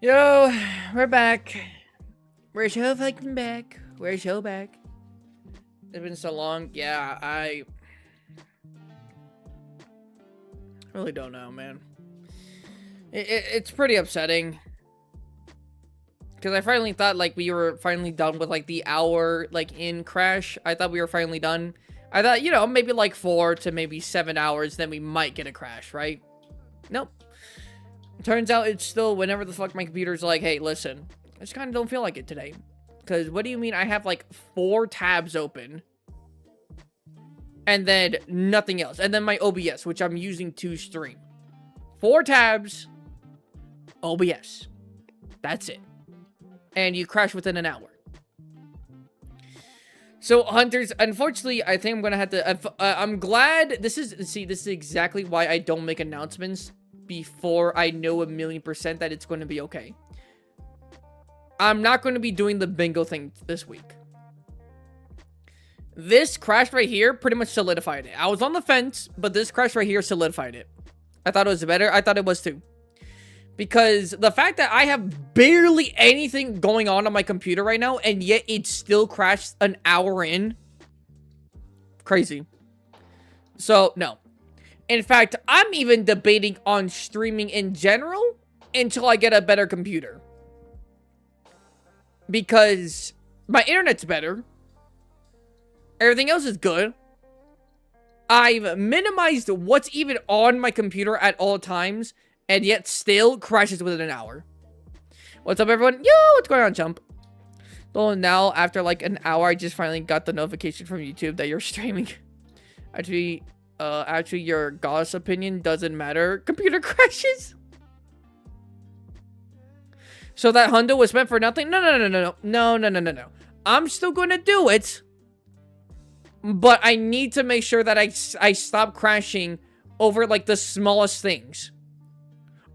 Yo, we're back. We're so fucking back. We're so back. It's been so long. Yeah, I really don't know, man. It's pretty upsetting. Because I finally thought, like, we were finally done with, like, the hour, like, in crash. I thought we were finally done. I thought, you know, maybe, like, 4 to maybe 7 hours, then we might get a crash, right? Nope. Turns out it's still whenever the fuck my computer's like, hey, listen, I just kind of don't feel like it today. Because what do you mean I have, like, 4 tabs open? And then nothing else. And then my OBS, which I'm using to stream. 4 tabs, OBS. That's it. And you crash within an hour. So, Hunters, unfortunately, I think I'm going to have to... I'm glad... This is exactly why I don't make announcements before I know 1,000,000% that it's going to be okay. I'm not going to be doing the bingo thing this week. This crash right here pretty much solidified it. I was on the fence, but this crash right here solidified it. I thought it was better. I thought it was too. Because the fact that I have barely anything going on my computer right now, and yet it still crashed an hour in. Crazy. So, no. In fact, I'm even debating on streaming in general until I get a better computer. Because my internet's better. Everything else is good. I've minimized what's even on my computer at all times, and yet still crashes within an hour. What's up, everyone? Yo, what's going on, Chump? So now, after like an hour, I just finally got the notification from YouTube that you're streaming. Actually, your Goss opinion doesn't matter. Computer crashes. So that hundo was meant for nothing? No. I'm still going to do it. But I need to make sure that I stop crashing over like the smallest things.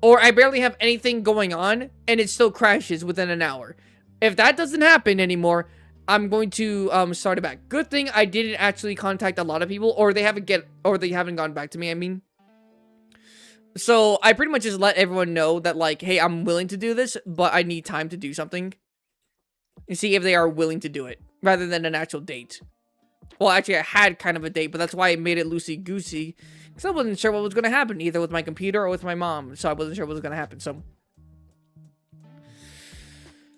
Or I barely have anything going on and it still crashes within an hour. If that doesn't happen anymore, I'm going to start it back. Good thing I didn't actually contact a lot of people, or they haven't gone back to me, I mean. So I pretty much just let everyone know that, like, hey, I'm willing to do this, but I need time to do something. And see if they are willing to do it, rather than an actual date. Well, actually, I had kind of a date, but that's why I made it loosey-goosey. Because I wasn't sure what was going to happen, either with my computer or with my mom. So I wasn't sure what was going to happen, so.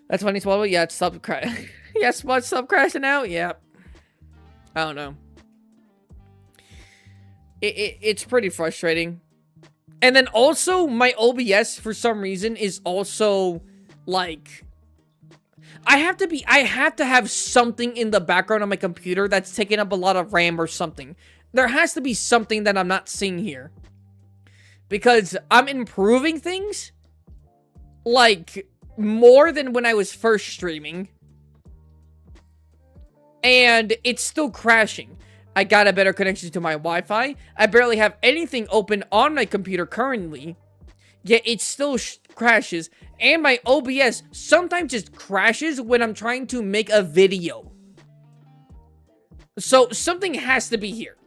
That's funny, Swallow. Yeah, it's stop crashing. Yeah, stop crashing out. Yeah. I don't know. It's pretty frustrating. And then also, my OBS, for some reason, is also, like... I have to have something in the background on my computer that's taking up a lot of RAM or something. There has to be something that I'm not seeing here. Because I'm improving things, like, more than when I was first streaming. And it's still crashing. I got a better connection to my Wi-Fi. I barely have anything open on my computer currently. Yet it still crashes. And my OBS sometimes just crashes when I'm trying to make a video. So something has to be here.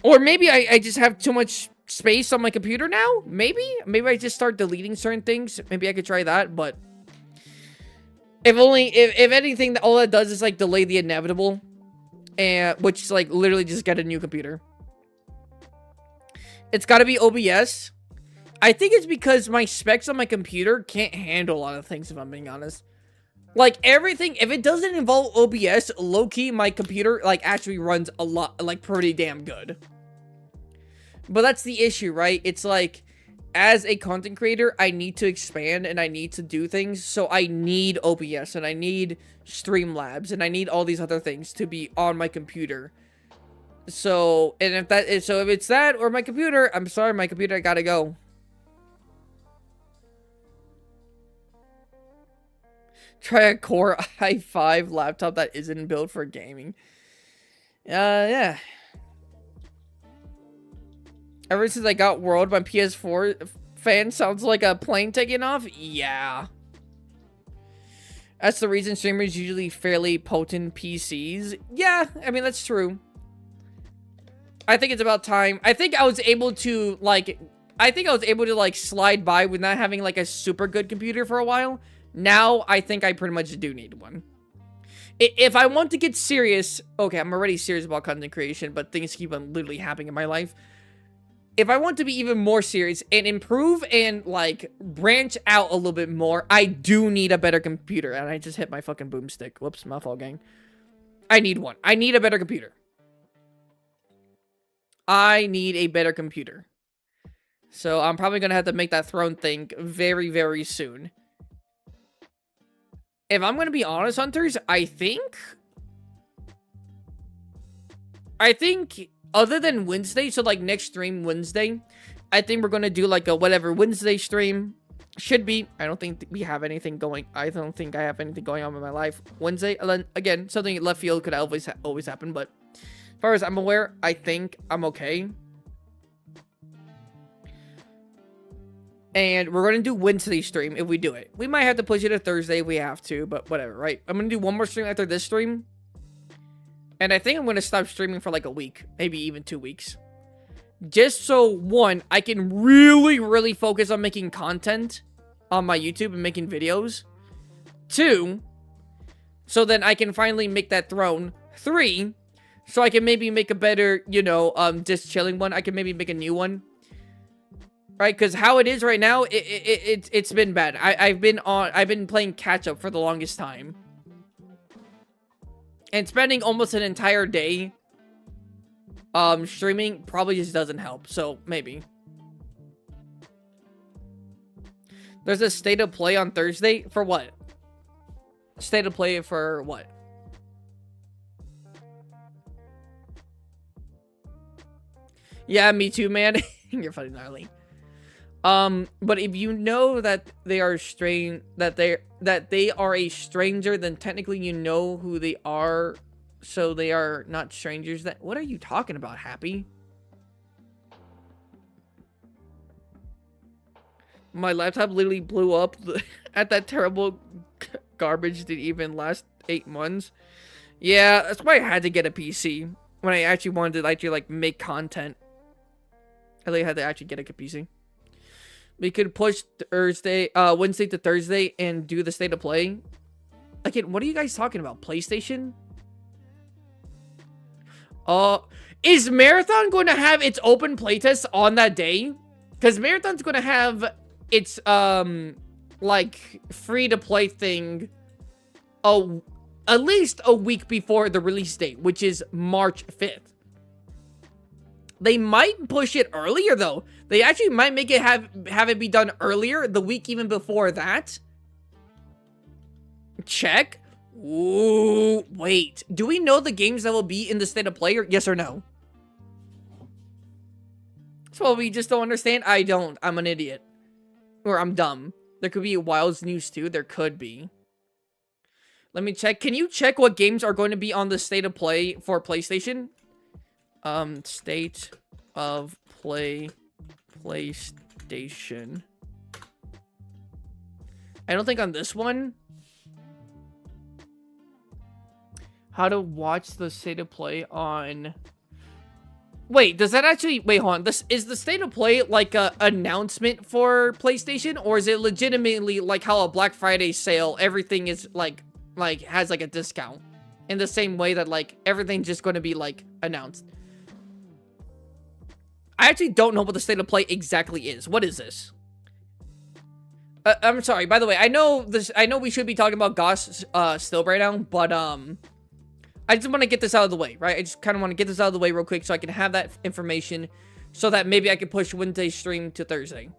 Or maybe I just have too much space on my computer now? Maybe I just start deleting certain things. Maybe I could try that, but... If anything, all that does is, like, delay the inevitable. And, which is, like, literally just get a new computer. It's gotta be OBS. I think it's because my specs on my computer can't handle a lot of things, if I'm being honest. Like, everything, if it doesn't involve OBS, low-key, my computer, like, actually runs a lot, like, pretty damn good. But that's the issue, right? It's like, as a content creator, I need to expand and I need to do things. So I need OBS and I need Streamlabs and I need all these other things to be on my computer. So, and if it's that or my computer, I'm sorry, my computer, I gotta go. Try a Core i5 laptop that isn't built for gaming. Yeah. Ever since I got World, my PS4 fan sounds like a plane taking off. Yeah. That's the reason streamers usually fairly potent PCs. Yeah, I mean, that's true. I think it's about time. I think I was able to, like, I think I was able to, like, slide by with not having, like, a super good computer for a while. Now, I think I pretty much do need one. If I want to get serious... Okay, I'm already serious about content creation, but things keep on literally happening in my life. If I want to be even more serious and improve and, like, branch out a little bit more, I do need a better computer. And I just hit my fucking boomstick. Whoops, my fault, gang. I need one. I need a better computer. I need a better computer. So I'm probably going to have to make that throne thing very, very soon. If I'm going to be honest, Hunters, I think other than Wednesday, so like next stream Wednesday, I think we're going to do like a whatever Wednesday stream. Should be. I don't think we have anything going. I don't think I have anything going on in my life. Wednesday, again, something left field could always happen, but as far as I'm aware, I think I'm okay. And we're going to do Wednesday stream if we do it. We might have to push it to Thursday if we have to, but whatever, right? I'm going to do one more stream after this stream. And I think I'm going to stop streaming for like a week, maybe even 2 weeks. Just so, one, I can really, really focus on making content on my YouTube and making videos. 2, so then I can finally make that throne. 3, so I can maybe make a better, you know, just chilling one. I can maybe make a new one. Right, because how it is right now, it's been bad. I've been playing catch up for the longest time. And spending almost an entire day streaming probably just doesn't help. So maybe. There's a state of play on Thursday for what? State of play for what? Yeah, me too, man. You're funny, gnarly. But if you know that they are that they are a stranger, then technically you know who they are, so they are not strangers. What are you talking about, Happy? My laptop literally blew up at that terrible garbage that even last 8 months. Yeah, that's why I had to get a PC when I actually wanted to like make content. I really had to actually get a PC. We could push Wednesday to Thursday and do the state of play. Again, what are you guys talking about? PlayStation? Is Marathon going to have its open playtest on that day? Because Marathon's going to have its, like, free-to-play thing at least a week before the release date, which is March 5th. They might push it earlier, though. They actually might make it have it be done earlier, the week even before that. Check. Ooh, wait. Do we know the games that will be in the state of play? Yes or no? So we just don't understand? I don't. I'm an idiot. Or I'm dumb. There could be Wilds news too. There could be. Let me check. Can you check what games are going to be on the state of play for PlayStation? State of play PlayStation. I don't think on this one. How to watch the state of play on... Wait, does that actually... Wait, hold on. Is the state of play like a announcement for PlayStation? Or is it legitimately like how a Black Friday sale, everything is like has like a discount? In the same way that like everything's just going to be like announced. I actually don't know what the state of play exactly is. What is this? I'm sorry. By the way, I know we should be talking about Goss still right now, but I just want to get this out of the way, right? I just kind of want to get this out of the way real quick so I can have that information so that maybe I can push Wednesday's stream to Thursday.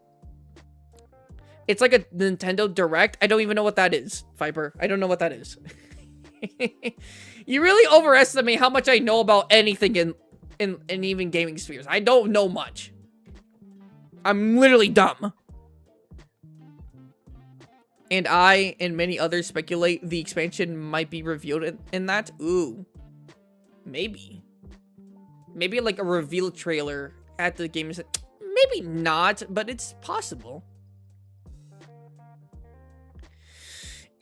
It's like a Nintendo Direct. I don't even know what that is, Viper. I don't know what that is. You really overestimate how much I know about anything in even gaming spheres. I don't know much. I'm literally dumb. And I and many others speculate the expansion might be revealed in that. Ooh. Maybe. Maybe like a reveal trailer at the game. Maybe not, but it's possible.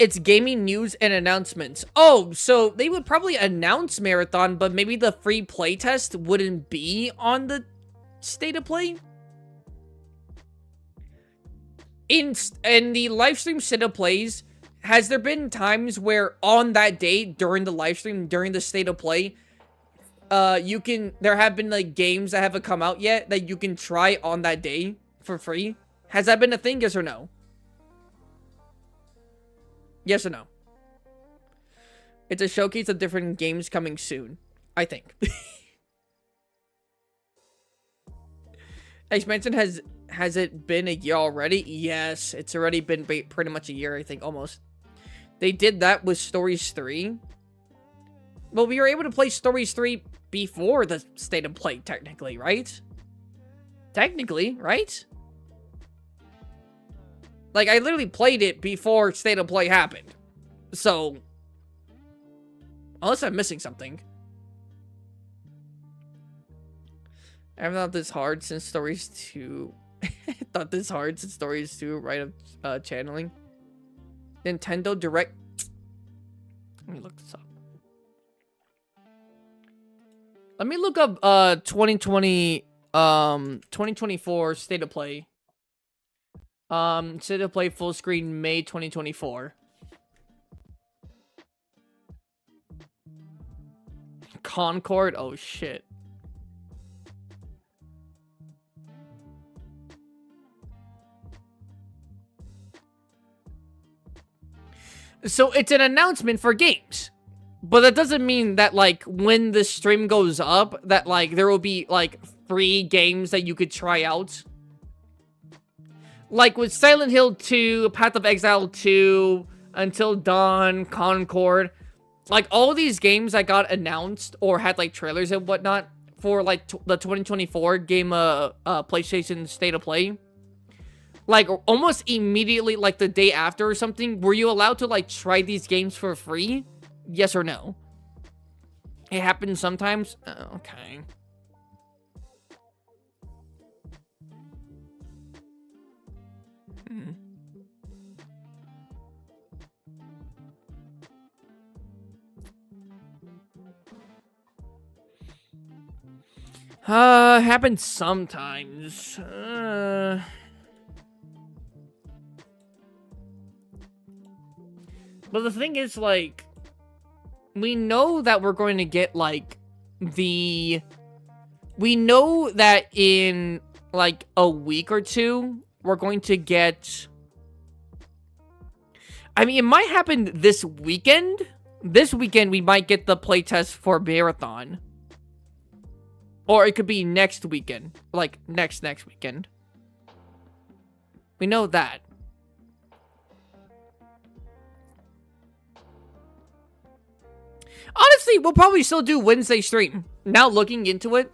It's gaming news and announcements. Oh, so they would probably announce Marathon, but maybe the free playtest wouldn't be on the state of play? in the live stream state of plays, has there been times where on that day during the live stream, during the state of play, there have been like games that haven't come out yet that you can try on that day for free? Has that been a thing? Yes or no? Yes or no? It's a showcase of different games coming soon, I think. Expansion has it been a year already? Yes, it's already been pretty much a year, I think, almost. They did that with Stories 3. Well, we were able to play Stories 3 before the state of play, technically, right? Technically, right? Like, I literally played it before state of play happened. So, unless I'm missing something. I haven't thought this hard since Stories 2. Thought this hard since Stories 2, right, of channeling. Nintendo Direct. Let me look this up. Let me look up 2024 state of play. State of play full screen May 2024. Concord? Oh shit. So it's an announcement for games. But that doesn't mean that, like, when the stream goes up, that, like, there will be, like, free games that you could try out. Like, with Silent Hill 2, Path of Exile 2, Until Dawn, Concord. Like, all these games that got announced or had, like, trailers and whatnot for, like, the 2024 game, PlayStation State of Play. Like, almost immediately, like, the day after or something, were you allowed to, like, try these games for free? Yes or no? It happens sometimes? Okay. Happens sometimes. But the thing is, like, we know that we're going to get, like, we know that in, like, a week or two, we're going to get... I mean, it might happen this weekend. This weekend, we might get the playtest for Marathon. Or it could be next weekend. Like, next weekend. We know that. Honestly, we'll probably still do Wednesday stream. Now looking into it.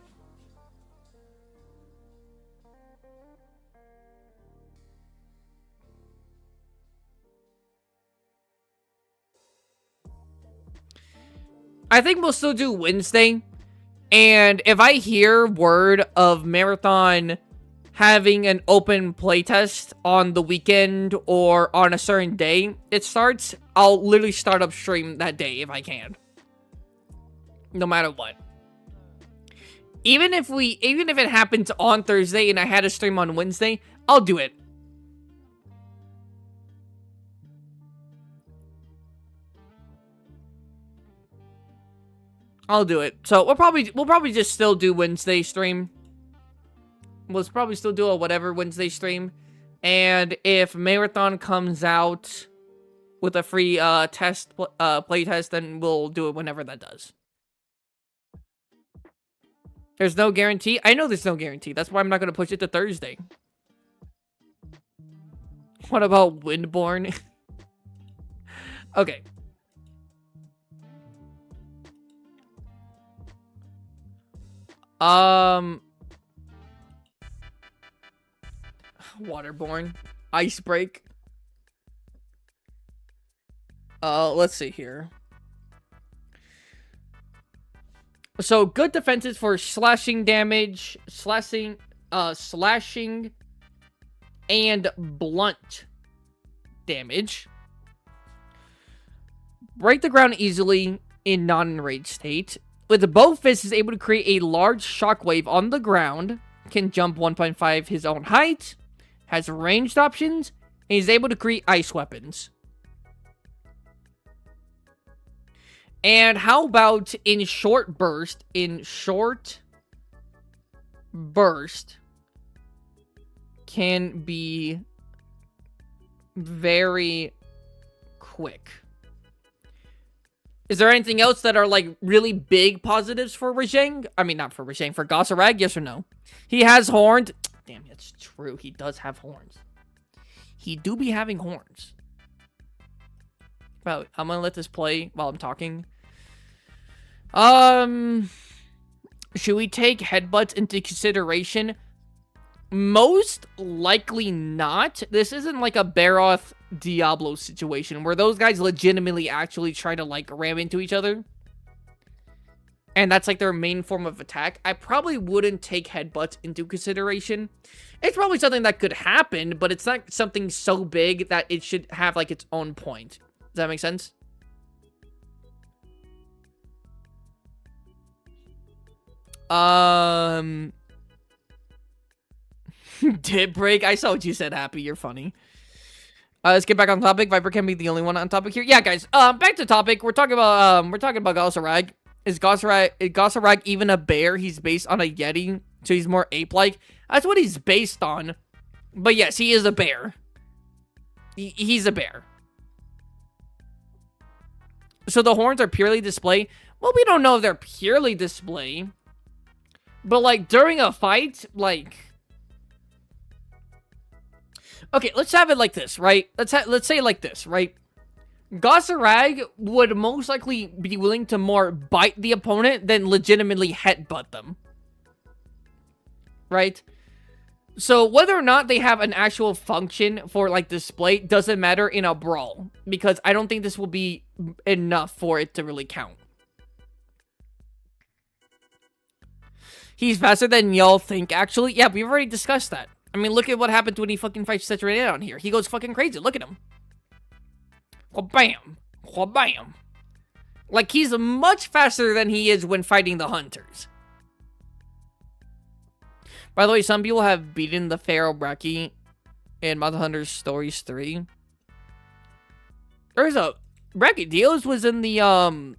I think we'll still do Wednesday. And if I hear word of Marathon having an open playtest on the weekend or on a certain day it starts, I'll literally start up stream that day if I can. No matter what. Even if it happens on Thursday and I had a stream on Wednesday, I'll do it. I'll do it. So we'll probably just still do Wednesday stream. We'll probably still do a whatever Wednesday stream. And if Marathon comes out with a free play test, then we'll do it whenever that does. There's no guarantee. I know there's no guarantee. That's why I'm not going to push it to Thursday. What about Windborne? Okay. Waterborne. Icebreak. Let's see here. So, good defenses for slashing damage, slashing, and blunt damage. Break the ground easily in non-enraged state. With the bow fist is able to create a large shockwave on the ground. Can jump 1.5 his own height. Has ranged options. He's able to create ice weapons. And how about in short burst? In short burst can be very quick. Is there anything else that are like really big positives for Rajang? I mean, not for Rajang, for Gossarag, yes or no? He has horns. Damn, it's true. He does have horns. He do be having horns. Well, I'm gonna let this play while I'm talking. Should we take headbutts into consideration? Most likely not. This isn't like a Baroth Diablo situation where those guys legitimately actually try to like ram into each other. And that's like their main form of attack. I probably wouldn't take headbutts into consideration. It's probably something that could happen, but it's not something so big that it should have like its own point. Does that make sense? Dip break. I saw what you said, Happy. You're funny. Let's get back on topic. Viper can be the only one on topic here. Yeah, guys. Back to topic. We're talking about Gossarag. Is Gossarag even a bear? He's based on a Yeti, so he's more ape-like. That's what he's based on. But yes, he is a bear. He's a bear. So the horns are purely display. Well, we don't know if they're purely display. But like during a fight, like, okay, let's have it like this, right? Let's say it like this, right? Gossarag would most likely be willing to more bite the opponent than legitimately headbutt them. Right? So whether or not they have an actual function for like display doesn't matter in a brawl. Because I don't think this will be enough for it to really count. He's faster than y'all think, actually. Yeah, we've already discussed that. I mean, look at what happens when he fucking fights Tetraid on here. He goes fucking crazy. Look at him. Wha-bam. Wha-bam. Like, he's much faster than he is when fighting the hunters. By the way, some people have beaten the Pharaoh Braki in Mother Hunters Stories 3. There's a... Brachydios was in the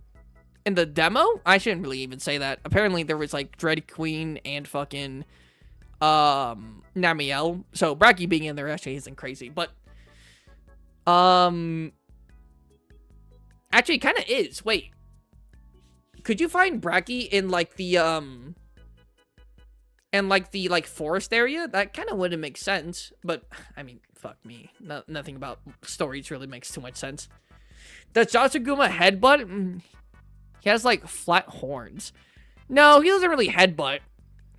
demo? I shouldn't really even say that. Apparently, there was, like, Dread Queen and fucking, Namiel. So, Brachy being in there actually isn't crazy. But, actually, it kind of is. Wait. Could you find Brachy in, like, the, forest area? That kind of wouldn't make sense. But, I mean, fuck me. Nothing about stories really makes too much sense. Does Jasuguma headbutt? He has, like, flat horns. No, he doesn't really headbutt.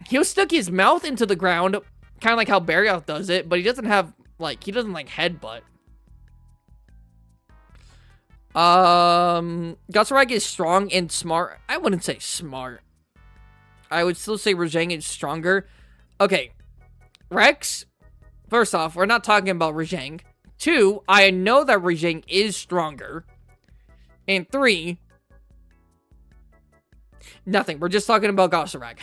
He'll stick his mouth into the ground, kind of like how Barioth does it, but he doesn't have, like, he doesn't, like, headbutt. Gossarag is strong and smart. I wouldn't say smart. I would still say Rajang is stronger. Okay. Rex, first off, we're not talking about Rajang. 2, I know that Rajang is stronger. And 3... nothing. We're just talking about Gossarag.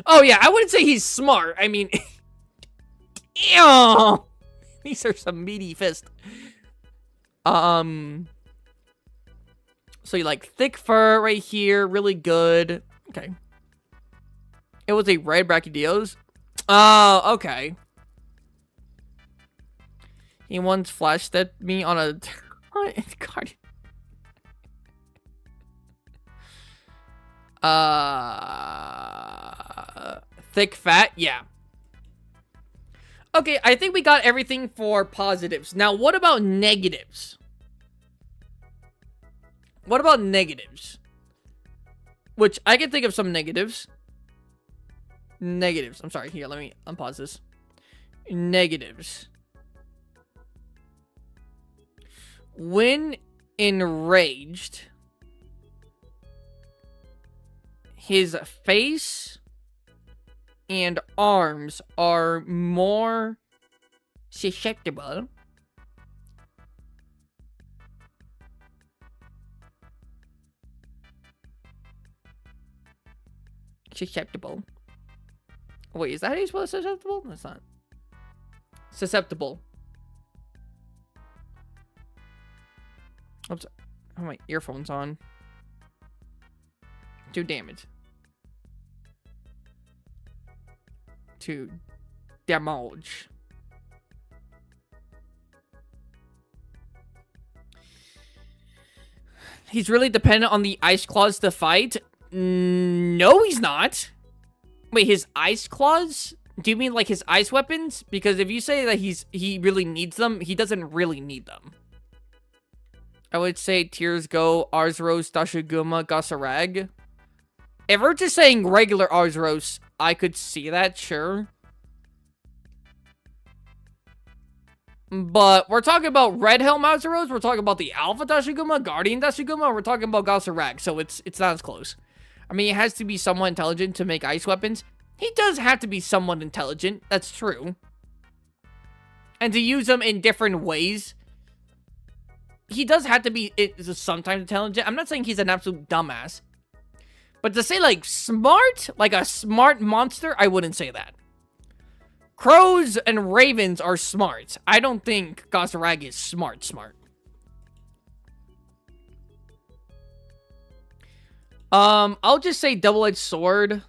Oh, yeah. I wouldn't say he's smart. I mean... Ew! These are some meaty fists. So you like thick fur right here. Really good. Okay. It was a red Brachydios. Oh, okay. He once flashed at me on a... card. Thick fat, yeah. Okay, I think we got everything for positives. Now, what about negatives? What about negatives? Which, I can think of some negatives. Negatives. I'm sorry, here, let me unpause this. Negatives. When enraged... his face and arms are more susceptible. Wait, is that how you spell susceptible? That's not. Susceptible. Oops. I have my earphones on. To damage. To damage. He's really dependent on the ice claws to fight. No, he's not. Wait, his ice claws? Do you mean like his ice weapons? Because if you say that he really needs them, he doesn't really need them. I would say Tears Go, Arzros, Dashiguma, Gasarag. If we're just saying regular Arzros, I could see that, sure. But we're talking about Red Helm Azuros, we're talking about the Alpha Dashiguma, Guardian Dashiguma, we're talking about Gasarag, so it's not as close. I mean, it has to be somewhat intelligent to make ice weapons. He does have to be somewhat intelligent, that's true. And to use them in different ways, he does have to be sometimes intelligent. I'm not saying he's an absolute dumbass. But to say, like, smart, like a smart monster, I wouldn't say that. Crows and ravens are smart. I don't think Gasarag is smart. I'll just say double-edged sword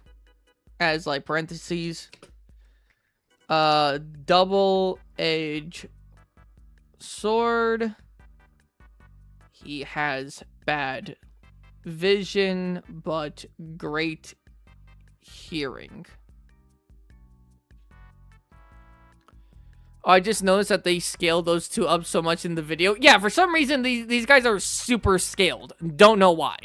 as, like, parentheses. Double-edged sword. He has bad vision, but great hearing. I just noticed that they scaled those two up so much in the video. Yeah, for some reason, these guys are super scaled. Don't know why.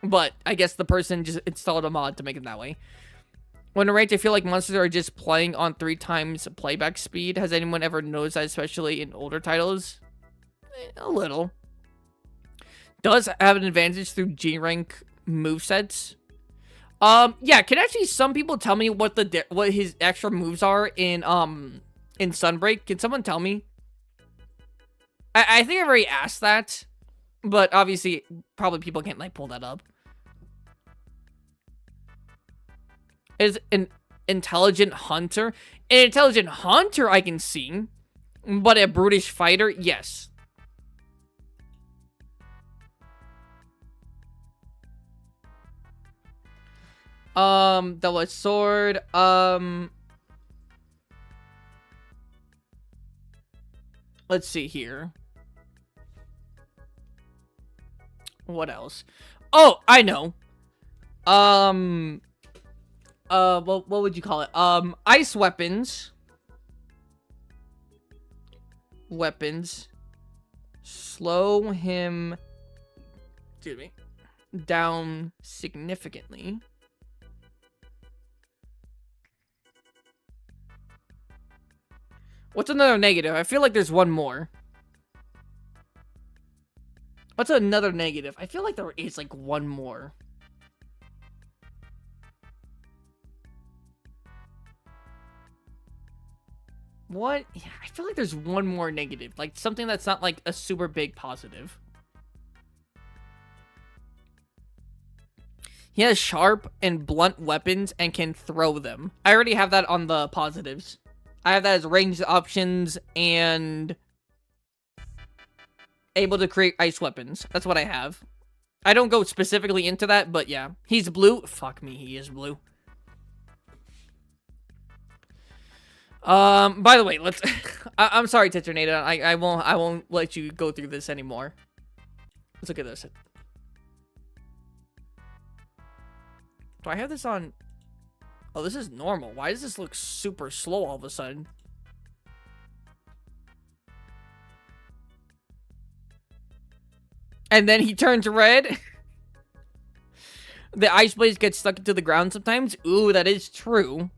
But I guess the person just installed a mod to make it that way. When ranked, I feel like monsters are just playing on 3 times playback speed. Has anyone ever noticed that, especially in older titles? A little. Does have an advantage through G-rank movesets. Yeah, can actually some people tell me what his extra moves are in Sunbreak? Can someone tell me? I think I've already asked that, but obviously probably people can't like pull that up. Is an intelligent hunter? An intelligent hunter I can see, but a brutish fighter, yes. Double-edged sword. Let's see here. What else? Oh, I know. What would you call it? Ice weapons. Weapons. Slow him, excuse me, down significantly. What's another negative? I feel like there's one more. What's another negative? I feel like there is like one more. What? Yeah, I feel like there's one more negative. Like something that's not like a super big positive. He has sharp and blunt weapons and can throw them. I already have that on the positives. I have that as ranged options and able to create ice weapons. That's what I have. I don't go specifically into that, but yeah. He's blue. Fuck me, he is blue. By the way, let's I'm sorry, Tetronada. I won't let you go through this anymore. Let's look at this. Do I have this on? Oh, this is normal. Why does this look super slow all of a sudden? And then he turns red. The ice blades get stuck into the ground sometimes. Ooh, that is true.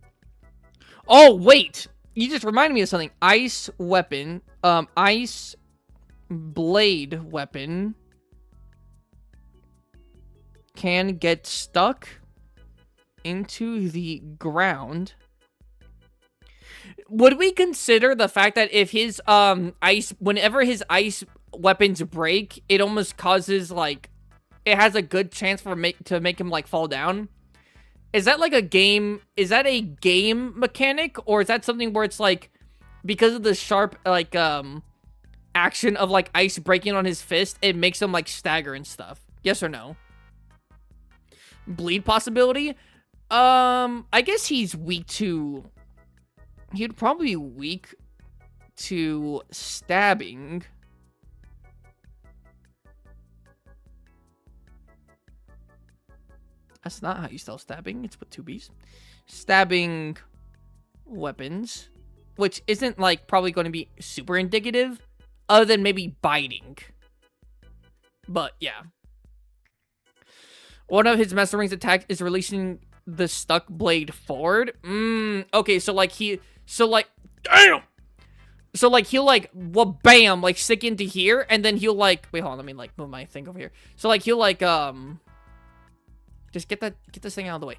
Oh, wait. You just reminded me of something. Ice weapon. Ice blade weapon can get stuck into the ground. Would we consider the fact that if his whenever his ice weapons break, it almost causes like it has a good chance to make him like fall down? Is that like a game? Is that a game mechanic, or is that something where it's like because of the sharp like action of, like, ice breaking on his fist, it makes him, like, stagger and stuff. Yes or no? Bleed possibility? I guess he's weak to... He'd probably be weak to stabbing. That's not how you spell stabbing. It's with 2 B's. Stabbing weapons. Which isn't, like, probably going to be super indicative. Other than maybe biting. But, yeah. One of his Master Ring's attack is releasing the stuck blade forward. Okay, so, like, damn! So, like, he'll, like, well, bam, like, stick into here, and then he'll, like, wait, hold on, let me, like, move my thing over here. So, like, he'll, like, just get this thing out of the way.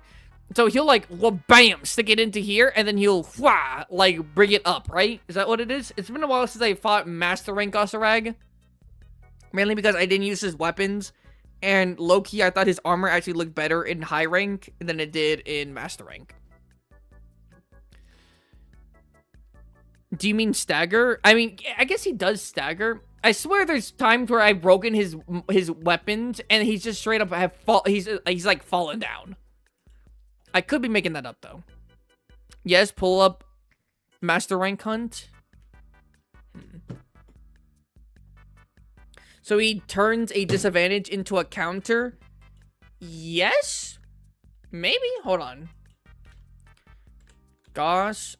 So he'll, like, well, bam, stick it into here, and then he'll, wah, like, bring it up, right? Is that what it is? It's been a while since I fought Master Rank Gossarag. Mainly because I didn't use his weapons, and low-key, I thought his armor actually looked better in high rank than it did in Master Rank. Do you mean stagger? I mean, I guess he does stagger. I swear there's times where I've broken his weapons, and he's just straight up he's like fallen down. I could be making that up, though. Yes, pull up Master Rank Hunt. So he turns a disadvantage into a counter. Yes? Maybe? Hold on. Gossarag.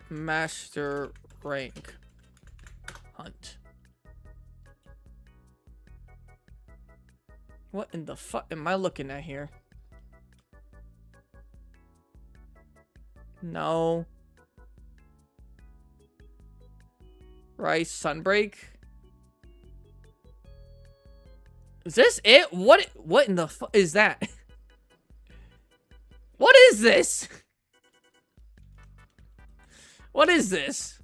Master Rank Hunt. What in the fuck am I looking at here? No. Rice Sunbreak. Is this it? What in the fuck is that? What is this? What is this?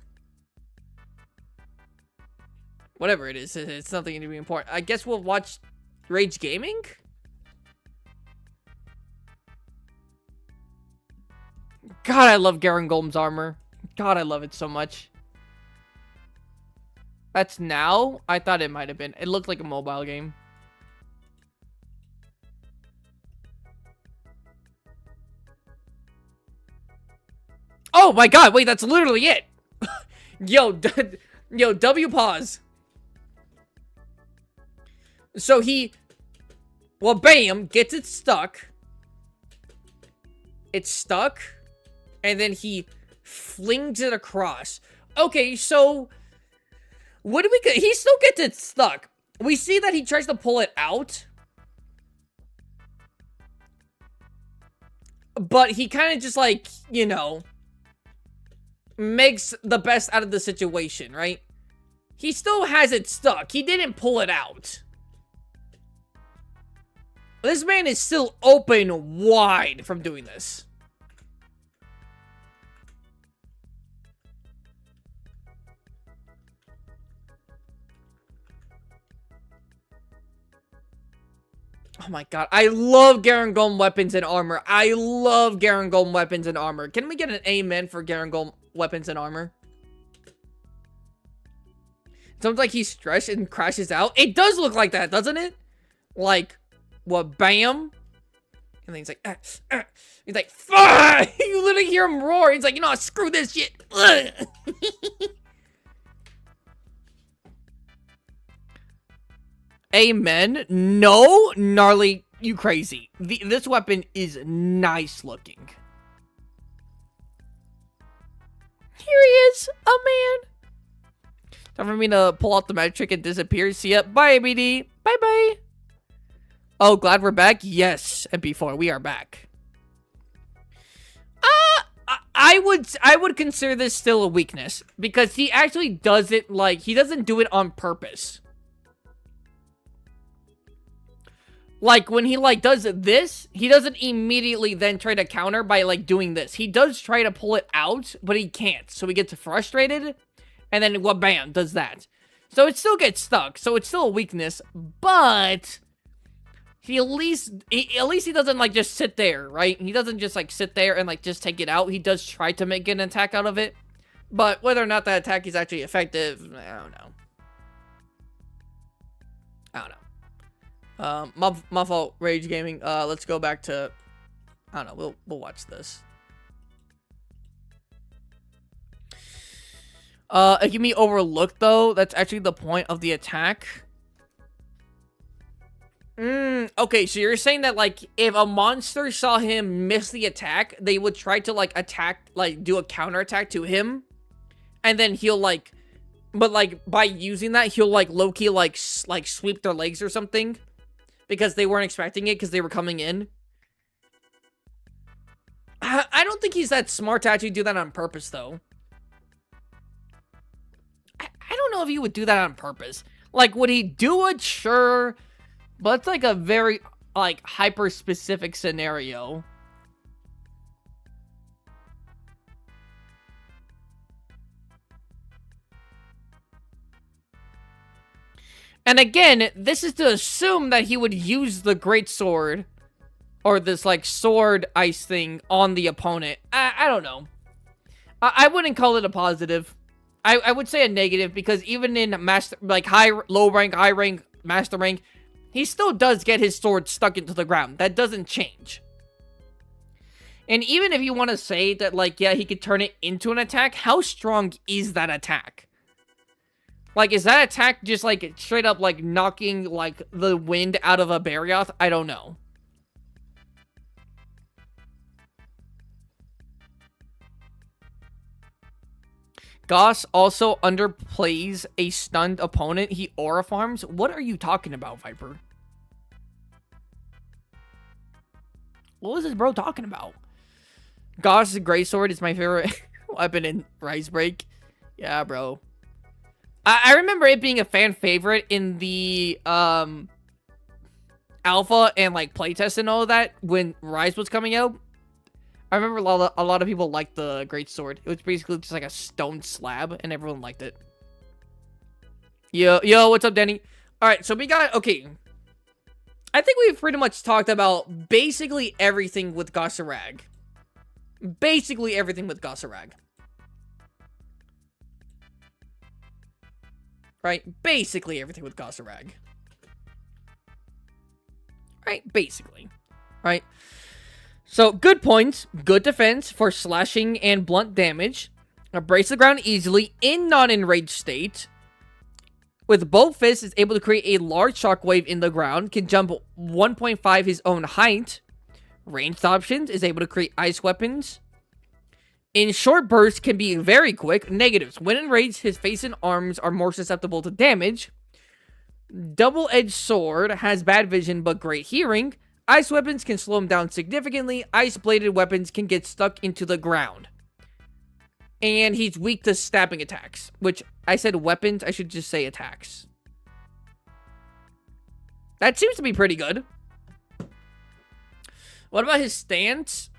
Whatever it is, it's nothing to be important. I guess we'll watch Rage Gaming? God, I love Garen Golm's armor. God, I love it so much. That's now? I thought it might have been. It looked like a mobile game. Oh my god, wait, that's literally it! Yo, W pause. So he, well, bam, gets it stuck. It's stuck. And then he flings it across. Okay, so what do we get? He still gets it stuck. We see that he tries to pull it out. But he kind of just, like, you know, makes the best out of the situation, right? He still has it stuck. He didn't pull it out. This man is still open wide from doing this. Oh my god, I love Garen Golem weapons and armor. I love Garen Golem weapons and armor. Can we get an amen for Garen Golem weapons and armor? It sounds like he's stressed and crashes out. It does look like that, doesn't it? Like, what, bam? And then he's like, he's like, fuck! You literally hear him roar. He's like, you know, screw this shit. Amen. No, gnarly, you crazy. This weapon is nice looking. Here he is, a man. Time for me to pull out the magic trick and disappear. See ya. Bye, ABD. Bye-bye. Oh, glad we're back? Yes, MP4, we are back. I would consider this still a weakness. Because he actually does it, like, he doesn't do it on purpose. Like, when he, like, does this, he doesn't immediately then try to counter by, like, doing this. He does try to pull it out, but he can't. So he gets frustrated, and then, well, bam, does that. So it still gets stuck. So it's still a weakness, but at least he doesn't like just sit there, right? He doesn't just like sit there and like just take it out. He does try to make an attack out of it. But whether or not that attack is actually effective, I don't know. My fault, Rage Gaming. Let's go back to, I don't know, we'll watch this. It can be overlooked though. That's actually the point of the attack. Okay, so you're saying that, like, if a monster saw him miss the attack, they would try to, like, attack, like, do a counterattack to him, and then he'll, like, but, like, by using that, he'll, like, low-key, like, sweep their legs or something, because they weren't expecting it, because they were coming in. I don't think he's that smart to actually do that on purpose, though. I don't know if he would do that on purpose. Like, would he do it? Sure. But it's like a very, like, hyper-specific scenario. And again, this is to assume that he would use the great sword, or this, like, sword ice thing on the opponent. I don't know. I wouldn't call it a positive. I would say a negative, because even in master, like, low rank, high rank, master rank, he still does get his sword stuck into the ground. That doesn't change. And even if you want to say that, like, yeah, he could turn it into an attack, how strong is that attack? Like, is that attack just, like, straight up, like, knocking, like, the wind out of a Barioth? I don't know. Goss also underplays a stunned opponent. He aura farms. What are you talking about, Viper? What was this bro talking about? Goss's greatsword is my favorite weapon in Rise Break. Yeah, bro. I remember it being a fan favorite in the alpha and like playtest and all of that when Rise was coming out. I remember a lot of people liked the greatsword. It was basically just like a stone slab, and everyone liked it. Yo, what's up, Denny? All right, so we got, okay. I think we've pretty much talked about basically everything with Gossarag. Basically everything with Gossarag. Right? Basically everything with Gossarag. Right? Basically. Right? So, good points, good defense for slashing and blunt damage. Breaks the ground easily in non-enraged state. With both fists, is able to create a large shockwave in the ground. Can jump 1.5 his own height. Ranged options, is able to create ice weapons. In short bursts, can be very quick. Negatives, when enraged, his face and arms are more susceptible to damage. Double-edged sword, has bad vision but great hearing. Ice weapons can slow him down significantly. Ice-bladed weapons can get stuck into the ground. And he's weak to stabbing attacks. Which, I said weapons, I should just say attacks. That seems to be pretty good. What about his stance?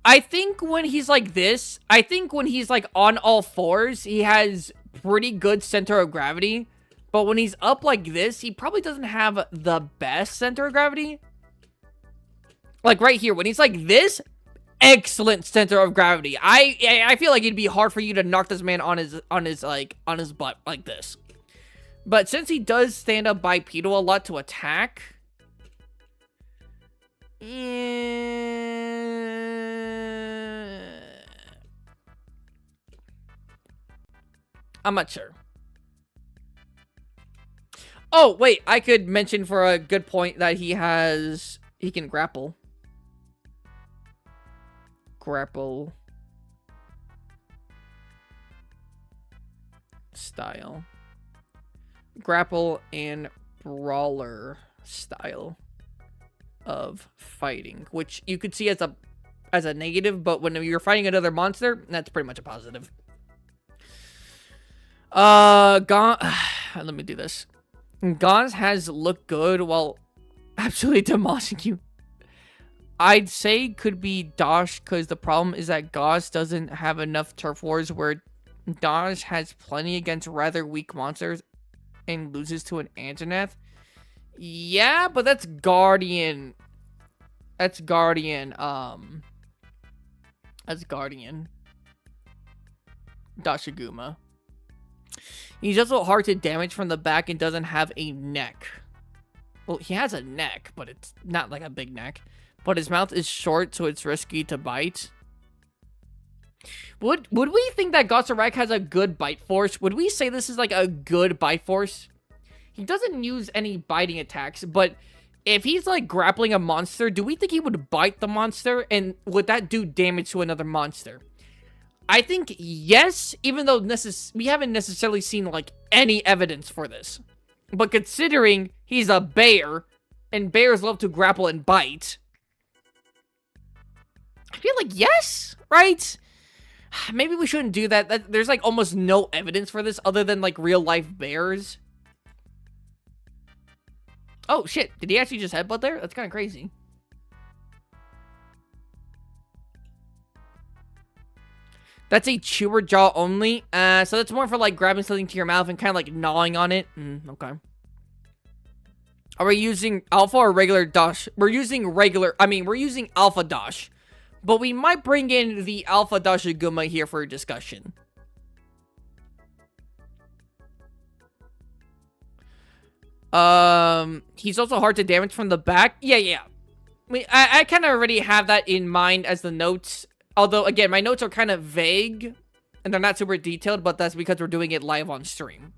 I think when he's like this, I think when he's like on all fours, he has pretty good center of gravity. But when he's up like this, he probably doesn't have the best center of gravity. Like right here, when he's like this, excellent center of gravity. I feel like it'd be hard for you to knock this man on his butt like this. But since he does stand up bipedal a lot to attack, I'm not sure. Oh, wait, I could mention for a good point that he can grapple. Grapple. Style. Grapple and brawler style of fighting. Which you could see as a negative, but when you're fighting another monster, that's pretty much a positive. Let me do this. Gauze has looked good while absolutely demolishing you. I'd say could be Dosh, because the problem is that Gauze doesn't have enough turf wars where Dosh has plenty against rather weak monsters and loses to an Anjanath. Yeah, but that's Guardian. That's Guardian. That's Guardian. Dashiguma. He's also hard to damage from the back and doesn't have a neck. Well, he has a neck, but it's not like a big neck. But his mouth is short, so it's risky to bite. Would we think that Gosarak has a good bite force? Would we say this is like a good bite force? He doesn't use any biting attacks, but if he's like grappling a monster, do we think he would bite the monster? And would that do damage to another monster? I think yes, even though we haven't necessarily seen like any evidence for this. But considering he's a bear, and bears love to grapple and bite, I feel like yes, right? Maybe we shouldn't do that. There's like almost no evidence for this other than like real life bears. Oh shit, did he actually just headbutt there? That's kind of crazy. That's a chewer jaw only. So that's more for like grabbing something to your mouth and kind of like gnawing on it. Okay. Are we using alpha or regular dash? We're using alpha dash. But we might bring in the alpha Dashiguma here for a discussion. He's also hard to damage from the back. Yeah. I kind of already have that in mind as the notes. Although, again, my notes are kind of vague. And they're not super detailed, but that's because we're doing it live on stream.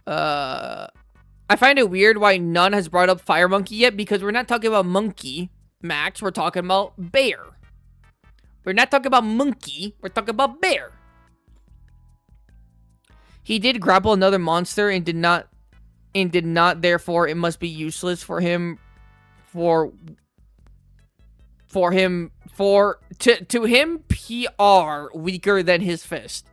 I find it weird why none has brought up Fire Monkey yet, because we're not talking about monkey, Max. We're talking about bear. We're not talking about monkey. We're talking about bear. He did grapple another monster and did not, therefore, it must be useless for him, to him, PR weaker than his fist.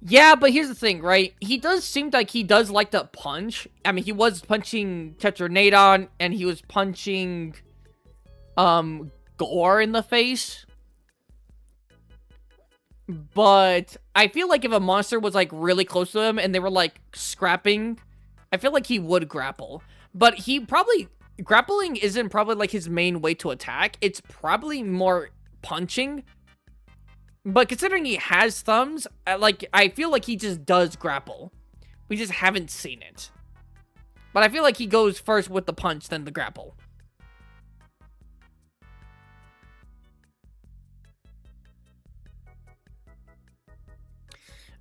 Yeah, but here's the thing, right? He does seem like he does like to punch. I mean, he was punching Tetranadon, and he was punching, Gore in the face. But I feel like if a monster was, like, really close to him and they were, like, scrapping, I feel like he would grapple. But grappling isn't probably, like, his main way to attack. It's probably more punching. But considering he has thumbs, I feel like he just does grapple. We just haven't seen it. But I feel like he goes first with the punch, then the grapple.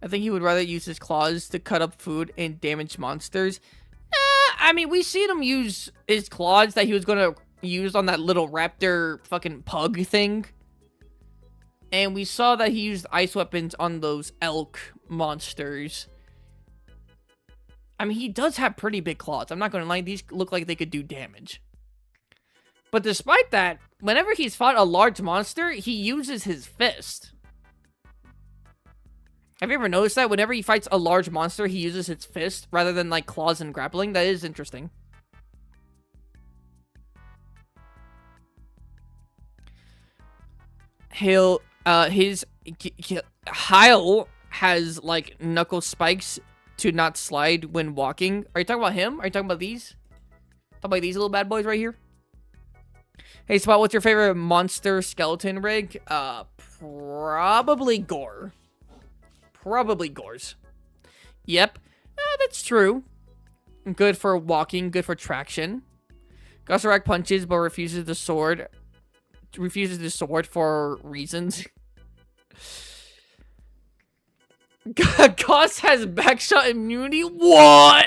I think he would rather use his claws to cut up food and damage monsters. I mean, we've seen him use his claws that he was going to use on that little raptor fucking pug thing. And we saw that he used ice weapons on those elk monsters. I mean, he does have pretty big claws. I'm not going to lie. These look like they could do damage. But despite that, whenever he's fought a large monster, he uses his fist. Have you ever noticed that? Whenever he fights a large monster, he uses his fist rather than, like, claws and grappling? That is interesting. Heil has, like, knuckle spikes to not slide when walking. Are you talking about him? Are you talking about these? Talking about these little bad boys right here? Hey, Spot, what's your favorite monster skeleton rig? Probably Gore. Probably Gore's. Yep. That's true. Good for walking, good for traction. Gosarak punches, but refuses the sword. Refuses the sword for reasons. Goss has backshot immunity? What?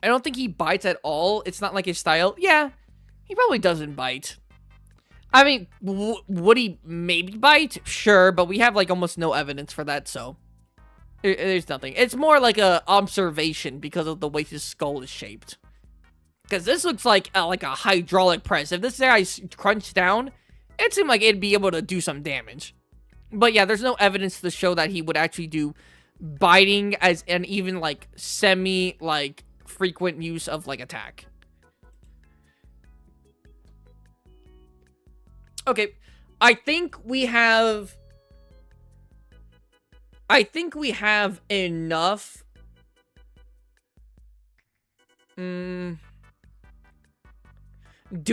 I don't think he bites at all. It's not like his style. Yeah, he probably doesn't bite. I mean, would he maybe bite? Sure, but we have, like, almost no evidence for that, so... There's nothing. It's more like a observation because of the way his skull is shaped. Because this looks like a hydraulic press. If this guy crunched down, it seemed like it'd be able to do some damage. But yeah, there's no evidence to show that he would actually do biting as an even, like, frequent use of, like, attack. Okay, I think we have... I think we have enough... Do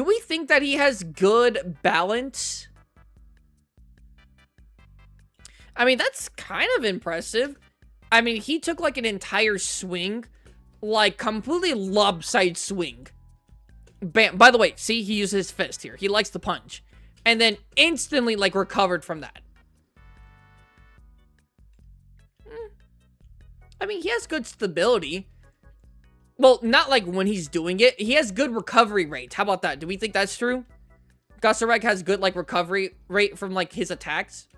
we think that he has good balance? I mean, that's kind of impressive. I mean, he took like an entire swing, like completely lopsided swing. Bam. By the way, see, he used his fist here. He likes to punch. And then instantly, like, recovered from that. I mean, he has good stability. Well, not like when he's doing it. He has good recovery rate. How about that? Do we think that's true? Goserek has good, like, recovery rate from, like, his attacks.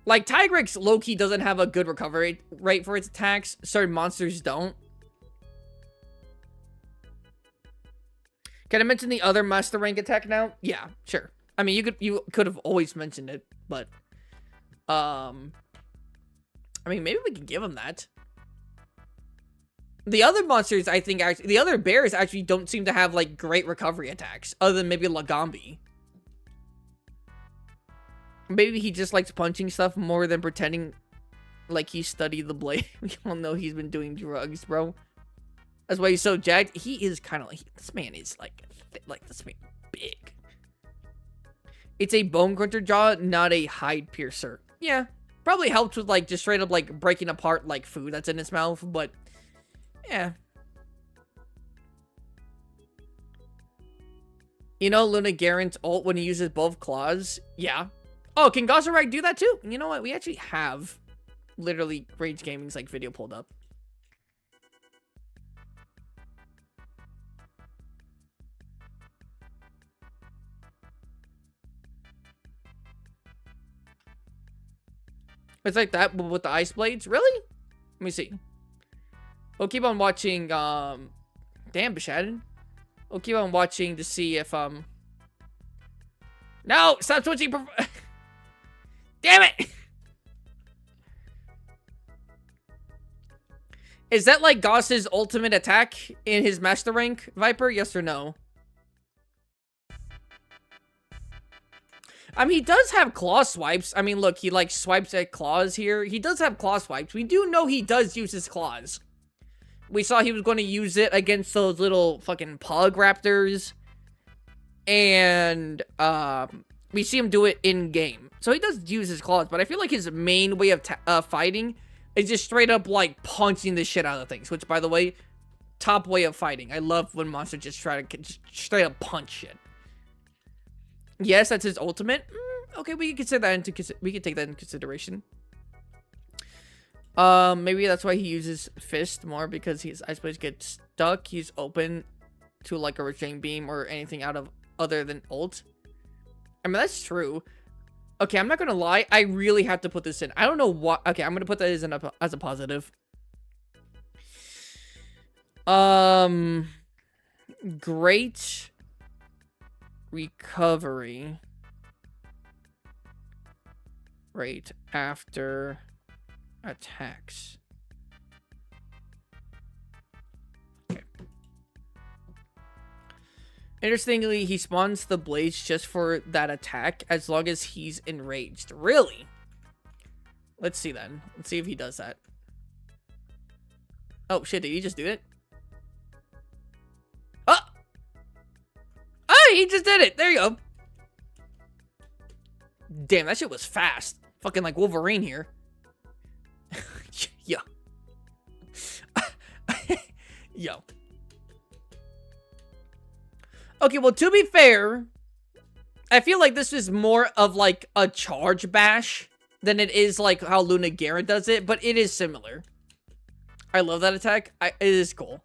Like, Tigrex low-key doesn't have a good recovery rate for its attacks. Certain monsters don't. Can I mention the other master rank attack now? Yeah, sure. I mean, you could have always mentioned it, but I mean, maybe we can give him that. The other monsters, I think, actually, the other bears actually don't seem to have like great recovery attacks, other than maybe Lagambi. Maybe he just likes punching stuff more than pretending like he studied the blade. We all know he's been doing drugs, bro. That's why he's so jacked. He is kind of like, this man is like this man big. It's a bone cruncher jaw, not a hide piercer. Yeah, probably helps with like just straight up like breaking apart like food that's in his mouth, but yeah. You know Luna Garant's ult when he uses both claws? Yeah. Oh, can Goserek do that too? You know what? We actually have literally Rage Gaming's like video pulled up. It's like that, but with the ice blades? Really? Let me see. We'll keep on watching, damn, Bashadin. We'll keep on watching to see if, no! Stop switching! Damn it! Is that like Goss's ultimate attack in his master rank, Viper? Yes or no? I mean, he does have claw swipes. I mean, look, he like swipes at claws here. He does have claw swipes. We do know he does use his claws. We saw he was going to use it against those little fucking pug raptors. And, we see him do it in-game. So he does use his claws, but I feel like his main way of fighting is just straight up, like, punching the shit out of things. Which, by the way, top way of fighting. I love when monsters just try to just straight up punch shit. Yes, that's his ultimate. Okay, we can consider that we can take that into consideration. Maybe that's why he uses fist more, because his ice blades get stuck. He's open to like a restraint beam or anything out of other than ult. I mean, that's true. Okay, I'm not gonna lie. I really have to put this in. I don't know what. Okay, I'm gonna put that as a positive. Great recovery rate after attacks. Okay. Interestingly, he spawns the blades just for that attack as long as he's enraged. Really? Let's see then. Let's see if he does that. Oh shit, did he just do it? Oh! Oh, he just did it! There you go. Damn, that shit was fast. Fucking like Wolverine here. Yo. Yo. Okay, well, to be fair, I feel like this is more of like a charge bash than it is like how Luna Garant does it, but it is similar. I love that attack. It is cool.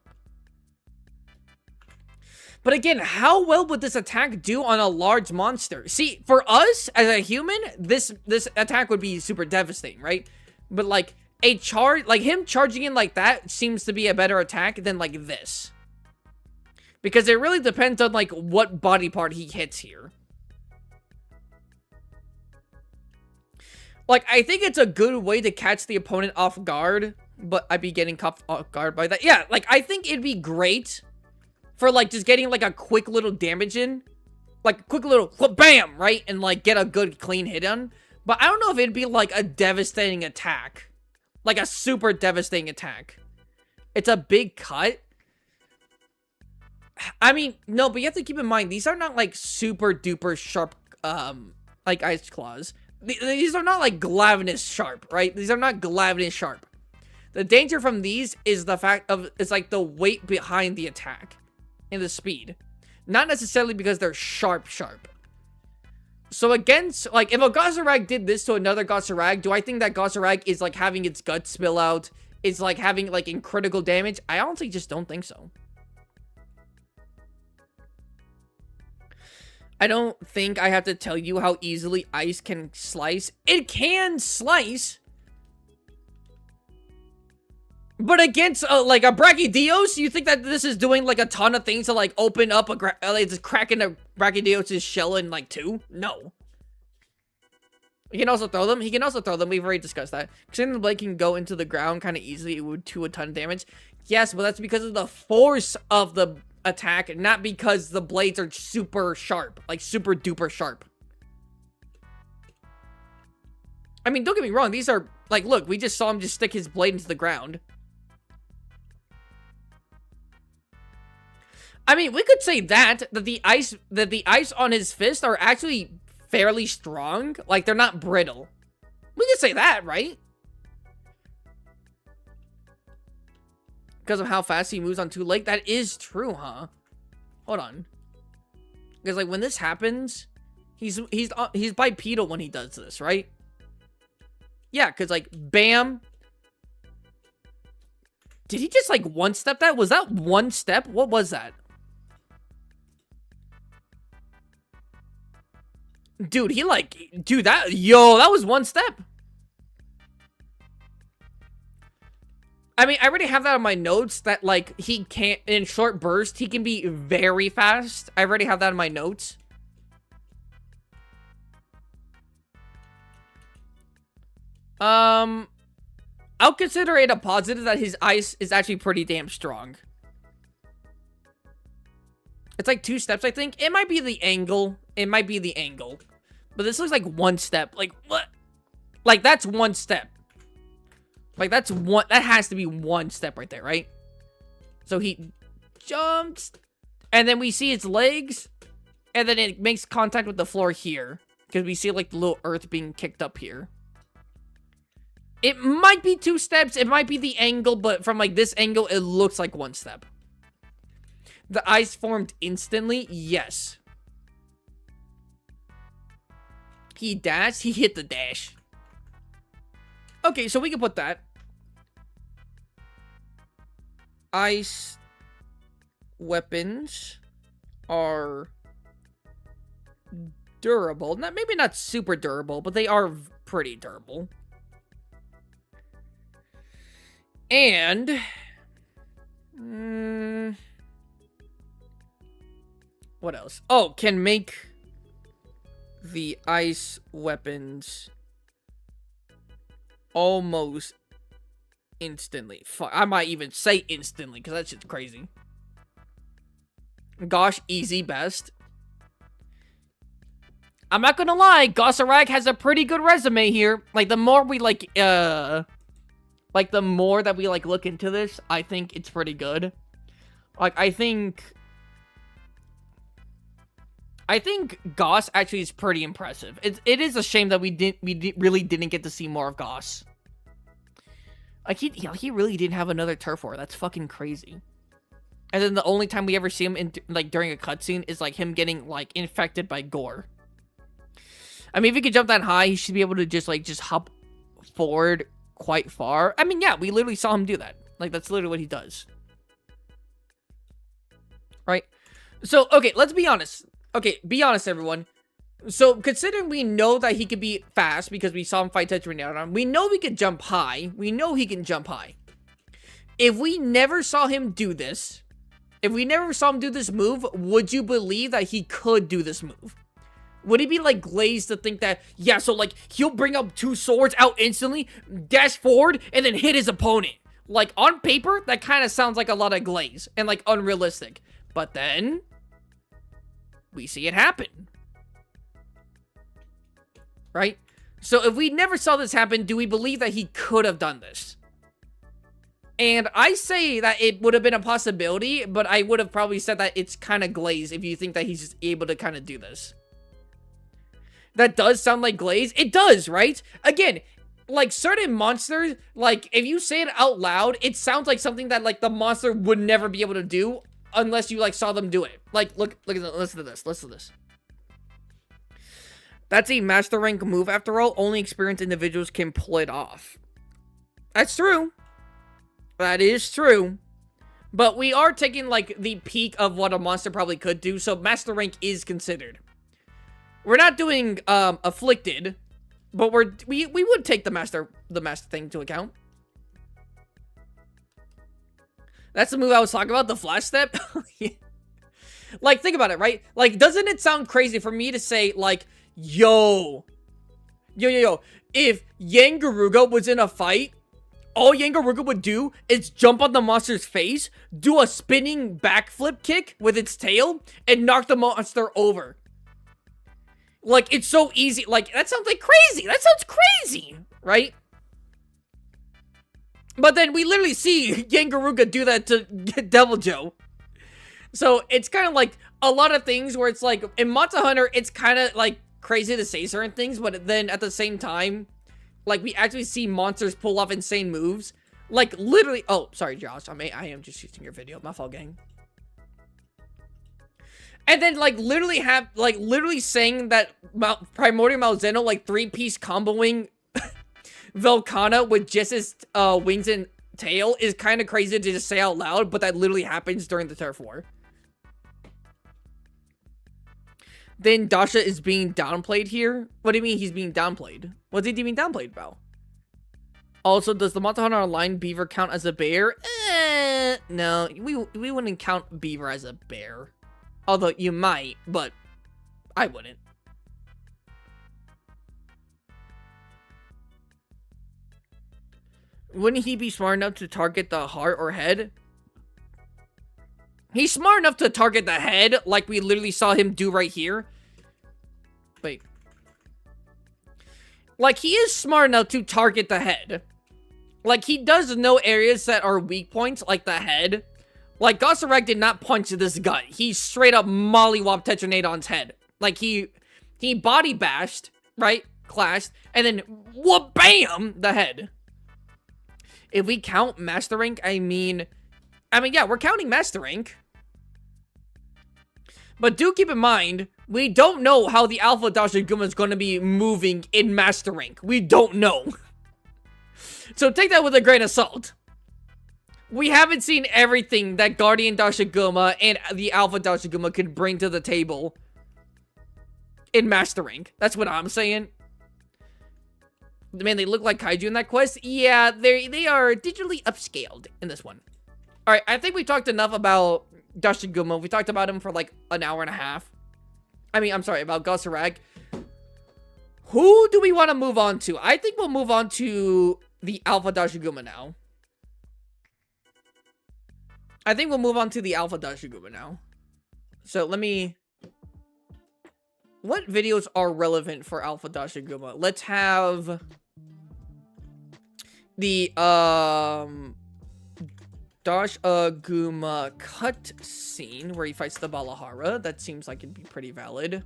But again, how well would this attack do on a large monster? See, for us as a human, this attack would be super devastating, right? But like like him charging in like that seems to be a better attack than like this. Because it really depends on like what body part he hits here. Like, I think it's a good way to catch the opponent off guard, but I'd be getting caught off guard by that. Yeah, like, I think it'd be great for, like, just getting, like, a quick little damage in. like a quick little bam, right? And like get a good clean hit on. But I don't know if it'd be like a devastating attack. Like a super devastating attack. It's a big cut. I mean, no, but you have to keep in mind, these are not like super duper sharp, like ice claws. These are not like glavenous sharp, right? These are not glavenous sharp. The danger from these is the fact of, it's like the weight behind the attack and the speed. Not necessarily because they're sharp. So against, like, if a Gossarag did this to another Gossarag, do I think that Gossarag is like having its guts spill out? Is like having like critical damage? I honestly just don't think so. I don't think I have to tell you how easily ice can slice. It can slice. But against, like, a Brachydios, you think that this is doing, like, a ton of things to, like, open up it's cracking a Brachydios' shell in, like, 2? No. He can also throw them. We've already discussed that. Considering the blade can go into the ground kind of easily, it would do a ton of damage. Yes, but that's because of the force of the attack, not because the blades are super sharp. Like, super duper sharp. I mean, don't get me wrong. These are, like, look, we just saw him just stick his blade into the ground. I mean, we could say that the ice on his fist are actually fairly strong. Like, they're not brittle. We could say that, right? Because of how fast he moves on 2 legs. That is true, huh? Hold on. Because, like, when this happens, he's bipedal when he does this, right? Yeah, because, like, bam. Did he just, like, one-step that? Was that one step? What was that? Dude, he, like, dude, that was one step. I mean, I already have that on my notes that, like, he can't, in short bursts, he can be very fast. I already have that in my notes. I'll consider it a positive that his ice is actually pretty damn strong. It's like 2 steps, I think. It might be the angle. But this looks like 1 step. Like, what? Like, that's 1 step. Like, that has to be 1 step right there, right? So he jumps. And then we see its legs. And then it makes contact with the floor here. Because we see, like, the little earth being kicked up here. It might be 2 steps. It might be the angle. But from, like, this angle, it looks like 1 step. The ice formed instantly? Yes. He dashed? He hit the dash. Okay, so we can put that. Ice weapons are durable. Maybe not super durable, but they are pretty durable. And what else? Oh, can make the ice weapons almost instantly. Fuck, I might even say instantly, because that shit's crazy. Gosh, easy best. I'm not gonna lie, Gossarag has a pretty good resume here. Like, the more we, the more that we, look into this, I think it's pretty good. Like, I think Goss actually is pretty impressive. It is a shame that we really didn't get to see more of Goss. Like, he really didn't have another turf war. That's fucking crazy. And then the only time we ever see him during a cutscene is like him getting infected by gore. I mean, if he could jump that high, he should be able to just hop forward quite far. I mean, yeah, we literally saw him do that. Like, that's literally what he does. Right? So, okay, let's be honest. Okay, be honest, everyone. So, considering we know that he could be fast because we saw him fight Tetranauton, we know he can jump high. We know he can jump high. If we never saw him do this, move, would you believe that he could do this move? Would he be, glazed to think that, yeah, so, he'll bring up 2 swords out instantly, dash forward, and then hit his opponent? Like, on paper, that kind of sounds like a lot of glaze and, unrealistic. But then we see it happen. Right? So if we never saw this happen, do we believe that he could have done this? And I say that it would have been a possibility, but I would have probably said that it's kind of Glaze if you think that he's able to kind of do this. That does sound like Glaze. It does, right? Again, like certain monsters, like if you say it out loud, it sounds like something that like the monster would never be able to do unless you like saw them do it. Like look at this, listen to this. That's a master rank move after all. Only experienced individuals can pull it off. That's true. That is true. But we are taking like the peak of what a monster probably could do, so master rank is considered. We're not doing afflicted, but we would take the master thing into account. That's the move I was talking about, the flash step. Like think about it, right? Like doesn't it sound crazy for me to say like, yo, if Yangaruga was in a fight, all Yangaruga would do is jump on the monster's face, do a spinning backflip kick with its tail, and knock the monster over. Like, it's so easy. Like, that sounds like crazy. That sounds crazy, right? But then we literally see Yangaruga do that to Devil Joe. So, it's kind of like a lot of things where it's like, in Monster Hunter, it's kind of like crazy to say certain things, but then at the same time, like, we actually see monsters pull off insane moves. Like, literally... Oh, sorry, Josh. I am just using your video. My fault, gang. And then, like, literally saying that Primordial Malzeno, like, 3-piece comboing Velkhana with just his wings and tail is kind of crazy to just say out loud, but that literally happens during the Turf War. Then Dasha is being downplayed here? What do you mean he's being downplayed? What's he being downplayed about? Also, does the Monster Hunter Online beaver count as a bear? No, we wouldn't count beaver as a bear. Although you might, but I wouldn't. Wouldn't he be smart enough to target the heart or head? He's smart enough to target the head, like we literally saw him do right here. Wait. Like, he is smart enough to target the head. Like, he does know areas that are weak points, like the head. Like, Gossarag did not punch this gut. He straight up mollywopped Tetranadon's head. Like, he body bashed, right? Clashed. And then, whoop, bam, the head. If we count Master Rank, I mean, yeah, we're counting Master Rank. But do keep in mind, we don't know how the Alpha Dashiguma is going to be moving in Master Rank. We don't know. So take that with a grain of salt. We haven't seen everything that Guardian Dashiguma and the Alpha Dashiguma could bring to the table in Master Rank. That's what I'm saying. Man, they look like kaiju in that quest. Yeah, they are digitally upscaled in this one. Alright, I think we talked enough about Dashiguma. We talked about him for like an hour and a half. I mean, I'm sorry, about Gossarag. Who do we want to move on to? I think we'll move on to the Alpha Dashiguma now. I think we'll move on to the Alpha Dashiguma now. So let me... What videos are relevant for Alpha Dashiguma? Let's have... the, Dashiguma cut scene where he fights the Balahara. That seems like it'd be pretty valid.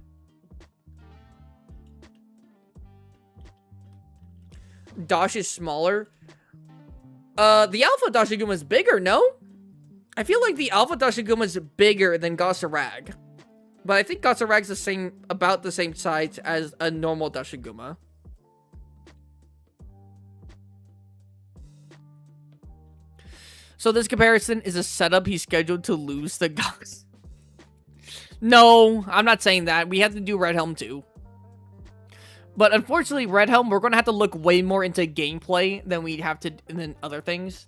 Dash is smaller. The Alpha Dashiguma is bigger, no? I feel like the Alpha Dashiguma is bigger than Gossarag. But I think Gossarag's about the same size as a normal Dashiguma. So this comparison is a setup he's scheduled to lose the Goss. No, I'm not saying that. We have to do Red Helm too. But unfortunately, Red Helm, we're going to have to look way more into gameplay than we have to than other things.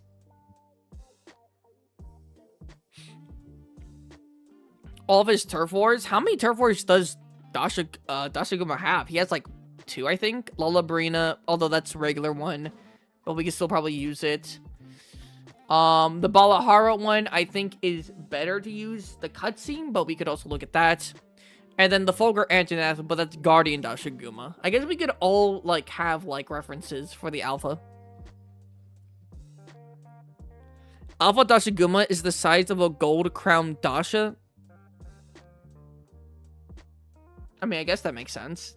All of his Turf Wars. How many Turf Wars does Dashiguma have? He has like 2, I think. Lullabrina, although that's a regular one. But we can still probably use it. The Balahara one, I think, is better to use the cutscene, but we could also look at that. And then the Fulgur Antonath, but that's Guardian Dashiguma. I guess we could all, like, have, like, references for the Alpha. Alpha Dashiguma is the size of a gold crown Dasha. I mean, I guess that makes sense.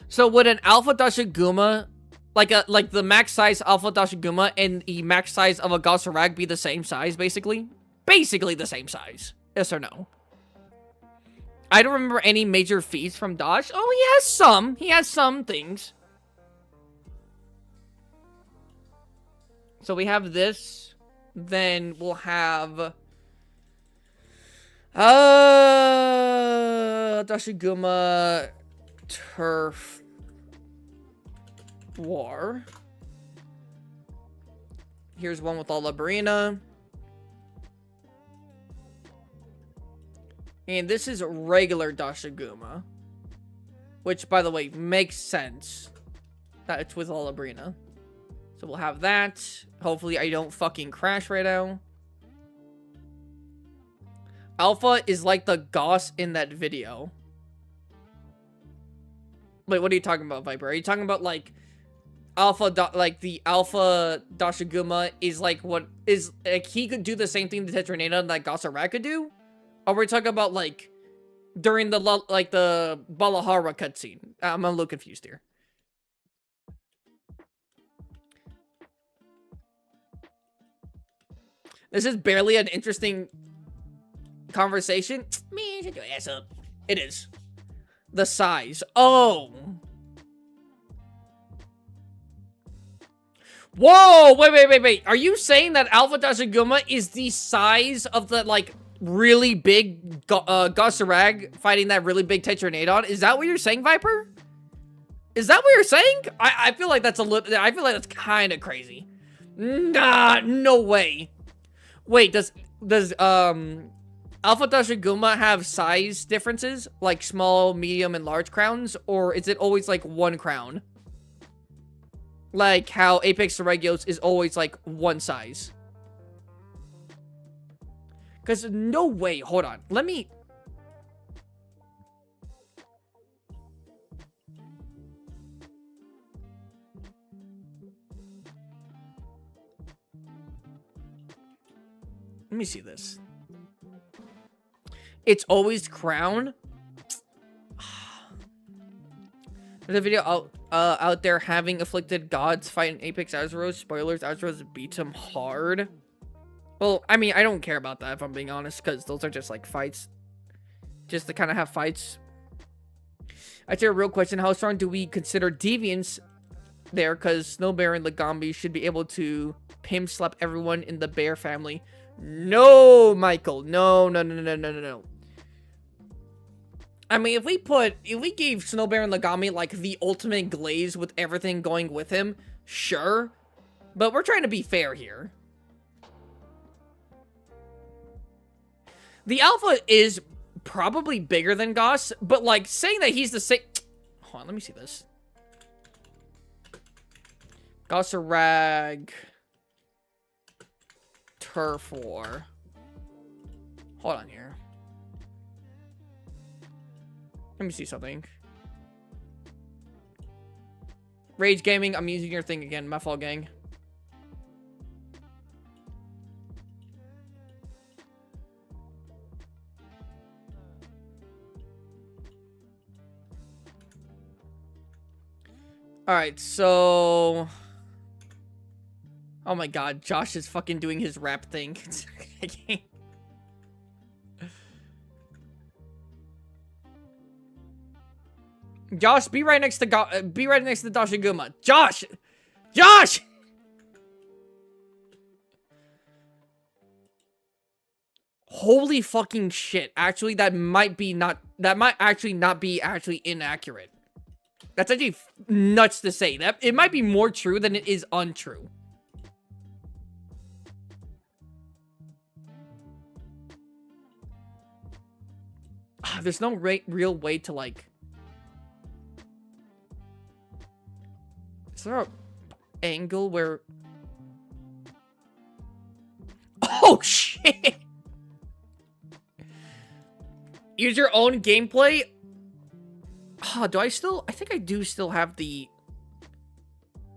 So would an Alpha Dashiguma, like the max size Alpha Dashiguma and the max size of a Gossarag be the same size, basically? Basically the same size. Yes or no? I don't remember any major feats from Dash. Oh, he has some. He has some things. So we have this. Then we'll have... Dashiguma Turf War. Here's one with Alabrina. And this is regular Dashiguma. Which, by the way, makes sense that it's with Alabrina. So we'll have that. Hopefully I don't fucking crash right now. Alpha is like the Goss in that video. Wait, what are you talking about, Viper? Are you talking about, like, like, the Alpha Dashiguma is, like, what is, like, he could do the same thing to Tetranada that Gossarag could do? Or we're talking about, like, during the, like, the Balahara cutscene? I'm a little confused here. This is barely an interesting conversation. Man, shut your ass up. It is. The size. Oh. Whoa, wait. Are you saying that Alpha Dashiguma is the size of the, like, really big Gossarag fighting that really big Tetranadon? Is that what you're saying, Viper? Is that what you're saying? I feel like that's a little... I feel like that's kind of crazy. Nah, no way. Wait, does Alpha Dashiguma have size differences? Like small, medium, and large crowns? Or is it always like one crown? Like how Apex Regios is always like one size. Because no way, hold on. Let me... Let me see this. It's always crown. There's a video out there having afflicted gods fighting Apex Azeroth. Spoilers, Azeroth beats him hard. Well, I mean, I don't care about that if I'm being honest, because those are just like fights. Just to kind of have fights. I'd say a real question, how strong do we consider deviants there? Because Snow Bear and Legambi should be able to pimp slap everyone in the bear family. No, Michael. No. I mean, if we gave Snow Bear and Legambi like the ultimate glaze with everything going with him, sure. But we're trying to be fair here. The Alpha is probably bigger than Goss, but like saying that he's the same... Hold on, let me see this. Gossarag... Turf War. Hold on here. Let me see something. Rage Gaming, I'm using your thing again. My fault, gang. Alright, so... Oh my god, Josh is fucking doing his rap thing. Josh, be right next to Dashiguma. Josh! Josh! Holy fucking shit. Actually, that might actually not be actually inaccurate. That's actually nuts to say. That it might be more true than it is untrue. There's no real way to, like... Is there an angle where... Oh, shit! Use your own gameplay. Oh, do I still... I think I do still have the...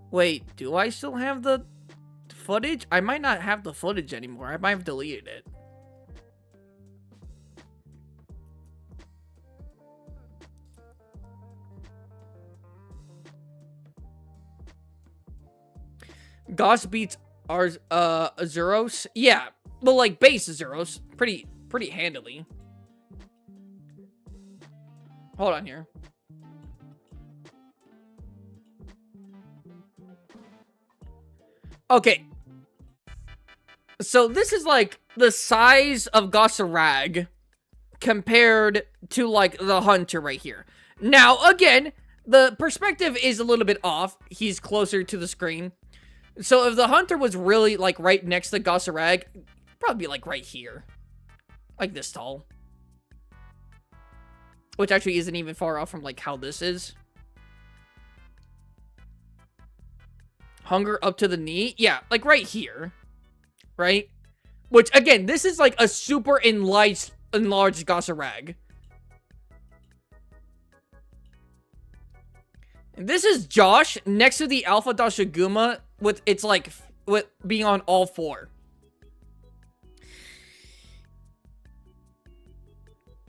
Wait, do I still have the footage? I might not have the footage anymore. I might have deleted it. Goss beats Azuros. Yeah, but like base Azuros pretty handily. Hold on here. Okay. So this is like the size of Gossarag compared to like the Hunter right here. Now, again, the perspective is a little bit off. He's closer to the screen. So if the Hunter was really like right next to Gossarag, probably be like right here. Like this tall. Which actually isn't even far off from like how this is. Hunger up to the knee. Yeah, like right here. Right? Which, again, this is like a super enlarged Gossarag. And this is Josh next to the Alpha Dashiguma with its like with being on all four.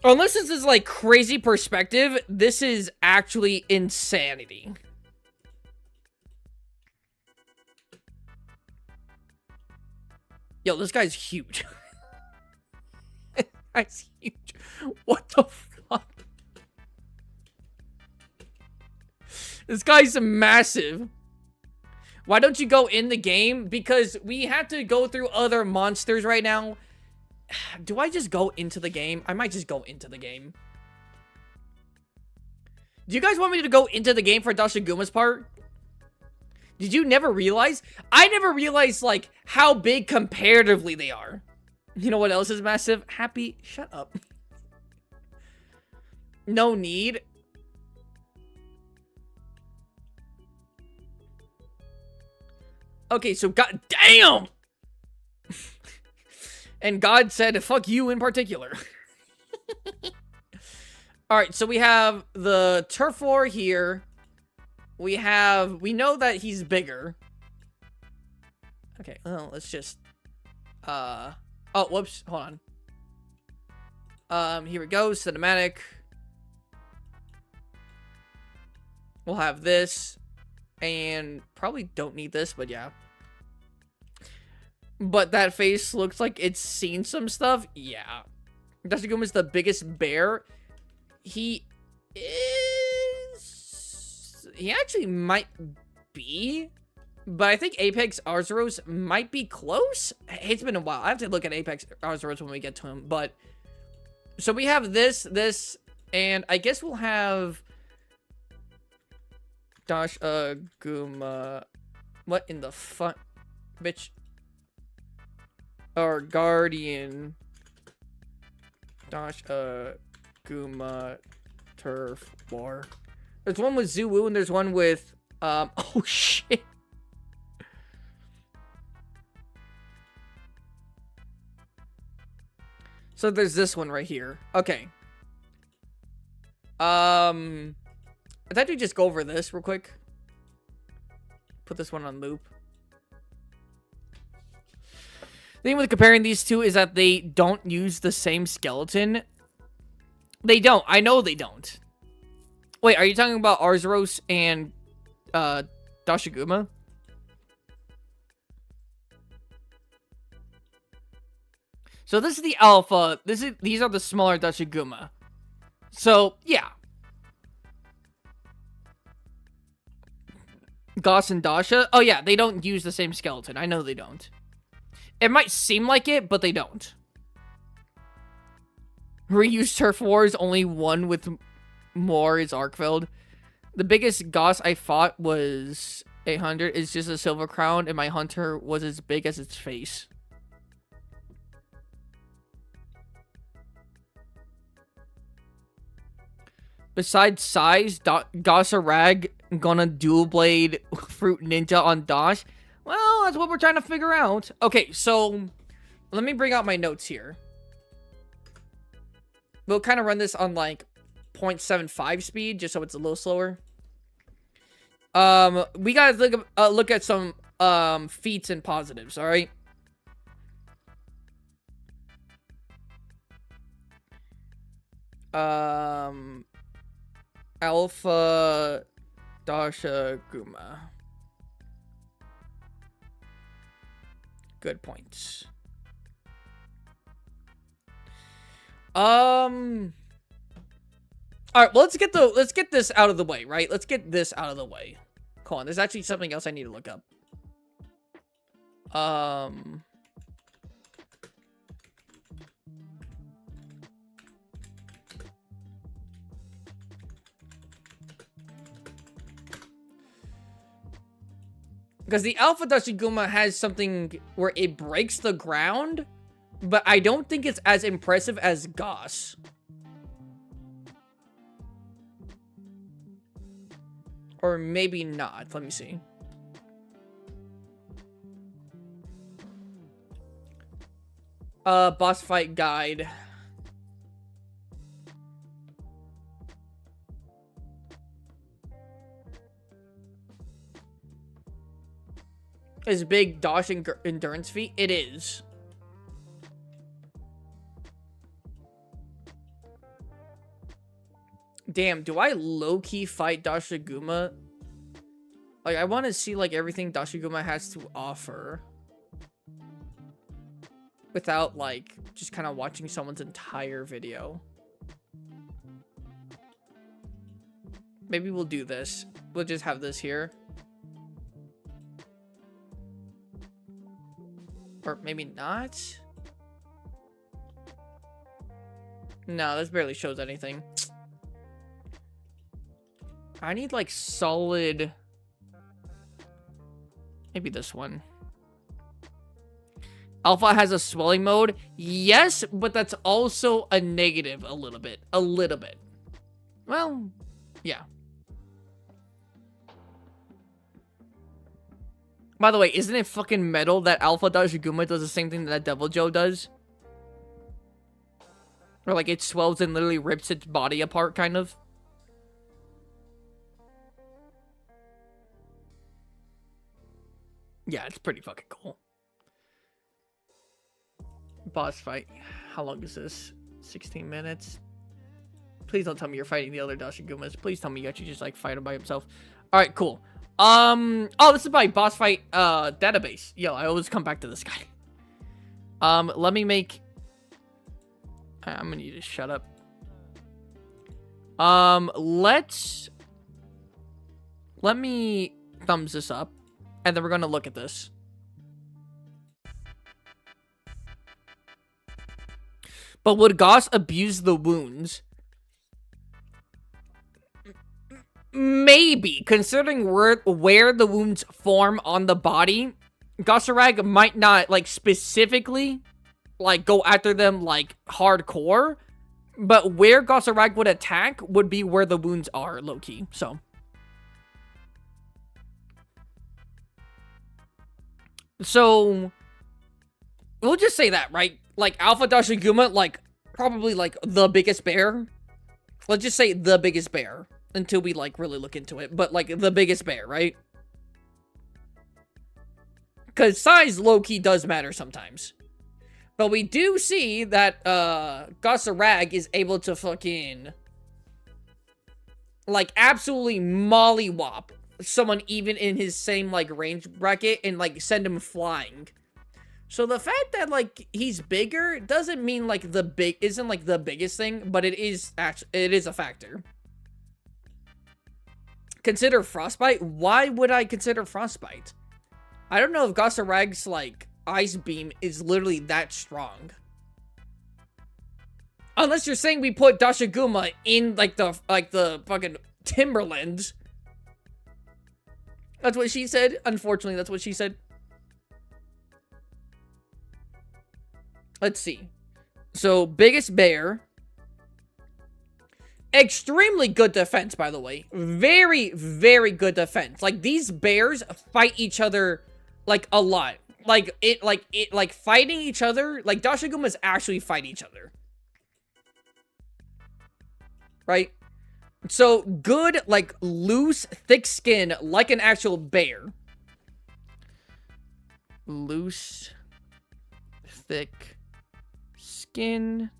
Unless this is like crazy perspective, this is actually insanity. Yo, this guy's huge. This guy's huge. What the fuck? This guy's massive. Why don't you go in the game? Because we have to go through other monsters right now. Do I just go into the game? I might just go into the game. Do you guys want me to go into the game for Dashiguma's part? Did you never realize? I never realized, like, how big comparatively they are. You know what else is massive? Happy, shut up. No need. Okay, so God damn! And God said, fuck you in particular. Alright, so we have the turf war here. We know that he's bigger. Okay, well, let's just, oh, whoops, hold on. Here we go, cinematic. We'll have this, and probably don't need this, but yeah. But that face looks like it's seen some stuff. Yeah. Dashiguma is the biggest bear. He actually might be. But I think Apex Arzuros might be close. It's been a while. I have to look at Apex Arzuros when we get to him. But, so we have this, and I guess we'll have Dashiguma. What in the fuck? Bitch. Or Guardian Dashiguma Turf War. There's one with Zuwu and there's one with oh shit. So there's this one right here. Okay. I thought we'd just go over this real quick. Put this one on loop. The thing with comparing these two is that they don't use the same skeleton. They don't. I know they don't. Wait, are you talking about Arzuros and Dashiguma? So this is the alpha. These are the smaller Dashiguma. So, yeah. Goss and Dasha. Oh yeah, they don't use the same skeleton. I know they don't. It might seem like it, but they don't. Reuse Turf Wars, only one with more is Arkfeld. The biggest Goss I fought was 800. It's just a silver crown, and my hunter was as big as its face. Besides size, Gossarag gonna dual blade Fruit Ninja on Dash. Well, that's what we're trying to figure out. Okay, so let me bring out my notes here. We'll kind of run this on like 0.75 speed, just so it's a little slower. We gotta look at some feats and positives, all right? Alpha Dasha Guma. Good points. All right, well, let's get this out of the way, right? Let's get this out of the way. Hold on, there's actually something else I need to look up. Because the Alpha Dashiguma has something where it breaks the ground, but I don't think it's as impressive as Goss. Or maybe not. Let me see. Boss fight guide. Is big Dash endurance feat? It is. Damn, do I low-key fight Dashiguma? Like, I want to see, like, everything Dashiguma has to offer. Without, like, just kind of watching someone's entire video. Maybe we'll do this. We'll just have this here. Or maybe not? No, this barely shows anything. I need, like, solid... Maybe this one. Alpha has a swelling mode. Yes, but that's also a negative a little bit. A little bit. Well, yeah. By the way, isn't it fucking metal that Alpha Dashiguma does the same thing that Devil Joe does? Or like it swells and literally rips its body apart, kind of. Yeah, it's pretty fucking cool. Boss fight. How long is this? 16 minutes. Please don't tell me you're fighting the other Dashigumas. Please tell me you actually just like fight him by himself. Alright, cool. Oh, this is my boss fight database. Yo, I always come back to this guy. Let me make... I'm gonna need to shut up. Let me thumbs this up, and then we're gonna look at this. But would Goss abuse the wounds? Maybe, considering where the wounds form on the body, Gossarag might not, like, specifically, like, go after them, like, hardcore, but where Gossarag would attack would be where the wounds are, low-key, so. So, we'll just say that, right? Like, Alpha Dashiguma, like, probably, like, the biggest bear. Let's just say the biggest bear. Until we, like, really look into it. But, like, the biggest bear, right? Because size, low-key, does matter sometimes. But we do see that, Gossarag is able to fucking... like, absolutely mollywop someone even in his same, like, range bracket and, like, send him flying. So the fact that, like, he's bigger doesn't mean, like, isn't, like, the biggest thing. But it is, actually, it is a factor. Consider Frostbite? Why would I consider Frostbite? I don't know if Gossarag's, like, Ice Beam is literally that strong. Unless you're saying we put Dashiguma in, like, the fucking Timberlands. That's what she said. Unfortunately, that's what she said. Let's see. So, biggest bear... Extremely good defense, by the way. Very, very good defense. Like, these bears fight each other, like, a lot. Like, fighting each other, like, Dashigumas actually fight each other. right? So good, like loose, thick skin, like an actual bear. Loose, thick skin.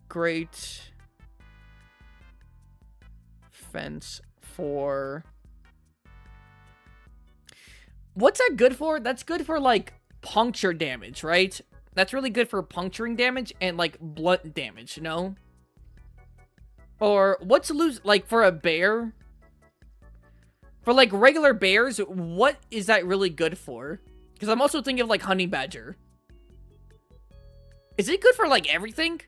Great fence for... What's that good for? That's good for, like, puncture damage, right? That's really good for puncturing damage and, like, blunt damage, you know? Or, what's loose, like, for a bear? For, like, regular bears, what is that really good for? Because I'm also thinking of, like, honey badger. Is it good for, like, everything?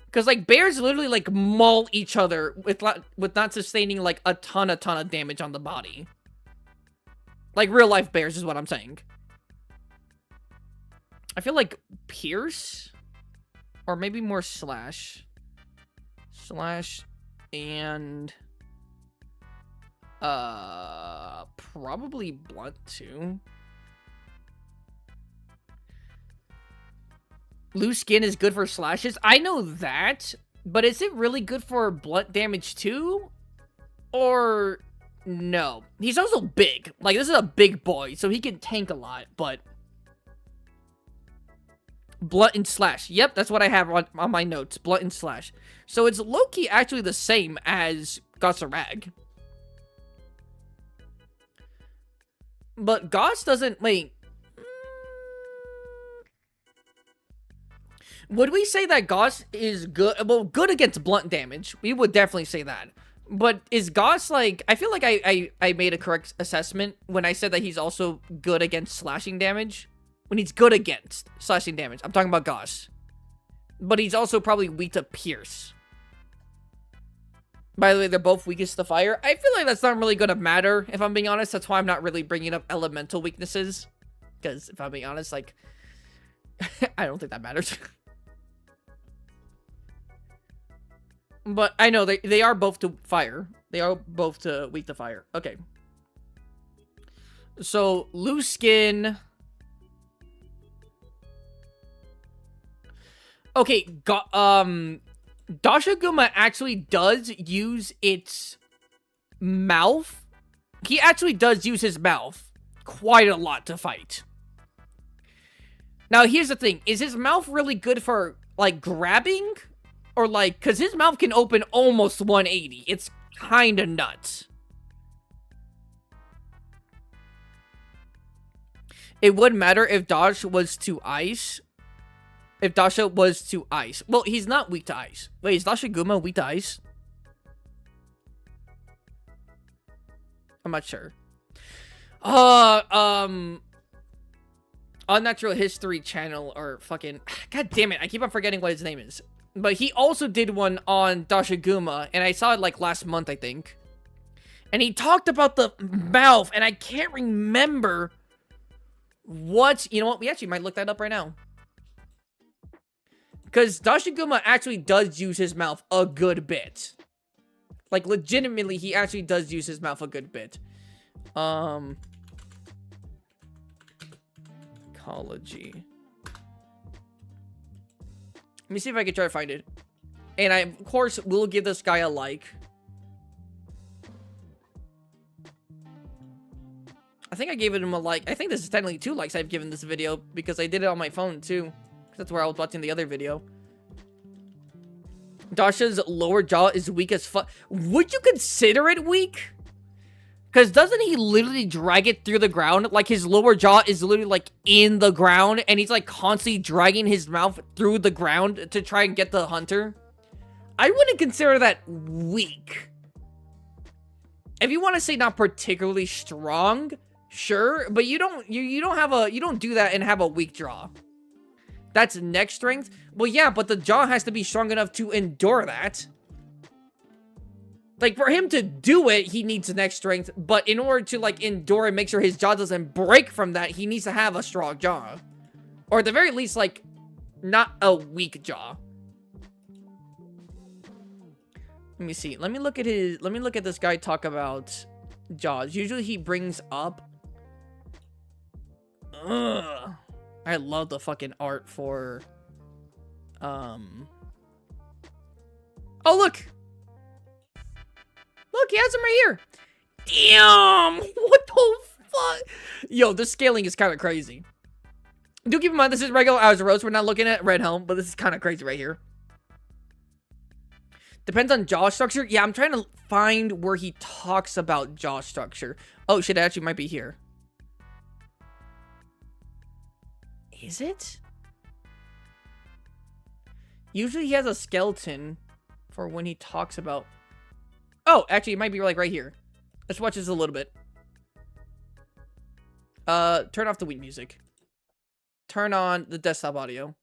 Because, like, bears literally, like, maul each other with not sustaining, like, a ton of damage on the body. Like, real-life bears is what I'm saying. I feel like pierce? Or maybe more slash. Slash and... probably blunt, too. Loose skin is good for slashes. I know that, but is it really good for blunt damage too? Or no? He's also big. Like, this is a big boy, so he can tank a lot, but... Blunt and slash. Yep, that's what I have on my notes. Blunt and slash. So it's low-key actually the same as Gossarag. But Goss doesn't... Wait... Would we say that Goss is good? Well, good against blunt damage. We would definitely say that. But is Goss, like... I feel like I made a correct assessment when I said that he's also good against slashing damage. When he's good against slashing damage. I'm talking about Goss. But he's also probably weak to pierce. By the way, they're both weakest to fire. I feel like that's not really going to matter, if I'm being honest. That's why I'm not really bringing up elemental weaknesses. Because, if I'm being honest, like... I don't think that matters. But I know they are both to fire. They are both to weak to fire. Okay. So loose skin. Okay, Dashaguma actually does use its mouth. He actually does use his mouth quite a lot to fight. Now, here's the thing. Is his mouth really good for, like, grabbing? Or, like, because his mouth can open almost 180. It's kind of nuts. It wouldn't matter if Dash was to ice. If Dasha was to ice. Well, he's not weak to ice. Wait, is Dashaguma weak to ice? I'm not sure. Unnatural History channel, or fucking... God damn it, I keep on forgetting what his name is. But he also did one on Dashaguma, and I saw it, like, last month, I think. And he talked about the mouth, and I can't remember what... You know what? We actually might look that up right now. Because Dashaguma actually does use his mouth a good bit. Like, legitimately, he actually does use his mouth a good bit. Ecology. Let me see if I can try to find it. And I, of course, will give this guy a like. I think I gave him a like. I think this is technically 2 likes I've given this video, because I did it on my phone, too. That's where I was watching the other video. Dasha's lower jaw is weak as fuck. Would you consider it weak? Because doesn't he literally drag it through the ground? Like, his lower jaw is literally, like, in the ground. And he's, like, constantly dragging his mouth through the ground to try and get the hunter. I wouldn't consider that weak. If you want to say not particularly strong, sure. But you don't do that and have a weak jaw. That's neck strength. Well, yeah, but the jaw has to be strong enough to endure that. Like, for him to do it, he needs neck strength. But in order to, like, endure and make sure his jaw doesn't break from that, he needs to have a strong jaw. Or at the very least, like, not a weak jaw. Let me see. Let me look at this guy talk about jaws. Usually he brings up... I love the fucking art for... Oh, look. Look, he has him right here. Damn. What the fuck? Yo, this scaling is kind of crazy. Do keep in mind, this is regular hours of roast. We're not looking at Red Helm, but this is kind of crazy right here. Depends on jaw structure. Yeah, I'm trying to find where he talks about jaw structure. Oh, shit, it actually might be here. Is it? Usually he has a skeleton for when he talks about... Oh, actually, it might be like right here. Let's watch this a little bit. Turn off the Wii music. Turn on the desktop audio.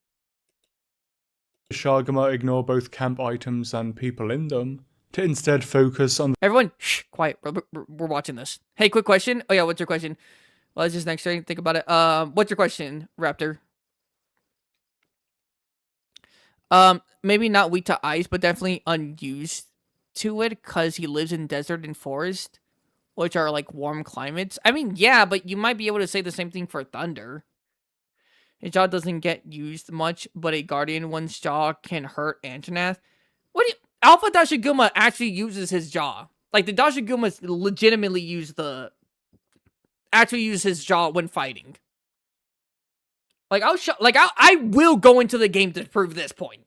Shagama ignore both camp items and people in them to instead focus on... Everyone, shh, quiet. We're watching this. Hey, quick question. Oh, yeah, what's your question? Well, it's just next thing. Think about it. What's your question, Raptor? Maybe not weak to ice, but definitely unused to it because he lives in desert and forest, which are like warm climates. I mean, yeah, but you might be able to say the same thing for thunder. His jaw doesn't get used much, but a guardian one's jaw can hurt Anjanath. What do you... Alpha Dashiguma actually uses his jaw. Like, the Dashigumas legitimately use his jaw when fighting. Like, I will go into the game to prove this point.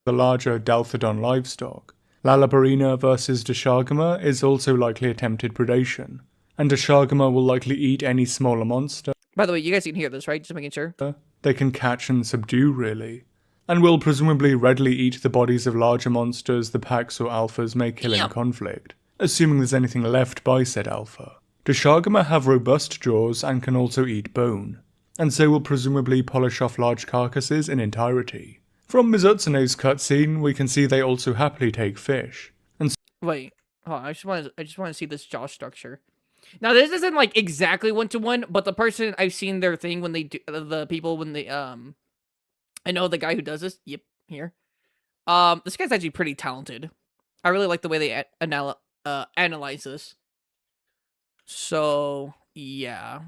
the larger Dalthodon livestock. Lalabarina versus Deshagama is also likely attempted predation, and Deshagama will likely eat any smaller monster By the way, you guys can hear this, right? Just making sure. they can catch and subdue, really, and will presumably readily eat the bodies of larger monsters the packs or alphas may kill in conflict, assuming there's anything left by said alpha. Deshagama have robust jaws and can also eat bone, and so will presumably polish off large carcasses in entirety. From Mizutsune's cutscene, we can see they also happily take fish. And Wait, hold on, I just want to see this jaw structure. Now, this isn't like exactly one-to-one, but the person I've seen their thing when they do the people when they I know the guy who does this. Yep, here. This guy's actually pretty talented. I really like the way they analyze this. So yeah.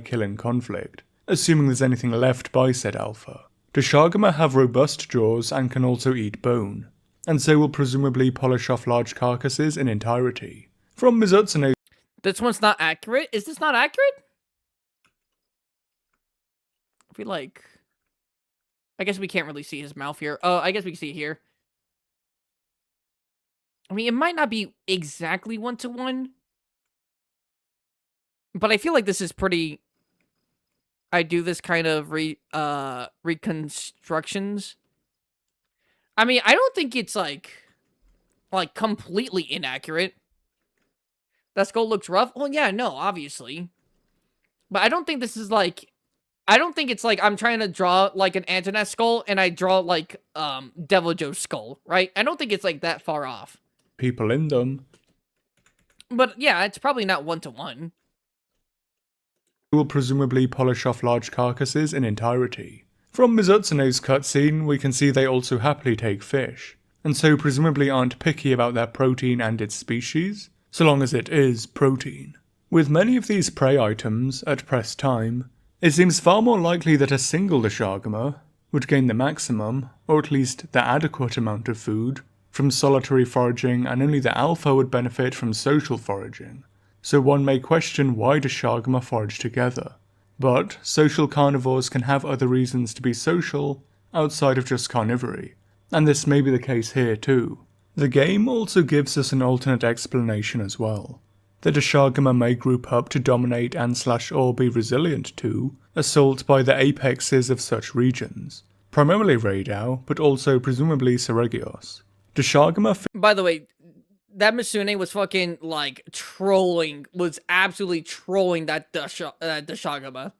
kill in conflict, assuming there's anything left by said alpha. Deshagama have robust jaws and can also eat bone, and so will presumably polish off large carcasses in entirety. From Mizutsune, This one's not accurate? Is this not accurate? I feel like... I guess we can't really see his mouth here. Oh, I guess we can see it here. I mean, it might not be exactly one-to-one. But I feel like this is pretty... I do this kind of reconstructions. I mean, I don't think it's like completely inaccurate. That skull looks rough. Well, yeah, no, obviously. But I don't think this is like... I don't think it's like I'm trying to draw like an Antoinette skull and I draw like Devil Joe's skull, right? I don't think it's like that far off. people in them But yeah, it's probably not one-to-one. will presumably polish off large carcasses in entirety. From Mizutsune's cutscene, we can see they also happily take fish, and so presumably aren't picky about their protein and its species, so long as it is protein. With many of these prey items, at press time, it seems far more likely that a single Deshagama would gain the maximum, or at least the adequate amount of food, from solitary foraging, and only the alpha would benefit from social foraging. So one may question why Deshagama forage together. But social carnivores can have other reasons to be social outside of just carnivory, and this may be the case here too. The game also gives us an alternate explanation as well. The Deshagama may group up to dominate and or be resilient to assault by the apexes of such regions, primarily Raidao, but also presumably Seregios. Deshagama By the way, that Misune was fucking like trolling, was absolutely trolling that Deshagama.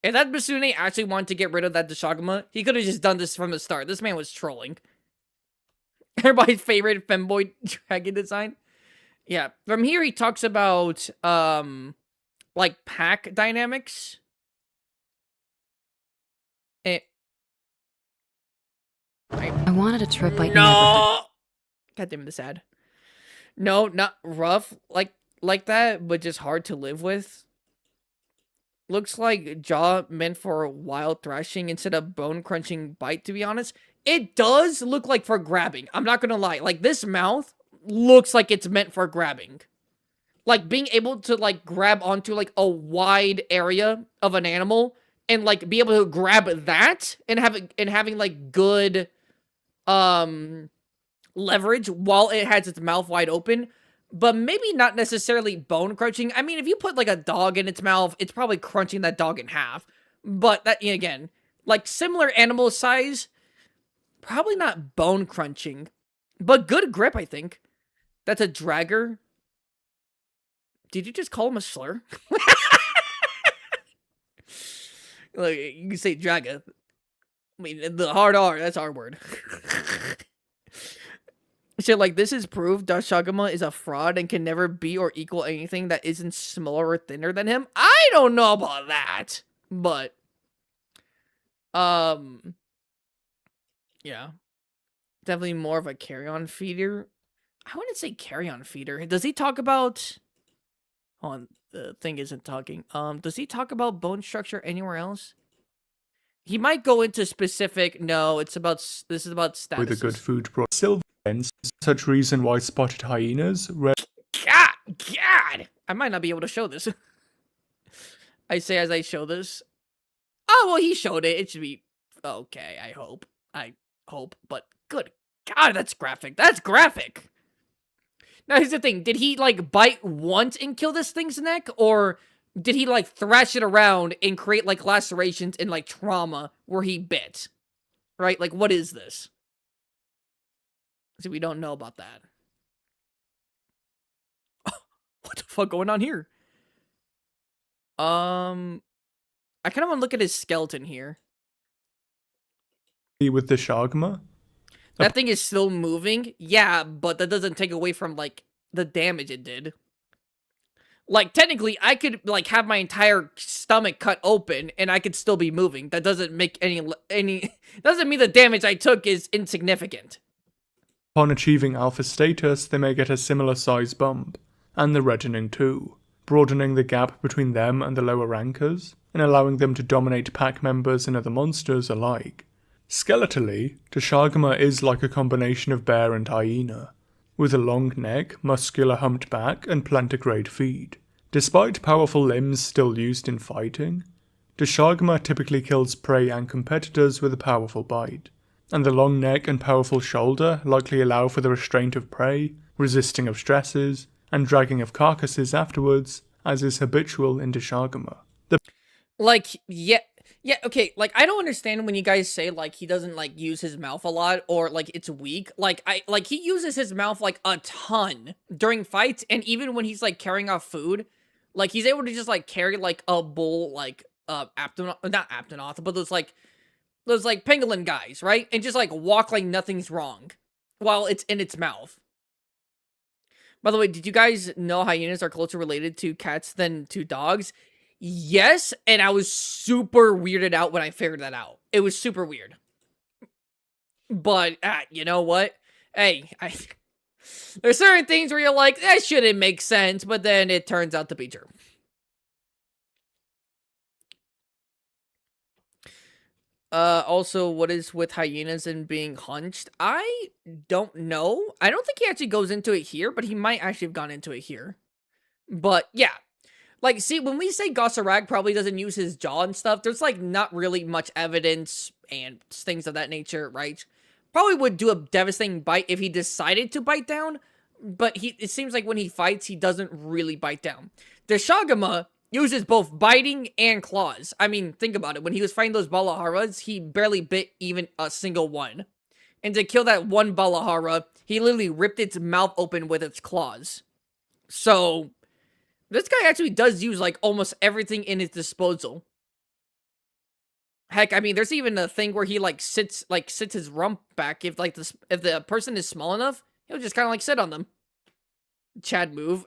If that Misune actually wanted to get rid of that Deshagama, he could have just done this from the start. This man was trolling. Everybody's favorite femboy dragon design. Yeah, from here he talks about, like, pack dynamics. I wanted a trip like No! God damn it, this ad. No, not rough like that, but just hard to live with. Looks like jaw meant for wild thrashing instead of bone-crunching bite, to be honest. It does look like for grabbing. I'm not gonna lie. Like, this mouth looks like it's meant for grabbing. Like, being able to, like, grab onto, like, a wide area of an animal and, like, be able to grab that and having, like, good, leverage while it has its mouth wide open, but maybe not necessarily bone crunching. I mean, if you put, like, a dog in its mouth, it's probably crunching that dog in half. But that, again, like, similar animal size, probably not bone crunching, but good grip, I think. That's a dragger. Did you just call him a slur? Like, you can say dragger. I mean, the hard R, that's our word. So, like, this is proof Dashagama is a fraud and can never be or equal anything that isn't smaller or thinner than him. I don't know about that, but, yeah. Definitely more of a carry-on feeder. I wouldn't say carry-on feeder. Does he talk about... Hold on, the thing isn't talking. Does he talk about bone structure anywhere else? He might go into specific... No, it's about... This is about statuses. With a good food product. Silver lens is such reason why spotted hyenas... God! I might not be able to show this. I say as I show this. Oh, well, he showed it. It should be... Okay, I hope. But good God, that's graphic. That's graphic! Now, here's the thing. Did he, like, bite once and kill this thing's neck? Or did he, like, thrash it around and create, like, lacerations and, like, trauma where he bit? Right? Like, what is this? See, we don't know about that. What the fuck going on here? I kind of want to look at his skeleton here. With the Shagma? That thing is still moving. Yeah, but that doesn't take away from, like, the damage it did. Like, technically, I could, like, have my entire stomach cut open and I could still be moving. That doesn't make any doesn't mean the damage I took is insignificant. Upon achieving alpha status, they may get a similar size bump, and the reddening too, broadening the gap between them and the lower rankers, and allowing them to dominate pack members and other monsters alike. Skeletally, Dashagama is like a combination of bear and hyena, with a long neck, muscular humped back, and plantigrade feet. Despite powerful limbs still used in fighting, Dashagama typically kills prey and competitors with a powerful bite, and the long neck and powerful shoulder likely allow for the restraint of prey, resisting of stresses, and dragging of carcasses afterwards, as is habitual in Dashagama. Yeah, okay, like, I don't understand when you guys say, like, he doesn't, like, use his mouth a lot, or, like, it's weak. Like, he uses his mouth, like, a ton during fights, and even when he's, like, carrying off food, like, he's able to just, like, carry, like, a bull, like, not Aptonoth, but those pangolin guys, right? And just, like, walk like nothing's wrong while it's in its mouth. By the way, did you guys know hyenas are closer related to cats than to dogs? Yes, and I was super weirded out when I figured that out. It was super weird. But, you know what? Hey, there's certain things where you're like, that shouldn't make sense, but then it turns out to be true. Also, what is with hyenas and being hunched? I don't know. I don't think he actually goes into it here, but he might actually have gone into it here. But, yeah. Like, see, when we say Gossarag probably doesn't use his jaw and stuff, there's, like, not really much evidence and things of that nature, right? Probably would do a devastating bite if he decided to bite down, but it seems like when he fights, he doesn't really bite down. The Shagama uses both biting and claws. I mean, think about it. When he was fighting those Balaharas, he barely bit even a single one. And to kill that one Balahara, he literally ripped its mouth open with its claws. So... this guy actually does use, like, almost everything in his disposal. Heck, I mean, there's even a thing where he, like, sits his rump back. If the person is small enough, he'll just kind of, like, sit on them. Chad move.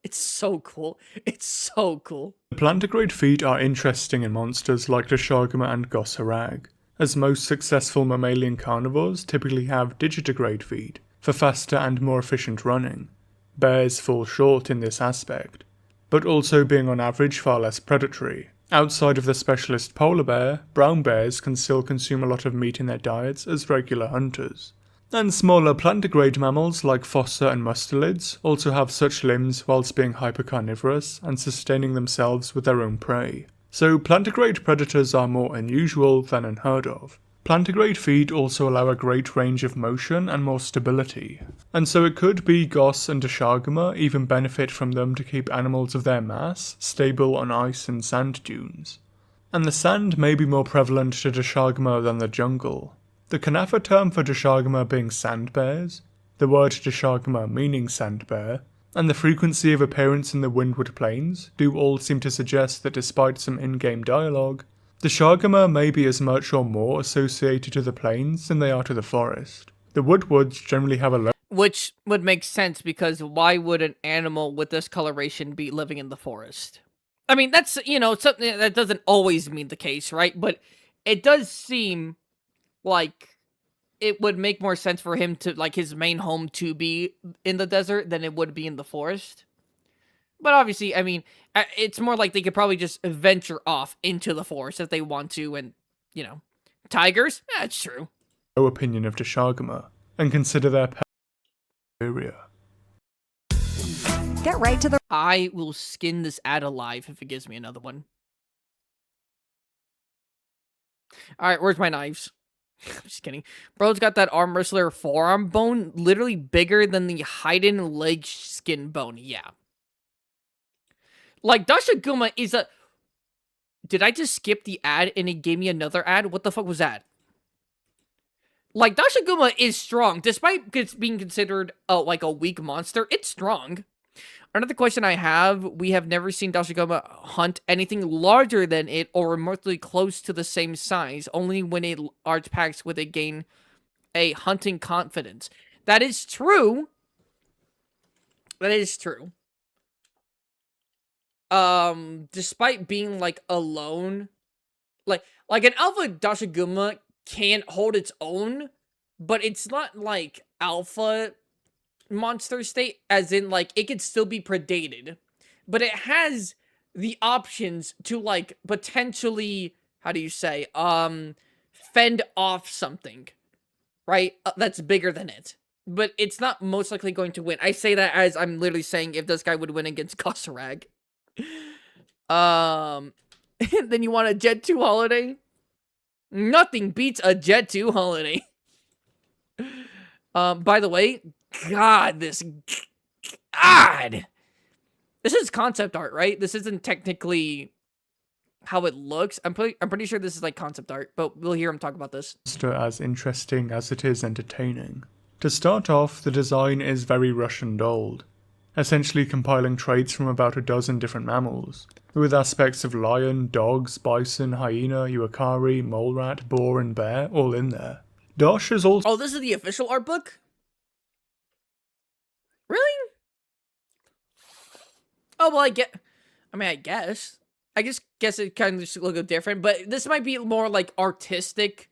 It's so cool. It's so cool. The plantigrade feet are interesting in monsters like the Dashagama and Gossarag, as most successful mammalian carnivores typically have digitigrade feet for faster and more efficient running. Bears fall short in this aspect, but also being on average far less predatory, Outside of the specialist polar bear, brown bears can still consume a lot of meat in their diets as regular hunters. And smaller plantigrade mammals like fossa and mustelids also have such limbs whilst being hypercarnivorous and sustaining themselves with their own prey. So plantigrade predators are more unusual than unheard of. Plantigrade feet also allow a great range of motion and more stability, and so it could be Goss and Deshagama even benefit from them to keep animals of their mass stable on ice and sand dunes. And the sand may be more prevalent to Deshagama than the jungle. The Kanafa term for Deshagama being sand bears, the word Deshagama meaning sand bear, and the frequency of appearance in the Windward Plains do all seem to suggest that despite some in-game dialogue, the Shagama may be as much or more associated to the plains than they are to the forest. The Woodwoods generally have a Which would make sense, because why would an animal with this coloration be living in the forest? I mean, that's, something that doesn't always mean the case, right? But it does seem like it would make more sense for him to, like, his main home to be in the desert than it would be in the forest. But obviously, I mean, it's more like they could probably just venture off into the forest if they want to, and, tigers? That's true. no opinion of Deshagama, and consider their pet area. Get right to the I will skin this ad alive if it gives me another one. Alright, where's my knives? I'm just kidding. Bro's got that arm wrestler forearm bone literally bigger than the hidden leg skin bone. Yeah. Like, Dashaguma is a... Did I just skip the ad and it gave me another ad? What the fuck was that? Like, Dashaguma is strong. Despite being considered, like, a weak monster, it's strong. Another question I have, we have never seen Dashagama hunt anything larger than it or remotely close to the same size. Only when a large packs with it gain a hunting confidence. That is true. That is true. Despite being, like, alone, like an alpha Dashaguma can't hold its own, but it's not, like, alpha monster state, as in, like, it could still be predated, but it has the options to, like, potentially, how do you say, fend off something, right, that's bigger than it. But it's not most likely going to win. I say that as I'm literally saying if this guy would win against Kosarag. Then you want a Jet 2 holiday? Nothing beats a Jet 2 holiday. By the way, God, this is concept art, right? This isn't technically how it looks. I'm pretty sure this is like concept art, but we'll hear him talk about this. As interesting as it is entertaining. To start off, the design is very Russian dolled, essentially compiling traits from about a dozen different mammals, with aspects of lion, dogs, bison, hyena, uakari, mole rat, boar, and bear all in there. Dosh is also... Oh, this is the official art book? Really? Oh, well, I guess. I just guess it kind of just look different, but this might be more like artistic,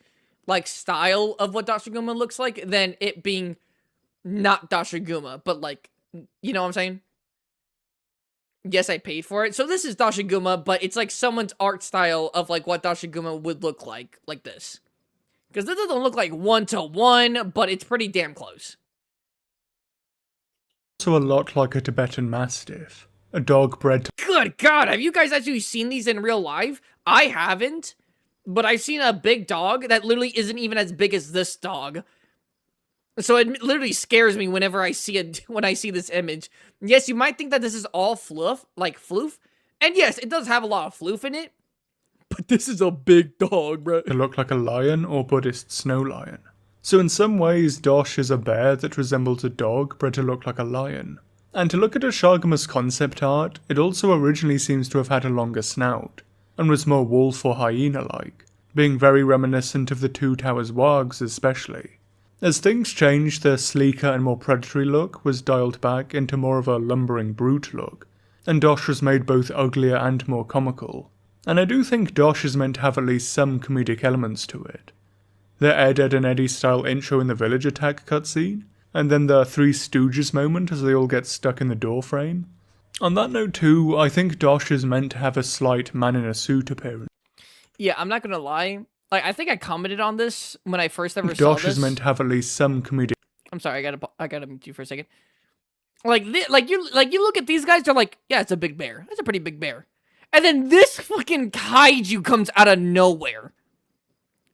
like, style of what Dashaguma looks like than it being not Dashaguma, but, like, you know what I'm saying? Yes, I paid for it. So this is Dashaguma, but it's like someone's art style of, like, what Dashaguma would look like this. Because this doesn't look like 1-to-1, but it's pretty damn close. also a lot like a Tibetan Mastiff, a dog bred to... Good God, have you guys actually seen these in real life? I haven't, but I've seen a big dog that literally isn't even as big as this dog. So it literally scares me whenever I see it, when I see this image. Yes, you might think that this is all fluff, like floof. And yes, it does have a lot of floof in it. But this is a big dog, bro. to look like a lion or Buddhist snow lion. So in some ways, Dosh is a bear that resembles a dog bred to look like a lion. And to look at Ashagama's concept art, it also originally seems to have had a longer snout, and was more wolf or hyena-like, being very reminiscent of the Two Towers wargs especially. As things changed, the sleeker and more predatory look was dialed back into more of a lumbering brute look, and Dosh was made both uglier and more comical. And I do think Dosh is meant to have at least some comedic elements to it. The Ed, Edd and Eddy style intro in the village attack cutscene, and then the Three Stooges moment as they all get stuck in the door frame. On that note too, I think Dosh is meant to have a slight man-in-a-suit appearance. Yeah, I'm not gonna lie. Like, I think I commented on this when I first ever saw Dosh this. is meant to have at least some comedic. I'm sorry, I gotta mute you for a second. Like you look at these guys, they're like, yeah, it's a big bear. It's a pretty big bear. And then this fucking kaiju comes out of nowhere.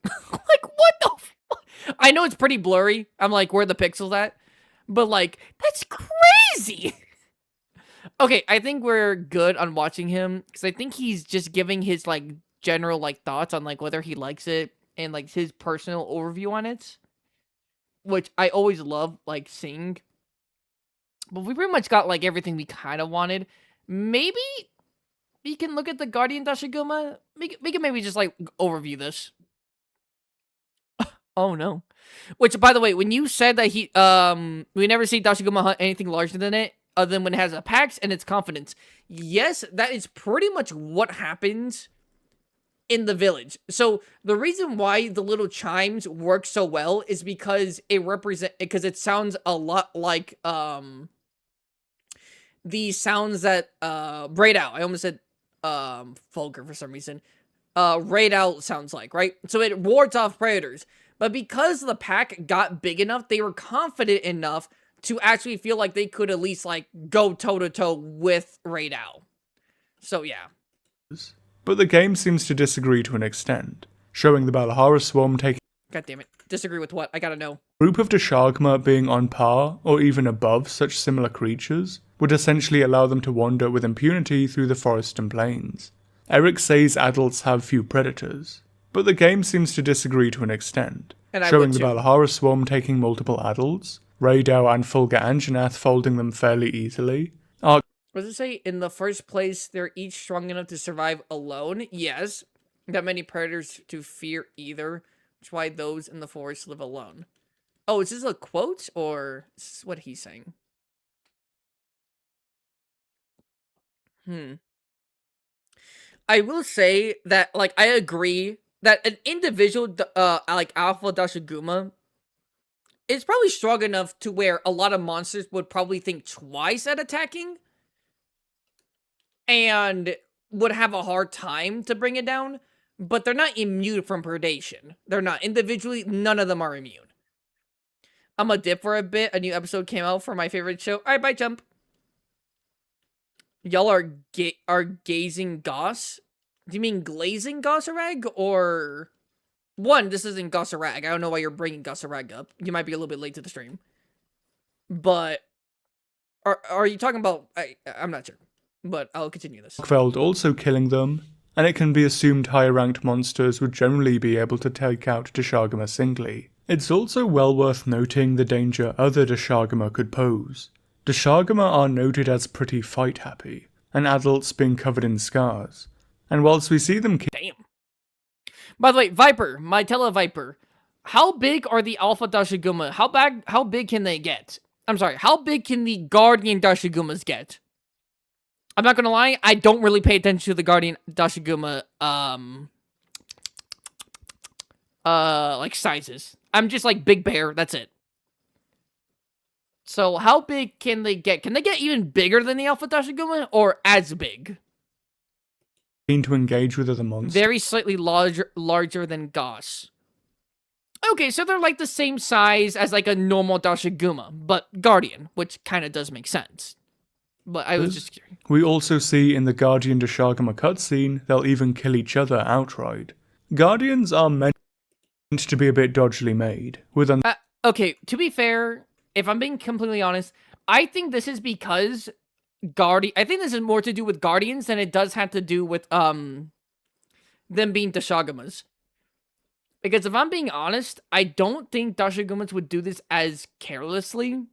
Like, what the fuck? I know it's pretty blurry. I'm like, where are the pixels at? But like, that's crazy. Okay, I think we're good on watching him because I think he's just giving his like general like thoughts on like whether he likes it and like his personal overview on it, which I always love like seeing. But we pretty much got like everything we kind of wanted. Maybe we can look at the Guardian Dashiguma. We can maybe just like overview this. Oh no. Which, by the way, when you said that we never see Dashiguma hunt anything larger than it, other than when it has a pax and its confidence. Yes, that is pretty much what happens in the village. So the reason why the little chimes work so well is because it sounds a lot like the sounds that Raid Out. I almost said Fulgur for some reason. Raid Out sounds like, right? So it wards off predators. But because the pack got big enough, they were confident enough to actually feel like they could at least, like, go toe-to-toe with Raid Owl. So, yeah. But the game seems to disagree to an extent, showing the Balahara swarm taking God damn it. Disagree with what? I gotta know. a group of Dashagma being on par, or even above such similar creatures, would essentially allow them to wander with impunity through the forest and plains. Eric says adults have few predators, but the game seems to disagree to an extent, showing the Balahara swarm taking multiple adults, Radau and Fulgur Anjanath folding them fairly easily. What does it say? In the first place, they're each strong enough to survive alone? Yes. That many predators to fear either, which is why those in the forest live alone. Oh, is this a quote, or is this what he's saying? I will say that, like, I agree that an individual, like Alpha Dashiguma is probably strong enough to where a lot of monsters would probably think twice at attacking and would have a hard time to bring it down, but they're not immune from predation. They're not. Individually, none of them are immune. I'm gonna dip for a bit. A new episode came out for my favorite show. All right, bye, Jump. Y'all are gazing Goss? Do you mean glazing Gossarag, or... One, this isn't Gossarag. I don't know why you're bringing Gossarag up. You might be a little bit late to the stream. But... Are you talking about... I'm not sure. But I'll continue this. Feld also killing them, and it can be assumed higher ranked monsters would generally be able to take out Dashagama singly. It's also well worth noting the danger other Dashagama could pose. Dashagama are noted as pretty fight happy, and adults being covered in scars. And whilst we see them Damn. By the way, Viper, my Televiper, how big are the Alpha Dashiguma? How big can they get? I'm sorry, how big can the Guardian Dashigumas get? I'm not gonna lie, I don't really pay attention to the Guardian Dashiguma, like sizes. I'm just like Big Bear, that's it. So how big can they get? Can they get even bigger than the Alpha Dashiguma, or as big? to engage with other monsters. Very slightly larger than Goss. Okay, so they're like the same size as like a normal Dashiguma, but Guardian, which kind of does make sense. But I was just curious. We also see in the Guardian Dashagama cutscene, they'll even kill each other outright. Guardians are meant to be a bit dodgily made, with okay, to be fair, if I'm being completely honest, I think this is because I think this is more to do with Guardians than it does have to do with them being Dashagamas. Because if I'm being honest, I don't think Dashagamas would do this as carelessly.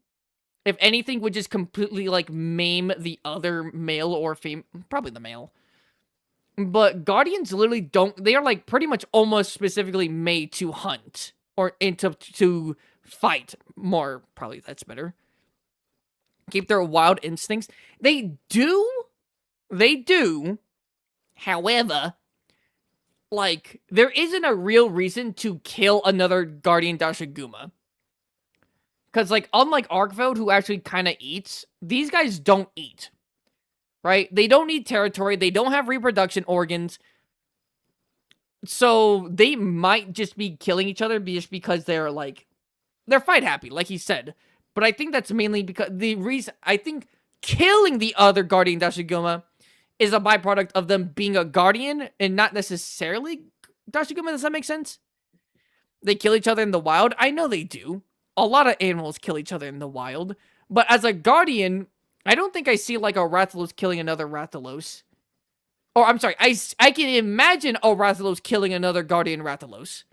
If anything, would just completely, like, maim the other male or female. Probably the male. But Guardians literally don't... They are, like, pretty much almost specifically made to hunt. Or to fight. More, probably that's better. Keep their wild instincts. They do. However, like, there isn't a real reason to kill another Guardian Dashiguma. Because, like, unlike Arkveld, who actually kind of eats, these guys don't eat. right? They don't need territory. They don't have reproduction organs. So they might just be killing each other just because they're like, they're fight happy, like he said. But I think that's mainly because the reason, I think killing the other Guardian Dashiguma is a byproduct of them being a Guardian and not necessarily Dashiguma. Does that make sense? They kill each other in the wild. I know they do. A lot of animals kill each other in the wild. But as a Guardian, I don't think I see like a Rathalos killing another Rathalos. Or, I'm sorry, I can imagine a Rathalos killing another Guardian Rathalos.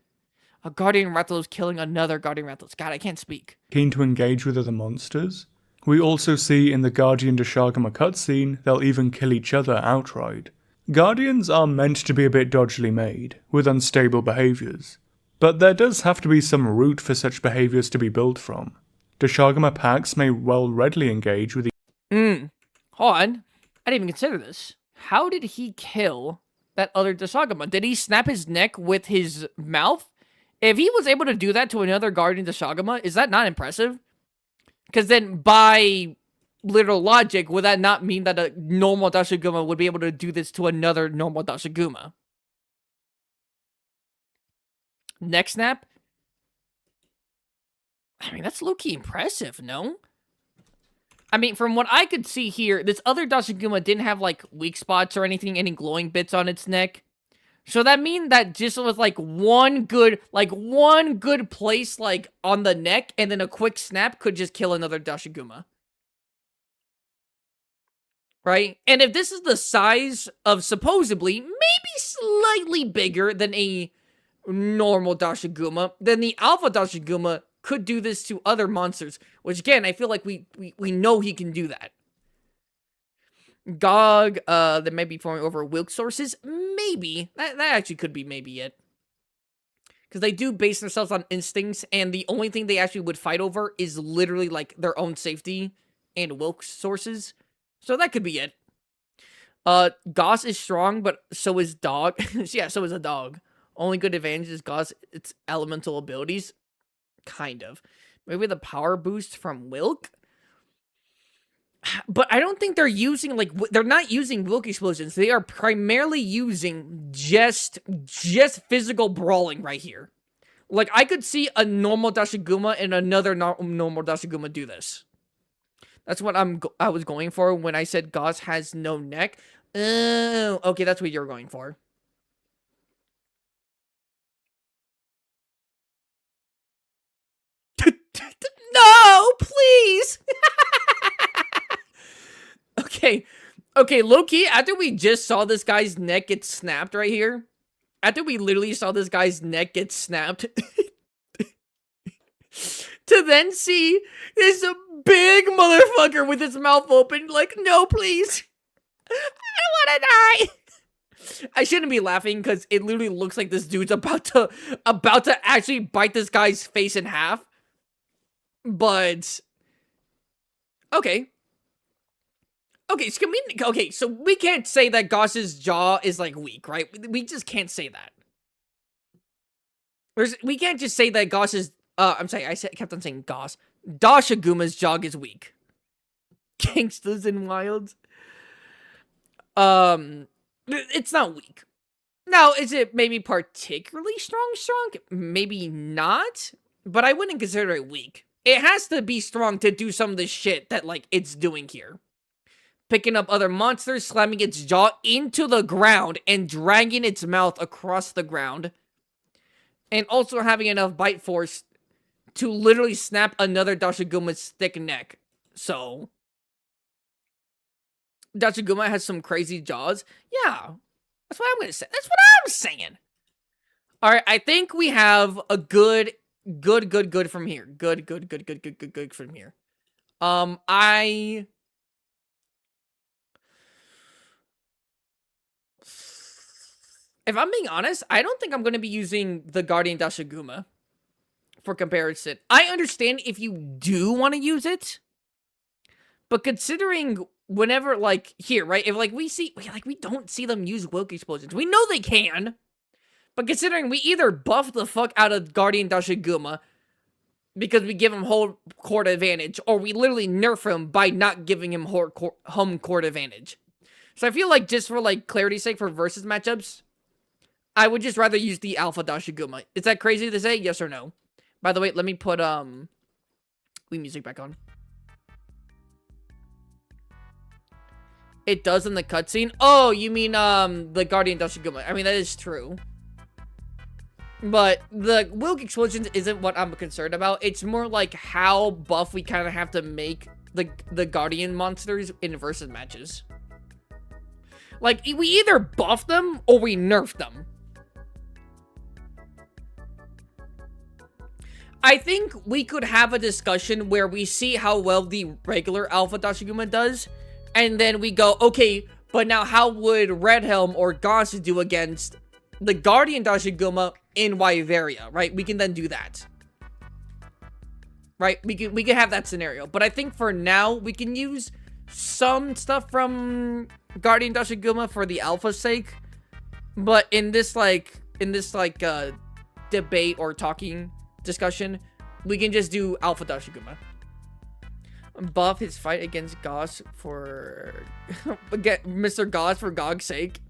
A Guardian Rathalos killing another Guardian Rathalos. God, I can't speak. Keen to engage with other monsters? We also see in the Guardian Dashagama cutscene, they'll even kill each other outright. Guardians are meant to be a bit dodgily made, with unstable behaviours. But there does have to be some root for such behaviours to be built from. Dashagama packs may well readily engage with Hold on. I didn't even consider this. How did he kill that other Dashagama? Did he snap his neck with his mouth? If he was able to do that to another Guardian Dashagama, is that not impressive? Because then, by literal logic, would that not mean that a normal Dashaguma would be able to do this to another normal Dashaguma? Neck snap? I mean, that's low-key impressive, no? I mean, from what I could see here, this other Dashiguma didn't have, like, weak spots or anything, any glowing bits on its neck. So that means that just with, like, one good place, like, on the neck, and then a quick snap could just kill another Dashiguma. Right? And if this is the size of, supposedly, maybe slightly bigger than a normal Dashiguma, then the Alpha Dashiguma could do this to other monsters, which again, I feel like we know he can do that. Gog, that may be forming over Wilk sources, maybe. That actually could be maybe it. Because they do base themselves on instincts, and the only thing they actually would fight over is literally, like, their own safety and Wilk sources. So that could be it. Goss is strong, but so is Dog. Yeah, so is a dog. Only good advantage is Goss, its elemental abilities. Kind of. Maybe the power boost from Wilk? But I don't think they're using, like, they're not using Wilk explosions. They are primarily using just physical brawling right here. Like, I could see a normal Dashiguma and another normal Dashiguma do this. That's what I was going for when I said Goss has no neck. Oh, okay, that's what you're going for. No, please. Okay, low-key, after we just saw this guy's neck get snapped right here, after we literally saw this guy's neck get snapped, to then see this big motherfucker with his mouth open, like, no, please. I want to die. I shouldn't be laughing because it literally looks like this dude's about to actually bite this guy's face in half. But okay, so we can't say that Goss's jaw is like weak, right? We just can't say that. We can't just say that Goss's I'm sorry, kept on saying Goss. Dashaguma's jaw is weak. Gangsters and Wilds. It's not weak. Now, is it maybe particularly strong? Maybe not, but I wouldn't consider it weak. It has to be strong to do some of the shit that, like, it's doing here. Picking up other monsters, slamming its jaw into the ground, and dragging its mouth across the ground. And also having enough bite force to literally snap another Dashiguma's thick neck. So, Dashiguma has some crazy jaws. Yeah, that's what I'm gonna say. That's what I'm saying. Alright, I think we have a good from here. Good from here. If I'm being honest, I don't think I'm going to be using the Guardian Dashiguma for comparison. I understand if you do want to use it, but considering whenever, like, here, right? If, like, we don't see them use Wilk explosions. We know they can. But considering we either buff the fuck out of Guardian Dashiguma because we give him home court advantage, or we literally nerf him by not giving him home court advantage. So I feel like just for like clarity's sake for versus matchups, I would just rather use the Alpha Dashiguma. Is that crazy to say? Yes or no? By the way, let me put Wii music back on. It does in the cutscene. Oh, you mean the Guardian Dashiguma. I mean, that is true. But the Wilk explosions isn't what I'm concerned about. It's more like how buff we kind of have to make the Guardian monsters in versus matches. Like, we either buff them or we nerf them. I think we could have a discussion where we see how well the regular Alpha Dashiguma does, and then we go, okay, but now how would Red Helm or Gauss do against the Guardian Dashiguma in Wyveria, right? We can then do that. Right? We can have that scenario. But I think for now, we can use some stuff from Guardian Dashiguma for the alpha's sake. But in this debate or talking discussion, we can just do Alpha Dashiguma. Buff his fight against Gauss for Mr. Gauss for Gog's sake.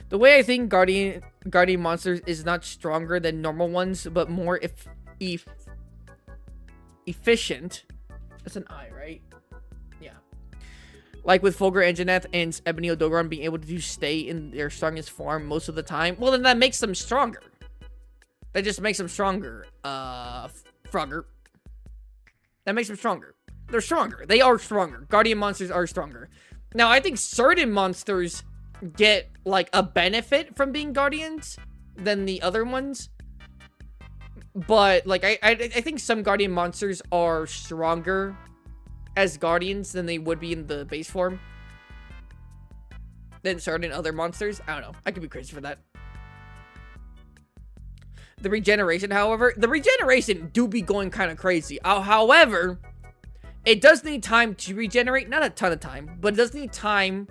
The way I think Guardian monsters is not stronger than normal ones, but more efficient. That's an I, right? Yeah. Like with Fulgur Anjanath and Ebony Odogaron being able to stay in their strongest form most of the time. Well, then that makes them stronger. That just makes them stronger. Frogger. That makes them stronger. They're stronger. They are stronger. Guardian monsters are stronger. Now, I think certain monsters get like a benefit from being guardians than the other ones, but like I think some guardian monsters are stronger as guardians than they would be in the base form than certain other monsters. I don't know, I could be crazy for that. The regeneration, however, do be going kind of crazy. However, it does need time to regenerate. Not a ton of time, but it does need time.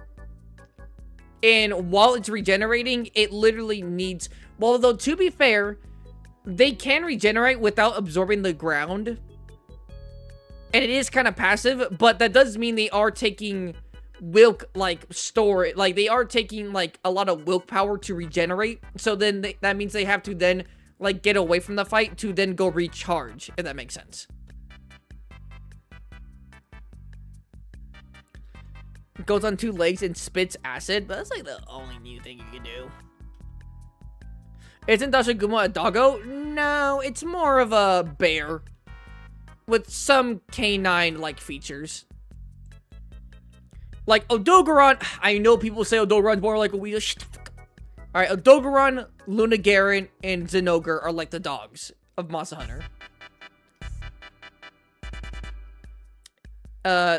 And while it's regenerating, it literally needs... Well, though, to be fair, they can regenerate without absorbing the ground. And it is kind of passive, but that does mean they are taking Wilk, like, like, they are taking, like, a lot of Wilk power to regenerate. So then that means they have to then, like, get away from the fight to then go recharge, if that makes sense. Goes on 2 legs and spits acid, but that's like the only new thing you can do. Isn't Dashiguma a doggo? No, it's more of a bear with some canine-like features. Like Odogaron, I know people say Odogaron's more like a wheel. Alright, Odogaron, Lunagaron, and Zinogre are like the dogs of Monster Hunter.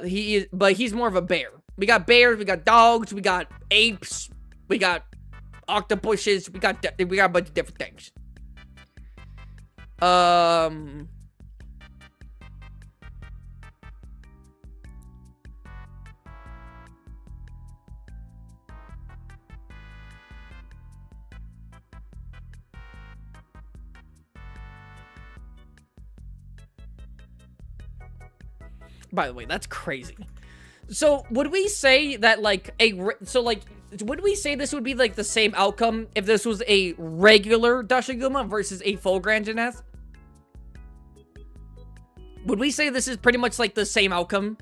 He's more of a bear. We got bears, we got dogs, we got apes, we got octopuses, we got a bunch of different things. By the way, that's crazy. So, would we say that, like, would we say this would be, like, the same outcome if this was a regular Dashiguma versus a Fulgur Anjanath? Would we say this is pretty much, like, the same outcome?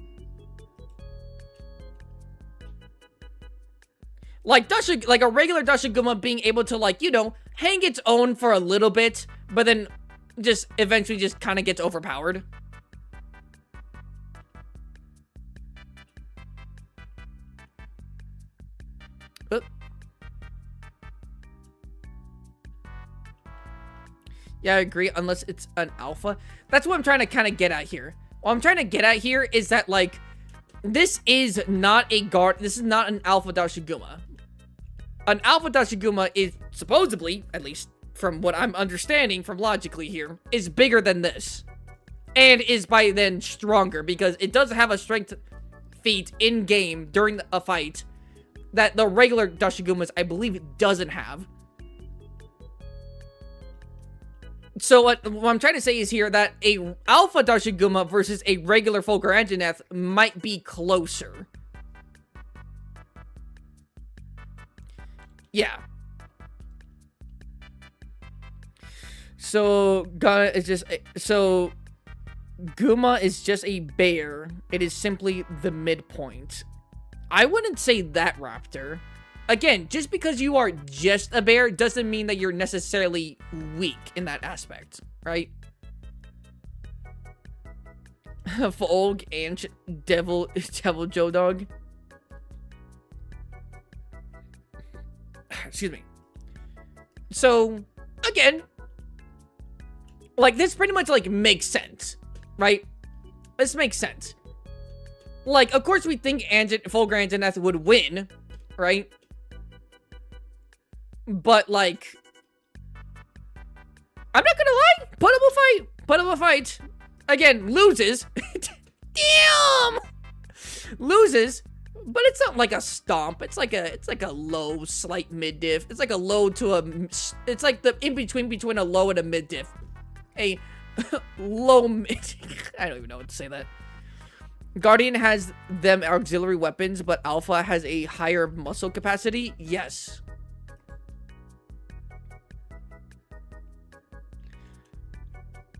Like, like a regular Dashiguma being able to, like, you know, hang its own for a little bit, but then just eventually just kind of gets overpowered. Yeah, I agree, unless it's an alpha. That's what I'm trying to kind of get at here. What I'm trying to get at here is that, like, this is not an alpha Dashiguma. An alpha Dashiguma is supposedly, at least from what I'm understanding from logically here, is bigger than this. And is by then stronger, because it does have a strength feat in-game during a fight that the regular Dashigumas, I believe, doesn't have. So what I'm trying to say is here that a Alpha Dashiguma versus a regular Fulgur Anjanath might be closer. Yeah. So Guma is just a bear. It is simply the midpoint. I wouldn't say that, Raptor. Again, just because you are just a bear doesn't mean that you're necessarily weak in that aspect, right? Fulg and Devil Joe Dog. Excuse me. So, again, like, this pretty much, like, makes sense, right? This makes sense. Like, of course we think Fulgur Anjanath would win, right? But, like, I'm not gonna lie. Put up a fight. Again, loses. Damn! Loses. But it's not like a stomp. It's like a low, slight mid-diff. It's like a low to a... It's like the in-between a low and a mid-diff. A low mid... I don't even know what to say that. Guardian has them auxiliary weapons, but Alpha has a higher muscle capacity. Yes.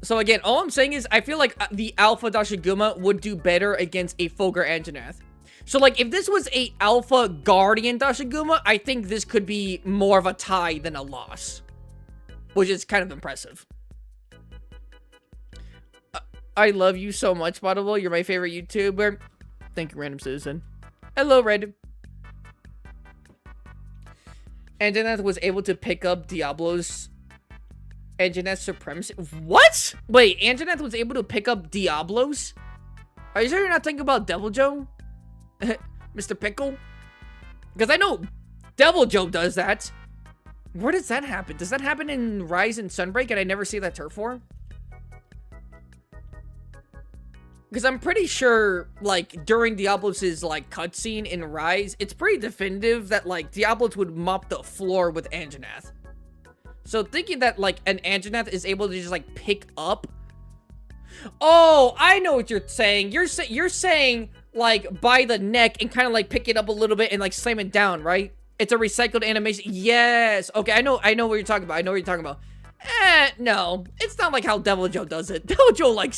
So again, all I'm saying is I feel like the Alpha Dashiguma would do better against a Fulgur Anjanath. So like if this was a Alpha Guardian Dashiguma, I think this could be more of a tie than a loss. Which is kind of impressive. I love you so much, Bottle. You're my favorite YouTuber. Thank you, Random Citizen. Hello, Red. Anjanath was able to pick up Diablo's Anjanath Supremacy. What? Wait, Anjanath was able to pick up Diablos? Are you sure you're not thinking about Devil Joe? Mr. Pickle? Because I know Devil Joe does that. Where does that happen? Does that happen in Rise and Sunbreak and I never see that turf war? Because I'm pretty sure, like, during Diablos' like, cutscene in Rise, it's pretty definitive that, like, Diablos would mop the floor with Anjanath. So thinking that, like, an Anjanath is able to just, like, pick up... Oh, I know what you're saying. You're saying, like, by the neck and kind of, like, pick it up a little bit and, like, slam it down, right? It's a recycled animation. Yes. Okay, I know what you're talking about. No. It's not like how Devil Joe does it. Devil Joe, like,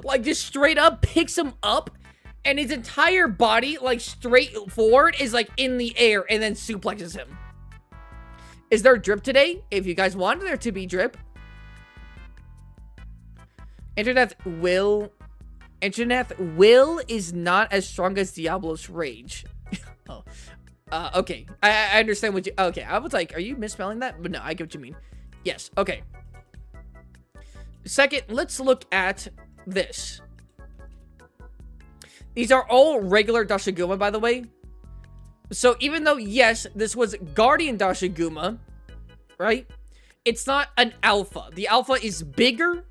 like, just straight up picks him up and his entire body, like, straight forward is, like, in the air and then suplexes him. Is there drip today? If you guys want there to be drip. Anjanath will is not as strong as Diablo's Rage. Oh. Okay. I understand what you... Okay, I was like, are you misspelling that? But no, I get what you mean. Yes, okay. Second, let's look at this. These are all regular Dashiguma, by the way. So even though, yes, this was Guardian Dashiguma, right? It's not an Alpha. The Alpha is bigger.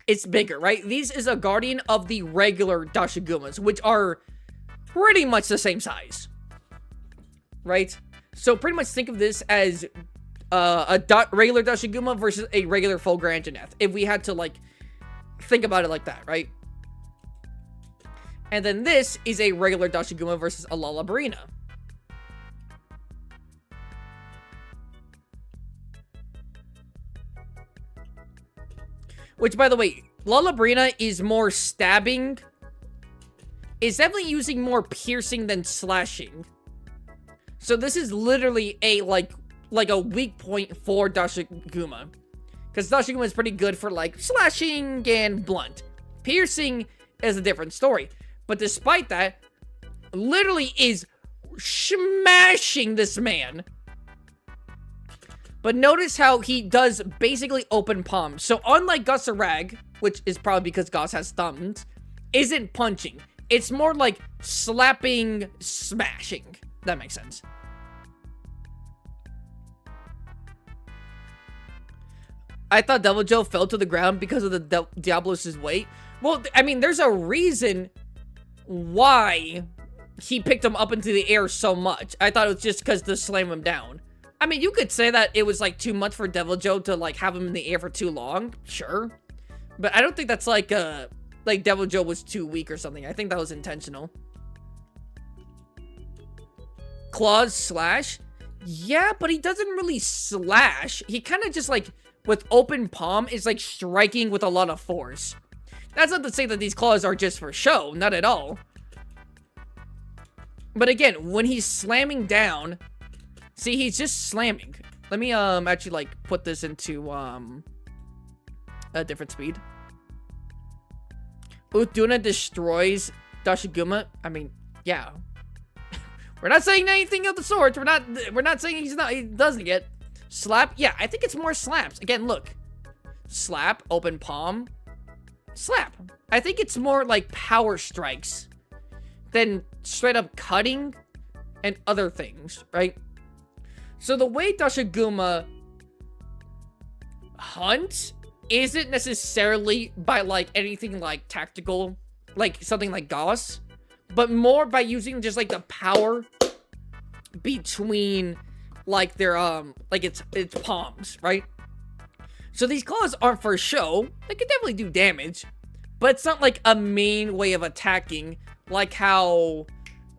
It's bigger, right? This is a Guardian of the regular Dashigumas, which are pretty much the same size. Right? So pretty much think of this as regular Dashiguma versus a regular Fulgur Anjanath. If we had to, like, think about it like that, right? And then this is a regular Dashiguma versus a Lalabrina. Which, by the way, Lalabrina is more stabbing. It's definitely using more piercing than slashing. So this is literally a, like a weak point for Dashiguma. Because Dashiguma is pretty good for, like, slashing and blunt. Piercing is a different story. But despite that, literally is smashing this man. But notice how he does basically open palms. So unlike Gossarag, which is probably because Goss has thumbs, isn't punching. It's more like slapping, smashing. That makes sense. I thought Devil Joe fell to the ground because of the Diablos' weight. Well, I mean, there's a reason why he picked him up into the air so much. I thought it was just because to slam him down. I mean, you could say that it was, like, too much for Devil Joe to, like, have him in the air for too long. Sure. But I don't think that's, like Devil Joe was too weak or something. I think that was intentional. Claws slash? Yeah, but he doesn't really slash. He kind of just, like, with open palm, is, like, striking with a lot of force. That's not to say that these claws are just for show. Not at all. But again, when he's slamming down... See, he's just slamming. Let me, actually, like, put this into, a different speed. Utuna destroys Dashiguma. I mean, yeah. We're not saying anything of the sort. We're not saying he doesn't get. Slap? Yeah, I think it's more slaps. Again, look. Slap, open palm. Slap. I think it's more like power strikes than straight up cutting and other things, right? So the way Dashiguma hunts isn't necessarily by, like, anything, like, tactical, like, something like Gauss, but more by using just, like, the power between, like, their, like, its palms, right? So these claws aren't for show. They can definitely do damage, but it's not, like, a main way of attacking, like how...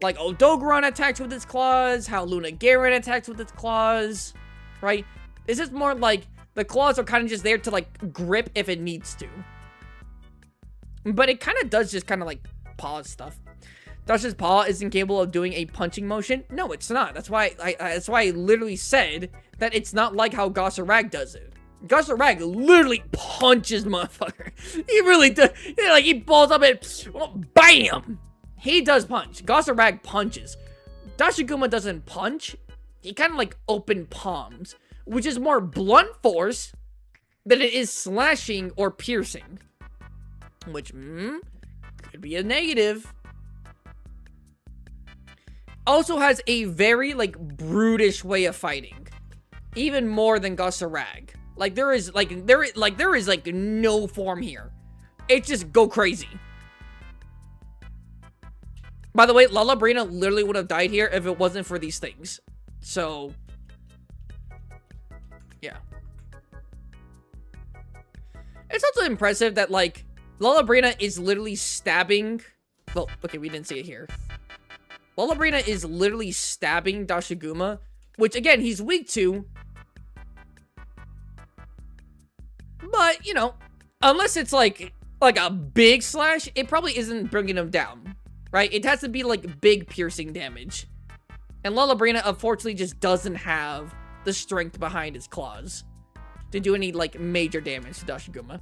like, Odogaron attacks with its claws, how Luna Garen attacks with its claws, right? This is more like, the claws are kind of just there to, like, grip if it needs to. But it kind of does just kind of, like, pause stuff. Dash's paw isn't capable of doing a punching motion? No, it's not. That's why I literally said that it's not like how Gossarag does it. Gossarag literally punches motherfucker. He really does. Like, he balls up and, BAM! He does punch. Gossarag punches. Dashiguma doesn't punch. He kind of like open palms, which is more blunt force than it is slashing or piercing. Which, could be a negative. Also has a very, like, brutish way of fighting. Even more than Gossarag. Like, there is no form here. It's just go crazy. By the way, Lalabrina literally would have died here if it wasn't for these things. So, yeah. It's also impressive that, like, Lalabrina is literally stabbing... Well, okay, we didn't see it here. Lalabrina is literally stabbing Dashiguma, which, again, he's weak to. But, you know, unless it's, like a big slash, it probably isn't bringing him down. Right? It has to be, like, big piercing damage. And Lalabrina, unfortunately, just doesn't have the strength behind his claws to do any, like, major damage to Dashiguma.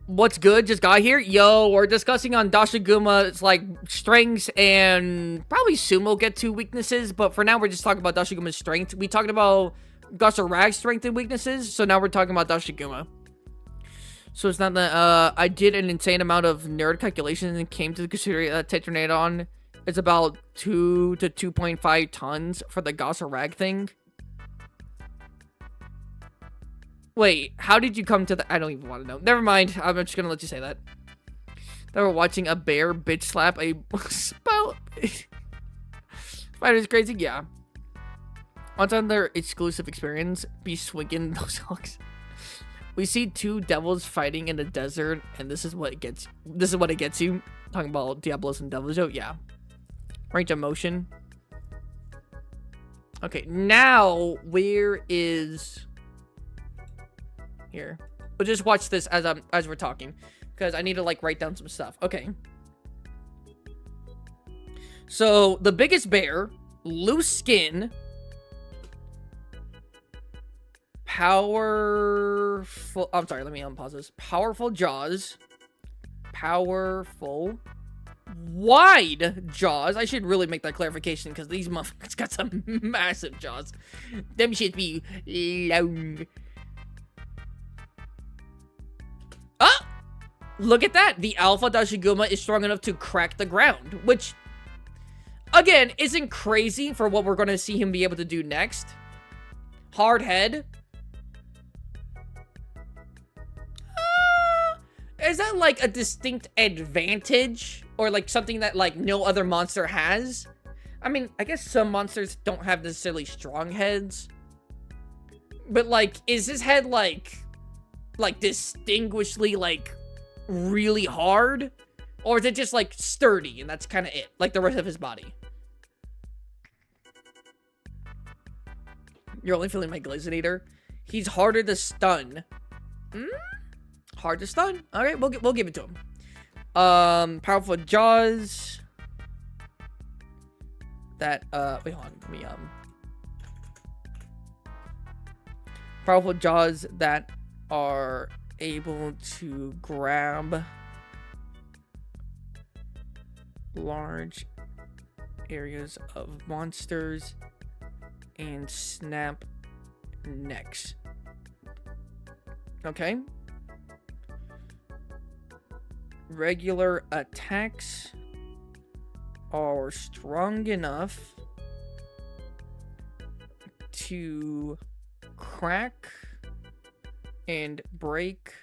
What's good? Just got here? Yo, we're discussing on Dashiguma's, like, strengths and probably soon we'll get to weaknesses, but for now, we're just talking about Dashiguma's strength. We talked about Gossarag's strength and weaknesses, so now we're talking about Dashiguma. So it's not that, I did an insane amount of nerd calculations and came to the conclusion that Tetranodon is about 2 to 2.5 tons for the Gossarag thing. Wait, how did you come to the... I don't even want to know. Never mind, I'm just gonna let you say that. They were watching a bear bitch slap a spout. Spider's crazy, yeah. Once on their exclusive experience, be swinging those hawks. We see two devils fighting in the desert, and this is what it gets. This is what it gets you. Talking about Diablos and Devil Joe, yeah. Range of motion. Okay, now where is here? We'll just watch this as we're talking, because I need to like write down some stuff. Okay. So the biggest bear, loose skin. Powerful, I'm sorry, let me unpause this. Powerful jaws. Powerful. Wide jaws. I should really make that clarification because these motherfuckers got some massive jaws. Them should be long. Ah! Look at that. The Alpha Dashiguma is strong enough to crack the ground, which, again, isn't crazy for what we're going to see him be able to do next. Hard head. Is that like a distinct advantage? Or like something that like no other monster has? I mean, I guess some monsters don't have necessarily strong heads. But like, is his head like distinguishedly like really hard? Or is it just like sturdy and that's kind of it? Like the rest of his body? You're only feeling my Glazinator? He's harder to stun. Hard to stun. All right, we'll give it to him. Powerful jaws. That wait, hold on. Let me powerful jaws that are able to grab large areas of monsters and snap necks. Okay. Regular attacks are strong enough to crack and break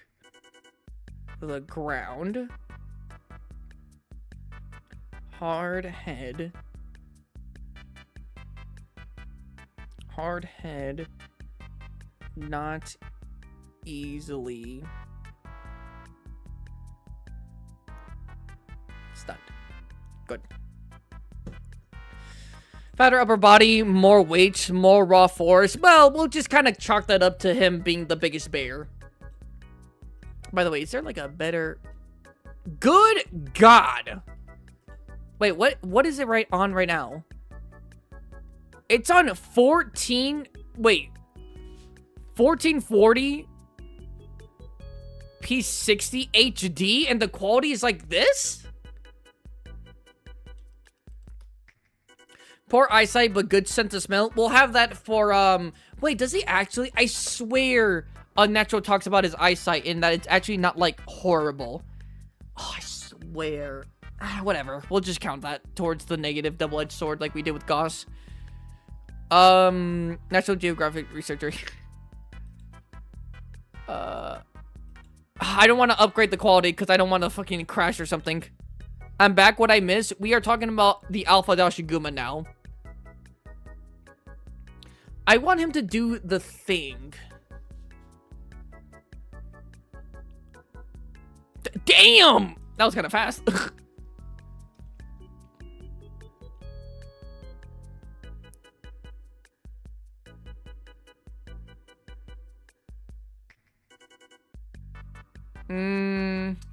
the ground. Hard head, not easily stunned. Good. Fatter upper body, more weight, more raw force. Well, we'll just kind of chalk that up to him being the biggest bear. By the way, is there like a better... Good God! Wait, what is it on right now? It's on 14... Wait. 1440 P60 HD and the quality is like this? Poor eyesight, but good sense of smell. We'll have that for, wait, does he actually? I swear Unnatural talks about his eyesight in that it's actually not, like, horrible. Oh, I swear. Whatever. We'll just count that towards the negative double-edged sword like we did with Goss. National Geographic researcher. I don't want to upgrade the quality because I don't want to fucking crash or something. I'm back. What I missed? We are talking about the Alpha Dashiguma now. I want him to do the thing. Damn! That was kind of fast.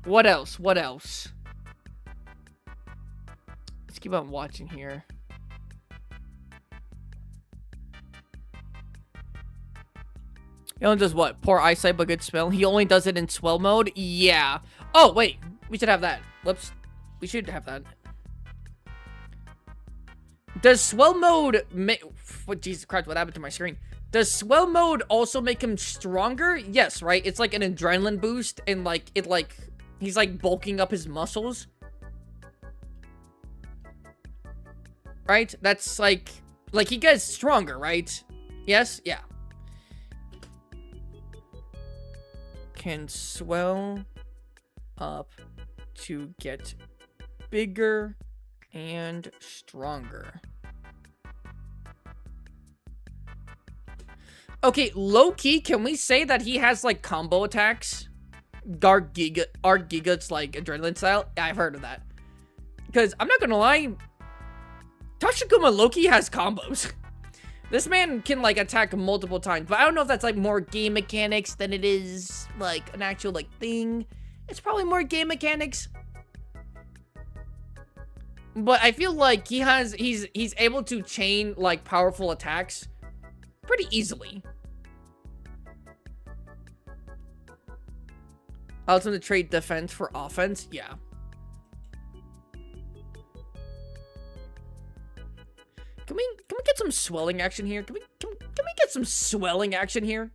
What else? What else? Let's keep on watching here. He only does what? Poor eyesight but good smell. He only does it in swell mode? Yeah. Oh, wait. We should have that. Whoops. We should have that. Does swell mode make... What, Jesus Christ, what happened to my screen? Does swell mode also make him stronger? Yes, right? It's like an adrenaline boost and like, he's like bulking up his muscles. Right? That's like he gets stronger, right? Yes? Yeah. Can swell up to get bigger and stronger. Okay, low-key, can we say that he has, like, combo attacks? Giga's like, adrenaline style? Yeah, I've heard of that. Because, I'm not gonna lie, Tashikuma low-key has combos. This man can, like, attack multiple times, but I don't know if that's, like, more game mechanics than it is, like, an actual, like, thing. It's probably more game mechanics. But I feel like he's able to chain, like, powerful attacks pretty easily. Allows him to trade defense for offense. Yeah. Can we get some swelling action here? Can we get some swelling action here?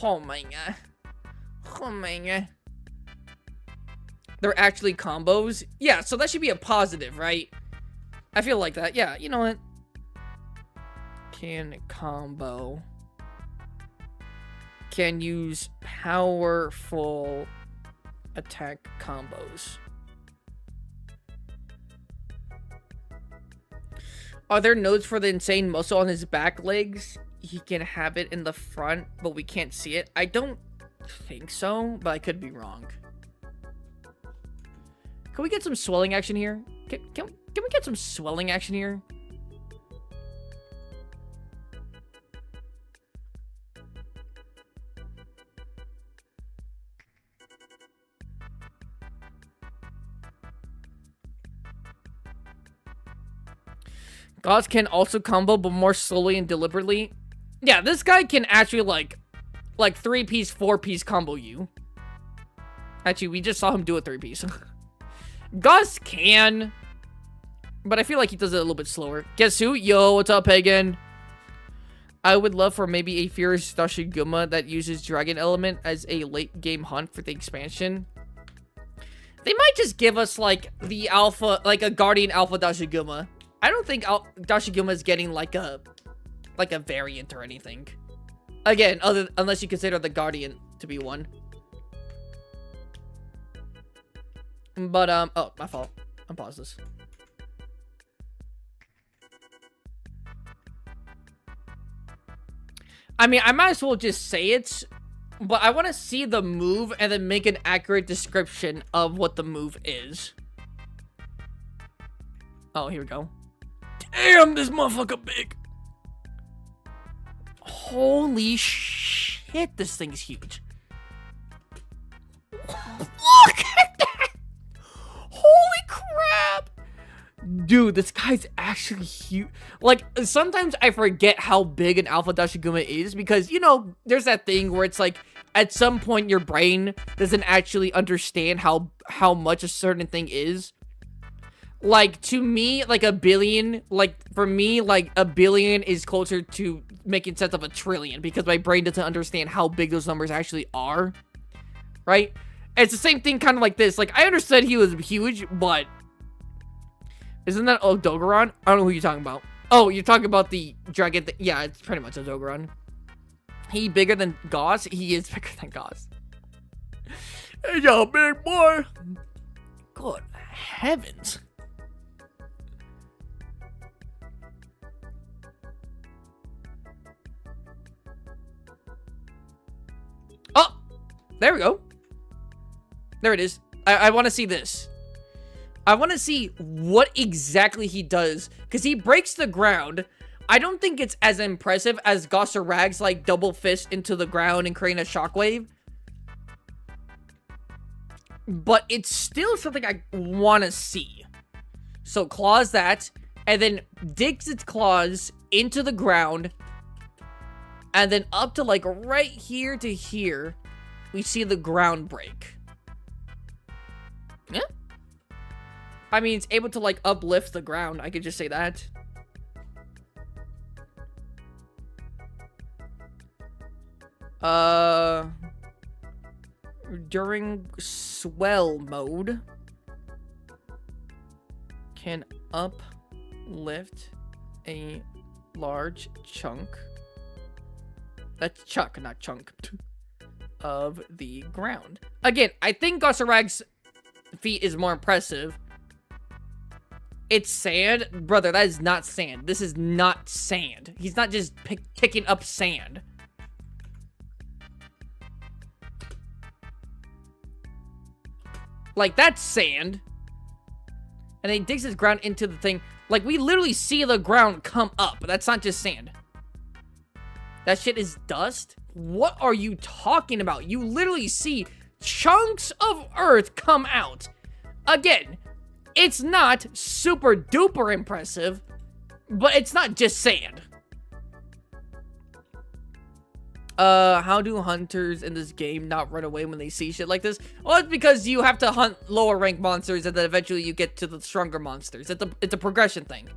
Oh my god. Oh my god. They're actually combos? Yeah, so that should be a positive, right? I feel like that. Yeah, you know what? Can combo can use powerful attack combos. Are there nodes for the insane muscle on his back legs? He can have it in the front, but we can't see it. I don't think so, but I could be wrong. Can we get some swelling action here? Can we get some swelling action here? Gods can also combo, but more slowly and deliberately. Yeah, this guy can actually like 3-piece, 4-piece combo you. Actually, we just saw him do a 3-piece. Gus can, but I feel like he does it a little bit slower. Guess who? Yo, what's up, Pagan? I would love for maybe a Furious Dashiguma that uses Dragon Element as a late game hunt for the expansion. They might just give us like the alpha, like a Guardian Alpha Dashiguma. I don't think Dashiguma is getting like a variant or anything. Again, unless you consider the Guardian to be one. But oh, my fault. Unpause this. I mean, I might as well just say it, but I want to see the move and then make an accurate description of what the move is. Oh, here we go. Damn, this motherfucker big. Holy shit, this thing's huge. Look at that! Holy crap! Dude, this guy's actually huge. Like, sometimes I forget how big an Alpha Dashiguma is because, you know, there's that thing where it's like, at some point your brain doesn't actually understand how much a certain thing is. Like, to me, like, a billion, like, for me, like, a billion is closer to making sense of a trillion because my brain doesn't understand how big those numbers actually are, right? It's the same thing kind of like this. Like, I understood he was huge, but isn't that Odogaron? I don't know who you're talking about. Oh, you're talking about the dragon thing. Yeah, it's pretty much Odogaron. He bigger than Gauss? He is bigger than Gauss. Hey, yo, big boy. Good heavens. Oh, there we go. There it is. I want to see this. I want to see what exactly he does, because he breaks the ground. I don't think it's as impressive as Gossarag's, like, double fist into the ground and creating a shockwave. But it's still something I want to see. So, claws that, and then digs its claws into the ground, and then up to, like, right here to here, we see the ground break. Yeah. I mean, it's able to, like, uplift the ground. I could just say that. During swell mode, can uplift a large chunk. That's chunk, not chunk. Of the ground. Again, I think Gossarag's feat is more impressive. It's sand? Brother, that is not sand. This is not sand. He's not just picking up sand. Like, that's sand. And then he digs his ground into the thing. Like, we literally see the ground come up. That's not just sand. That shit is dust? What are you talking about? You literally see chunks of earth come out. Again, it's not super duper impressive, but it's not just sand. How do hunters in this game not run away when they see shit like this? Well, it's because you have to hunt lower rank monsters and then eventually you get to the stronger monsters. It's a progression thing.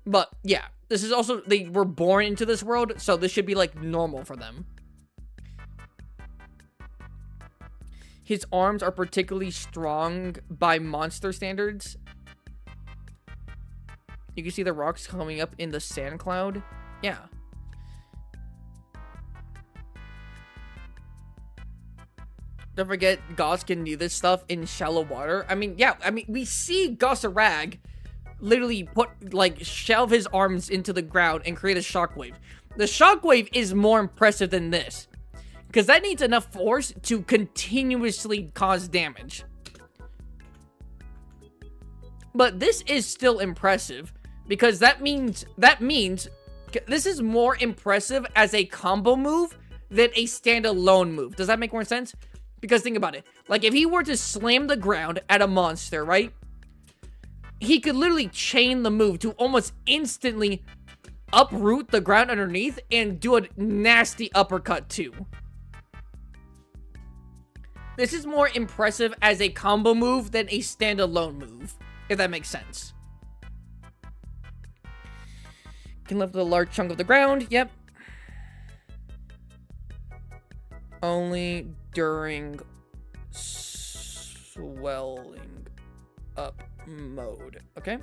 But yeah, this is also, they were born into this world, so this should be like normal for them. His arms are particularly strong by monster standards. You can see the rocks coming up in the sand cloud. Yeah. Don't forget, Goss can do this stuff in shallow water. I mean, yeah, we see Gossarag literally shove his arms into the ground and create a shockwave. The shockwave is more impressive than this, because that needs enough force to continuously cause damage. But this is still impressive, because that means this is more impressive as a combo move than a standalone move. Does that make more sense? Because think about it. Like, if he were to slam the ground at a monster, right? He could literally chain the move to almost instantly uproot the ground underneath and do a nasty uppercut too. This is more impressive as a combo move than a standalone move, if that makes sense. Can lift a large chunk of the ground. Yep. Only during swelling up mode. Okay.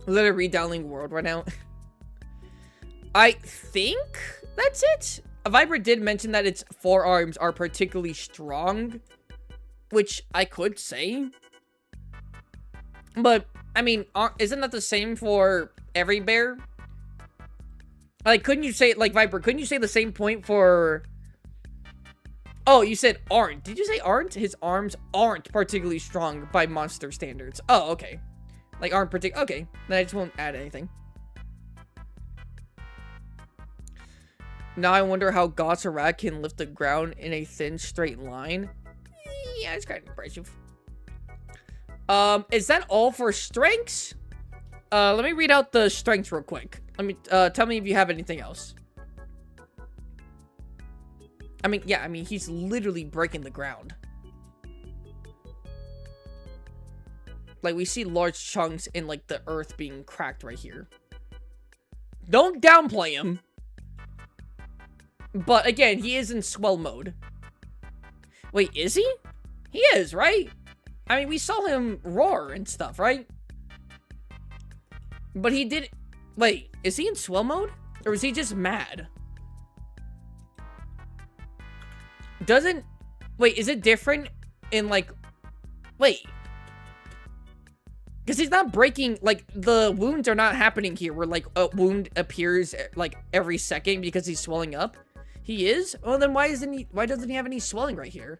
Literally redownloading world right now. I think that's it. Viper did mention that its forearms are particularly strong, which I could say. But, I mean, isn't that the same for every bear? Like, couldn't you say, like, Viper, couldn't you say the same point for... Oh, you said aren't. Did you say aren't? His arms aren't particularly strong by monster standards. Oh, okay. Like, aren't particular... Okay, then I just won't add anything. Now I wonder how Gossarag can lift the ground in a thin, straight line. Yeah, it's kind of impressive. Is that all for strengths? Let me read out the strengths real quick. Let me, tell me if you have anything else. I mean, yeah, I mean, he's literally breaking the ground. Like, we see large chunks in, like, the earth being cracked right here. Don't downplay him. But, again, he is in swell mode. Wait, is he? He is, right? I mean, we saw him roar and stuff, right? But he did... Wait, is he in swell mode? Or is he just mad? Doesn't... Wait, is it different in, like... Wait. Because he's not breaking... Like, the wounds are not happening here where, like, a wound appears, like, every second because he's swelling up. He is? Well, then why doesn't he have any swelling right here?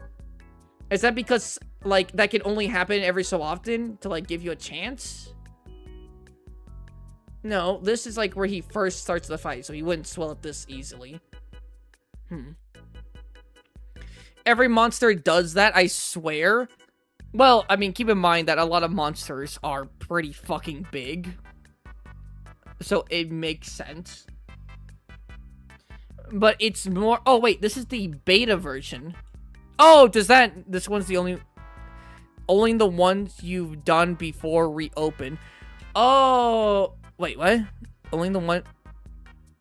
Is that because, like, that can only happen every so often to, like, give you a chance? No, this is, like, where he first starts the fight, so he wouldn't swell up this easily. Every monster does that, I swear. Well, I mean, keep in mind that a lot of monsters are pretty fucking big. So it makes sense. But it's more... Oh, wait, this is the beta version. Oh, this one's the only the ones you've done before reopen. Oh, wait, what? Only the one...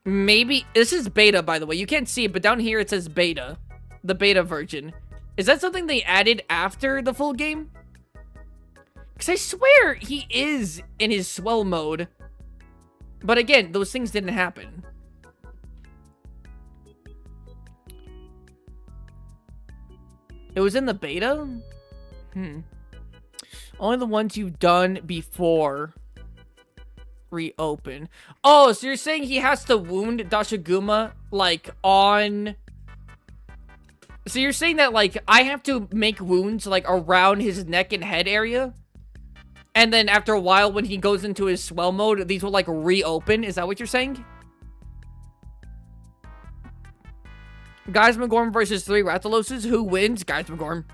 Maybe... This is beta, by the way. You can't see it, but down here it says beta. The beta version. Is that something they added after the full game? Because I swear he is in his swell mode. But again, those things didn't happen. It was in the beta? Only the ones you've done before reopen. Oh, so you're saying he has to wound Dashiguma, like, on... So you're saying that, like, I have to make wounds, like, around his neck and head area? And then after a while, when he goes into his swell mode, these will, like, reopen? Is that what you're saying? Geismagorm versus 3 Rathaloses. Who wins? Geismagorm.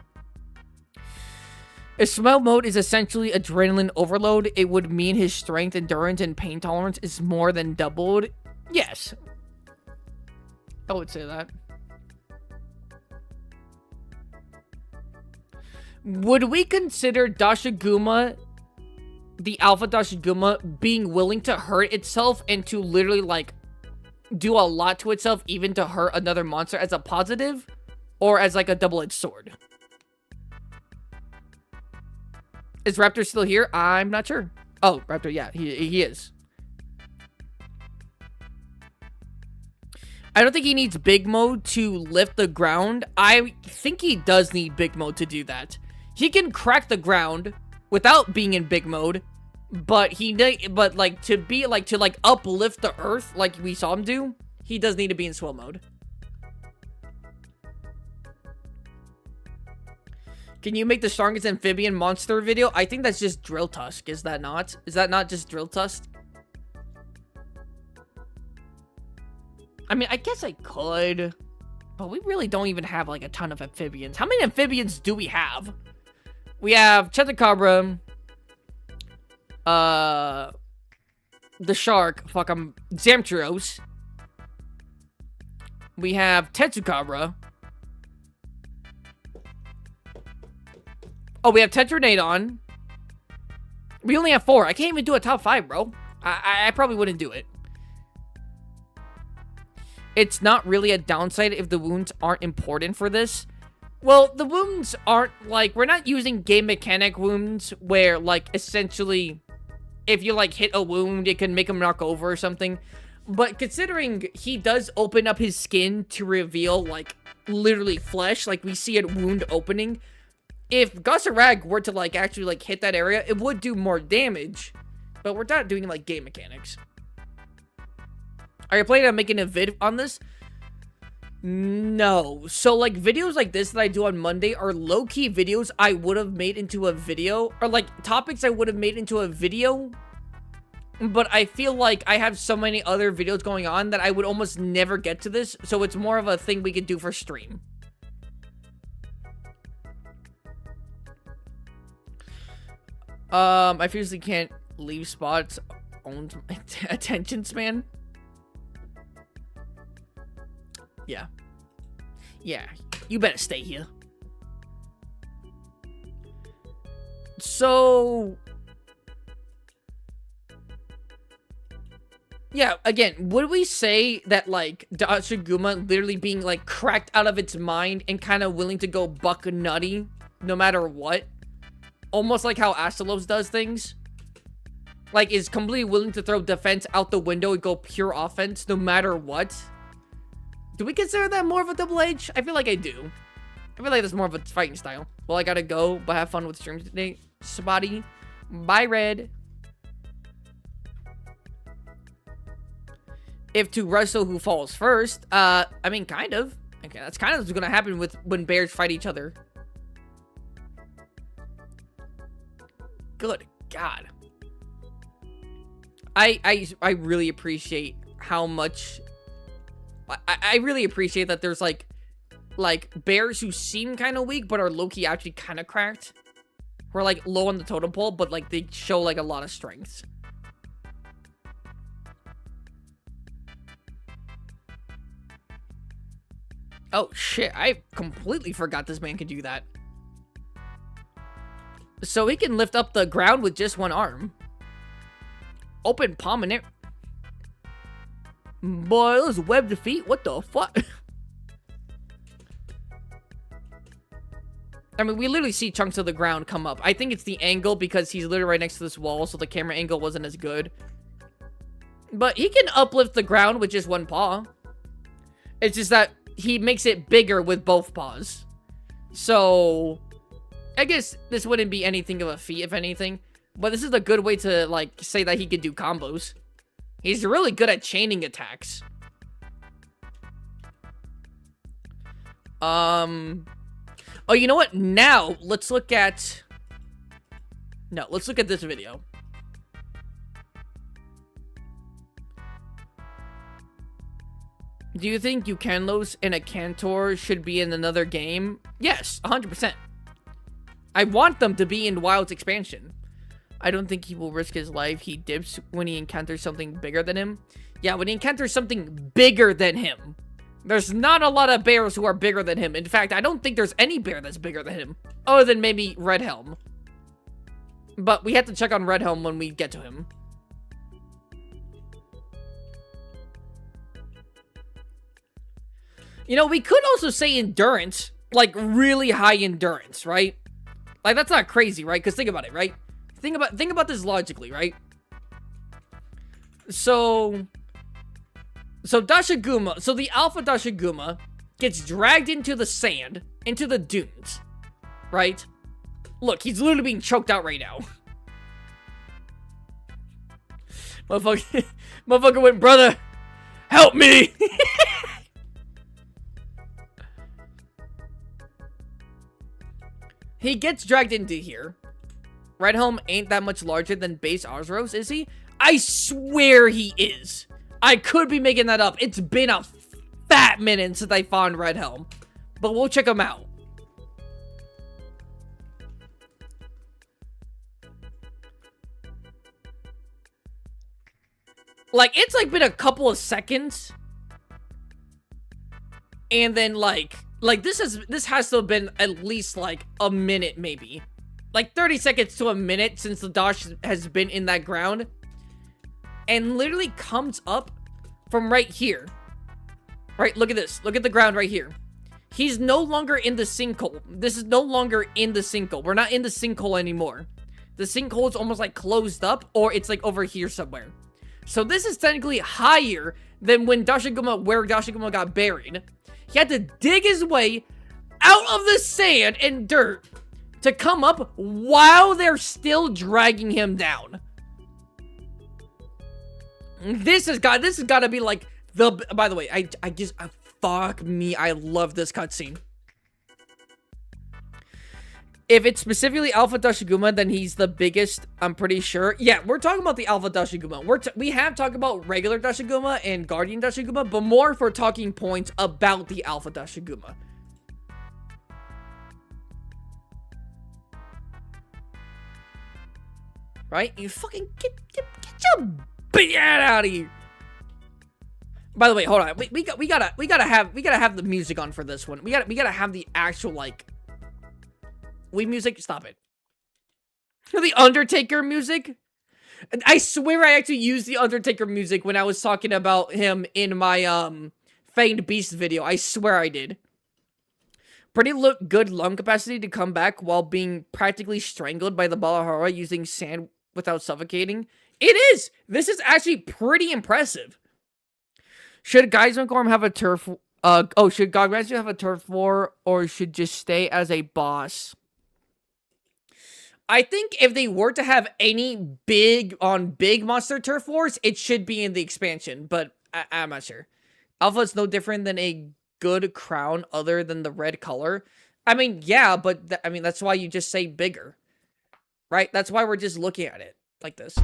If swell mode is essentially adrenaline overload, it would mean his strength, endurance, and pain tolerance is more than doubled. Yes. I would say that. Would we consider Dashiguma, the Alpha Dashiguma, being willing to hurt itself and to literally, like, do a lot to itself even to hurt another monster as a positive? Or as, like, a double-edged sword? Is Raptor still here? I'm not sure. Oh, Raptor, yeah, he is. I don't think he needs big mode to lift the ground. I think he does need big mode to do that. He can crack the ground without being in big mode, but like to uplift the earth like we saw him do, he does need to be in swell mode. Can you make the strongest amphibian monster video? I think that's just Drill Tusk, is that not? Is that not just Drill Tusk? I mean, I guess I could, but we really don't even have, like, a ton of amphibians. How many amphibians do we have? We have Chetacabra, the shark, Zamtros. We have Tetsukabra. Oh, we have Tetranadon. We only have 4. I can't even do a top 5, bro. I probably wouldn't do it. It's not really a downside if the wounds aren't important for this. Well, the wounds aren't, like, we're not using game mechanic wounds where, like, essentially, if you, like, hit a wound, it can make him knock over or something. But considering he does open up his skin to reveal, like, literally flesh, like we see at wound opening, if Gusarag were to, like, actually, like, hit that area, it would do more damage. But we're not doing, like, game mechanics. Are you planning on making a vid on this? No. So, like, videos like this that I do on Monday are low-key videos I would have made into a video. Or, like, topics I would have made into a video. But I feel like I have so many other videos going on that I would almost never get to this. So, it's more of a thing we could do for stream. I seriously can't leave spots. Owns my attention span. Yeah. Yeah. You better stay here. So... yeah, again, would we say that, like, Dashiguma literally being, like, cracked out of its mind and kind of willing to go buck nutty no matter what? Almost like how Astalos does things. Like, is completely willing to throw defense out the window and go pure offense no matter what? Do we consider that more of a double edge? I feel like I do. I feel like that's more of a fighting style. Well, I gotta go, but have fun with stream today. Spotty. Bye, Red. If to wrestle who falls first, I mean, kind of. Okay, that's kind of what's gonna happen with when bears fight each other. Good God. I really appreciate how much... I really appreciate that there's, like bears who seem kind of weak, but are low-key actually kind of cracked. Who are, like, low on the totem pole, but, like, they show, like, a lot of strengths. Oh, shit. I completely forgot this man could do that. So he can lift up the ground with just one arm. Open palm in it. Boy, those webbed feet. What the fuck? I mean, we literally see chunks of the ground come up. I think it's the angle because he's literally right next to this wall, so the camera angle wasn't as good. But he can uplift the ground with just one paw. It's just that he makes it bigger with both paws. So, I guess this wouldn't be anything of a feat, if anything. But this is a good way to, like, say that he could do combos. He's really good at chaining attacks. Oh, you know what? Now, let's look at... no, let's look at this video. Do you think Eucanlos and a Cantor should be in another game? Yes, 100%. I want them to be in Wild's expansion. I don't think he will risk his life. He dips when he encounters something bigger than him. Yeah, when he encounters something bigger than him. There's not a lot of bears who are bigger than him. In fact, I don't think there's any bear that's bigger than him. Other than maybe Red Helm. But we have to check on Red Helm when we get to him. You know, we could also say endurance. Like, really high endurance, right? Like, that's not crazy, right? Because think about it, right? Think about this logically, right? So So Dashiguma, so the Alpha Dashiguma gets dragged into the sand, into the dunes, right? Look, he's literally being choked out right now. Motherfucker went, brother, help me! He gets dragged into here. Red Helm ain't that much larger than base Ozros, is he? I swear he is. I could be making that up. It's been a fat minute since I found Red Helm. But we'll check him out. Like, it's like been a couple of seconds. And then like this has to have been at least like a minute maybe. Like 30 seconds to a minute since the Dash has been in that ground. And literally comes up from right here. Right, look at this. Look at the ground right here. He's no longer in the sinkhole. This is no longer in the sinkhole. We're not in the sinkhole anymore. The sinkhole is almost like closed up, or it's like over here somewhere. So this is technically higher than when where Dashiguma got buried. He had to dig his way out of the sand and dirt to come up while they're still dragging him down. This has got to be like the, by the way, fuck me, I love this cutscene. If it's specifically Alpha Dashiguma, then he's the biggest, I'm pretty sure. Yeah, we're talking about the Alpha Dashiguma. We have talked about regular Dashiguma and Guardian Dashiguma, but more for talking points about the Alpha Dashiguma. Right? You fucking get your big ass out of here. By the way, hold on. We gotta have the music on for this one. We gotta have the actual like music. Stop it. The Undertaker music. I swear I actually used the Undertaker music when I was talking about him in my Fanged Beast video. I swear I did. Pretty good lung capacity to come back while being practically strangled by the Balahara using sand without suffocating. It is! This is actually pretty impressive. Should Geismagorm have a turf... should Gogransu have a turf war, or should just stay as a boss? I think if they were to have any big monster turf wars, it should be in the expansion, but I'm not sure. Alpha is no different than a good crown other than the red color. I mean, yeah, but that's why you just say bigger. Right? That's why we're just looking at it like this.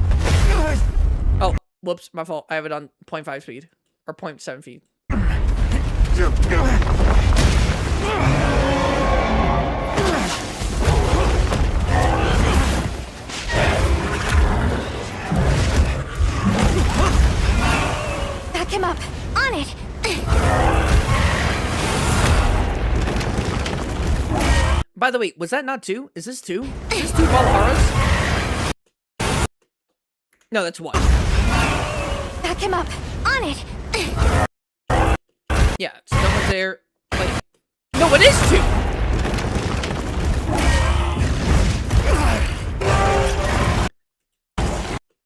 Oh, whoops, my fault. I have it on 0.5 speed. Or 0.7 feet. Back him up. On it. By the way, was that not 2? Is this 2? Is this 2 Balaharas? No, that's 1. Back him up. On it. Yeah, so no one's there. Wait. No, it is 2!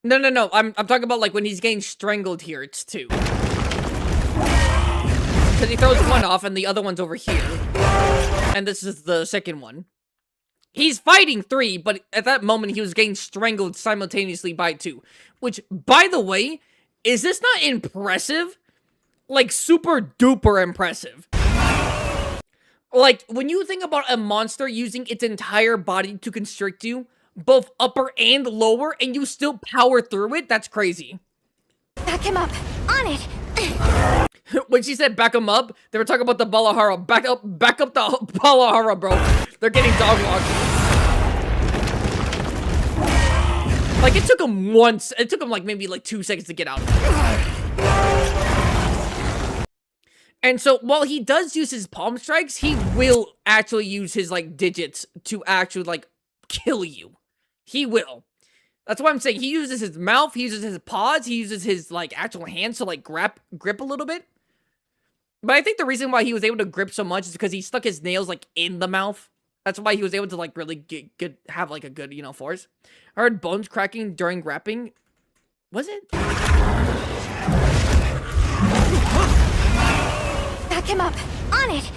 No. I'm talking about like when he's getting strangled here, it's 2. Because he throws one off and the other one's over here. And this is the second one. He's fighting 3, but at that moment he was getting strangled simultaneously by 2. Which, by the way, is this not impressive? Like, super duper impressive. Like, when you think about a monster using its entire body to constrict you, both upper and lower, and you still power through it, that's crazy. Back him up. On it. When she said back him up, they were talking about the Balahara. Back up the Balahara, bro. They're getting dog walked. Like, it took him like maybe like 2 seconds to get out of it. And so, while he does use his palm strikes, he will actually use his, like, digits to actually, like, kill you. He will. That's why I'm saying he uses his mouth, he uses his paws, he uses his, like, actual hands to, like, grip a little bit. But I think the reason why he was able to grip so much is because he stuck his nails, like, in the mouth. That's why he was able to, like, really have, like, a good, you know, force. I heard bones cracking during rapping. Was it? him up. On it.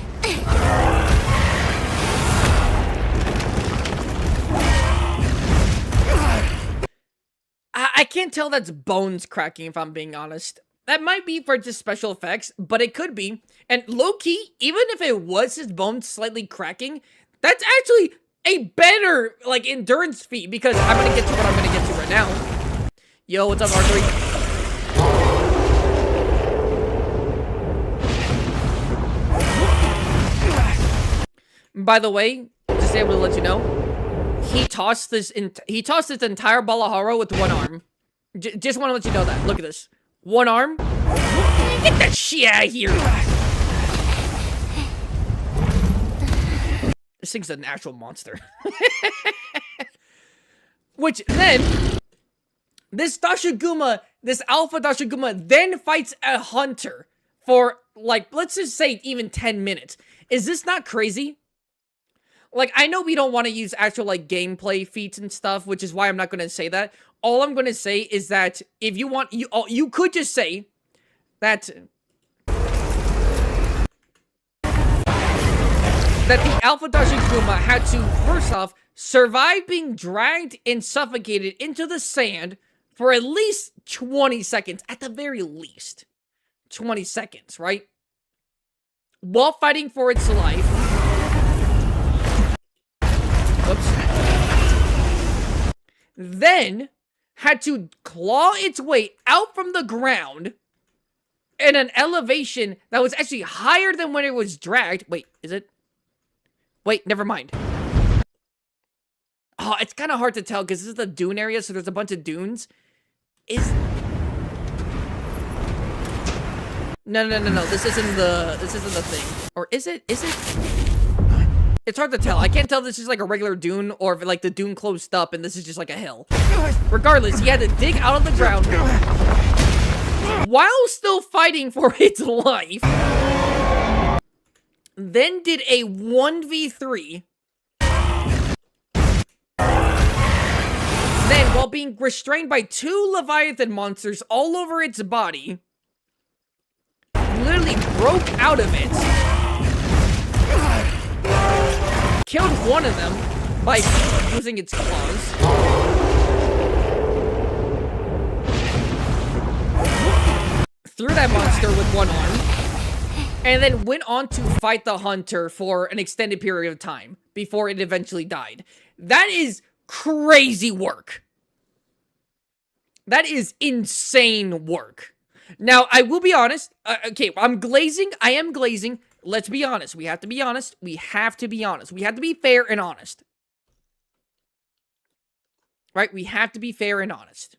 I can't tell that's bones cracking, if I'm being honest. That might be for just special effects, but it could be. And low-key, even if it was his bones slightly cracking, that's actually a better, like, endurance feat, because I'm gonna get to what I'm gonna get to right now. Yo, what's up, R3? By the way, just able to let you know, he tossed this entire Balaharo with one arm. Just want to let you know that. Look at this. One arm. Get that shit out of here. This thing's a natural monster. Which then, this Dashiguma, this Alpha Dashiguma, then fights a hunter for, like, let's just say even 10 minutes. Is this not crazy? Like, I know we don't want to use actual, like, gameplay feats and stuff, which is why I'm not going to say that. All I'm going to say is that if you want, you could just say that the Alpha Dashiguma had to, first off, survive being dragged and suffocated into the sand for at least 20 seconds, at the very least. 20 seconds, right? While fighting for its life. Whoops. Then had to claw its way out from the ground in an elevation that was actually higher than when it was dragged. Wait, is it? Wait, never mind. Oh, it's kind of hard to tell because this is the dune area, so there's a bunch of dunes. No. This isn't the thing. Or is it? It's hard to tell. I can't tell if this is like a regular dune or if like the dune closed up and this is just like a hill. Regardless, he had to dig out of the ground while still fighting for its life. Then did a 1v3. Then, while being restrained by 2 Leviathan monsters all over its body, literally broke out of it. Killed one of them by using its claws. Threw that monster with one arm. And then went on to fight the hunter for an extended period of time before it eventually died. That is crazy work. That is insane work. Now, I will be honest. Okay, I'm glazing. I am glazing. Let's be honest. We have to be honest. We have to be honest. We have to be fair and honest. Right? We have to be fair and honest.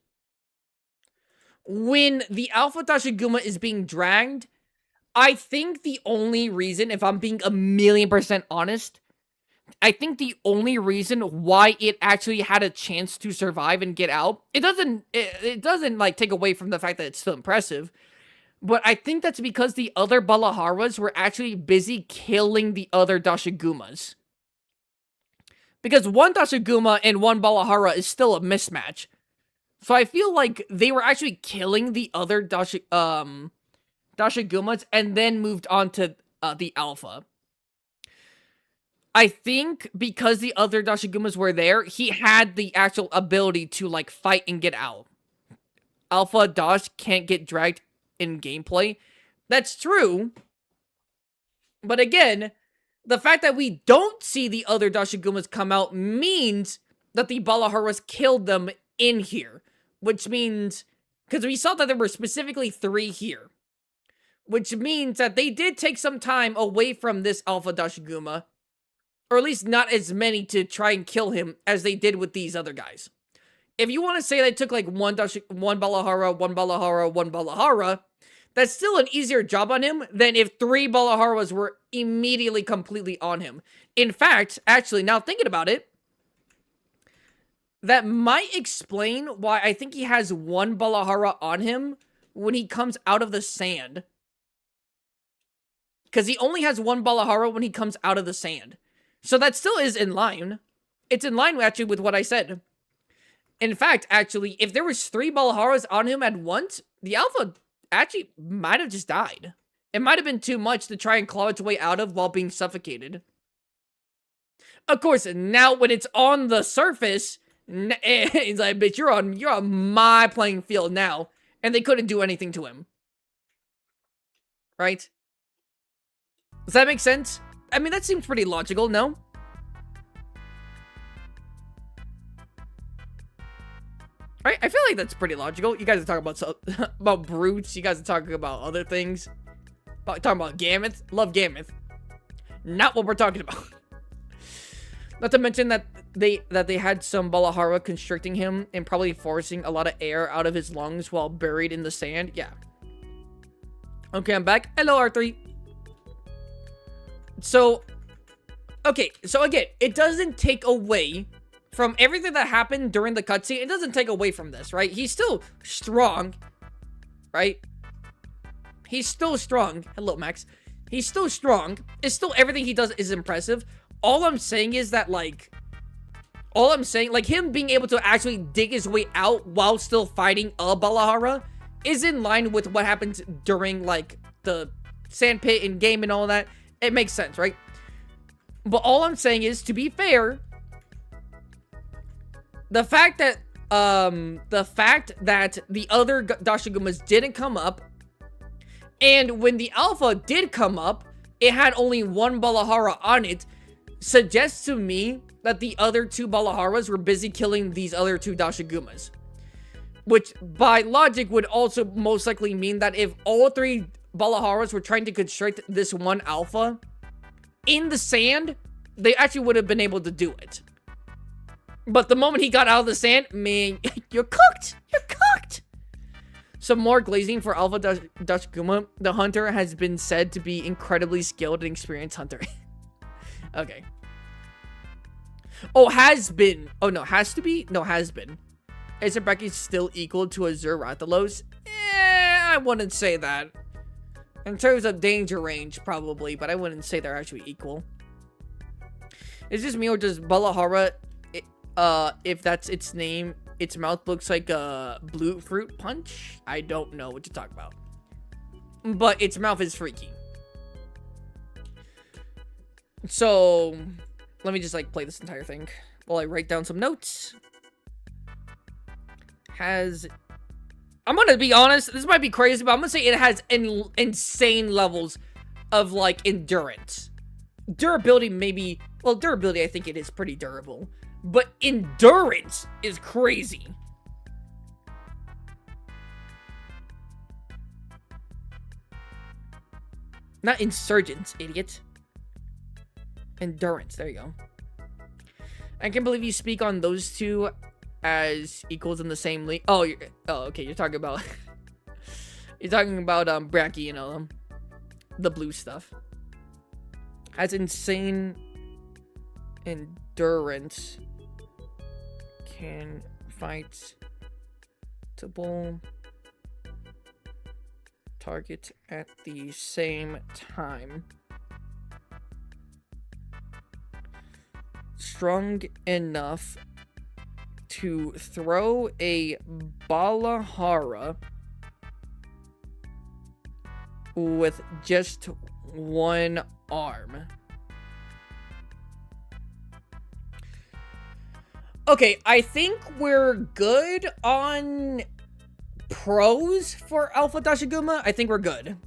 When the Alpha Tashiguma is being dragged, I think the only reason, if I'm being 1,000,000% honest, I think the only reason why it actually had a chance to survive and get out, it doesn't like take away from the fact that it's still impressive, but I think that's because the other Balaharas were actually busy killing the other Dashigumas. Because one Dashiguma and one Balahara is still a mismatch. So I feel like they were actually killing the other Dashigumas and then moved on to the Alpha. I think because the other Dashigumas were there, he had the actual ability to, like, fight and get out. Alpha Dash can't get dragged in gameplay. That's true. But again, the fact that we don't see the other Dashigumas come out means that the Balaharas killed them in here. Which means, because we saw that there were specifically 3 here. Which means that they did take some time away from this Alpha Dashiguma. Or at least not as many to try and kill him as they did with these other guys. If you want to say they took like one Balahara, that's still an easier job on him than if 3 Balaharas were immediately completely on him. In fact, actually, now thinking about it, that might explain why I think he has 1 Balahara on him when he comes out of the sand. Because he only has 1 Balahara when he comes out of the sand. So that still is in line. It's in line, actually, with what I said. In fact, actually, if there was 3 Balaharas on him at once, the Alpha actually might have just died. It might have been too much to try and claw its way out of while being suffocated. Of course, now when it's on the surface, it's like, bitch, you're on my playing field now. And they couldn't do anything to him. Right? Does that make sense? I mean, that seems pretty logical, no? Right? I feel like that's pretty logical. You guys are talking about brutes. You guys are talking about other things. Talking about Gammoth. Love Gammoth. Not what we're talking about. Not to mention that they had some Balahara constricting him and probably forcing a lot of air out of his lungs while buried in the sand. Yeah. Okay, I'm back. Hello, R3. So, okay. So again, it doesn't take away from everything that happened during the cutscene. It doesn't take away from this, right? He's still strong, right? He's still strong. Hello, Max. He's still strong. It's still everything he does is impressive. All I'm saying is that, like, him being able to actually dig his way out while still fighting a Balahara is in line with what happens during, like, the sand pit and game and all that. It makes sense, right? But all I'm saying is, to be fair, the fact that the other Dashagumas didn't come up, and when the Alpha did come up, it had only one Balahara on it, suggests to me that the other two Balaharas were busy killing these other two Dashagumas. Which, by logic, would also most likely mean that if all three Balaharas were trying to constrict this one Alpha in the sand, they actually would have been able to do it. But the moment he got out of the sand, man, you're cooked! You're cooked! Some more glazing for Alpha Dashguma. The hunter has been said to be incredibly skilled and experienced hunter. Okay. Oh, has been. Oh, no, has to be? No, has been. Is Rebecca still equal to a Rathalos? I wouldn't say that. In terms of danger range, probably, but I wouldn't say they're actually equal. Is this me or does Balahara, if that's its name, its mouth looks like a blue fruit punch? I don't know what to talk about. But its mouth is freaky. So, let me just, like, play this entire thing while I write down some notes. I'm gonna be honest, this might be crazy, but I'm gonna say it has insane levels of, like, endurance. Durability, maybe, well, durability, I think it is pretty durable. But endurance is crazy. Not insurgents, idiot. Endurance, there you go. I can't believe you speak on those two as equals in the same league. Oh, okay, you're talking about you're talking about Bracky, you know, the blue stuff. Has insane endurance, can fight multiple targets at the same time. Strong enough to throw a Balahara with just one arm. Okay, I think we're good on pros for Alpha Dashiguma. I think we're good.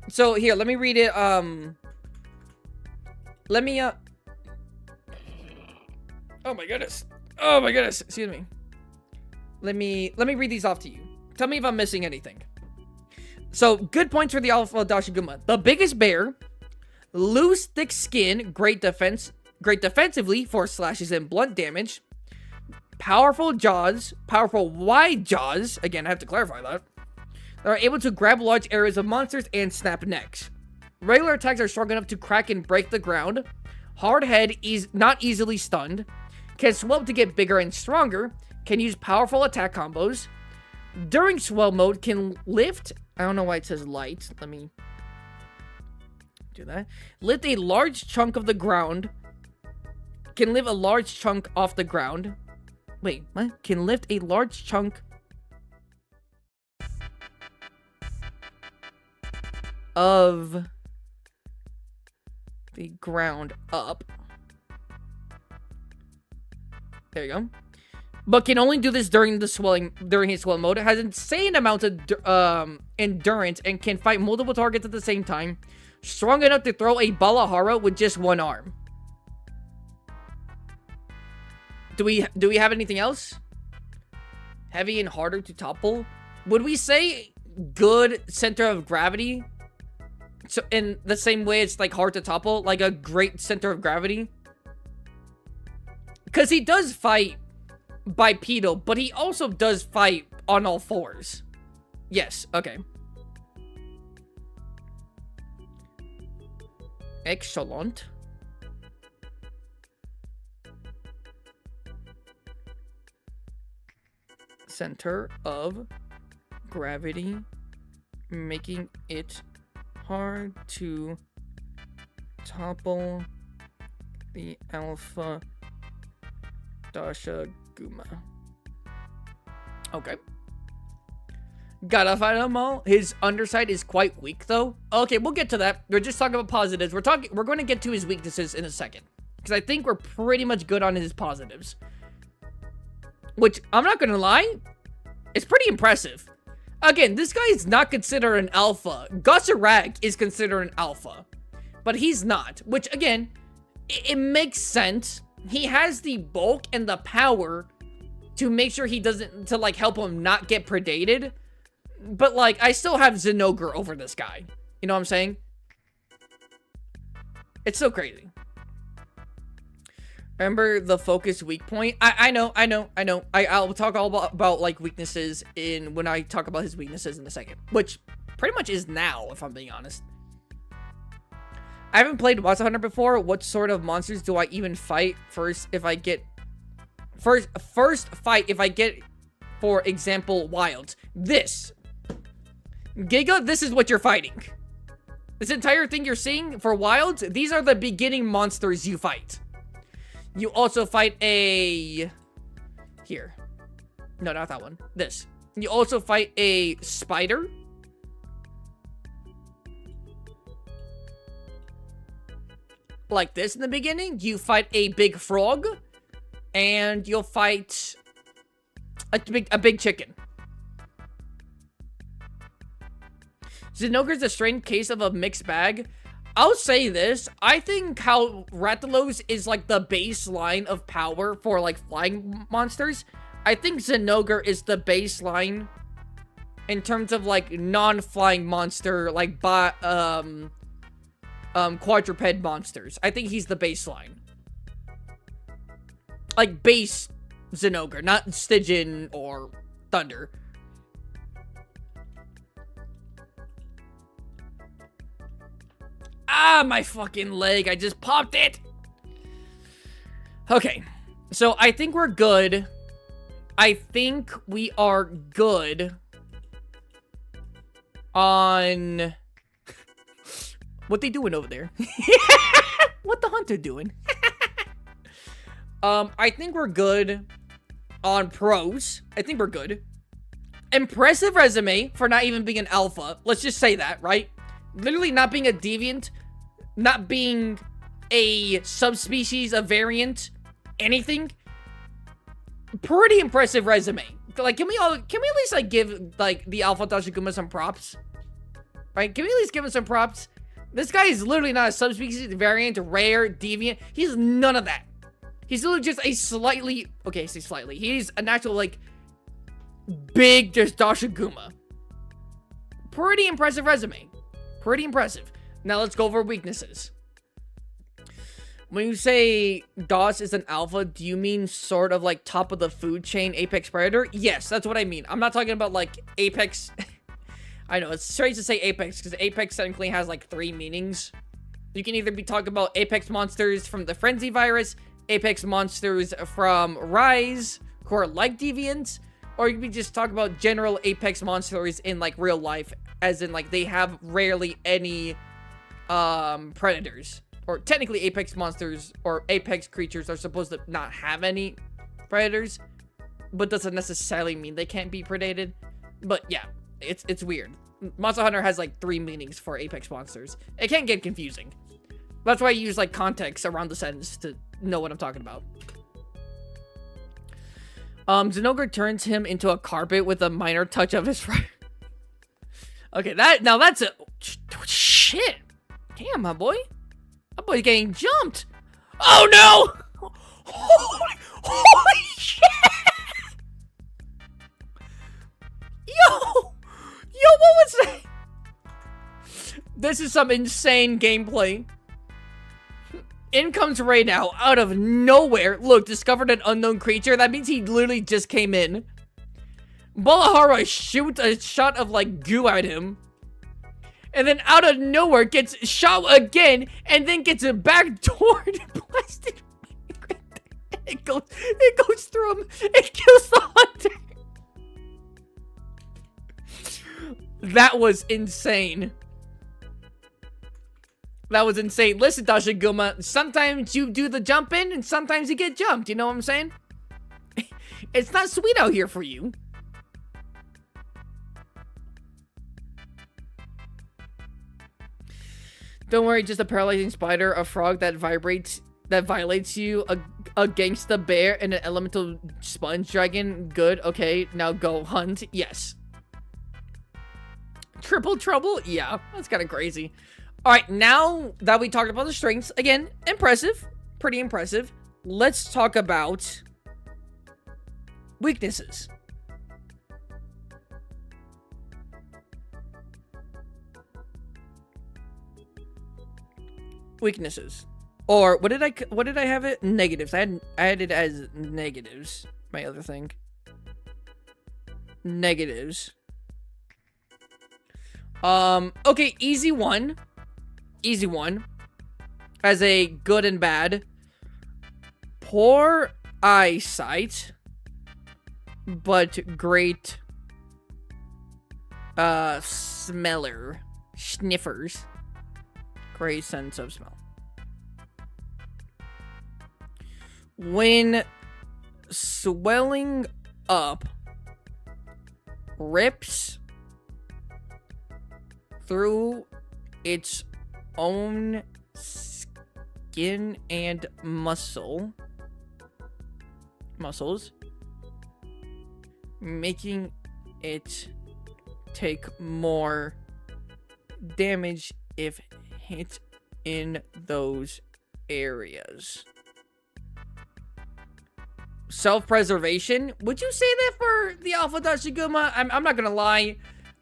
So here, let me read it. Let me oh my goodness. Oh my goodness. Excuse me. Let me read these off to you. Tell me if I'm missing anything. So, good points for the Alpha Dashiguma. The biggest bear, loose, thick skin, great defensively, 4 slashes and blunt damage. Powerful jaws, powerful wide jaws. Again, I have to clarify that. They are able to grab large areas of monsters and snap necks. Regular attacks are strong enough to crack and break the ground. Hard head is not easily stunned. Can swell to get bigger and stronger. Can use powerful attack combos. During swell mode, can lift. I don't know why it says light. Let me do that. Lift a large chunk of the ground. Can lift a large chunk off the ground. Wait, what? Can lift a large chunk. of the ground up. There you go. But can only do this during his swelling mode. It has insane amounts of endurance and can fight multiple targets at the same time. Strong enough to throw a Balahara with just one arm. Do we have anything else? Heavy and harder to topple. Would we say good center of gravity? So in the same way it's like hard to topple, like a great center of gravity. Because he does fight bipedal, but he also does fight on all fours. Yes, okay. Excellent. Center of gravity, making it hard to topple the Alpha Dashaguma. Okay. Gotta fight them all. His underside is quite weak, though. Okay, we'll get to that. We're just talking about positives. We're going to get to his weaknesses in a second, because I think we're pretty much good on his positives. Which, I'm not gonna lie, it's pretty impressive. Again, this guy is not considered an alpha. Gossarak is considered an alpha, but he's not. Which, again, it makes sense. He has the bulk and the power to make sure he doesn't, to like help him not get predated. But like, I still have Zinogre over this guy. You know what I'm saying? It's so crazy. Remember the focus weak point? I know. I'll talk all about like weaknesses when I talk about his weaknesses in a second. Which pretty much is now, if I'm being honest. I haven't played Monster Hunter before. What sort of monsters do I even fight first if I get... First fight if I get, for example, wilds. This. Giga, this is what you're fighting. This entire thing you're seeing for wilds, these are the beginning monsters you fight. You also fight a... Here. No, not that one. This. You also fight a spider. Like this in the beginning. You fight a big frog. And you'll fight a big chicken. Zinogre's a strange case of a mixed bag. I'll say this. I think how Rathalos is like the baseline of power for like flying monsters. I think Zinogre is the baseline in terms of like non-flying monster, like quadruped monsters. I think he's the baseline. Like base Zinogre, not Stygian or Thunder. Ah, my fucking leg. I just popped it. Okay. So, I think we're good. I think we are good on... What they doing over there? What the hunter doing? I think we're good on pros. I think we're good. Impressive resume for not even being an alpha. Let's just say that, right? Literally not being a deviant. Not being a subspecies, a variant, anything. Pretty impressive resume. Like, can we at least like give like the Alpha Dashaguma some props? Right? Can we at least give him some props? This guy is literally not a subspecies, variant, rare, deviant. He's none of that. He's literally just a slightly, okay, I say slightly. He's a natural like big just Dashaguma. Pretty impressive resume. Pretty impressive. Now let's go over weaknesses. When you say DOS is an alpha, do you mean sort of like top of the food chain Apex Predator? Yes, that's what I mean. I'm not talking about like Apex. I know, it's strange to say Apex because Apex technically has like 3 meanings. You can either be talking about Apex monsters from the Frenzy virus, Apex monsters from Rise, who are like deviants, or you can be just talking about general Apex monsters in like real life, as in like they have rarely any predators. Or technically Apex monsters or Apex creatures are supposed to not have any predators, but doesn't necessarily mean they can't be predated. But yeah, it's weird. Monster Hunter has like 3 meanings for apex monsters. It can get confusing. That's why I use like context around the sentence to know what I'm talking about. Zenogre turns him into a carpet with a minor touch of his right. Okay, that's a shit. Damn, my boy. My boy's getting jumped. Oh no! Holy shit! Yo, what was that? This is some insane gameplay. In comes Ray now, out of nowhere. Look, discovered an unknown creature. That means he literally just came in. Balahara shoots a shot of, like, goo at him. And then out of nowhere gets shot again, and then gets a backdoored blasted. It goes through him. It kills the hunter. That was insane. That was insane. Listen, Dashiguma, sometimes you do the jump in, and sometimes you get jumped. You know what I'm saying? It's not sweet out here for you. Don't worry, just a paralyzing spider, a frog that violates you, a gangsta bear, and an elemental sponge dragon. Good, okay, now go hunt. Yes. Triple trouble? Yeah, that's kind of crazy. Alright, now that we talked about the strengths, again, impressive. Pretty impressive. Let's talk about weaknesses. Weaknesses. Or, what did I have it? Negatives. I had it as negatives. My other thing. Negatives. Okay, easy one. Easy one. As a good and bad. Poor eyesight. But great smeller. Sniffers. Great sense of smell. When swelling up rips through its own skin and muscles, making it take more damage if hit in those areas. Self-preservation. Would you say that for the Alpha Dashiguma? I'm not gonna lie.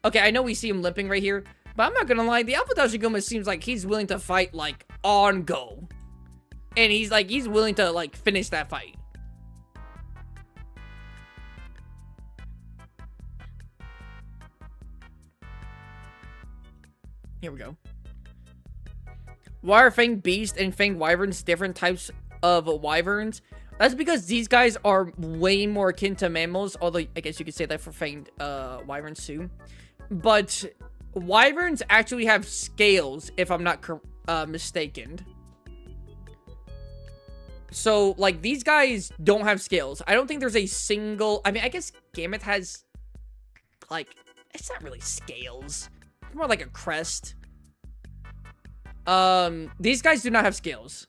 Okay, I know we see him limping right here, but I'm not gonna lie. The Alpha Dashiguma seems like he's willing to fight, like, on go. And he's willing to, like, finish that fight. Here we go. Why are Fanged Beast and Fanged Wyverns different types of wyverns? That's because these guys are way more akin to mammals, although I guess you could say that for Fanged Wyverns too. But Wyverns actually have scales, if I'm not mistaken. So, like, these guys don't have scales. I don't think there's a single... I mean, I guess Gammoth has, like... It's not really scales. It's more like a crest. These guys do not have scales.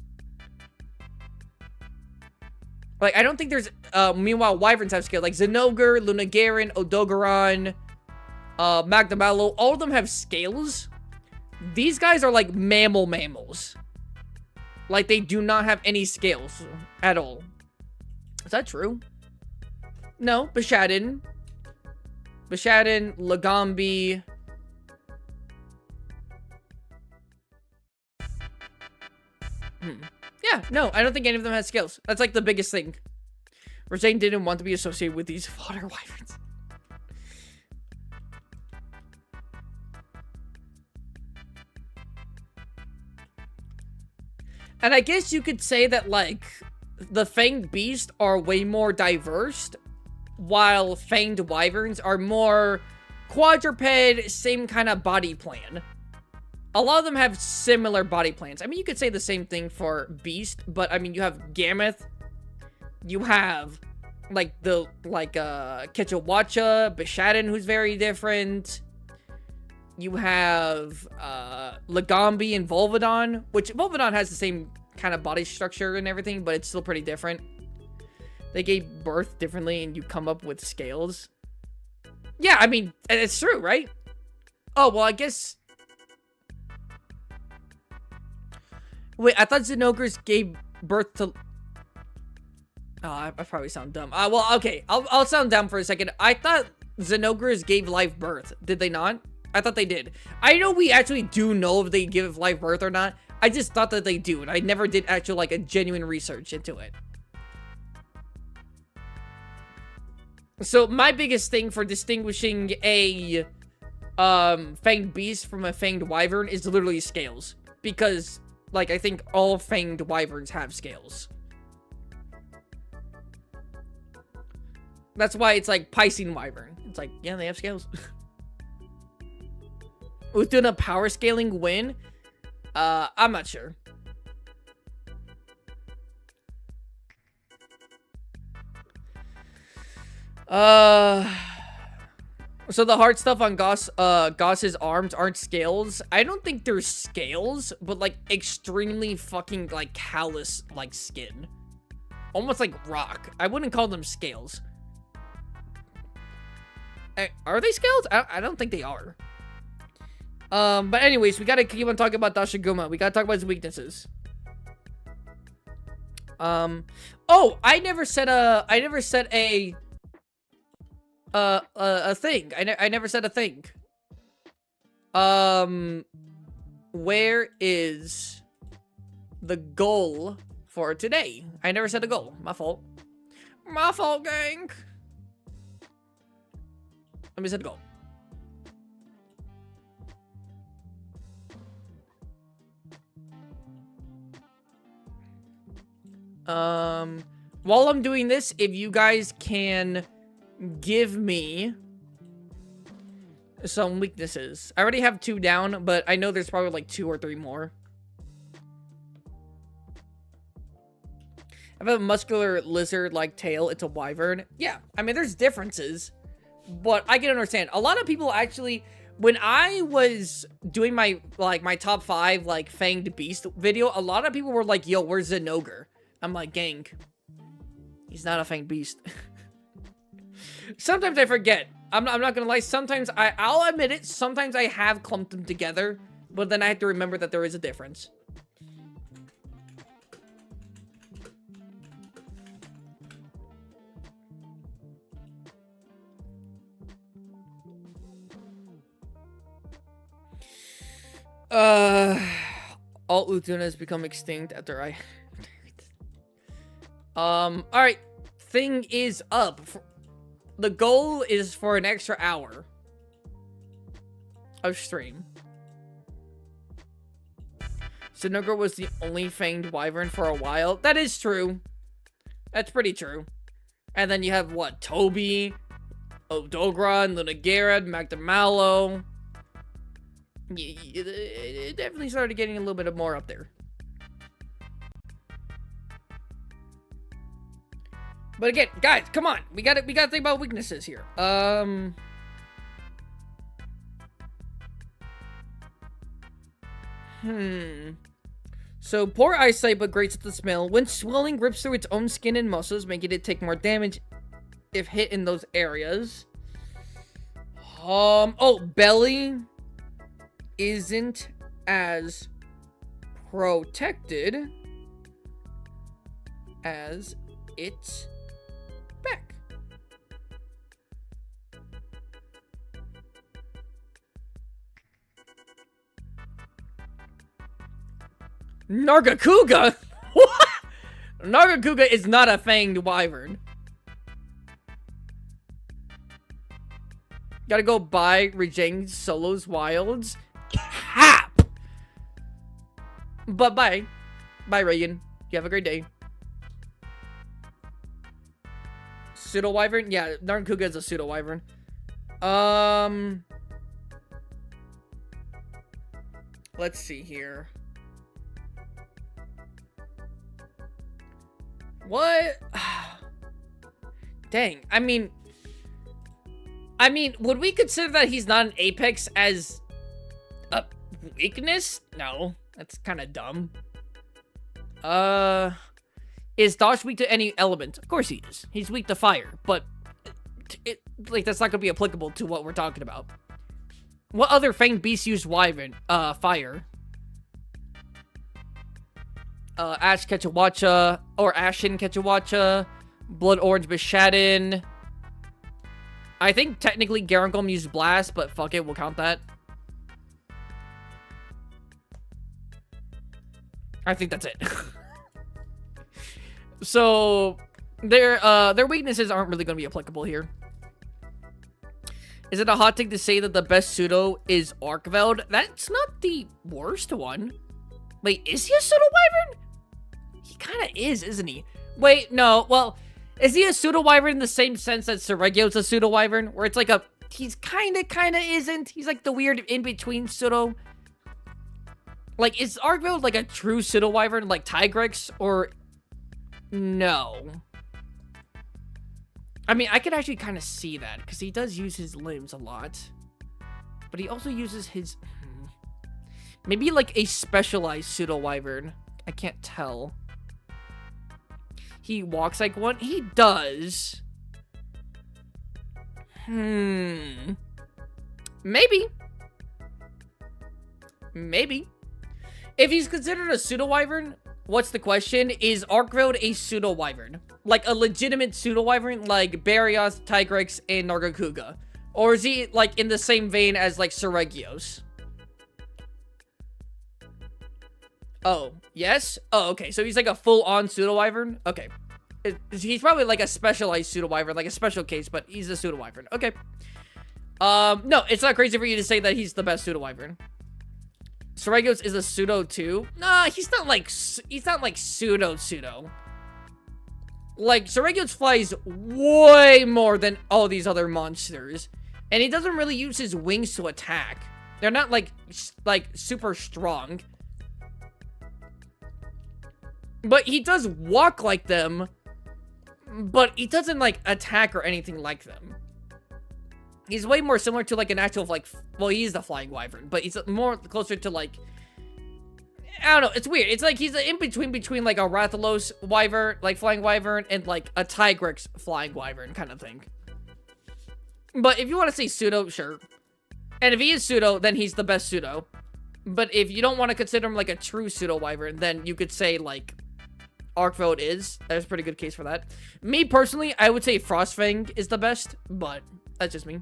Like, I don't think there's... meanwhile, Wyverns have scales. Like, Zenogre, Lunagaron, Odogaron, Magdamallo. All of them have scales. These guys are, like, mammals. Like, they do not have any scales at all. Is that true? No. Bashadin, Lagambi. Yeah, no, I don't think any of them has scales. That's, like, the biggest thing. Rosane didn't want to be associated with these fodder wyverns. And I guess you could say that, like, the Fanged Beast are way more diverse, while Fanged Wyverns are more quadruped, same kind of body plan. A lot of them have similar body plans. I mean, you could say the same thing for Beast, but, I mean, you have Gammoth, you have, Quetzalcoatl, Bashadin, who's very different, You have Lagombi and Volvidon, which Volvidon has the same kind of body structure and everything, but it's still pretty different. They gave birth differently, and you come up with scales. Yeah, I mean, it's true, right? Oh, well, I guess... Wait, I thought Zenogres gave birth to... Oh, I probably sound dumb. Well, okay, I'll sound dumb for a second. I thought Zenogres gave live birth. Did they not? I thought they did. I know we actually do know if they give live birth or not. I just thought that they do, and I never did actual, like, a genuine research into it. So, my biggest thing for distinguishing a fanged beast from a fanged wyvern is literally scales. Because, like, I think all fanged wyverns have scales. That's why it's like Piscine wyvern. It's like, yeah, they have scales. Who's doing a power scaling win? I'm not sure. So the hard stuff on Goss's arms aren't scales. I don't think they're scales, but like extremely fucking like callous like skin. Almost like rock. I wouldn't call them scales. Are they scales? I don't think they are. But anyways, we gotta keep on talking about Dashiguma. We gotta talk about his weaknesses. Oh, I never said a thing. I never said a thing. Where is the goal for today? I never said a goal. My fault. My fault, gang. Let me set a goal. While I'm doing this, if you guys can give me some weaknesses. I already have 2 down, but I know there's probably like 2 or 3 more. I have a muscular lizard-like tail. It's a wyvern. Yeah, I mean, there's differences, but I can understand. A lot of people actually, when I was doing my top 5 like fanged beast video, a lot of people were like, yo, where's Zenogre? I'm like, gang, he's not a fanged beast. Sometimes I forget. I'm not gonna lie. Sometimes I'll admit it. Sometimes I have clumped them together, but then I have to remember that there is a difference. All Utsunas become extinct after I... Alright. Thing is up. The goal is for an extra hour of stream. Zenogre was the only fanged wyvern for a while. That is true. That's pretty true. And then you have, what, Toby, Odogron, Lunagara, Magdamalo. It definitely started getting a little bit more up there. But again, guys, come on. We gotta think about weaknesses here. So, poor eyesight but great at the smell. When swelling rips through its own skin and muscles, making it take more damage if hit in those areas. Oh, belly isn't as protected as its back. Nargacuga? What? Nargacuga is not a fanged wyvern. Gotta go buy Rejang Solo's Wilds. Cap! But bye. Bye, Reagan. You have a great day. Pseudo wyvern? Yeah, Nargacuga is a pseudo wyvern. Let's see here. What? Dang. I mean, would we consider that he's not an apex as Weakness? No, that's kind of dumb. Is Dodge weak to any element? Of course he is. He's weak to fire, but like that's not gonna be applicable to what we're talking about. What other fanged beasts use wyvern? Fire. Ash Ketchawacha or Ashen Ketchawacha, Blood Orange Bishadin. I think technically Garangolm used Blast, but fuck it, we'll count that. I think that's it. So their weaknesses aren't really going to be applicable here. Is it a hot take to say that the best pseudo is Arcveld? That's not the worst one. Wait, is he a pseudo wyvern? He kind of is, isn't he? Wait, no. Well, is he a pseudo wyvern in the same sense that Seregio's a pseudo wyvern, where it's like a he's kind of isn't. He's like the weird in between pseudo. Like, is Arcveld like a true pseudo wyvern like Tigrex, or no? I mean, I could actually kind of see that, because he does use his limbs a lot. But he also uses his... Maybe like a specialized pseudo-wyvern. I can't tell. He walks like one? He does. Maybe. Maybe. If he's considered a pseudo-wyvern, what's the question? Is Arcveld a pseudo-wyvern? Like a legitimate pseudo-wyvern like Barioth, Tigrex, and Nargacuga? Or is he like in the same vein as like Seregios? Oh, yes? Oh, okay. So he's like a full-on pseudo-wyvern? Okay. He's probably like a specialized pseudo-wyvern, like a special case, but he's a pseudo-wyvern. Okay. No, it's not crazy for you to say that he's the best pseudo-wyvern. Seregios is a pseudo too? Nah, he's not like pseudo. Like, Seregios flies way more than all these other monsters. And he doesn't really use his wings to attack. They're not like super strong. But he does walk like them. But he doesn't like attack or anything like them. He's way more similar to like an actual like, well, he's the flying wyvern, but he's more closer to like, I don't know, it's weird. It's like he's in between like a Rathalos wyvern, like flying wyvern, and like a Tigrex flying wyvern kind of thing. But if you want to say pseudo, sure. And if he is pseudo, then he's the best pseudo. But if you don't want to consider him like a true pseudo wyvern, then you could say like Arcveld is. There's a pretty good case for that. Me personally, I would say Frostfang is the best, but that's just me.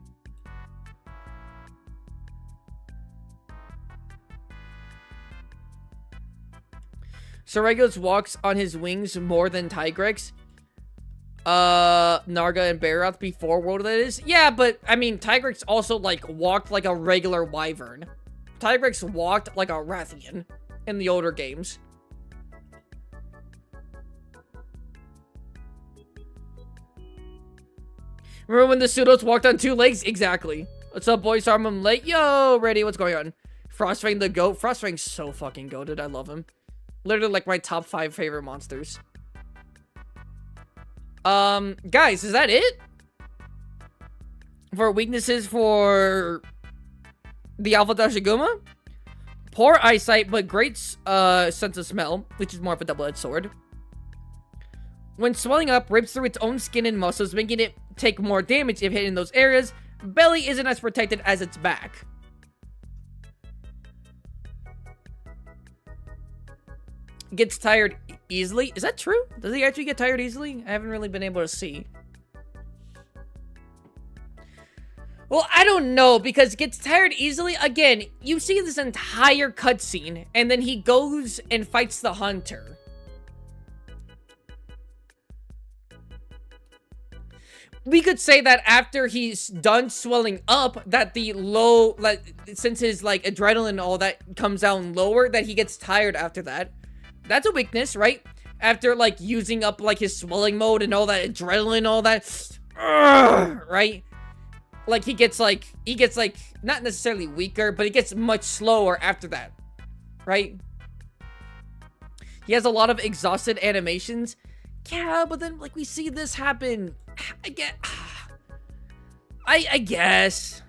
Seregios walks on his wings more than Tigrex. Narga and Barioth before World that is. Yeah, but I mean, Tigrex also like walked like a regular wyvern. Tigrex walked like a Rathian in the older games. Remember when the pseudos walked on two legs? Exactly. What's up, boys? I'm late. Yo, ready? What's going on? Frostfang the goat. Frostfang's so fucking goated. I love him. Literally like my top 5 favorite monsters. Guys, is that it? For weaknesses for the Alpha Dashiguma? Poor eyesight, but great sense of smell, which is more of a double-edged sword. When swelling up, rips through its own skin and muscles, making it take more damage if hit in those areas. Belly isn't as protected as its back. Gets tired easily. Is that true? Does he actually get tired easily? I haven't really been able to see. Well, I don't know, because gets tired easily. Again, you see this entire cutscene, and then he goes and fights the hunter. We could say that after he's done swelling up, that the low, like, since his, like, adrenaline and all that comes down lower, that he gets tired after that. That's a weakness, right? After, like, using up, like, his swelling mode and all that adrenaline, all that, right? Like, he gets, like, not necessarily weaker, but he gets much slower after that, right? He has a lot of exhausted animations. Yeah, but then, like, we see this happen. I guess.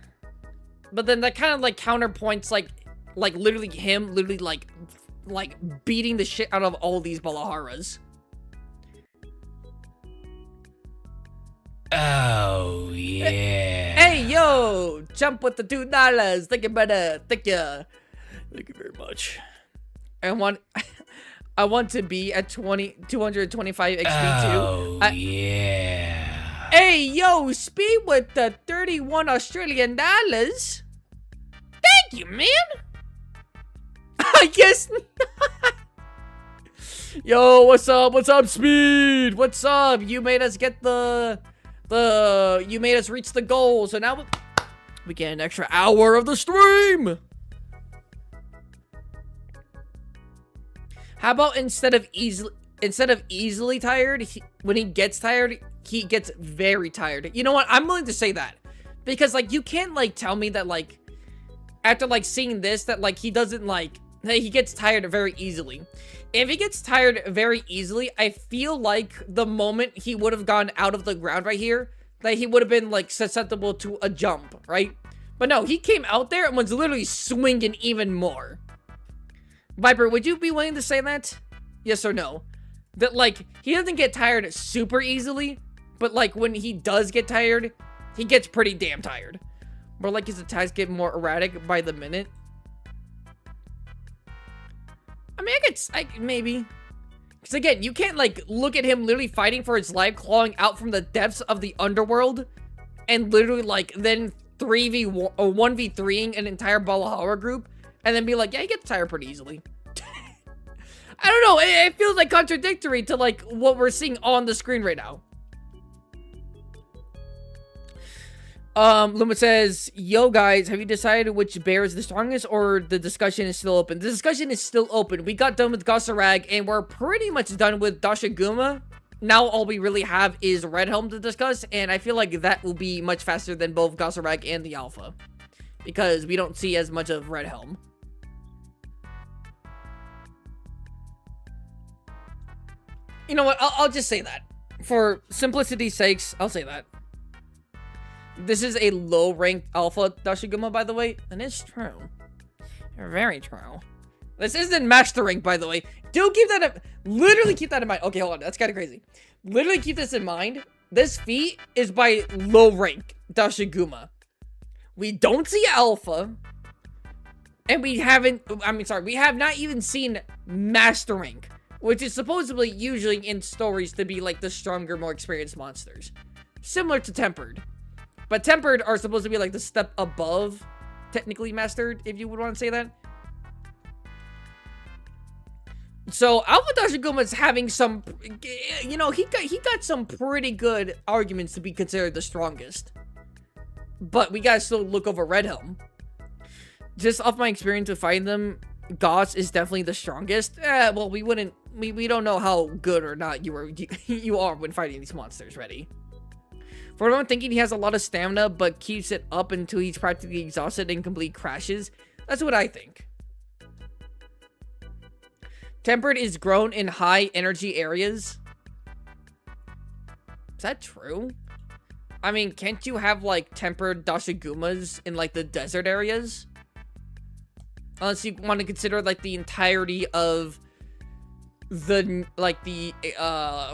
But then that kind of, like, counterpoints, like, Like, literally him, literally, like beating the shit out of all these Balaharas. Oh, yeah. Hey, yo! Jump with the $2. Thank you, brother. Thank you. Thank you very much. I want to be at 225 XP Oh, too. yeah. Hey, yo! Speed with the 31 Australian dollars. Thank you, man. I guess. Yo, what's up? What's up, Speed? What's up? You made us get you made us reach the goal, so now we get an extra hour of the stream. How about instead of easily tired, when he gets tired, he gets very tired. You know what? I'm willing to say that. Because, like, you can't, like, tell me that, like, after, like, seeing this, that, like, he doesn't, like, he gets tired very easily. If he gets tired very easily, I feel like the moment he would have gone out of the ground right here, that he would have been, like, susceptible to a jump, right? But no, he came out there and was literally swinging even more. Viper, would you be willing to say that? Yes or no? That, like, he doesn't get tired super easily, but, like, when he does get tired, he gets pretty damn tired. More like his attacks get more erratic by the minute. I mean, maybe. Because again, you can't, like, look at him literally fighting for his life, clawing out from the depths of the underworld, and literally, like, then 3v1 or 1v3ing an entire Balahara group, and then be like, yeah, he gets tired pretty easily. I don't know, it feels like contradictory to, like, what we're seeing on the screen right now. Luma says, yo guys, have you decided which bear is the strongest, or the discussion is still open? The discussion is still open. We got done with Gossarag, and we're pretty much done with Dashaguma. Now all we really have is Red Helm to discuss, and I feel like that will be much faster than both Gossarag and the Alpha. Because we don't see as much of Red Helm. You know what, I'll just say that. For simplicity's sakes, I'll say that. This is a low-ranked Alpha Dashiguma, by the way, and it's true. Very true. This isn't Master Rank, by the way. Do keep that literally keep that in mind. Okay, hold on, that's kind of crazy. Literally keep this in mind. This feat is by low-rank Dashiguma. We don't see Alpha, and we have not even seen Master Rank, which is supposedly usually in stories to be like the stronger, more experienced monsters. Similar to Tempered. But Tempered are supposed to be like the step above technically Mastered, if you would want to say that. So Alpha Dashiguma is having some, you know, he got some pretty good arguments to be considered the strongest. But we gotta still look over Red Helm. Just off my experience with fighting them, Goss is definitely the strongest. Well, we don't know how good or not you are when fighting these monsters. Ready? For everyone thinking he has a lot of stamina, but keeps it up until he's practically exhausted and complete crashes, that's what I think. Tempered is grown in high energy areas. Is that true? I mean, can't you have, like, tempered Dashigumas in, like, the desert areas? Unless you want to consider, like, the entirety of the, like, the,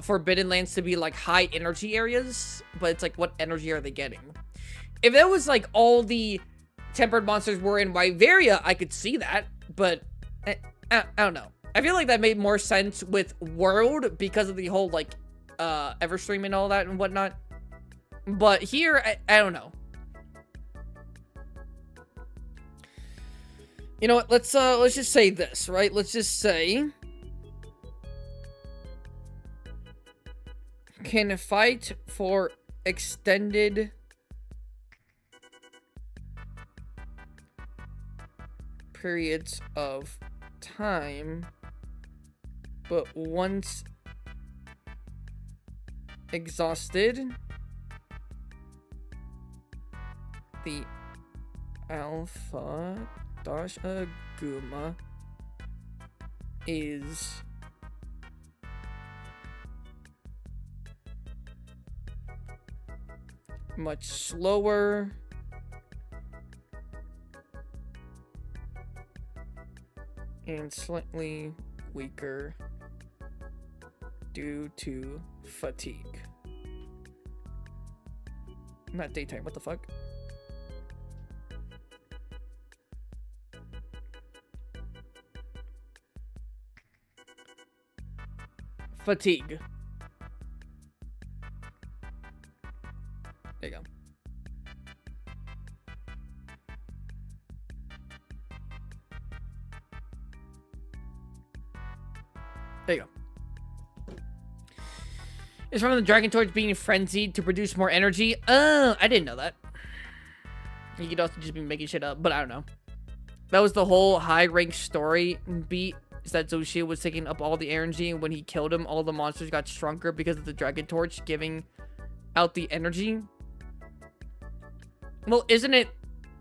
Forbidden Lands to be, like, high energy areas. But it's like, what energy are they getting? If that was, like, all the tempered monsters were in Wyveria, I could see that. But, I don't know. I feel like that made more sense with World because of the whole, like, Everstream and all that and whatnot. But here, I don't know. You know what? Let's just say this, right? Let's just say can fight for extended periods of time, but once exhausted, the Alpha Dashaguma is much slower and slightly weaker due to fatigue. Not daytime, what the fuck? Fatigue. There you go. There you go. It's from the dragon torch being frenzied to produce more energy. Oh, I didn't know that. You could also just be making shit up, but I don't know. That was the whole high rank story beat. Is that Zoshia was taking up all the energy, and when he killed him, all the monsters got stronger because of the dragon torch giving out the energy. Well, isn't it?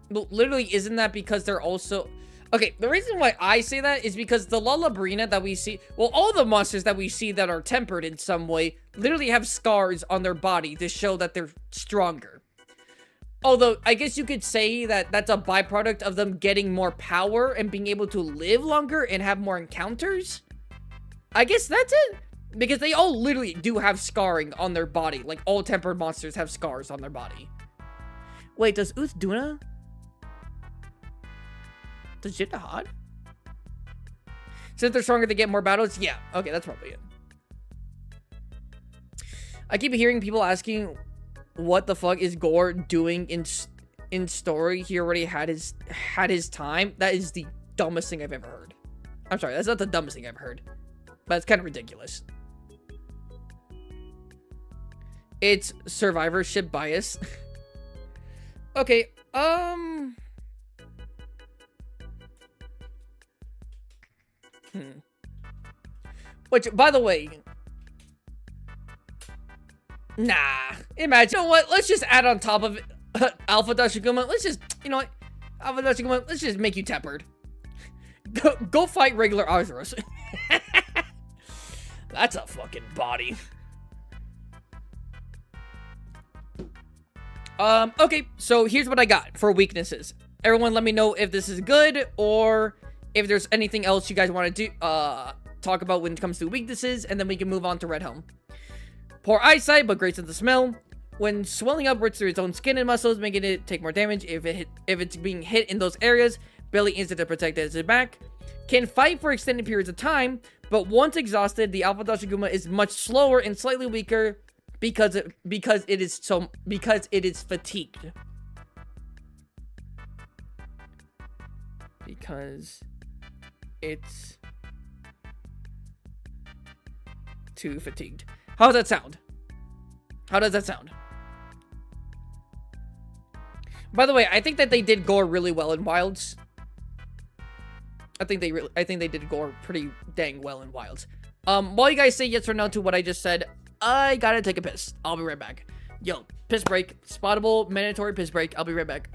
Well, literally, isn't that because they're also... Okay, the reason why I say that is because the Lullabrina that we see... Well, all the monsters that we see that are tempered in some way literally have scars on their body to show that they're stronger. Although, I guess you could say that that's a byproduct of them getting more power and being able to live longer and have more encounters. I guess that's it. Because they all literally do have scarring on their body. Like, all tempered monsters have scars on their body. Wait, does Uthduna... Does Jitahad? Since they're stronger, they get more battles? Yeah, okay, that's probably it. I keep hearing people asking, what the fuck is Gore doing in story? He already had his time. That is the dumbest thing I've ever heard. I'm sorry, that's not the dumbest thing I've heard. But it's kind of ridiculous. It's survivorship bias. Okay, Which, by the way... Nah. Imagine, you know what? Let's just add on top of it, Alpha Dashiguma. Let's just, you know what? Alpha Dashiguma, let's just make you tempered. Go fight regular Arthros. That's a fucking body. Okay, so here's what I got for weaknesses. Everyone let me know if this is good, or if there's anything else you guys want to do, talk about when it comes to weaknesses, and then we can move on to Red Helm. Poor eyesight, but great sense of smell. When swelling upwards through its own skin and muscles, making it take more damage if it's being hit in those areas. Barely instant to protect its back. Can fight for extended periods of time, but once exhausted, the Alpha Dashiguma is much slower and slightly weaker because it is fatigued. Because it's too fatigued. How does that sound? How does that sound? By the way, I think that they did Gore really well in Wilds. I think they did Gore pretty dang well in Wilds. While you guys say yes or no to what I just said, I gotta take a piss. I'll be right back. Yo, piss break. Spottable, mandatory piss break. I'll be right back.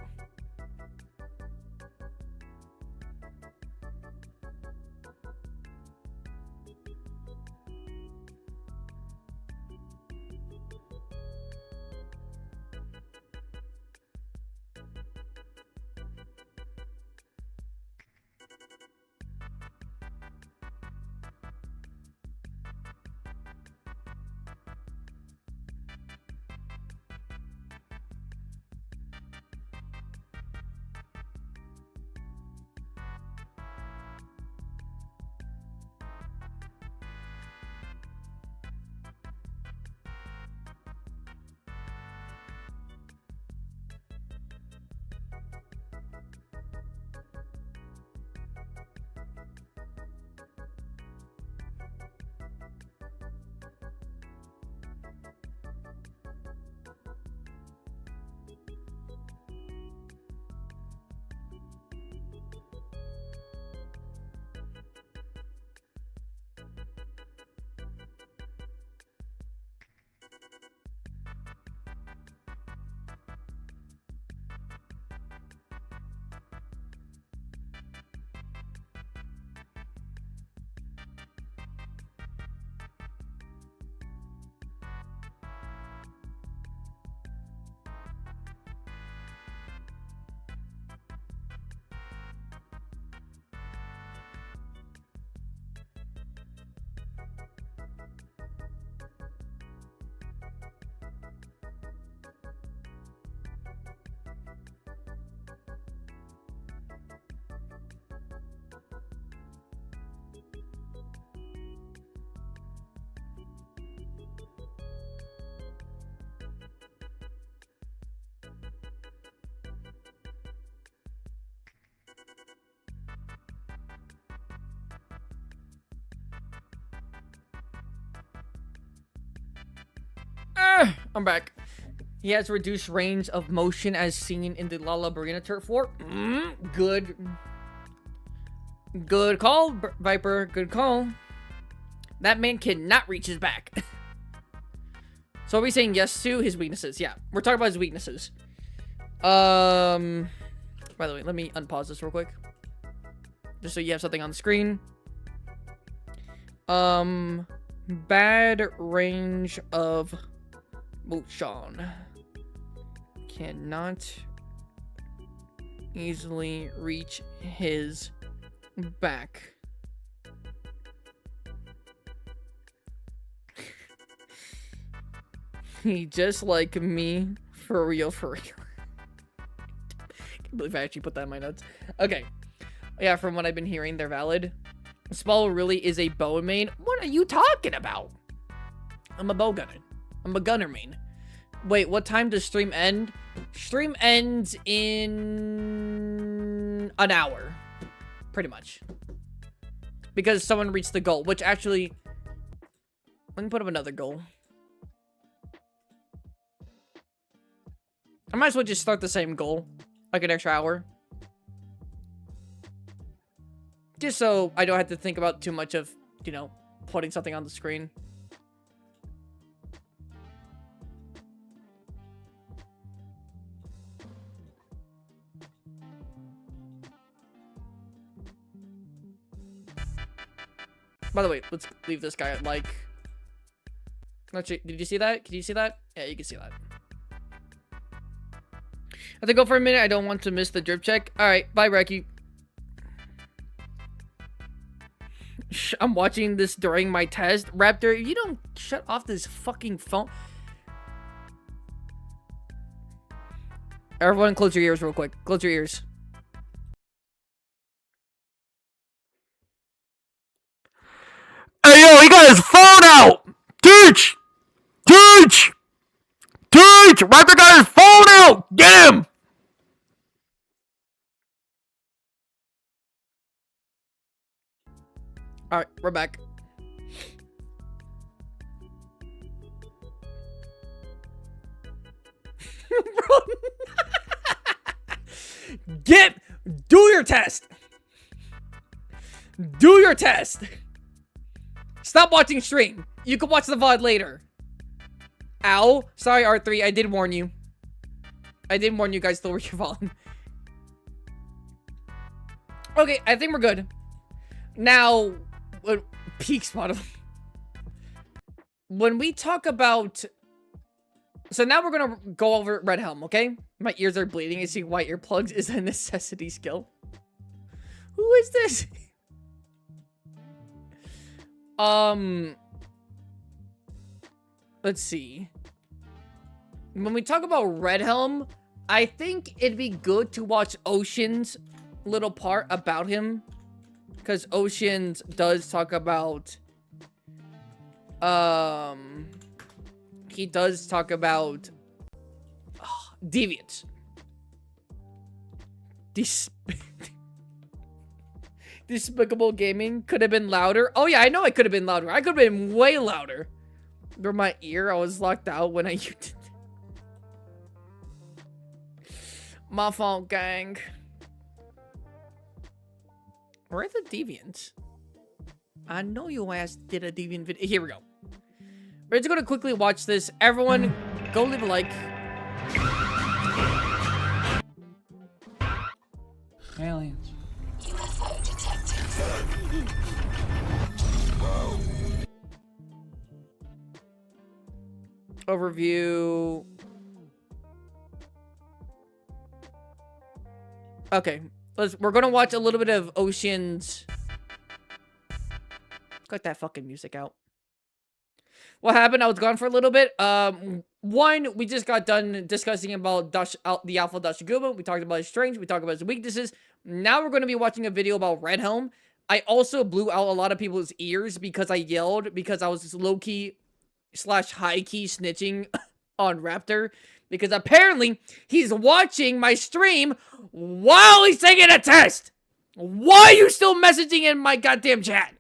I'm back. He has reduced range of motion as seen in the Lala Barina turf war. Good. Good call, Viper. Good call. That man cannot reach his back. So are we saying yes to his weaknesses? Yeah, we're talking about his weaknesses. By the way, let me unpause this real quick. Just so you have something on the screen. Bad range of motion. Cannot easily reach his back. He just like me, for real, for real. Can't believe I actually put that in my notes. Okay. Yeah, from what I've been hearing, they're valid. Spall really is a bow main. What are you talking about? I'm a bow gunner. I'm a gunner main. Wait, what time does stream end? Stream ends in an hour. Pretty much. Because someone reached the goal, which actually... Let me put up another goal. I might as well just start the same goal. Like an extra hour. Just so I don't have to think about too much of, you know, putting something on the screen. By the way, let's leave this guy at like... Actually, did you see that? Can you see that? Yeah, you can see that. I have to go for a minute. I don't want to miss the drip check. Alright, bye, Reki. I'm watching this during my test. Raptor, you don't shut off this fucking phone. Everyone, close your ears real quick. Close your ears. Hey, yo, he got his phone out! Teach! Teach! Teach! Raptor got his phone out! Get him! Alright, we're back. Do your test. Do your test. Stop watching stream. You can watch the VOD later. Ow. Sorry, R3. I did warn you. I did warn you guys to lower your volume. Okay, I think we're good. Now, peak spot. When we talk about... So now we're gonna go over Red Helm, okay? My ears are bleeding. Using white earplugs is a necessity skill. Who is this? Let's see. When we talk about Red Helm, I think it'd be good to watch Ocean's little part about him. Because Ocean's does talk about... He does talk about... Deviants. Despicable Gaming could have been louder. Oh yeah, I know I could have been louder. I could have been way louder. Through my ear, I was locked out when I used it. My fault, gang. Where are the deviants? I know your ass did a deviant video. Here we go. We're just gonna quickly watch this. Everyone, go leave a like. Aliens. Overview. Okay, we're gonna watch a little bit of Ocean's. Cut that fucking music out. What happened? I was gone for a little bit. One, we just got done discussing about the Alpha Dashiguba. We talked about his strengths. We talked about his weaknesses. Now we're going to be watching a video about Red Helm. I also blew out a lot of people's ears because I yelled because I was low-key / high-key snitching on Raptor. Because apparently, he's watching my stream while he's taking a test. Why are you still messaging in my goddamn chat?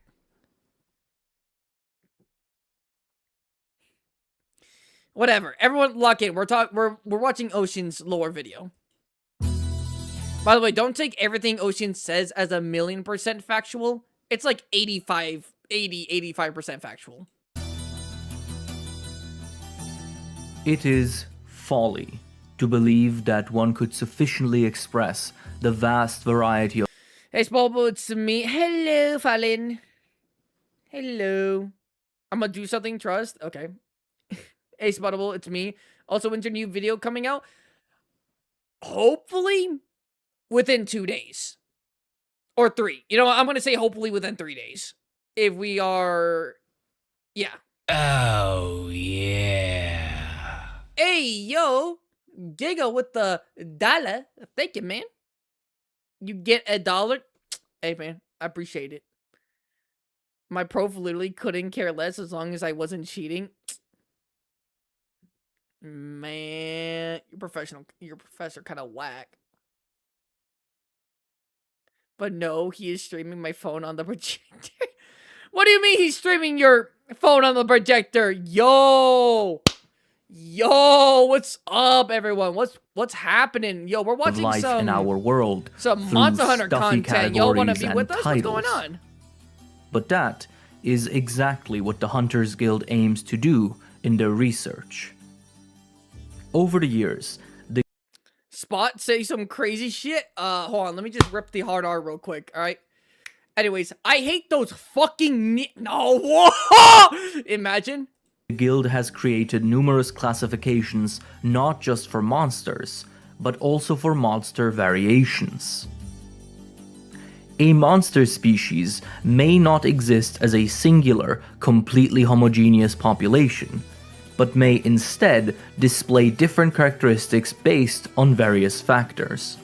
Whatever. Everyone lock in. We're watching Ocean's lore video. By the way, don't take everything Ocean says as 1,000,000% factual. It's like 85% factual. It is folly to believe that one could sufficiently express the vast variety of Hey, Spolbo, it's me. Hello, Fallen. Hello. I'm gonna do something, trust. Okay. Hey, Spotable, it's me. Also, when's your new video coming out? Hopefully within 2 days. Or 3. You know what? I'm gonna say hopefully within 3 days. If we are... Yeah. Oh, yeah. Hey, yo. Giga with the dollar. Thank you, man. You get $1. Hey, man. I appreciate it. My prof literally couldn't care less as long as I wasn't cheating. Man, your professor kind of whack. But no, he is streaming my phone on the projector. What do you mean he's streaming your phone on the projector? Yo, what's up, everyone? What's happening? Yo, we're watching life some in our world some through Monster Hunter stuffy content. Y'all want to categories be and with us? What's going titles. on? But that is exactly what the Hunters Guild aims to do in their research. Over the years, the Spot say some crazy shit. Hold on, let me just rip the hard R real quick. All right. Anyways, I hate those fucking no. Whoa! Imagine. Guild has created numerous classifications not just for monsters, but also for monster variations. A monster species may not exist as a singular, completely homogeneous population, but may instead display different characteristics based on various factors.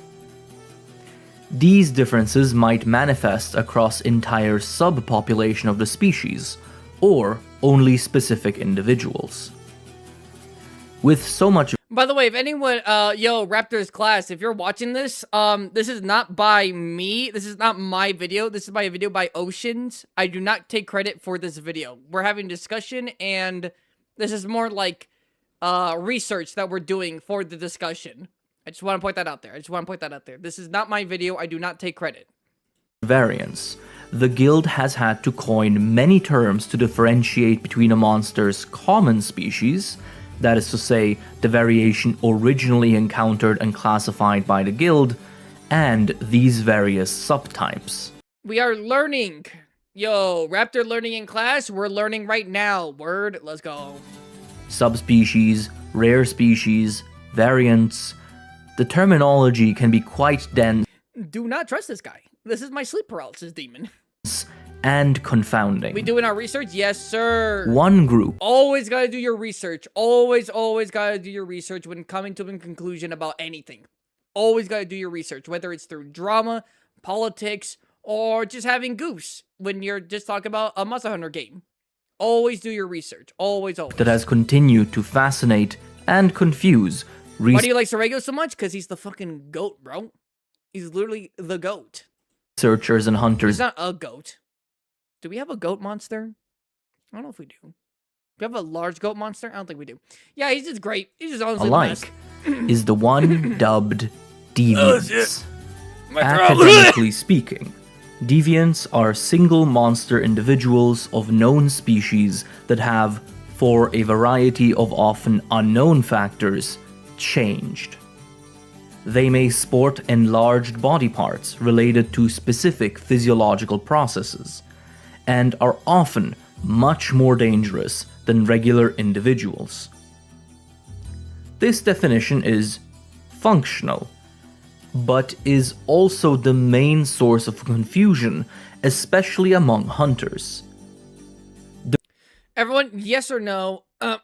These differences might manifest across entire subpopulation of the species, or only specific individuals. With so much By the way, if anyone, yo, Raptors class, if you're watching this, this is not by me. This is not my video. This is my video by Oceans. I do not take credit for this video. We're having discussion, and this is more like, research that we're doing for the discussion. I just want to point that out there. This is not my video. I do not take credit. variants, the guild has had to coin many terms to differentiate between a monster's common species, that is to say, the variation originally encountered and classified by the guild, and these various subtypes. We are learning. Yo, Raptor learning in class. We're learning right now. Word, let's go. Subspecies, rare species, variants. The terminology can be quite dense Do not trust this guy. This is my sleep paralysis demon. and confounding. We doing our research? Yes, sir. One group Always gotta do your research. Always gotta do your research when coming to a conclusion about anything. Always gotta do your research, whether it's through drama, politics, or just having goofs when you're just talking about a Monster Hunter game. Always do your research. Always. that has continued to fascinate and confuse Why do you like Sorego so much? Because he's the fucking goat, bro. He's literally the goat. researchers and He's hunters not a goat. Do we have a goat monster? I don't know if we do. Do we have a large goat monster? I don't think we do. Yeah, he's just great. He's just honestly the best. alike is the one dubbed deviants. Academically speaking, deviants are single monster individuals of known species that have, for a variety of often unknown factors, changed. They may sport enlarged body parts related to specific physiological processes, and are often much more dangerous than regular individuals. This definition is functional, but is also the main source of confusion, especially among hunters. Everyone, yes or no? Oh,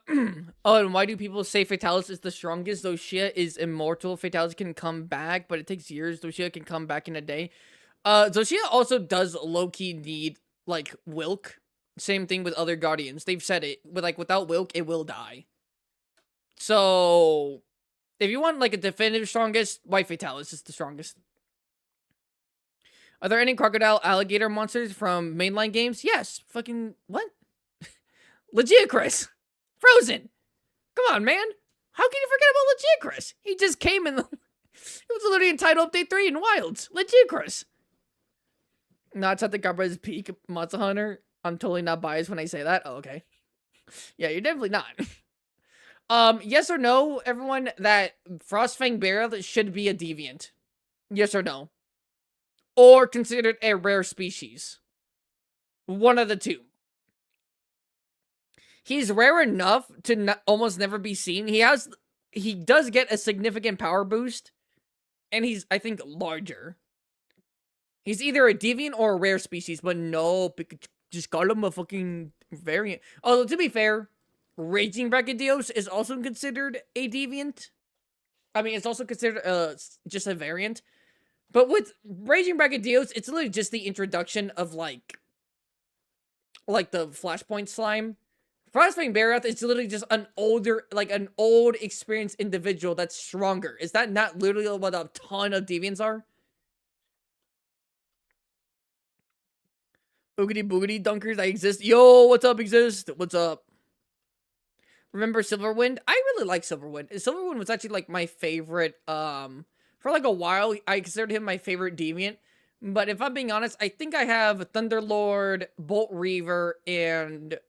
and why do people say Fatalis is the strongest? Zoshia is immortal. Fatalis can come back, but it takes years. Zoshia can come back in a day. Zoshia also does low-key need, like, Wilk. Same thing with other Guardians. They've said it. Without Wilk, it will die. So, if you want, like, a definitive strongest, White Fatalis is the strongest. Are there any crocodile alligator monsters from mainline games? Yes. Fucking, what? Legit, Chris. Frozen. Come on, man. How can you forget about Legicrus? He just came in the... It was literally in Title Update 3 in Wilds. Legicrus. Not at the Gabba's peak Monster Hunter. I'm totally not biased when I say that. Oh, okay. Yeah, you're definitely not. Yes or no, everyone, that Frostfang Beryl should be a deviant? Yes or no? Or considered a rare species? One of the two. He's rare enough to almost never be seen. He does get a significant power boost. And he's, I think, larger. He's either a deviant or a rare species, but no, just call him a fucking variant. Although, to be fair, Raging Brachydios is also considered a deviant. I mean, it's also considered just a variant. But with Raging Brachydios, it's literally just the introduction of, like the Flashpoint slime. Frostfang Barath is literally just an older, an old, experienced individual that's stronger. Is that not literally what a ton of deviants are? Oogity boogity dunkers, I exist. Yo, what's up, exist? What's up? Remember Silverwind? I really like Silverwind. Silverwind was actually, like, my favorite, for, like, a while, I considered him my favorite deviant. But if I'm being honest, I think I have Thunderlord, Bolt Reaver, and,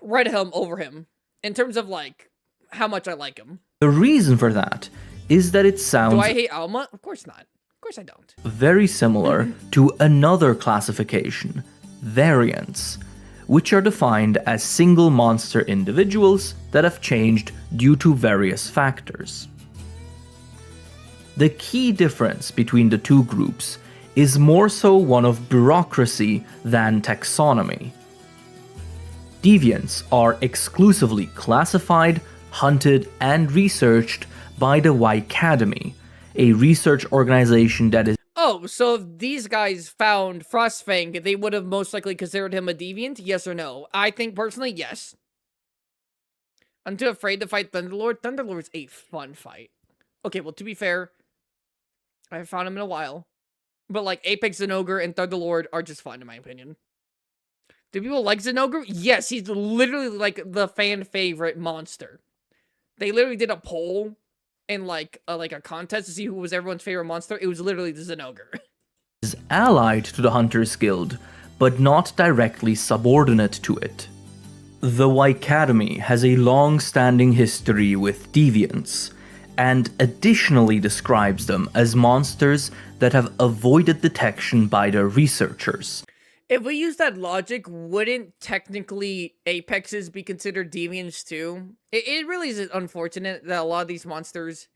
Red Helm over him. In terms of, like, how much I like him. The reason for that is that it sounds Do I hate Alma? Of course not. Of course I don't. very similar to another classification, variants, which are defined as single monster individuals that have changed due to various factors. The key difference between the two groups is more so one of bureaucracy than taxonomy. Deviants are exclusively classified, hunted, and researched by the Y-Academy, a research organization that is... Oh, so if these guys found Frostfang, they would have most likely considered him a deviant? Yes or no? I think, personally, yes. I'm too afraid to fight Thunderlord. Thunderlord's a fun fight. Okay, well, to be fair, I haven't found him in a while. But, like, Apex Zenogre and Thunderlord are just fun, in my opinion. Do people like Zenogre? Yes, he's literally, like, the fan favorite monster. They literally did a poll in, like a contest to see who was everyone's favorite monster. It was literally the Zenogre. is allied to the Hunters Guild, but not directly subordinate to it. The Y-Academy has a long-standing history with deviants, and additionally describes them as monsters that have avoided detection by their researchers. If we use that logic, wouldn't technically Apexes be considered deviants too? It really is unfortunate that a lot of these monsters...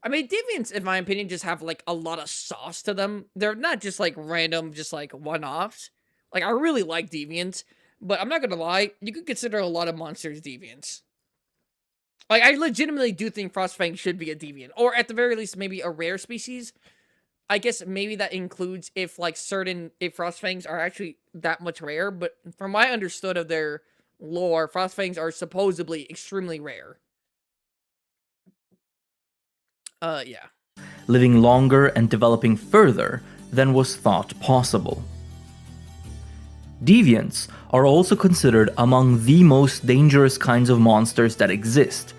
I mean, deviants, in my opinion, just have, like, a lot of sauce to them. They're not just, like, random, just, like, one-offs. Like, I really like deviants, but I'm not gonna lie, you could consider a lot of monsters deviants. Like, I legitimately do think Frostfang should be a deviant. Or, at the very least, maybe a rare species. I guess maybe that includes if, like, if Frostfangs are actually that much rare, but from what I understood of their lore, Frostfangs are supposedly extremely rare. Yeah. Living longer and developing further than was thought possible. Deviants are also considered among the most dangerous kinds of monsters that exist,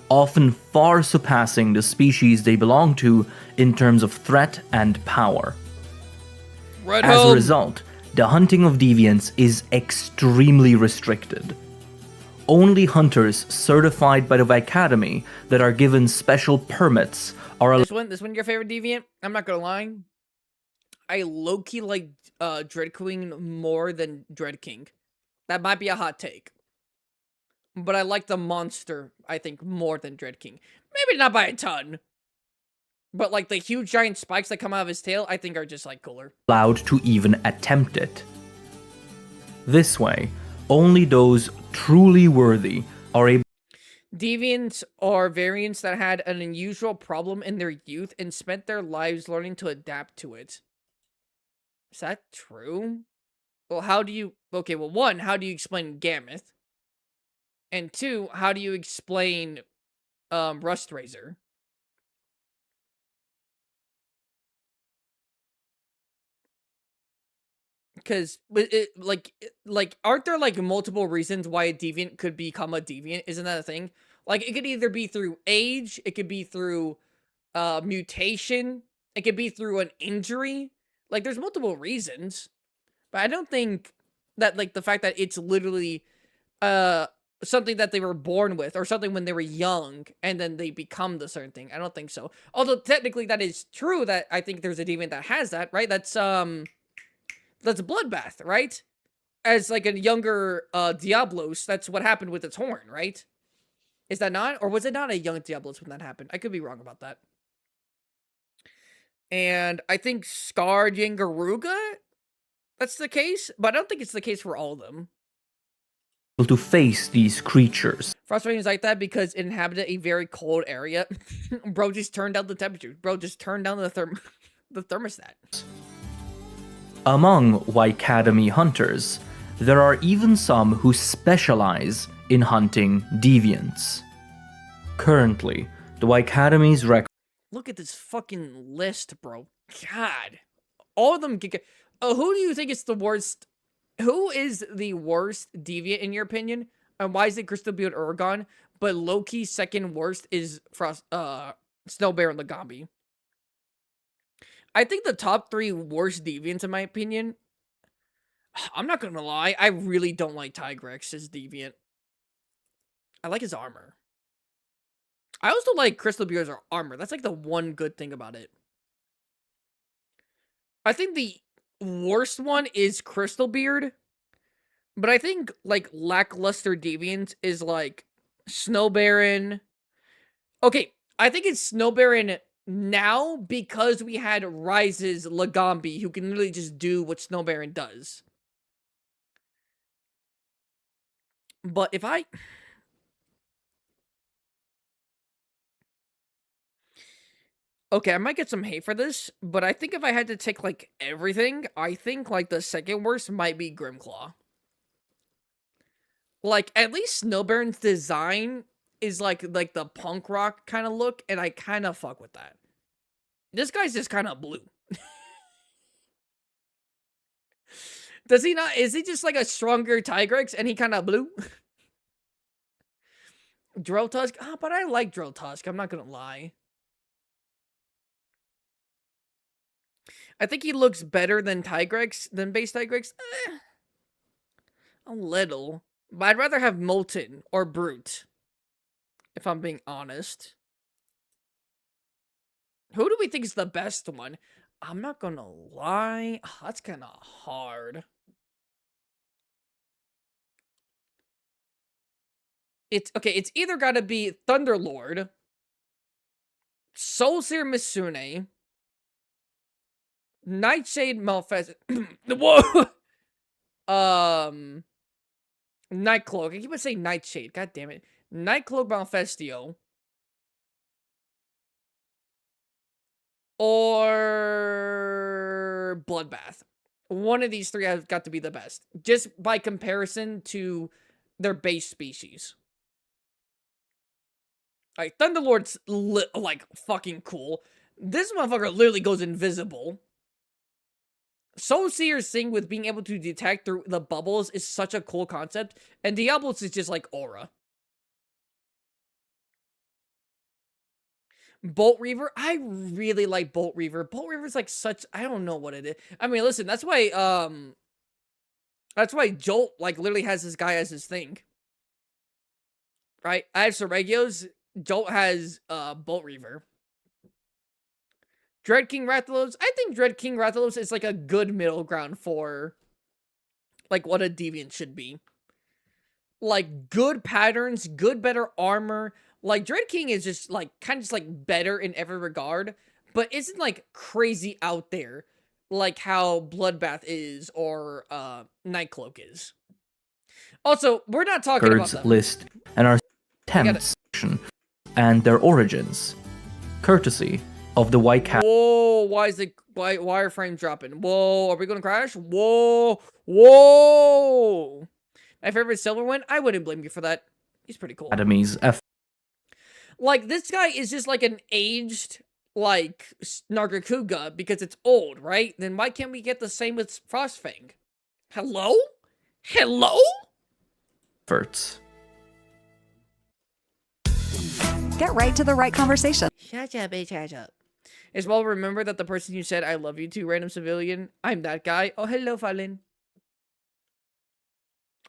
often far surpassing the species they belong to in terms of threat and power. As a result, the hunting of deviants is extremely restricted. Only hunters certified by the Y-Academy that are given special permits are allowed. This one your favorite deviant? I'm not gonna lie. I low-key like Dread Queen more than Dread King. That might be a hot take. But I like the monster, I think, more than Dread King. Maybe not by a ton. But, like, the huge giant spikes that come out of his tail, I think are just, like, cooler. Allowed to even attempt it. This way, only those truly worthy are able... Deviants are variants that had an unusual problem in their youth and spent their lives learning to adapt to it. Is that true? Well, how do you... Okay, well, one, how do you explain Gammoth? And two, how do you explain Rust Razor? Because like, aren't there like multiple reasons why a deviant could become a deviant? Isn't that a thing? Like, it could either be through age, it could be through mutation, it could be through an injury. Like, there's multiple reasons, but I don't think that like the fact that it's literally something that they were born with or something when they were young and then they become the certain thing. I don't think so. Although technically that is true, that I think there's a deviant that has that, right? That's Bloodbath, right? As like a younger Diablos, that's what happened with its horn, right? Is that not? Or was it not a young Diablos when that happened? I could be wrong about that. And I think Scarred Yangaruga, that's the case, but I don't think it's the case for all of them. To face these creatures. Frustrating is like that because it inhabited a very cold area. Bro just turned down the temperature. Bro just turned down the the thermostat. Among Wycademy hunters, there are even some who specialize in hunting deviants. Currently, the Wycademy's record. Look at this fucking list, bro. God. All of them get... who do you think is the worst? Who is the worst deviant in your opinion? And why is it Crystal Beard Urgon? But Loki's second worst is Snow Bear and Lagambi. I think the top 3 worst deviants in my opinion... I'm not gonna lie, I really don't like Tigrex's deviant. I like his armor. I also like Crystal Beard's armor. That's like the one good thing about it. I think the worst one is Crystal Beard. But I think like lackluster deviant is like Snow Baron. Okay, I think it's Snow Baron now because we had Rise's Lagambi who can literally just do what Snow Baron does. But if I... Okay, I might get some hate for this, but I think if I had to take, like, everything, I think, like, the second worst might be Grimclaw. Like, at least Snow Baron's design is, like the punk rock kind of look, and I kind of fuck with that. This guy's just kind of blue. Does he not? Is he just, like, a stronger Tigrex, and he kind of blue? Drill Tusk? Ah, but I like Drill Tusk, I'm not gonna lie. I think he looks better than Tigrex, than base Tigrex. A little. But I'd rather have Molten or Brute, if I'm being honest. Who do we think is the best one? I'm not gonna lie. That's kind of hard. It's either gotta be Thunderlord, Soulseer Misune, Nightshade Malfest. Whoa! Nightcloak. I keep on saying Nightshade. God damn it. Nightcloak Malfestio. Or Bloodbath. One of these 3 has got to be the best. Just by comparison to their base species. Like, Thunderlord's like fucking cool. This motherfucker literally goes invisible. Soulseer's thing with being able to detect through the bubbles is such a cool concept. And Diablos is just like aura. Bolt Reaver, I really like Bolt Reaver. Bolt Reaver's like such, I don't know what it is. I mean, listen, that's why Jolt like literally has this guy as his thing. Right? I have Seregios, Jolt has Bolt Reaver. Dread King Rathalos, I think Dread King Rathalos is like a good middle ground for like what a deviant should be. Like good patterns, good better armor. Like Dread King is just like kind of just like better in every regard, but isn't like crazy out there like how Bloodbath is or Nightcloak is. Also, we're not talking about them. List and our 10th section and their origins, courtesy of the Wycademy. Whoa, why is the wireframe dropping? Whoa, are we gonna crash? Whoa, whoa. My favorite silver one? I wouldn't blame you for that. He's pretty cool. Like, this guy is just like an aged, like, Nargacuga because it's old, right? Then why can't we get the same with Frostfang? Hello? Hello? Efforts. Get right to the right conversation. Shut up, bitch, shut up. As well, remember that the person you said I love you to, random civilian, I'm that guy. Oh, hello, Falin.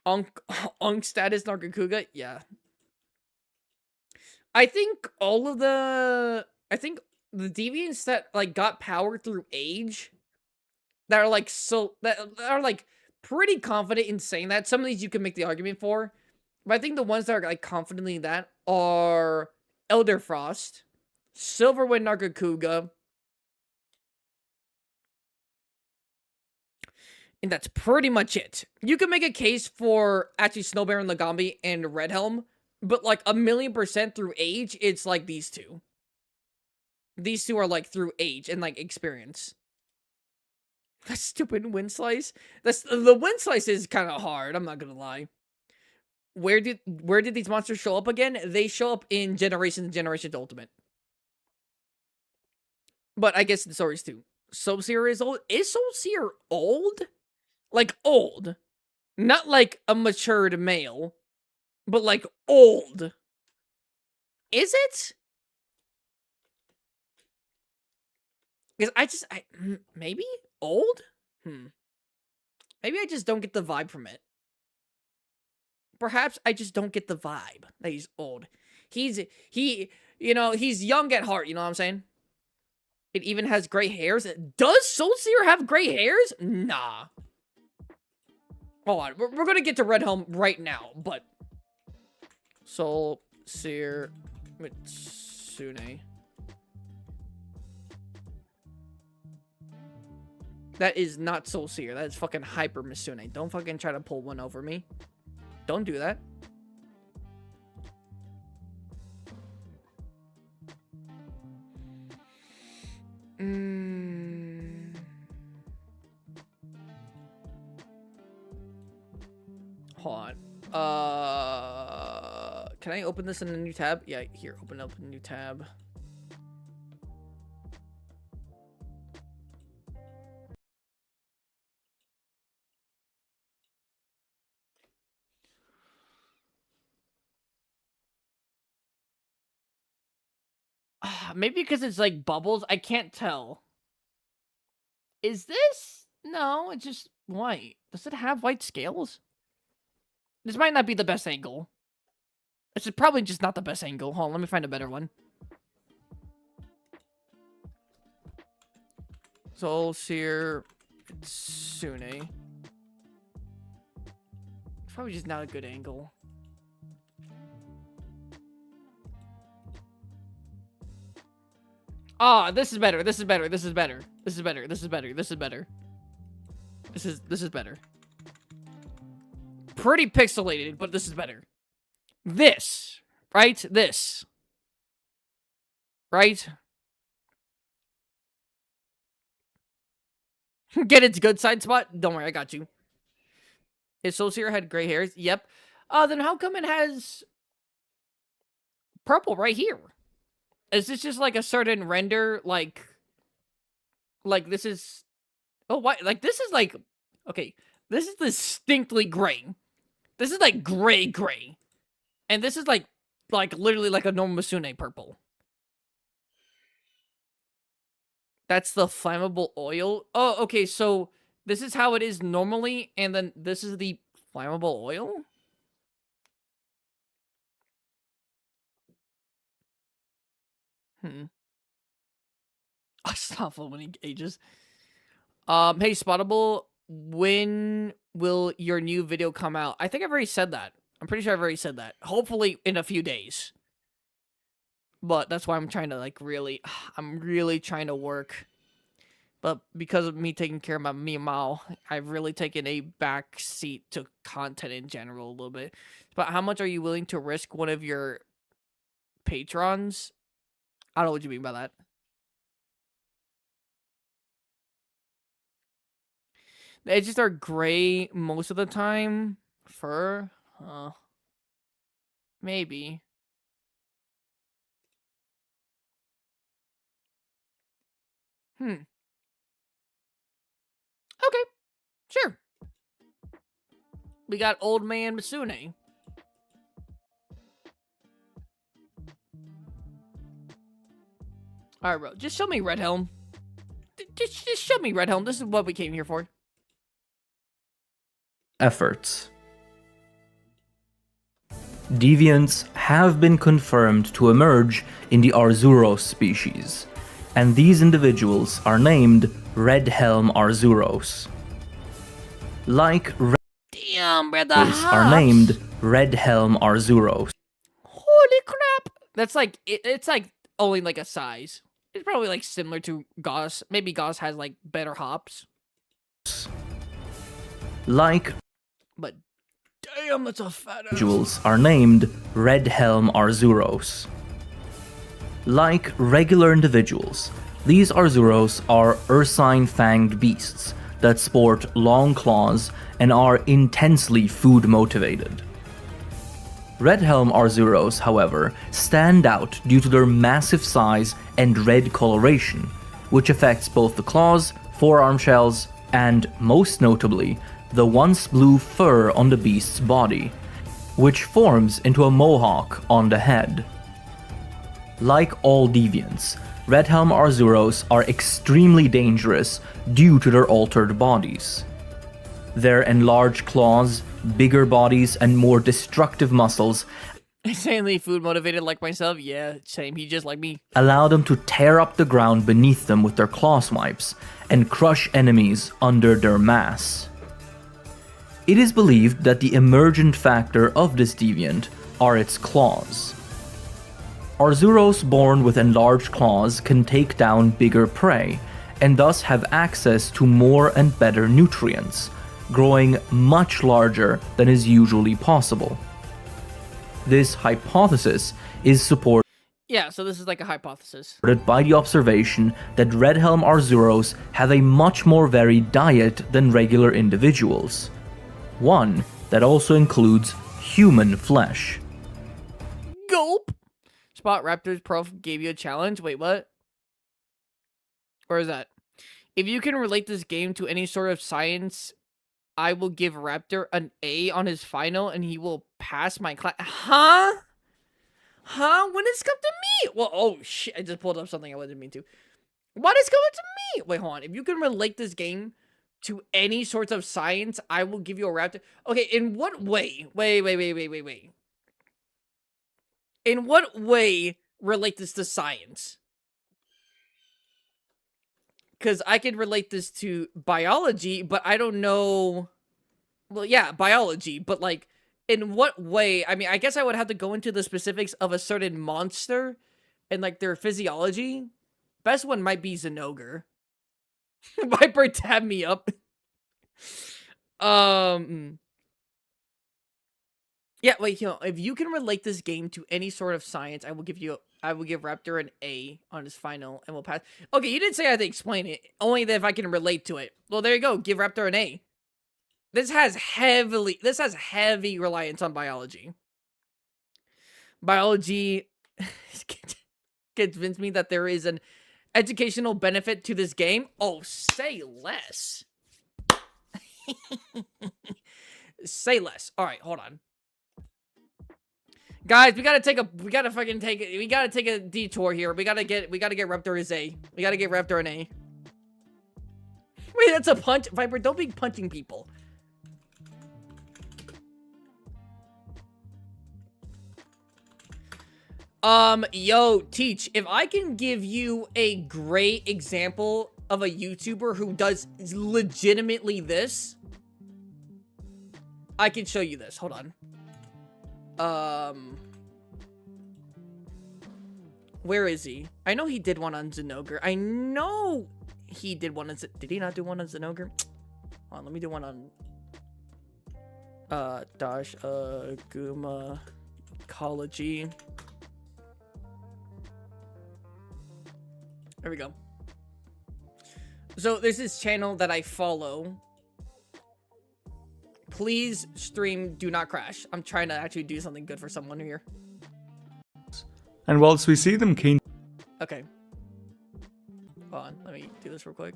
Onk status Nargacuga? Yeah. I think the deviants that, like, got power through age, that are, like, pretty confident in saying that. Some of these you can make the argument for. But I think the ones that are, like, confidently that are Elder Frost, Silverwind Nargacuga, and that's pretty much it. You can make a case for actually Snow Baron Lagambi and Redhelm, but like 1,000,000% through age, it's like these two. These two are like through age and like experience. That stupid wind slice. The wind slice is kind of hard. I'm not gonna lie. Where did these monsters show up again? They show up in Generations Ultimate. But I guess the stories too. Soulseer is old. Is Soulseer old? Like old. Not like a matured male, but like old. Is it? Because maybe old? Maybe I just don't get the vibe from it. Perhaps I just don't get the vibe that he's old. He's young at heart, you know what I'm saying? It even has gray hairs. Does Soulseer have gray hairs? Nah. Hold on, we're gonna get to Redhelm right now, but Soulseer Mitsune. That is not Soulseer. That is fucking Hyper Mitsune. Don't fucking try to pull one over me. Don't do that. Hold on. Can I open this in a new tab? Yeah, here, open up a new tab. Maybe because it's like bubbles, I can't tell. Is this? No, it's just white. Does it have white scales? This might not be the best angle. This is probably just not the best angle. Hold on, let me find a better one. Soulseer Mitsune. It's probably just not a good angle. Ah, this is better. This is better. This is better. This is better. This is better. This is better. This is better. Pretty pixelated, but this is better. This, right? This. Right? Get its good side spot? Don't worry, I got you. His Soulseer had gray hairs? Yep. Then how come it has purple right here? Is this just like a certain render? Like this is... Oh, what? Like, this is like... Okay, this is distinctly gray. This is like gray. And this is like literally like a normal Mitsune purple. That's the flammable oil? Oh, okay, so this is how it is normally, and then this is the flammable oil? I stopped following ages. Hey, Spottable, when will your new video come out? I think I've already said that. I'm pretty sure I've already said that. Hopefully in a few days. But that's why I'm trying to, like, really... I'm really trying to work. But because of me taking care of my Meow, I've really taken a back seat to content in general a little bit. But how much are you willing to risk one of your patrons? I don't know what you mean by that. The edges are gray most of the time. Fur? Maybe. Okay. Sure. We got Old Man Masune. Alright, bro. Just show me Red Helm. Just show me Red Helm. This is what we came here for. Efforts. Deviants have been confirmed to emerge in the Arzuros species, and these individuals are named Red Helm Arzuros. Like Damn, brother. are named Red Helm Arzuros. Holy crap. That's like, it's like only like a size. It's probably like similar to Gauss. Maybe Gauss has like better hops. Like But damn, that's a fat ass. individuals are named Red Helm Arzuros. Like regular individuals, these Arzuros are ursine-fanged beasts that sport long claws and are intensely food motivated. Red Helm Arzuros, however, stand out due to their massive size and red coloration, which affects both the claws, forearm shells, and, most notably, the once blue fur on the beast's body, which forms into a mohawk on the head. Like all deviants, Red Helm Arzuros are extremely dangerous due to their altered bodies. Their enlarged claws, bigger bodies, and more destructive muscles Insanely food motivated like myself? Yeah, same. He just like me. allow them to tear up the ground beneath them with their claw swipes and crush enemies under their mass. It is believed that the emergent factor of this deviant are its claws. Arzuros born with enlarged claws can take down bigger prey, and thus have access to more and better nutrients, growing much larger than is usually possible. This hypothesis is supported Yeah, so this is like a hypothesis. by the observation that Red Helm Arzuros have a much more varied diet than regular individuals, one that also includes human flesh. Gulp! Spot Raptors Prof gave you a challenge. Wait, what? Where is that? If you can relate this game to any sort of science, I will give Raptor an A on his final and he will pass my class. Huh? Huh? When it's come to me? Well, oh shit, I just pulled up something I wasn't mean to. What is coming to me? Wait, hold on. If you can relate this game to any sorts of science, I will give you a Raptor. Okay, in what way? Wait. In what way relate this to science? Because I could relate this to biology, but I don't know. Well, yeah, biology, but like, in what way? I mean, I guess I would have to go into the specifics of a certain monster and like their physiology. Best one might be Zenogre. Viper, tab me up. Yeah, wait, if you can relate this game to any sort of science, I will give Raptor an A on his final and we'll pass. Okay, you didn't say I had to explain it. Only that if I can relate to it. Well, there you go. Give Raptor an A. This has heavy reliance on biology. Biology convinced me that there is an educational benefit to this game. Oh, say less. Say less. All right, hold on. Guys, we gotta take a detour here. We gotta get Raptor his A. We gotta get Raptor an A. Wait, that's a punch. Viper, don't be punching people. Yo, Teach, if I can give you a great example of a YouTuber who does legitimately this, I can show you this. Hold on. Where is he? I know he did one on Zenogre. I know he did one on did he not do one on Zenogre? Hold on, let me do one on Dash Guma Ecology. There we go. So there's this channel that I follow. Please stream, do not crash. I'm trying to actually do something good for someone here. And whilst we see them keen Okay. Hold on, let me do this real quick.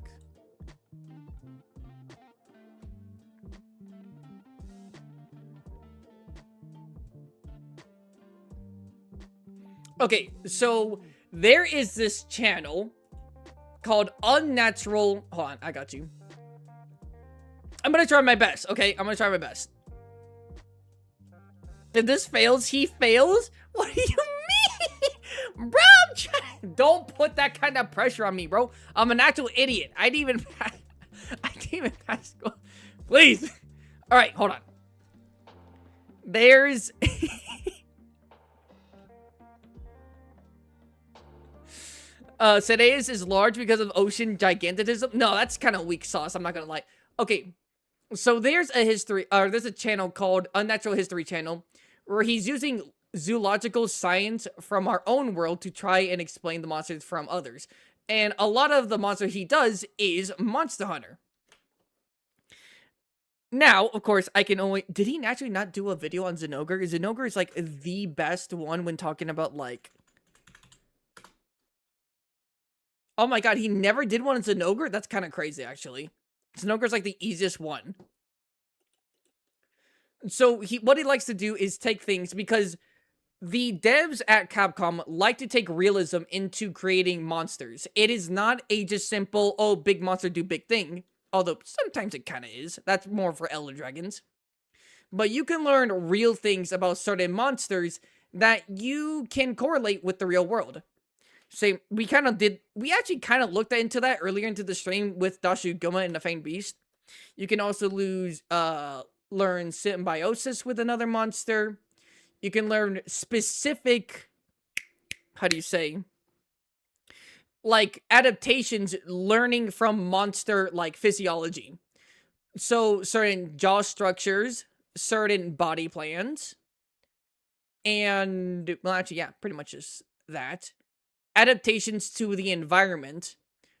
Okay, so there is this channel called Unnatural. Hold on, I got you. I'm gonna try my best, okay? I'm gonna try my best. If this fails, he fails? What do you mean? Bro, don't put that kind of pressure on me, bro. I'm an actual idiot. I didn't even pass school. Please. All right, hold on. There's... Cereus is large because of ocean gigantism. No, that's kind of weak sauce. I'm not gonna lie. Okay, so there's a channel called Unnatural History Channel, where he's using zoological science from our own world to try and explain the monsters from others. And a lot of the monster he does is Monster Hunter. Now, of course, I can only... Did he actually not do a video on Zinogre? Zinogre is, like, the best one when talking about, like... Oh my god, he never did one on Zinogre? That's kind of crazy, actually. Zinogre's, like, the easiest one. So, what he likes to do is take things, because the devs at Capcom like to take realism into creating monsters. It is not a just simple, oh, big monster do big thing. Although, sometimes it kind of is. That's more for Elder Dragons. But you can learn real things about certain monsters that you can correlate with the real world. So, we actually kind of looked into that earlier into the stream with Dashuguma and the Fanged Beast. You can also learn symbiosis with another monster. You can learn specific, how do you say, like, adaptations learning from monster, like, physiology. So, certain jaw structures, certain body plans, and, well, actually, yeah, pretty much just that. Adaptations to the environment,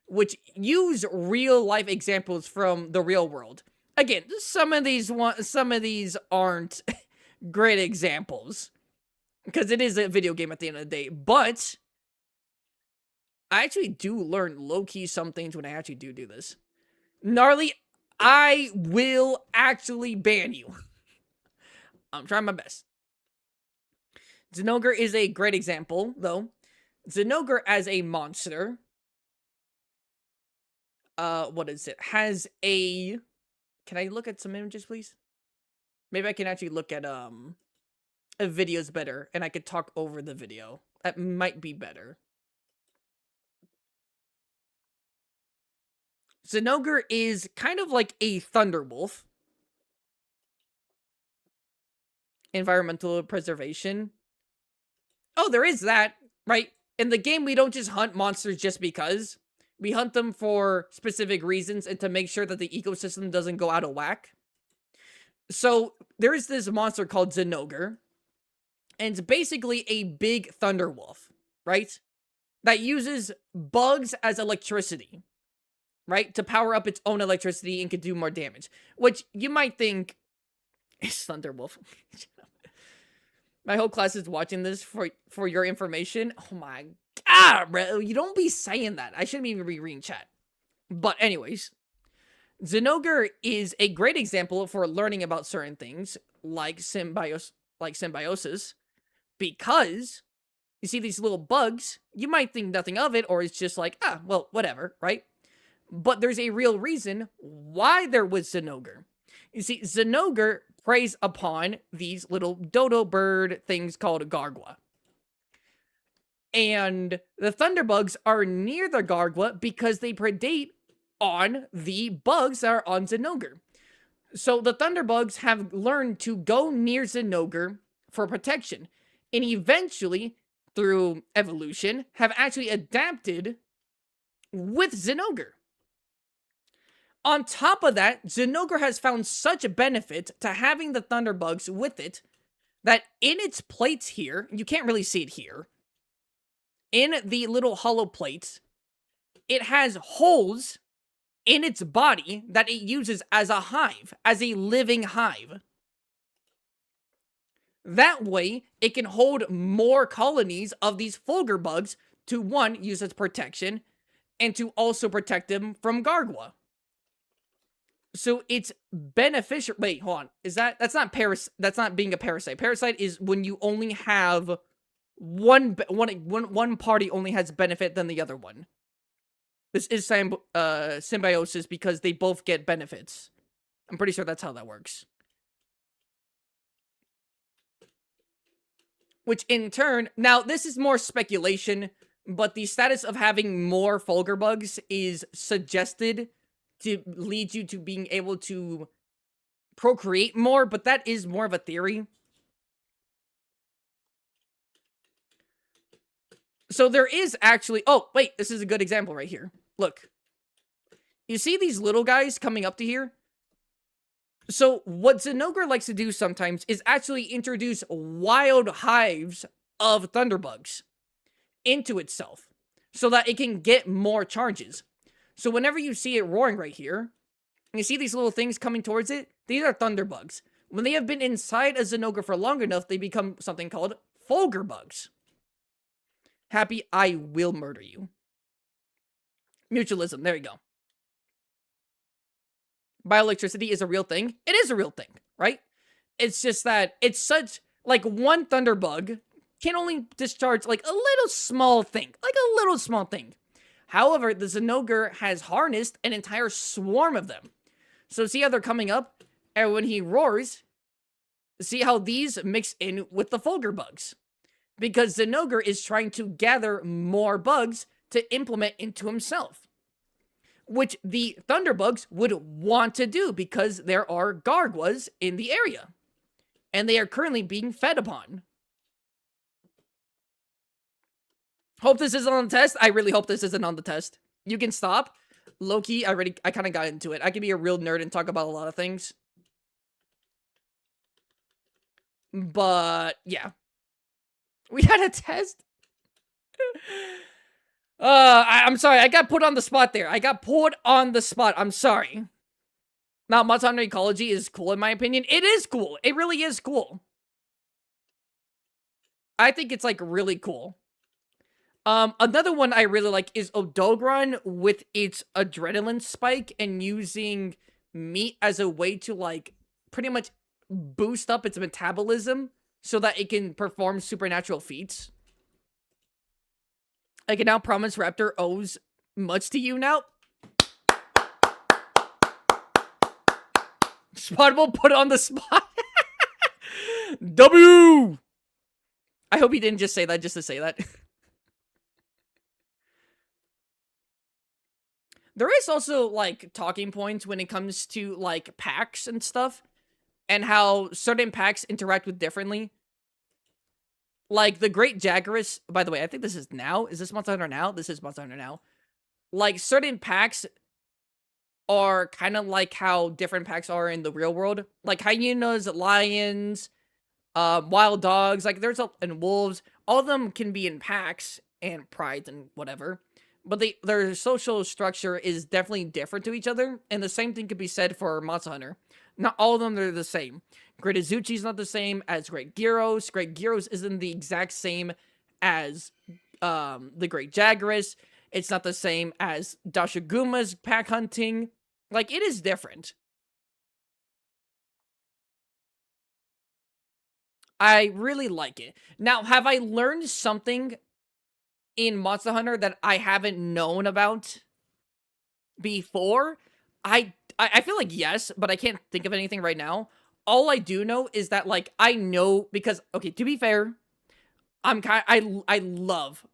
which use real-life examples from the real world. Again, some of these aren't great examples, because it is a video game at the end of the day, but I actually do learn low-key some things when I actually do this. Gnarly, I will actually ban you. I'm trying my best. Zinogre is a great example, though. Zinogre as a monster, what is it? Has a... Can I look at some images, please? Maybe I can actually look at, videos better, and I could talk over the video. That might be better. Zinogre is kind of like a Thunderwolf. Environmental preservation. Oh, there is that, right? In the game, we don't just hunt monsters just because. We hunt them for specific reasons and to make sure that the ecosystem doesn't go out of whack. So, there is this monster called Zinogre. And it's basically a big Thunderwolf, right? That uses bugs as electricity, right? To power up its own electricity and can do more damage. Which you might think is Thunderwolf. My whole class is watching this for your information. Oh my god, bro. You don't be saying that. I shouldn't even be reading chat. But anyways, Zinogre is a great example for learning about certain things like symbiosis, because you see these little bugs, you might think nothing of it, or it's just like, well, whatever, right? But there's a real reason why there was Zinogre. You see, Zinogre preys upon these little dodo bird things called Gargwa. And the Thunderbugs are near the Gargwa because they predate on the bugs that are on Zinogre. So the Thunderbugs have learned to go near Zinogre for protection. And eventually, through evolution, have actually adapted with Zinogre. On top of that, Zinogre has found such a benefit to having the Thunderbugs with it that in its plates here, you can't really see it here, in the little hollow plates, it has holes in its body that it uses as a hive, as a living hive. That way, it can hold more colonies of these Fulgur bugs to, one, use as protection, and to also protect them from Gargwa. So it's beneficial. Wait, hold on. That's not being a parasite. Parasite is when you only have one party only has benefit than the other one. This is symbiosis because they both get benefits. I'm pretty sure that's how that works. Which in turn, now this is more speculation, but the status of having more Fulgur bugs is suggested to lead you to being able to procreate more, but that is more of a theory. So there is actually, oh, wait, this is a good example right here. Look. You see these little guys coming up to here? So what Zinogre likes to do sometimes is actually introduce wild hives of thunderbugs into itself so that it can get more charges. So whenever you see it roaring right here, and you see these little things coming towards it, these are thunderbugs. When they have been inside a Zinogre for long enough, they become something called Fulgur bugs. Happy, I will murder you. Mutualism, there you go. Bioelectricity is a real thing. It is a real thing, right? It's just that it's such, like, one thunderbug can only discharge, like, a little small thing. Like, a little small thing. However, the Zinogre has harnessed an entire swarm of them. So see how they're coming up? And when he roars, see how these mix in with the Fulgur bugs. Because Zinogre is trying to gather more bugs to implement into himself. Which the Thunderbugs would want to do because there are Garguas in the area. And they are currently being fed upon. Hope this isn't on the test. I really hope this isn't on the test. You can stop. Low-key, I kind of got into it. I can be a real nerd and talk about a lot of things. But, yeah. We had a test? I'm sorry. I got put on the spot there. I got put on the spot. I'm sorry. Now, Monster Hunter Ecology is cool in my opinion. It is cool. It really is cool. I think it's, like, really cool. Another one I really like is Odogron with its adrenaline spike and using meat as a way to, like, pretty much boost up its metabolism so that it can perform supernatural feats. I can now promise Raptor owes much to you now. Spottable put on the spot. W! I hope he didn't just say that just to say that. There is also, like, talking points when it comes to, like, packs and stuff. And how certain packs interact with differently. Like, the Great Jagras, by the way, I think this is now. Is this Monster Hunter now? This is Monster Hunter now. Like, certain packs are kind of like how different packs are in the real world. Like, hyenas, lions, wild dogs, like, and wolves. All of them can be in packs and prides and whatever. But their social structure is definitely different to each other. And the same thing could be said for Monster Hunter. Not all of them are the same. Great Azuchi's not the same as Great Gyros. Great Gyros isn't the exact same as the Great Jagras. It's not the same as Dashaguma's pack hunting. Like, it is different. I really like it. Now, have I learned something in Monster Hunter that I haven't known about before? I feel like yes, but I can't think of anything right now. All I do know is that, like, I know because, okay, to be fair, I love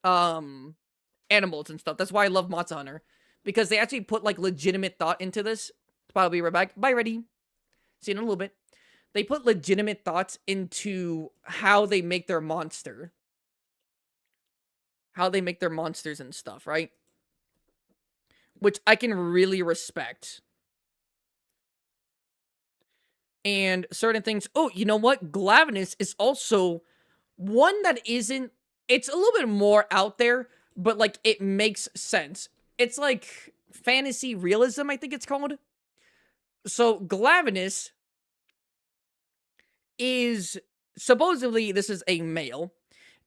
animals and stuff. That's why I love Monster Hunter, because they actually put, like, legitimate thought into this. I'll be right back. Bye, ready. See you in a little bit. They put legitimate thoughts into how they make their monster. How they make their monsters and stuff, right? Which I can really respect. And certain things. Oh, you know what? Glavenus is also one that isn't. It's a little bit more out there, but, like, it makes sense. It's like fantasy realism, I think it's called. So Glavenus is supposedly, this is a male,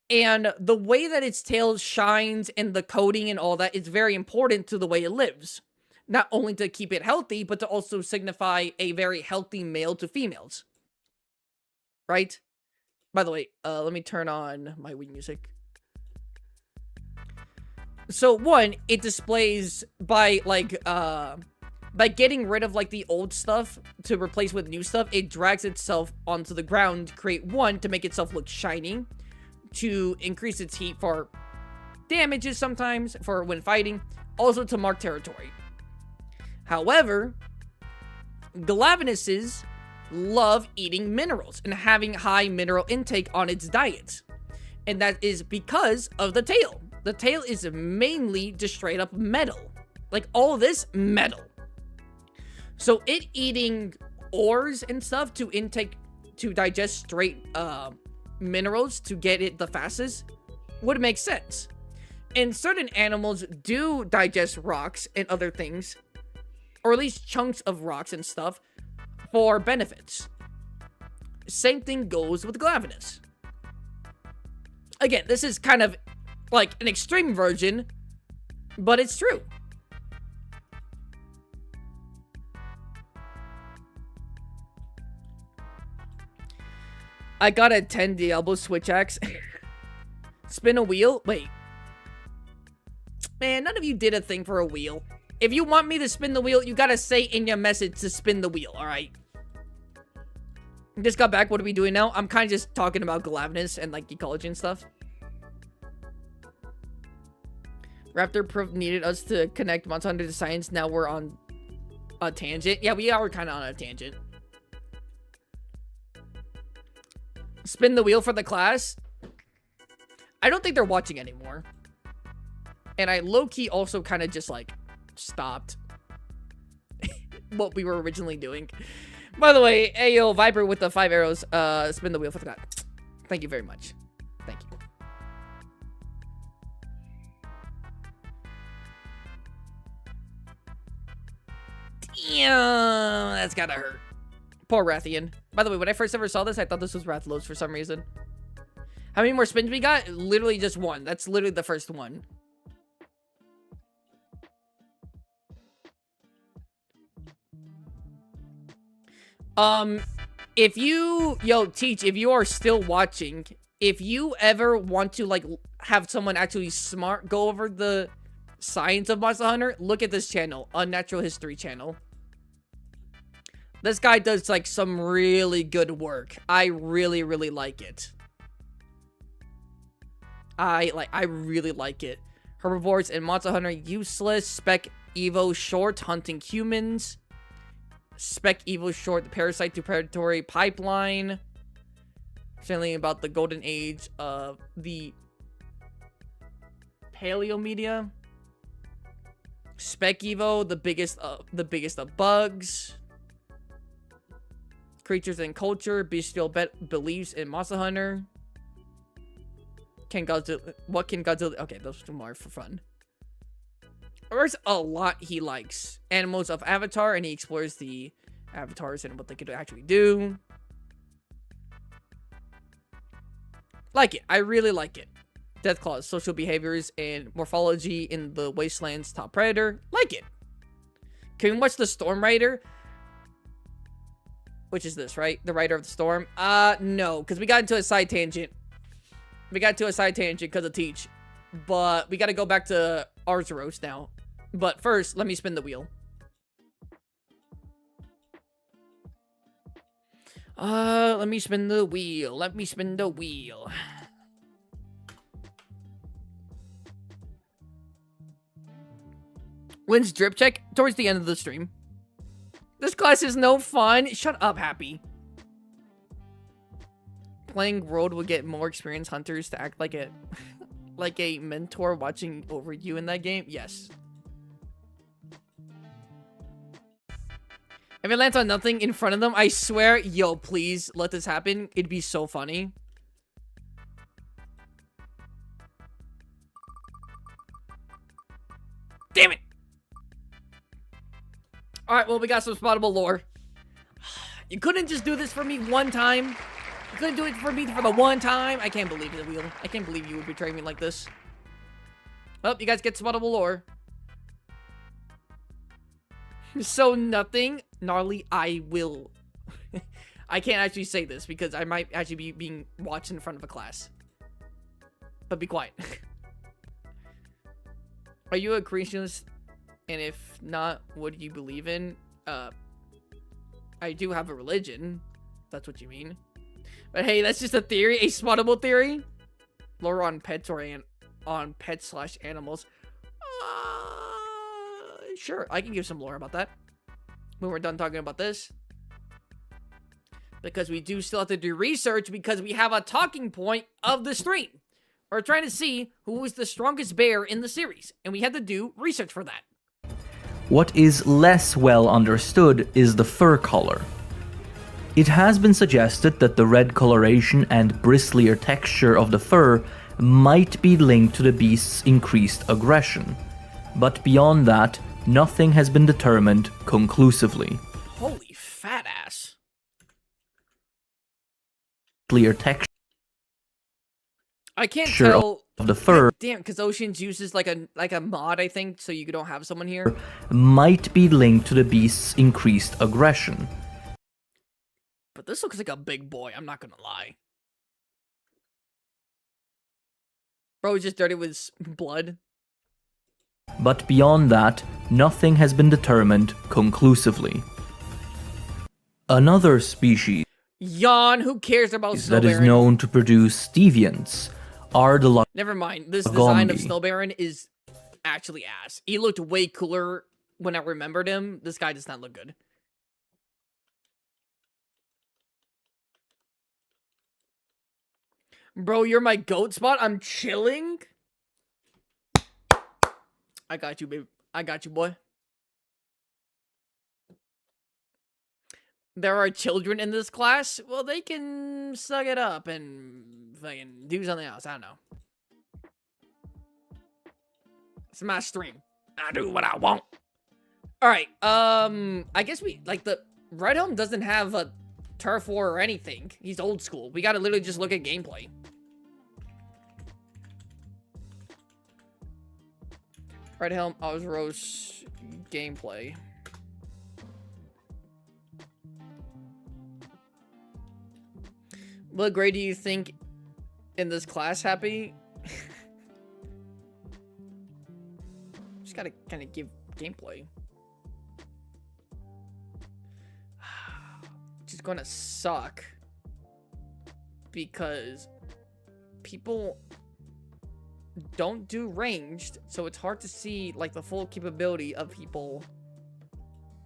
and the way that its tail shines and the coating and all that is very important to the way it lives. Not only to keep it healthy, but to also signify a very healthy male to females. Right? By the way, let me turn on my Wii music. So one, it displays by getting rid of like the old stuff to replace with new stuff, it drags itself onto the ground to create one, to make itself look shiny, to increase its heat for damages sometimes, for when fighting, also to mark territory. However, Glavenuses love eating minerals and having high mineral intake on its diet. And that is because of the tail. The tail is mainly just straight up metal. Like all this metal. So it eating ores and stuff to digest straight minerals to get it the fastest would make sense. And certain animals do digest rocks and other things, or at least chunks of rocks and stuff, for benefits. Same thing goes with Glavenus. Again, this is kind of like an extreme version, but it's true. I got a 10 Diablo switch axe. Spin a wheel? Wait. Man, none of you did a thing for a wheel. If you want me to spin the wheel, you gotta say in your message to spin the wheel, alright? Just got back, what are we doing now? I'm kind of just talking about Glavenus and like ecology and stuff. Raptor Proof needed us to connect Monster Hunter to science. Now we're on a tangent. Yeah, we are kind of on a tangent. Spin the wheel for the class. I don't think they're watching anymore. And I low-key also kind of just like stopped what we were originally doing. By the way, Ayo Viper with the 5 arrows, spin the wheel for the class. Thank you very much. Thank you. Damn, that's gotta hurt. Poor Rathian. By the way, when I first ever saw this, I thought this was Rathlos for some reason. How many more spins we got? Literally just one. That's literally the first one. If you, Teach, if you are still watching, if you ever want to, like, have someone actually smart go over the science of Monster Hunter, look at this channel, Unnatural History channel. This guy does, like, some really good work. I really, really like it. I really like it. Herbivores in Monster Hunter useless. Spec Evo short, hunting humans. Spec Evo short, the parasite to predatory pipeline. Something about the golden age of the paleo media. Spec Evo, the biggest of bugs. Creatures and culture, bestial beliefs in Monster Hunter. What can Godzilla? Okay, those are more for fun. There's a lot he likes. Animals of Avatar, and he explores the avatars and what they could actually do. Like it. I really like it. Deathclaws, social behaviors and morphology in the Wasteland's top predator. Like it. Can we watch the Storm Rider? Which is this, right? The Rider of the Storm? No, because we got into a side tangent. We got to a side tangent because of Teach. But we got to go back to Arzuros now. But first, let me spin the wheel. Let me spin the wheel. Let me spin the wheel. When's drip check? Towards the end of the stream. This class is no fun. Shut up, Happy. Playing World will get more experienced hunters to act like a mentor watching over you in that game. Yes. If it lands on nothing in front of them, I swear, yo, please let this happen. It'd be so funny. Damn it. All right, well, we got some spottable lore. You couldn't just do this for me one time. You couldn't do it for me for the one time. I can't believe it, Wheel. I can't believe you would betray me like this. Well, you guys get spottable lore. So nothing. Gnarly, I will. I can't actually say this because I might actually be being watched in front of a class. But be quiet. Are you a creationist? And if not, what do you believe in? I do have a religion. If that's what you mean. But hey, that's just a theory, a spottable theory. Lore on pets or on pets/animals. Sure, I can give some lore about that when we're done talking about this. Because we do still have to do research because we have a talking point of the stream. We're trying to see who is the strongest bear in the series, and we had to do research for that. What is less well understood is the fur color. It has been suggested that the red coloration and bristlier texture of the fur might be linked to the beast's increased aggression, but beyond that, nothing has been determined conclusively. Holy fat ass. Clear texture I can't tell of the fur damn, because Oceans uses like a mod, I think, so you don't have someone here. might be linked to the beast's increased aggression. But this looks like a big boy, I'm not gonna lie. Bro, he's just dirty with his blood. But beyond that, nothing has been determined conclusively. Another species Yawn, who cares about Snow that is Baron? known to produce deviants are the Never mind, this design of Lagombi. Snow Baron is actually ass. He looked way cooler when I remembered him. This guy does not look good. Bro, you're my goat spot. I'm chilling. I got you, babe. I got you, boy. There are children in this class. Well, they can suck it up and fucking do something else. I don't know. It's my stream. I do what I want. All right. I guess we like the Red Helm doesn't have a turf war or anything. He's old school. We gotta literally just look at gameplay. Red Helm Osros gameplay. What grade do you think in this class, Happy? Just gotta kind of give gameplay. Which is gonna suck. Because people don't do ranged, so it's hard to see like the full capability of people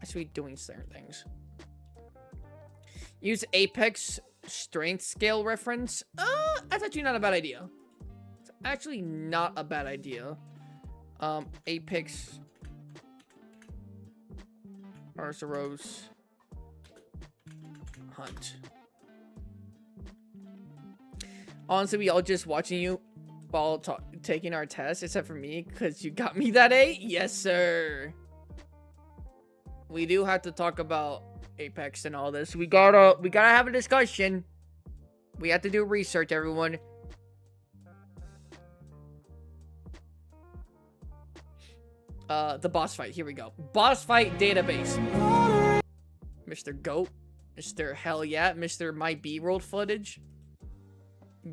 actually doing certain things. Use Apex strength scale reference. That's actually not a bad idea. It's actually not a bad idea. Apex Arceros Hunt. Honestly, we all just watching you while taking our test, except for me, because you got me that A. Yes, sir. We do have to talk about Apex and all this. We gotta have a discussion. We have to do research, everyone. The boss fight. Here we go. Boss fight database. Mr. Goat. Mr. Hell yeah. Mr. My B-roll footage.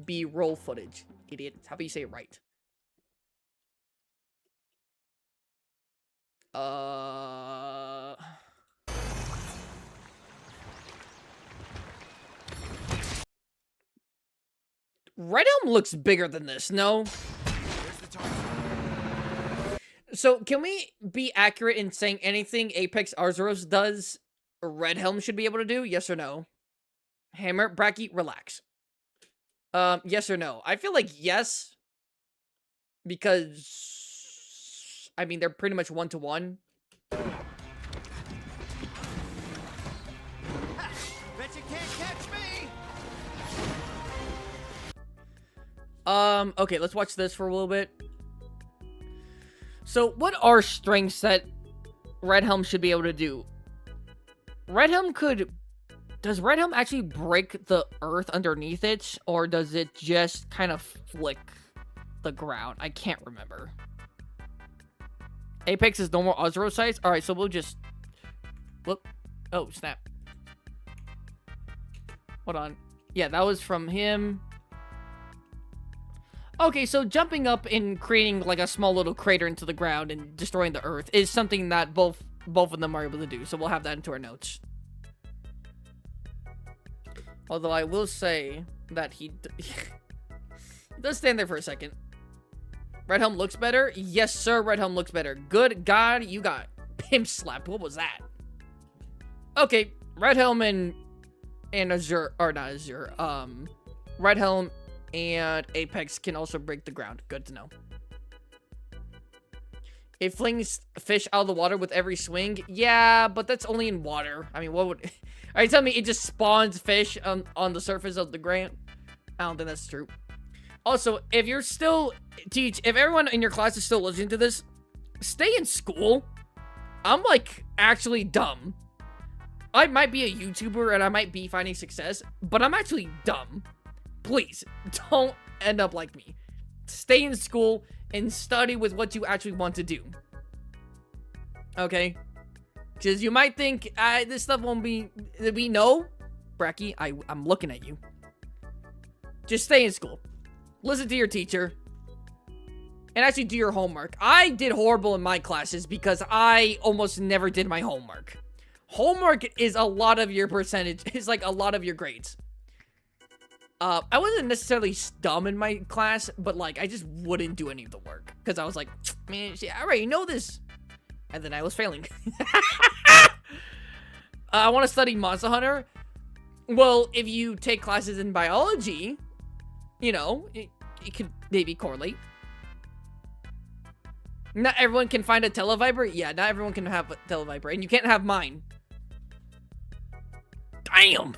B-roll footage. Idiot. How do you say it right? Red Helm looks bigger than this, no? So, can we be accurate in saying anything Apex Arceros does, Red Helm should be able to do? Yes or no? Hammer, Bracky, relax. Yes or no? I feel like yes. Because, I mean, they're pretty much one-to-one. Bet you can't catch me! Okay, let's watch this for a little bit. So, what are strengths that Red Helm should be able to do? Red Helm could... Does Red Helm actually break the earth underneath it? Or does it just kind of flick the ground? I can't remember. Apex is normal Ozro size? Alright, so we'll just... Whoop. Oh, snap. Hold on. Yeah, that was from him. Okay, so jumping up and creating like a small little crater into the ground and destroying the earth is something that both of them are able to do. So we'll have that into our notes. Although I will say that he does stand there for a second. Red Helm looks better. Yes, sir. Red Helm looks better. Good God, you got pimp slapped. What was that? Okay, Red Helm and Azure, or not Azure. Red Helm and Apex can also break the ground. Good to know. It flings fish out of the water with every swing. Yeah, but that's only in water. I mean, what would... Are you telling me it just spawns fish on the surface of the ground? I don't think that's true. Also, if you're still... if everyone in your class is still listening to this, stay in school. I'm, like, actually dumb. I might be a YouTuber and I might be finding success, but I'm actually dumb. Please, don't end up like me. Stay in school and study with what you actually want to do. Okay? Because you might think, this stuff won't be... We know, Bracky, I'm looking at you. Just stay in school. Listen to your teacher. And actually do your homework. I did horrible in my classes because I almost never did my homework. Homework is a lot of your percentage. It's like a lot of your grades. I wasn't necessarily dumb in my class, but like I just wouldn't do any of the work because I was like, man, I already know this, and then I was failing. I want to study Monster Hunter. Well, if you take classes in biology, you know, it could maybe correlate. Not everyone can find a televiber. Yeah, not everyone can have a televiber, and you can't have mine. Damn.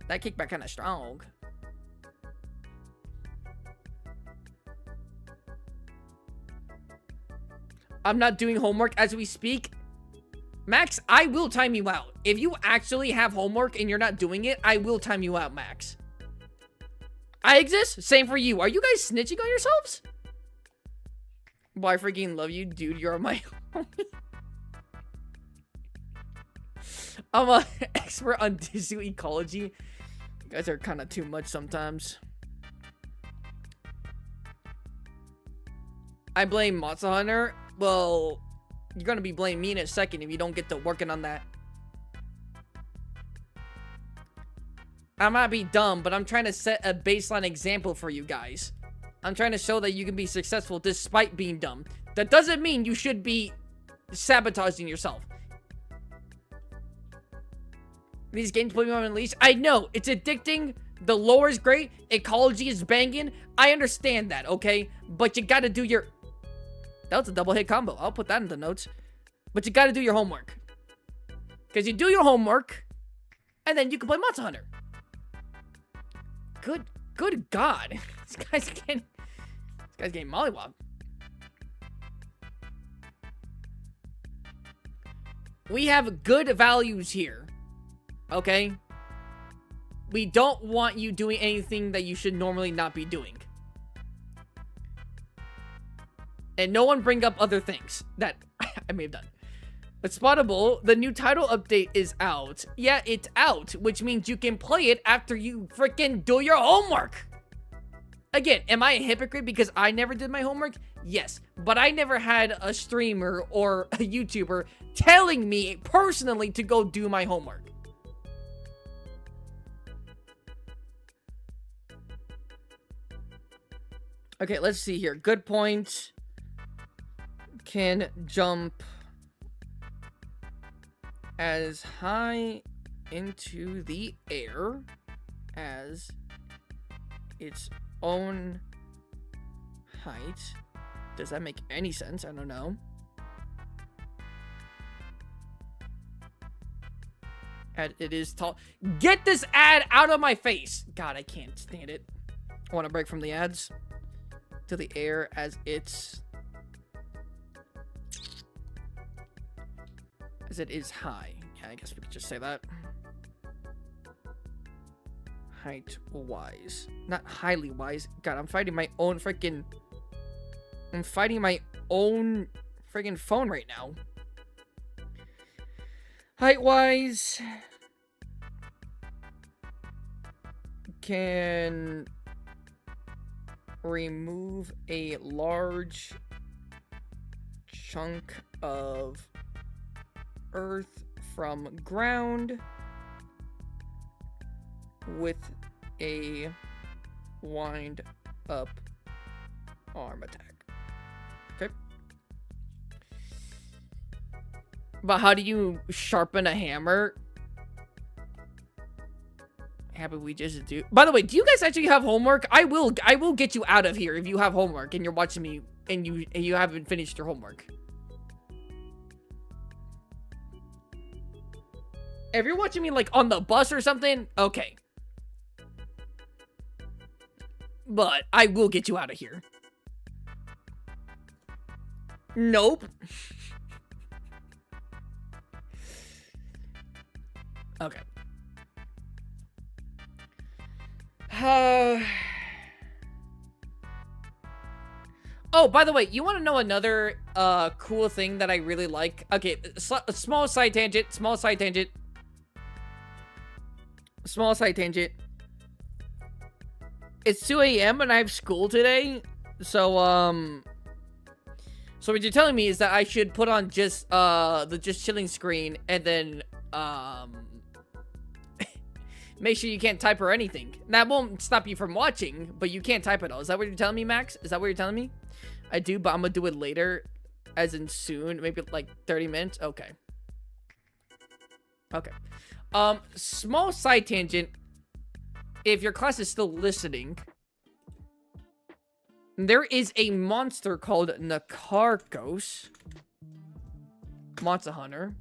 That kickback kind of strong. I'm not doing homework as we speak. Max, I will time you out. If you actually have homework and you're not doing it, I will time you out, Max. I exist? Same for you. Are you guys snitching on yourselves? Well, I freaking love you, dude. You're my homie. I'm an expert on tissue ecology. You guys are kind of too much sometimes. I blame Monster Hunter. Well, you're gonna be blaming me in a second if you don't get to working on that. I might be dumb, but I'm trying to set a baseline example for you guys. I'm trying to show that you can be successful despite being dumb. That doesn't mean you should be sabotaging yourself. These games put me on release. I know, it's addicting. The lore is great. Ecology is banging. I understand that, okay? But you gotta do your... That was a double hit combo. I'll put that in the notes. But you gotta do your homework. Because you do your homework, and then you can play Monster Hunter. Good God. This guy's getting mollywopped. We have good values here. Okay? We don't want you doing anything that you should normally not be doing. And no one bring up other things that I may have done. But Spottable, the new title update is out. Yeah, it's out, which means you can play it after you freaking do your homework. Again, am I a hypocrite because I never did my homework? Yes, but I never had a streamer or a YouTuber telling me personally to go do my homework. Okay, let's see here. Good point. Can jump as high into the air as its own height. Does that make any sense? I don't know. And it is tall. Get this ad out of my face! God, I can't stand it. I want to break from the ads. To the air as its... as it is high. Yeah, I guess we could just say that. Height-wise. Not highly-wise. God, I'm fighting my own freaking... I'm fighting my own freaking phone right now. can remove a large chunk of earth from ground with a wind up arm attack. Okay. But how do you sharpen a hammer? How about we just do... By the way, do you guys actually have homework? I will get you out of here if you have homework and you're watching me and you haven't finished your homework. If you're watching me like on the bus or something, okay. But I will get you out of here. Nope. Okay. Oh, by the way, you want to know another cool thing that I really like? Okay, a small side tangent, small side tangent. Small side tangent. It's 2 a.m. and I have school today. So what you're telling me is that I should put on just the just chilling screen and then make sure you can't type or anything. That won't stop you from watching, but you can't type at all. Is that what you're telling me, Max? Is that what you're telling me? I do, but I'm gonna do it later, as in soon, maybe like 30 minutes. Okay. Okay. Small side tangent. If your class is still listening, there is a monster called Nakarkos. Monster Hunter.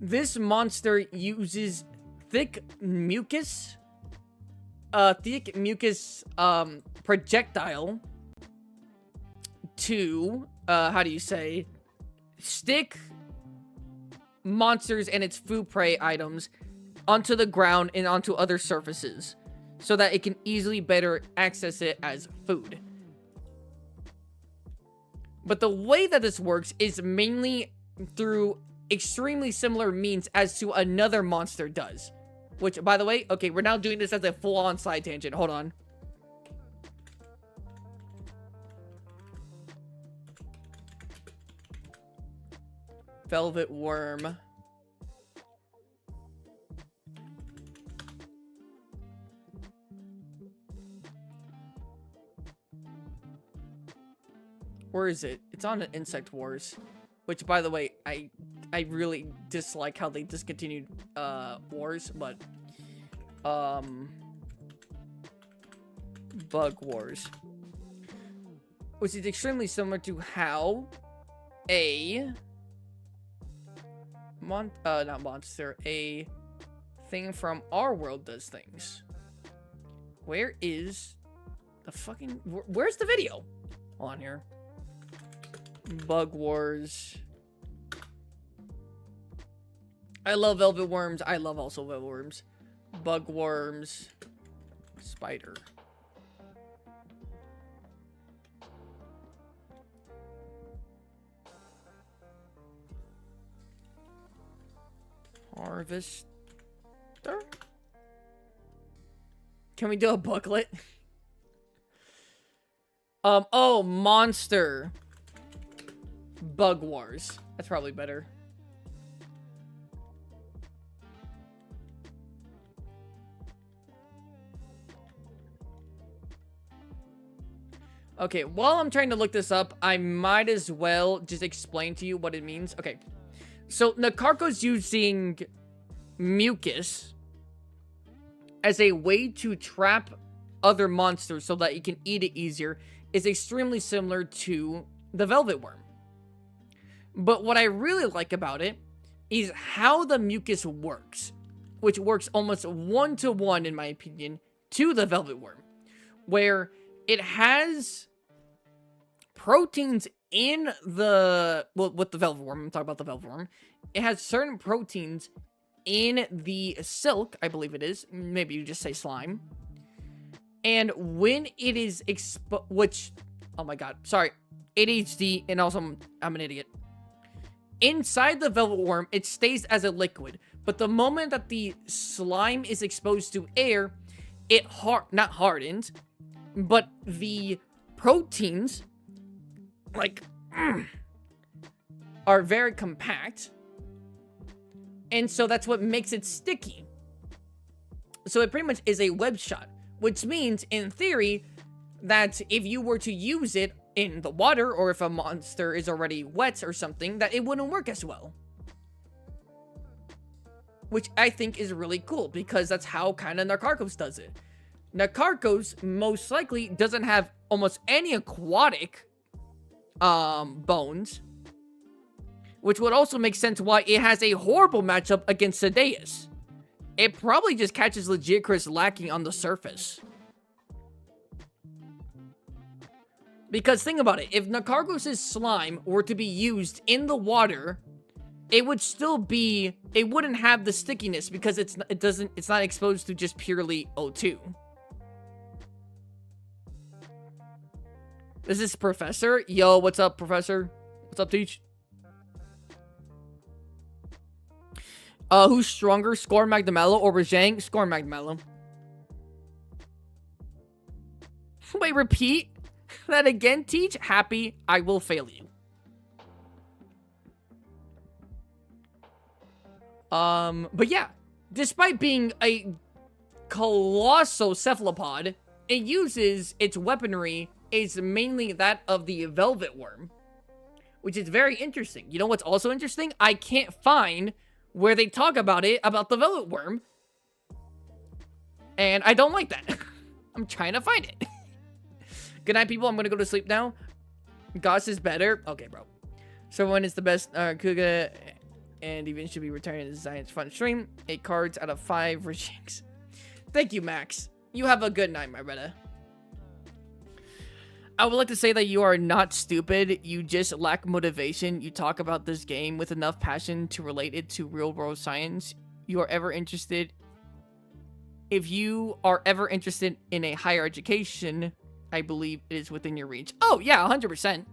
This monster uses thick mucus projectile to, how do you say, stick monsters and its food prey items onto the ground and onto other surfaces so that it can easily better access it as food. But the way that this works is mainly through extremely similar means as to another monster does. Which, by the way, okay, we're now doing this as a full-on side tangent. Hold on. Velvet worm. Where is it? It's on an Insect Wars. Which, by the way, I really dislike how they discontinued Wars, but Bug Wars, which is extremely similar to how a a thing from our world does things. Where is the fucking... Where's the video? Hold on here. Bug Wars. I love velvet worms. I love also velvet worms. Bug worms. Spider. Harvester? Can we do a booklet? Oh, monster. Bug Wars. That's probably better. Okay, while I'm trying to look this up, I might as well just explain to you what it means. Okay, so Nakarko's using mucus as a way to trap other monsters so that you can eat it easier is extremely similar to the velvet worm. But what I really like about it is how the mucus works, which works almost one-to-one, in my opinion, to the velvet worm, where it has proteins in the... Well, with the velvet worm, I'm talking about the velvet worm. It has certain proteins in the silk, I believe it is. Maybe you just say slime. And when it is which... Oh my god, sorry. ADHD, and also I'm an idiot. Inside the velvet worm, it stays as a liquid. But the moment that the slime is exposed to air, it not hardens, but the proteins, like, are very compact. And so that's what makes it sticky. So it pretty much is a web shot, which means, in theory, that if you were to use it in the water, or if a monster is already wet or something, that it wouldn't work as well. Which I think is really cool, because that's how kind of Nakarkos does it. Nakarkos most likely doesn't have almost any aquatic bones, which would also make sense why it has a horrible matchup against Sadeas. It probably just catches Legitcris lacking on the surface. Because think about it, if Nakarkos' slime were to be used in the water, it would still be, it wouldn't have the stickiness because it's not exposed to just purely O2. This is Professor. Yo, what's up, Professor? What's up, Teach? Who's stronger, Score Magdamello or Rajang? Score Magdamello. Wait, repeat that again, Teach? Happy, I will fail you. But yeah, despite being a colossal cephalopod, it uses its weaponry is mainly that of the velvet worm, which is very interesting. You know what's also interesting? I can't find where they talk about it, about the velvet worm. And I don't like that. I'm trying to find it. Good night, people. I'm gonna go to sleep now. Goss is better. Okay, bro. So when is the best Kuga and even should be returning to the Science Fun stream? 8 cards out of 5 regimes. Thank you, Max. You have a good night, my brother. I would like to say that you are not stupid. You just lack motivation. You talk about this game with enough passion to relate it to real-world science. You are ever interested. If you are ever interested in a higher education, I believe it is within your reach. Oh, yeah, 100%.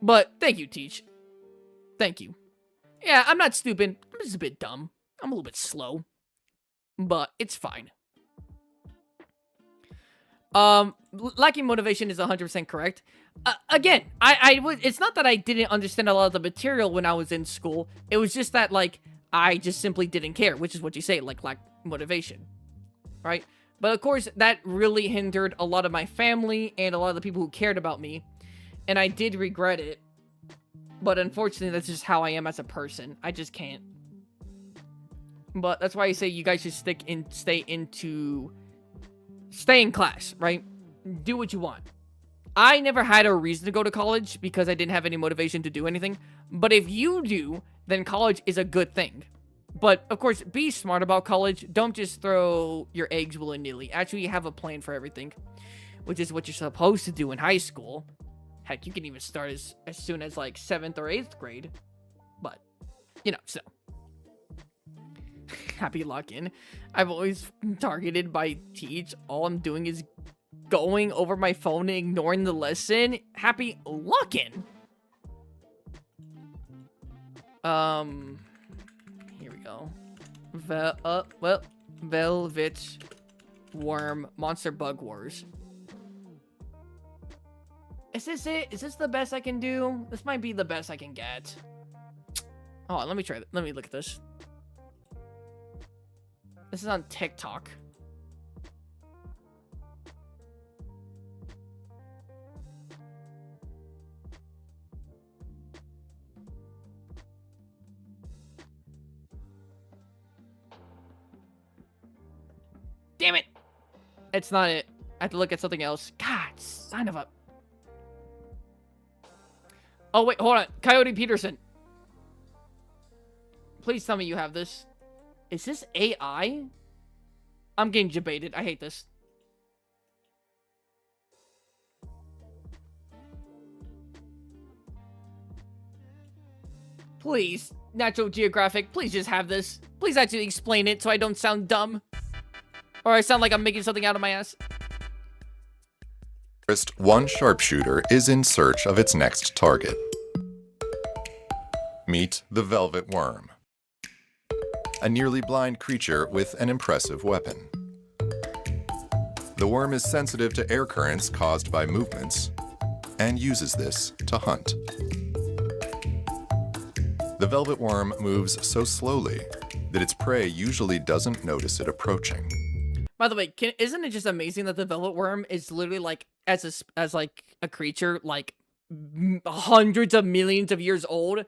But thank you, Teach. Thank you. Yeah, I'm not stupid. I'm just a bit dumb. I'm a little bit slow. But it's fine. Lacking motivation is 100% correct. Again, it's not that I didn't understand a lot of the material when I was in school. It was just that, like, I just simply didn't care, which is what you say, like, lack motivation. Right? But of course, that really hindered a lot of my family and a lot of the people who cared about me. And I did regret it. But unfortunately, that's just how I am as a person. I just can't. But that's why I say you guys should stay in class, right? Do what you want. I never had a reason to go to college because I didn't have any motivation to do anything. But if you do, then college is a good thing. But, of course, be smart about college. Don't just throw your eggs willy-nilly. Actually, have a plan for everything, which is what you're supposed to do in high school. Heck, you can even start as soon as, like, 7th or 8th grade. But, you know, so. Happy lock-in. I've always been targeted by Teach. All I'm doing is going over my phone and ignoring the lesson. Happy lock-in. Here we go. Velvet Worm Monster Bug Wars. Is this it? Is this the best I can do? This might be the best I can get. Oh, let me try that. Let me look at this. This is on TikTok. Damn it! It's not it. I have to look at something else. God, son of a... Oh, wait, hold on. Coyote Peterson. Please tell me you have this. Is this AI? I'm getting debated. I hate this. Please, Natural Geographic, please just have this. Please actually explain it so I don't sound dumb. Or I sound like I'm making something out of my ass. One sharpshooter is in search of its next target. Meet the Velvet Worm, a nearly blind creature with an impressive weapon. The worm is sensitive to air currents caused by movements and uses this to hunt. The velvet worm moves so slowly that its prey usually doesn't notice it approaching. By the way, isn't it just amazing that the velvet worm is literally like as like a creature like hundreds of millions of years old,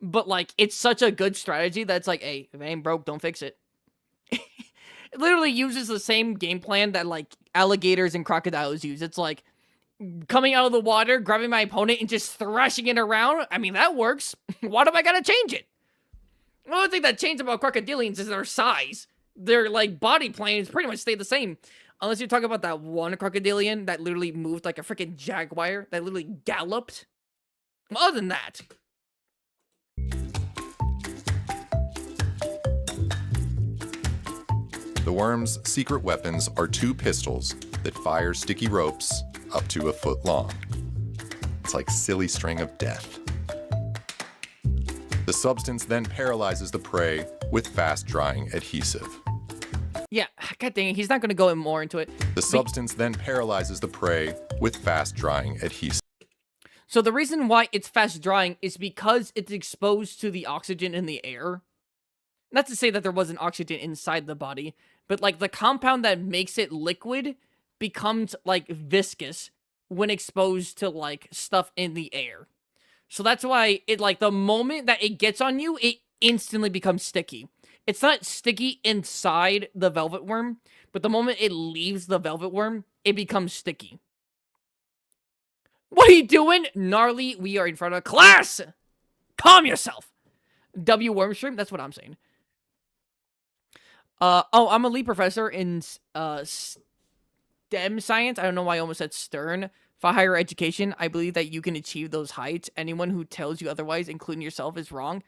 but like it's such a good strategy that it's like, hey, if it ain't broke, don't fix it. It literally uses the same game plan that like alligators and crocodiles use. It's like coming out of the water, grabbing my opponent and just thrashing it around. I mean, that works. Why do I gotta change it? The only thing that changed about crocodilians is their size. Their like body planes pretty much stay the same. Unless you're talking about that one crocodilian that literally moved like a freaking jaguar, that literally galloped. Other than that, The worm's secret weapons are 2 pistols that fire sticky ropes up to a foot long. It's like silly string of death. The substance then paralyzes the prey with fast-drying adhesive. yeah, god dang it, he's not gonna go more into it. The substance then paralyzes the prey with fast-drying adhesive. So the reason why it's fast drying is because it's exposed to the oxygen in the air. Not to say that there wasn't oxygen inside the body, but like the compound that makes it liquid becomes like viscous when exposed to like stuff in the air. So that's why it like the moment that it gets on you, it instantly becomes sticky. It's not sticky inside the velvet worm, but the moment it leaves the velvet worm, it becomes sticky. What are you doing? Gnarly, we are in front of class! Calm yourself! W Wormstream, that's what I'm saying. Oh, I'm a lead professor in STEM science. I don't know why I almost said STERN. For higher education, I believe that you can achieve those heights. Anyone who tells you otherwise, including yourself, is wrong.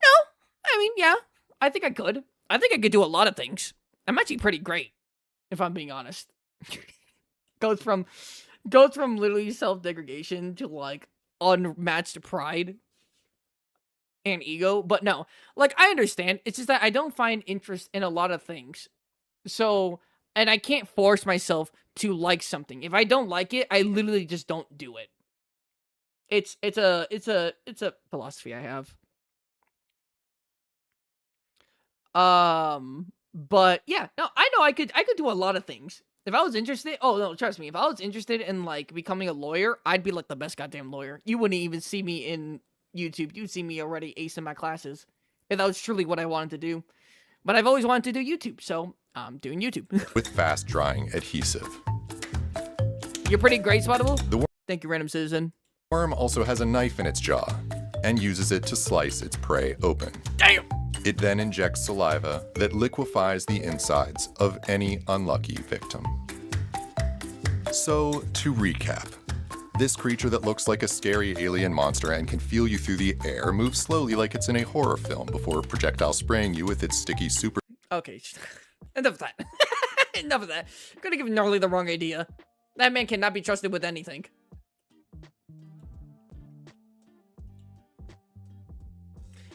No, I mean, yeah, I think I could. I think I could do a lot of things. I'm actually pretty great, if I'm being honest. Goes from literally self-degradation to like unmatched pride and ego. But no, like I understand. It's just that I don't find interest in a lot of things. So, and I can't force myself to like something. If I don't like it, I literally just don't do it. It's a philosophy I have. But yeah, no, I know I could do a lot of things. If I was interested, oh no, trust me, if I was interested in like becoming a lawyer, I'd be like the best goddamn lawyer. You wouldn't even see me in YouTube. You'd see me already acing my classes. If that was truly what I wanted to do. But I've always wanted to do YouTube, so I'm doing YouTube. With fast-drying adhesive. You're pretty great, Spottable. Thank you, random citizen. The worm also has a knife in its jaw and uses it to slice its prey open. Damn! It then injects saliva that liquefies the insides of any unlucky victim. So, to recap, this creature that looks like a scary alien monster and can feel you through the air moves slowly like it's in a horror film before projectile spraying you with its sticky super... Okay, enough of that. Enough of that. You're gonna give Gnarly the wrong idea. That man cannot be trusted with anything.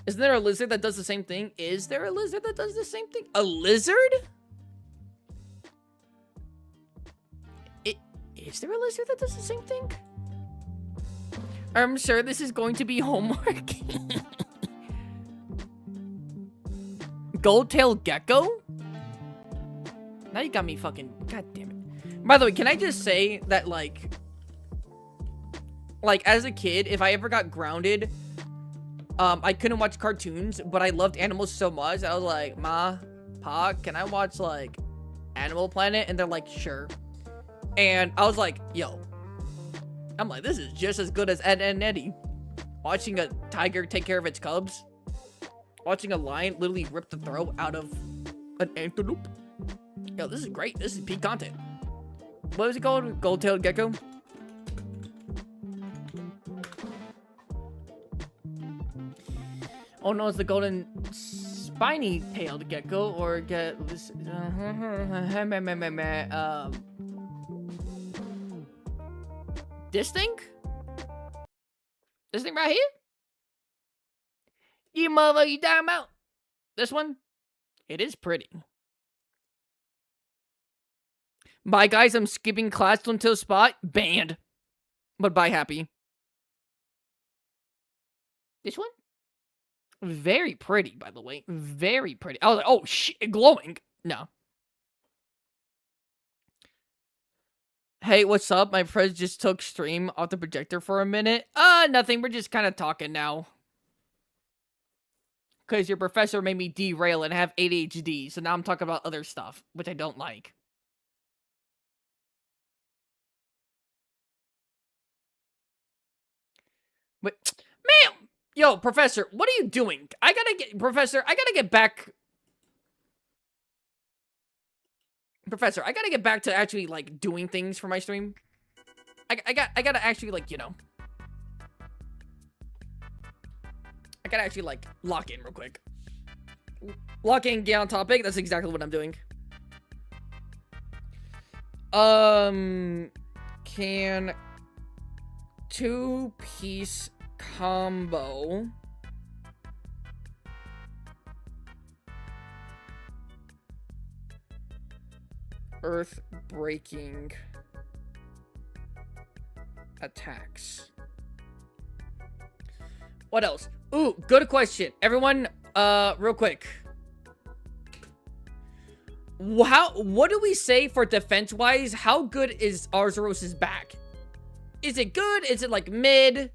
Isn't there a lizard that does the same thing? Is there a lizard that does the same thing? A lizard? Is there a lizard that does the same thing? I'm sure this is going to be homework. Gold-tailed gecko? Now you got me fucking... God damn it. By the way, can I just say that, like, as a kid, if I ever got grounded... I couldn't watch cartoons, but I loved animals so much. I was like, Ma, Pa, can I watch, like, Animal Planet? And they're like, sure. And I was like, yo. I'm like, this is just as good as Ed, Edd n Eddy. Watching a tiger take care of its cubs. Watching a lion literally rip the throat out of an antelope. Yo, this is great. This is peak content. What was it called? Gold-tailed gecko? Oh no, it's the golden spiny-tailed gecko, or get this. This thing? This thing right here? You motherfucker, you talking about? This one? It is pretty. Bye, guys. I'm skipping class until spot. Banned. But bye, happy. This one? Very pretty, by the way. Very pretty. I was like, oh, shit, glowing. No. Hey, what's up? My friend just took stream off the projector for a minute. Nothing. We're just kind of talking now. Because your professor made me derail and have ADHD, so now I'm talking about other stuff, which I don't like. But, man, yo, Professor, what are you doing? Professor, I gotta get back. Professor, I gotta get back to actually, like, doing things for my stream. I gotta actually, like, you know. I gotta actually, like, lock in real quick. Lock in, get on topic. That's exactly what I'm doing. Can 2-piece combo earth-breaking attacks? What else? Ooh, good question. Everyone, real quick. What do we say for defense-wise? How good is Arzuros' back? Is it good? Is it, like, mid?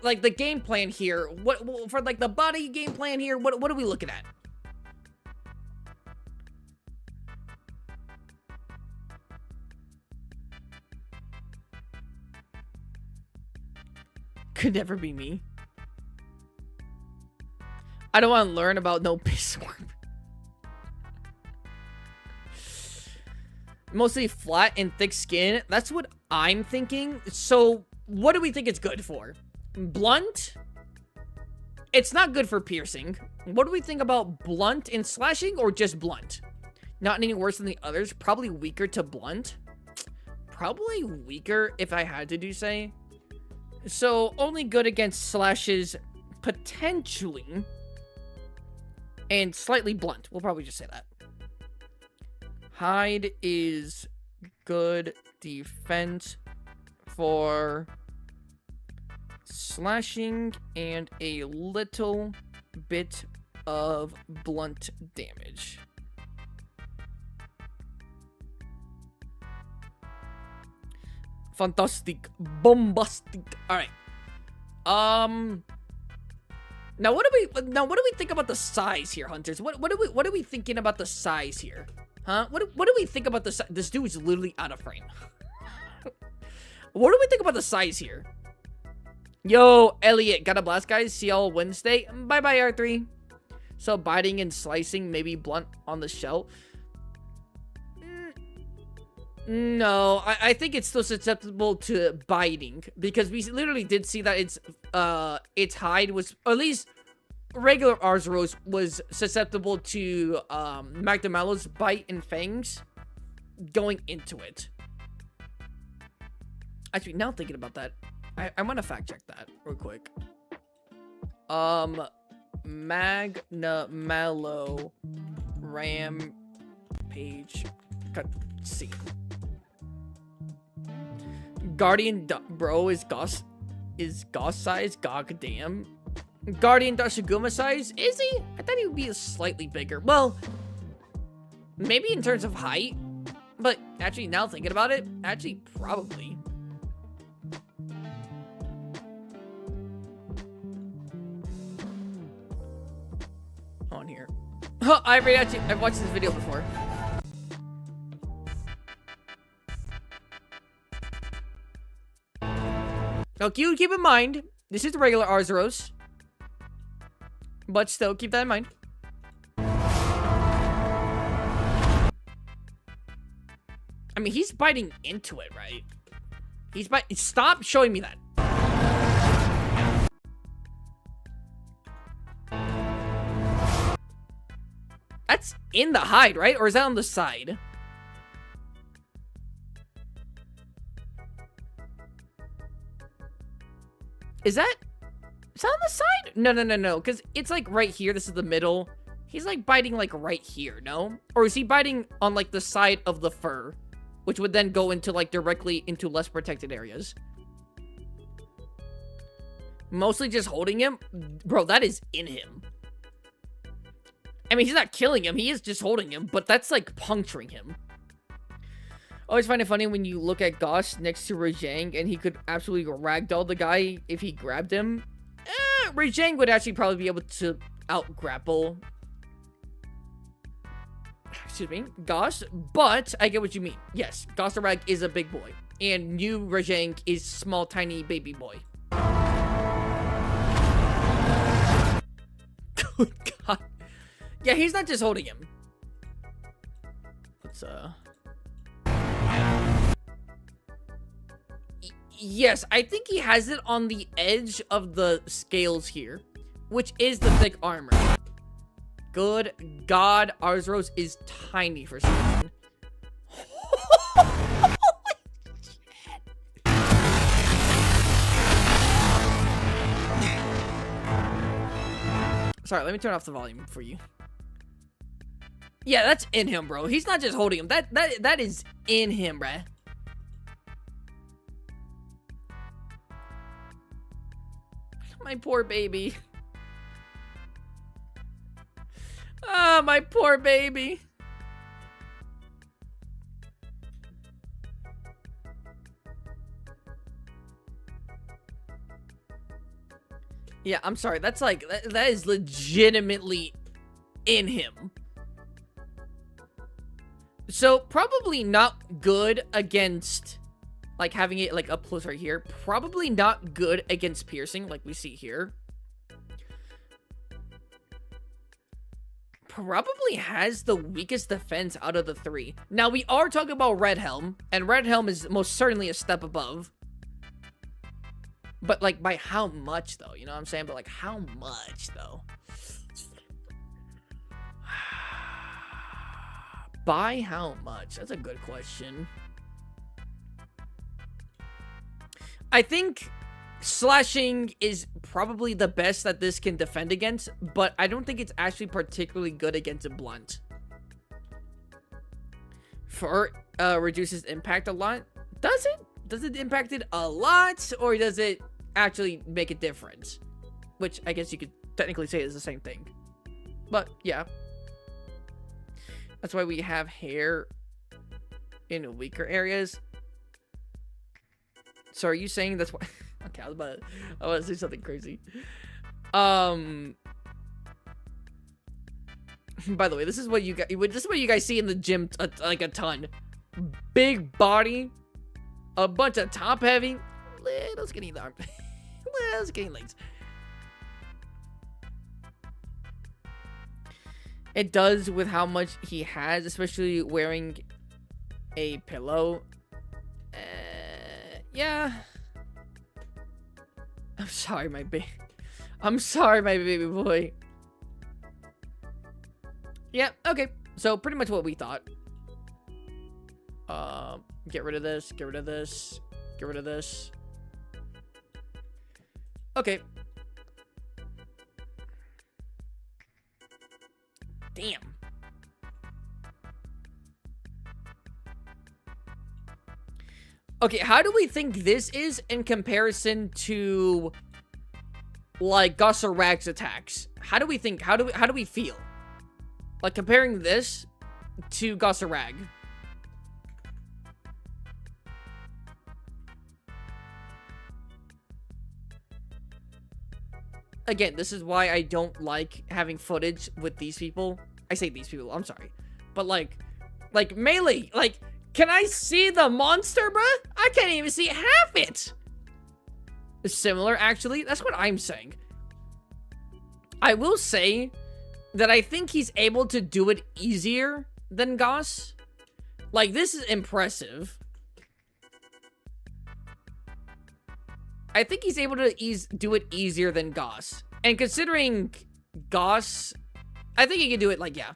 Like, the game plan here. What, for, like, the body game plan here, what are we looking at? Could never be me. I don't want to learn about no pissworm. Mostly flat and thick skin. That's what I'm thinking. So, what do we think it's good for? Blunt? It's not good for piercing. What do we think about blunt and slashing, or just blunt? Not any worse than the others. Probably weaker to blunt. Probably weaker if I had to do say. So, only good against slashes, potentially. And slightly blunt. We'll probably just say that. Hide is good defense for slashing and a little bit of blunt damage. Fantastic. Bombastic. Alright. Now what do we think about the size here, hunters? What are we thinking about the size here? Huh? What do we think about the size? This dude is literally out of frame. What do we think about the size here? Yo, Elliot, got a blast, guys. See y'all Wednesday. Bye-bye, R3. So, biting and slicing, maybe blunt on the shell. No, I think it's still susceptible to biting. Because we literally did see that its hide was, at least regular Arzuros was susceptible to Magdamella's bite and fangs going into it. Actually, now thinking about that, I want to fact check that real quick. Magdamello Rampage cutscene. Guardian bro is Goss size. God damn. Guardian Dashiguma size? Is he? I thought he would be slightly bigger. Well, maybe in terms of height, but actually now thinking about it, actually probably. On here. I've watched this video before. Now, keep in mind, this is the regular Arzuros. But still, keep that in mind. I mean, he's biting into it, right? Stop showing me that. That's in the hide, right? Or is that on the side? Is that Is that on the side? No. Because it's like right here. This is the middle. He's like biting like right here, no? Or is he biting on like the side of the fur? Which would then go into like directly into less protected areas. Mostly just holding him? Bro, that is in him. I mean, he's not killing him. He is just holding him. But that's like puncturing him. Always find it funny when you look at Goss next to Rajang and he could absolutely ragdoll the guy if he grabbed him. Rajang would actually probably be able to out-grapple. Excuse me, Goss, but I get what you mean. Yes, Gossarag is a big boy, and new Rajang is small, tiny baby boy. Good God. Yeah, he's not just holding him. Let's, yes, I think he has it on the edge of the scales here, which is the thick armor. Good God, Arzros is tiny for some reason. Sorry, let me turn off the volume for you. Yeah, that's in him, bro. He's not just holding him. That is in him, bruh. My poor baby. Ah, my poor baby. Yeah, I'm sorry. That's like, that is legitimately in him. So, probably not good against, like, having it, like, up close right here. Probably not good against piercing, like we see here. Probably has the weakest defense out of the three. Now, we are talking about Red Helm, and Red Helm is most certainly a step above. But, like, by how much, though? You know what I'm saying? But, like, how much, though? By how much? That's a good question. I think slashing is probably the best that this can defend against, but I don't think it's actually particularly good against a blunt. Fur reduces impact a lot. Does it? Does it impact it a lot, or does it actually make a difference? Which I guess you could technically say is the same thing. But yeah. That's why we have hair in weaker areas. So are you saying that's why? Okay, I was about to say something crazy. By the way, this is what you guys. This is what you guys see in the gym, like a ton. Big body, a bunch of top heavy, little skinny arm, little skinny legs. It does with how much he has, especially wearing a pillow. Yeah. I'm sorry, my baby. I'm sorry, my baby boy. Yeah, okay. So, pretty much what we thought. Get rid of this, get rid of this, get rid of this. Okay. Damn. Okay, how do we think this is in comparison to like Gossarag's attacks? How do we think? How do we feel? Like comparing this to Gossarag. Again, this is why I don't like having footage with these people. I say these people, I'm sorry. But like melee, like, can I see the monster, bruh? I can't even see half it. Similar, actually. That's what I'm saying. I will say that I think he's able to do it easier than Goss. Like, this is impressive. I think he's able to do it easier than Goss. And considering Goss, I think he can do it, like, yeah.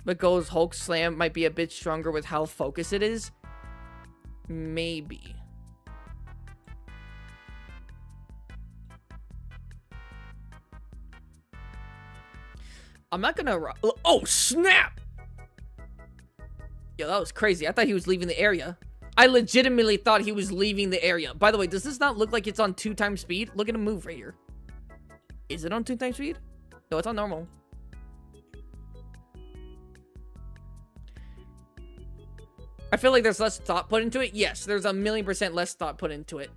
But Go's Hulk Slam might be a bit stronger with how focused it is. Maybe. I'm not gonna... Oh, snap! Yo, that was crazy. I thought he was leaving the area. I legitimately thought he was leaving the area. By the way, does this not look like it's on 2 times speed? Look at him move right here. Is it on 2 times speed? No, it's on normal. I feel like there's less thought put into it. Yes, there's 1,000,000% less thought put into it.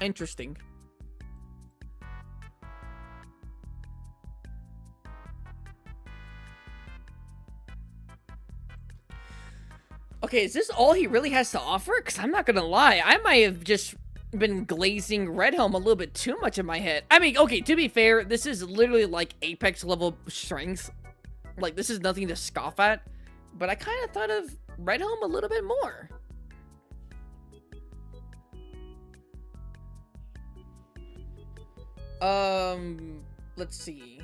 Interesting. Okay, is this all he really has to offer? Because I'm not gonna lie, I might have just been glazing Redhelm a little bit too much in my head. I mean, okay, to be fair, this is literally like Apex level strength. Like, this is nothing to scoff at. But I kind of thought of Redhelm a little bit more. Let's see.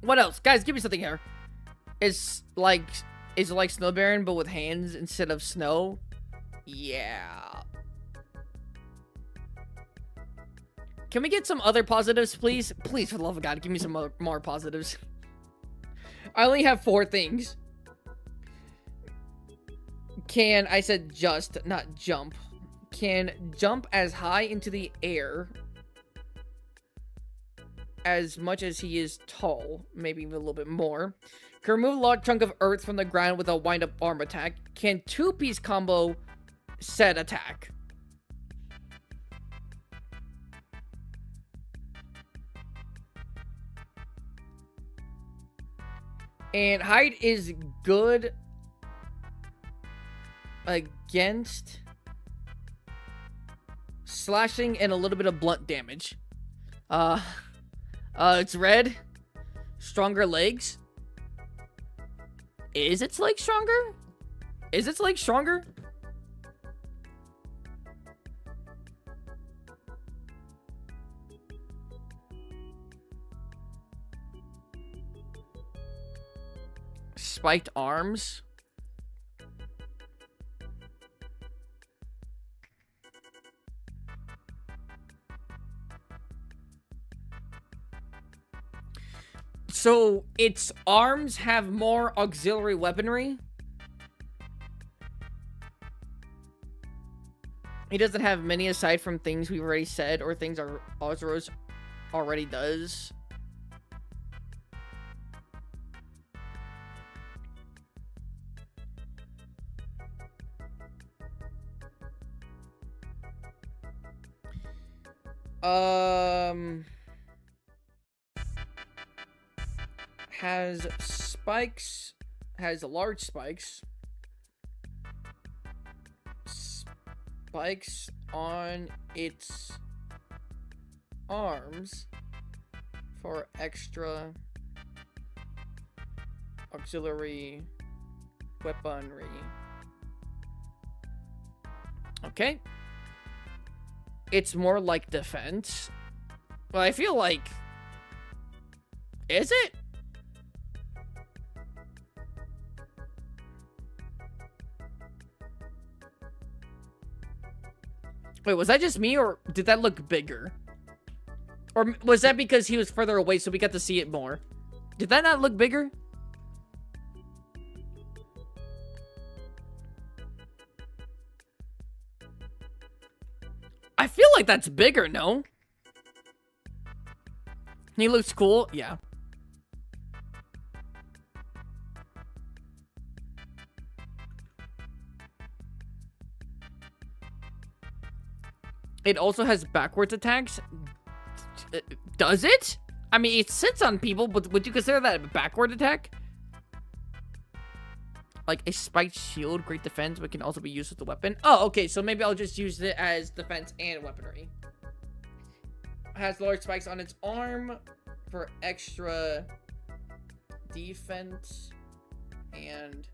What else? Guys, give me something here. It's like Snow Baron, but with hands instead of snow. Yeah. Can we get some other positives, please? Please, for the love of God, give me some more positives. I only have 4 things. Can, I said just, not jump. Can jump as high into the air as much as he is tall. Maybe even a little bit more. Can remove a large chunk of earth from the ground with a wind-up arm attack. Can 2-piece combo set attack. And height is good against slashing and a little bit of blunt damage. It's red. Stronger legs. Is its leg stronger? Is its leg stronger? Spiked arms. So, its arms have more auxiliary weaponry. He doesn't have many aside from things we've already said or things our Ozeros already does. Has spikes, has large spikes. Spikes on its arms for extra auxiliary weaponry. Okay. It's more like defense. Well, I feel like... Is it? Wait, was that just me, or did that look bigger? Or was that because he was further away, so we got to see it more? Did that not look bigger? I feel like that's bigger, no? He looks cool, yeah. It also has backwards attacks. Does it? I mean, it sits on people, but would you consider that a backward attack? like a spiked shield, great defense, but can also be used with the weapon. Oh, okay, so maybe I'll just use it as defense and weaponry. Has large spikes on its arm for extra defense and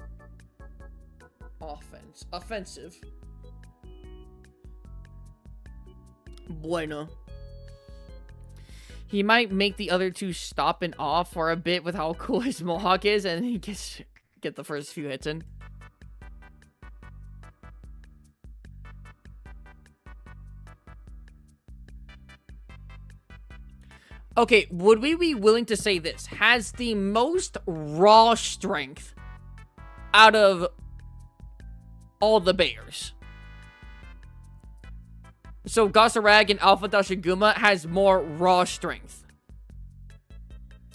offensive. Bueno. He might make the other two stop and off for a bit with how cool his mohawk is, and he get the first few hits in. Okay, would we be willing to say this has the most raw strength out of all the bears? So Gasarag and Alpha Dashiguma has more raw strength.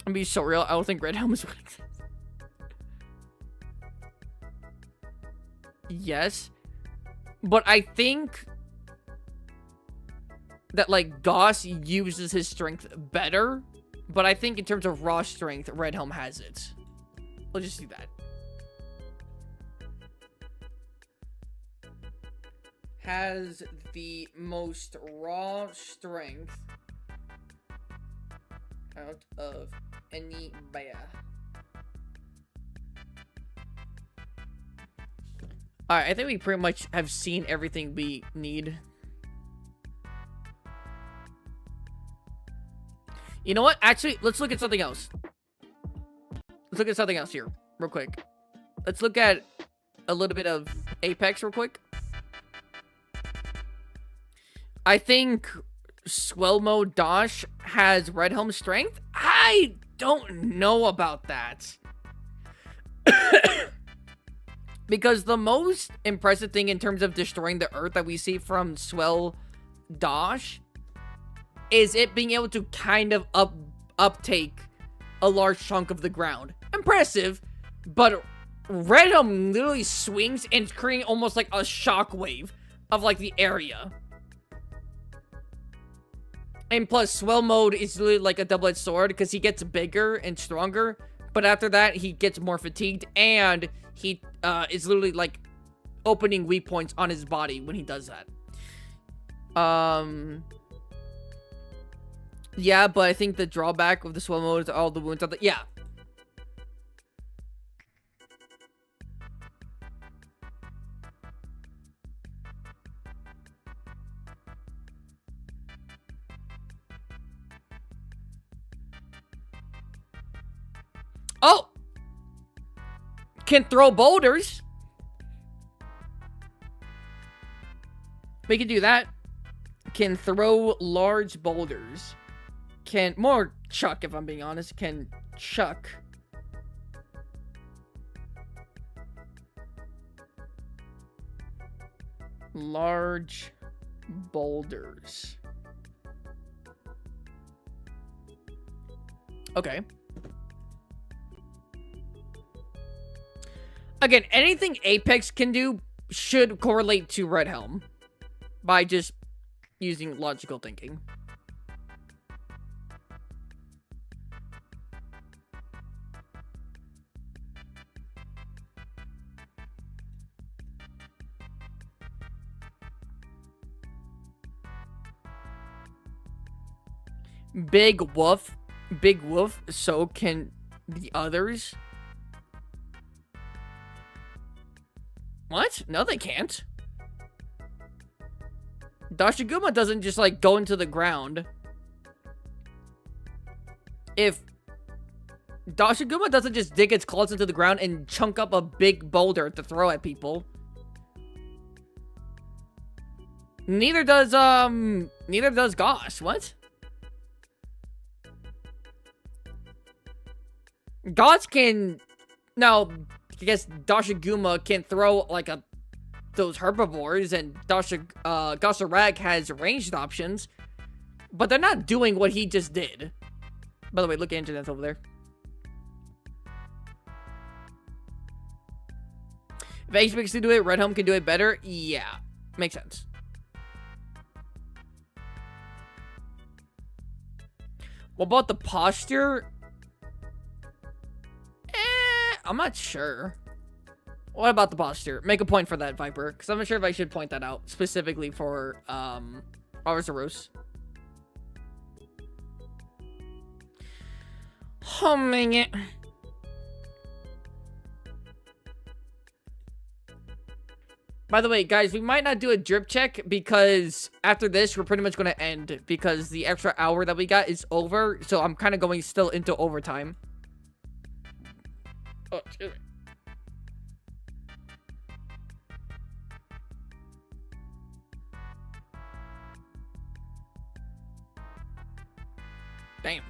I'm being so real. I don't think Red Helm is winning this. Yes. But I think that, like, Goss uses his strength better. But I think in terms of raw strength, Red Helm has it. Let's just do that. Has the most raw strength out of any bear. Alright, I think we pretty much have seen everything we need. You know what? Actually, let's look at something else. Let's look at something else here, real quick. Let's look at a little bit of Apex real quick. I think Swellmo Dosh has Red Helm strength. I don't know about that. Because the most impressive thing in terms of destroying the earth that we see from Swell Dosh is it being able to kind of uptake a large chunk of the ground. Impressive, but Red Helm literally swings and it's creating almost like a shockwave of like the area. And plus, Swell Mode is literally like a double-edged sword because he gets bigger and stronger. But after that, he gets more fatigued. And he is literally like opening weak points on his body when he does that. Yeah, but I think the drawback of the Swell Mode is all the wounds are yeah. Oh! Can throw boulders. We can do that. Can throw large boulders. Can more chuck, if I'm being honest. Can chuck. Large boulders. Okay. Again, anything Apex can do should correlate to Red Helm by just using logical thinking. Big Wolf, so can the others. What? No, they can't. Dashiguma doesn't just, like, go into the ground. If Dashiguma doesn't just dig its claws into the ground and chunk up a big boulder to throw at people. Neither does Gosh. What? Gosh can... Now, I guess Dashiguma can throw, like, those herbivores, and Gasarag has ranged options, but they're not doing what he just did. By the way, look at internet over there. If Apex can do it, Red Helm can do it better. Yeah, makes sense. What about the posture? I'm not sure. What about the posture? Make a point for that, Viper, because I'm not sure if I should point that out specifically for Arzuros. Oh man. By the way, guys, we might not do a drip check because after this, we're pretty much going to end because the extra hour that we got is over. So I'm kind of going still into overtime. Oh, excuse me. Damn.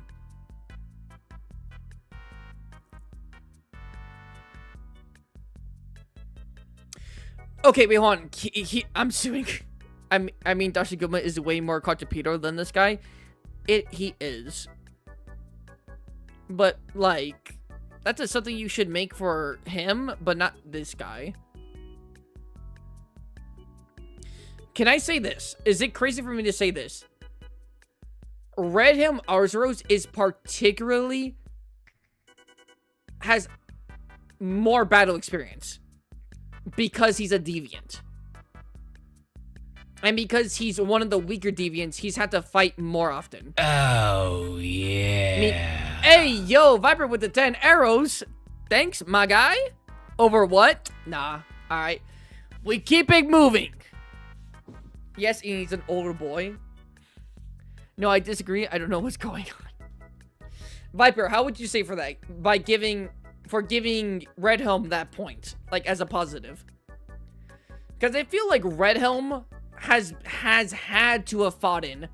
Okay, wait, hold on. I'm suing. I mean, Dashiguma is way more Kachapito than this guy. He is. But, like, that's just something you should make for him, but not this guy. Can I say this? Is it crazy for me to say this? Red Helm Arzuros is particularly... has more battle experience. Because he's a deviant. And because he's one of the weaker deviants, he's had to fight more often. Oh, yeah. Hey, yo, Viper with the 10 arrows. Thanks, my guy. Over what? Nah. Alright. We keep it moving. Yes, he's an older boy. No, I disagree. I don't know what's going on. Viper, how would you say for that? By giving Red Helm that point, like as a positive. Because I feel like Red Helm has had to have fought in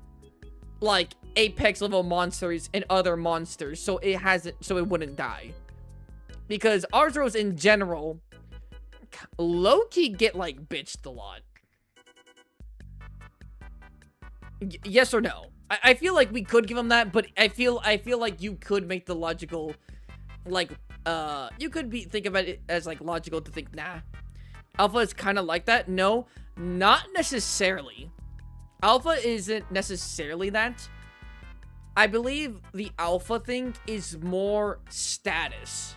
like apex level monsters and other monsters, so it wouldn't die. Because Arzuros in general low-key get like bitched a lot. Yes or no? I feel like we could give him that, but I feel like you could make the logical, like, you could think about it as like logical to think, nah, Alpha is kind of like that. No, not necessarily. Alpha isn't necessarily that. I believe the Alpha thing is more status.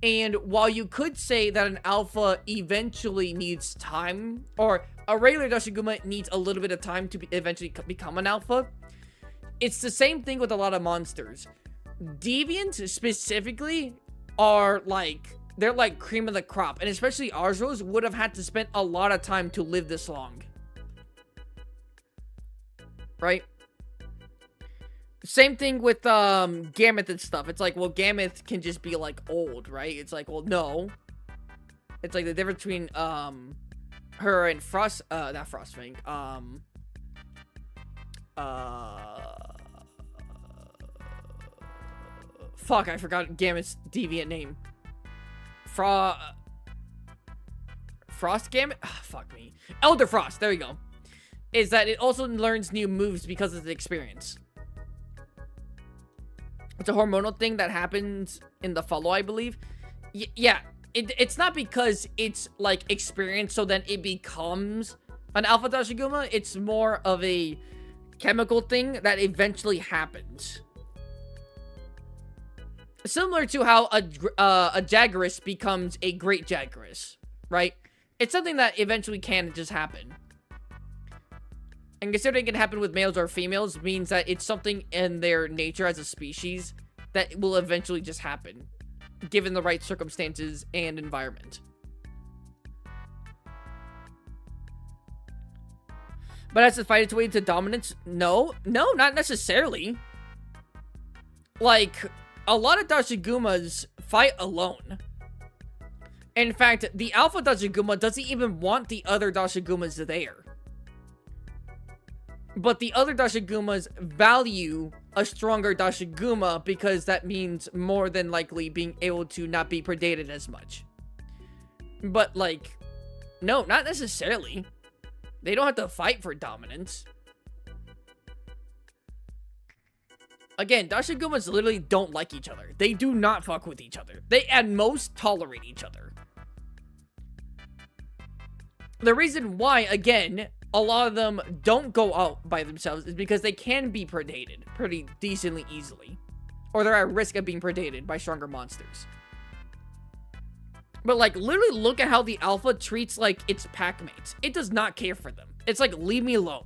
And while you could say that an Alpha eventually needs time, or a regular Dashiguma needs a little bit of time to eventually become an Alpha, it's the same thing with a lot of monsters. Deviants specifically are like, they're like cream of the crop, and especially Arzuros would have had to spend a lot of time to live this long. Right? Same thing with Gammoth and stuff. It's like, well, Gammoth can just be like old, right? It's like, well, no. It's like the difference between her and Frost, not Frostfang, fuck, I forgot Gammoth's deviant name. Frost Gammoth? Oh, fuck me. Elder Frost, there we go. Is that it also learns new moves because of the experience. It's a hormonal thing that happens in the follow, I believe. Yeah, it's not because it's like experience, so then it becomes an Alpha Dashiguma. It's more of a chemical thing that eventually happens. Similar to how a Jaggeris becomes a great Jaggeris, right? It's something that eventually can just happen. And considering it can happen with males or females means that it's something in their nature as a species that will eventually just happen, given the right circumstances and environment. But has it fight its way to dominance? No, not necessarily. Like, a lot of Dashigumas fight alone. In fact, the Alpha Dashiguma doesn't even want the other Dashigumas there. But the other Dashigumas value a stronger Dashiguma because that means more than likely being able to not be predated as much. But, like, no, not necessarily. They don't have to fight for dominance. Again, Dashigumas literally don't like each other. They do not fuck with each other. They, at most, tolerate each other. The reason why, again, a lot of them don't go out by themselves is because they can be predated pretty decently easily. Or they're at risk of being predated by stronger monsters. But, like, literally look at how the alpha treats, like, its pack mates. It does not care for them. It's like, leave me alone.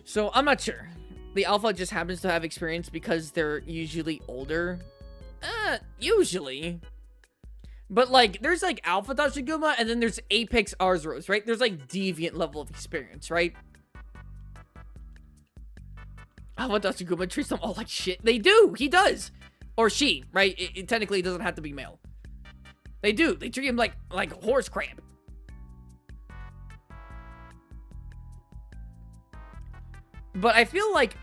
So, I'm not sure. The alpha just happens to have experience because they're usually older. Usually. But, like, there's, like, Alpha Tashiguma, and then there's Apex Arzuros, right? There's, like, deviant level of experience, right? Alpha Tashiguma treats them all like shit. They do! He does! Or she, right? It technically doesn't have to be male. They do. They treat him like horse crap. But I feel like,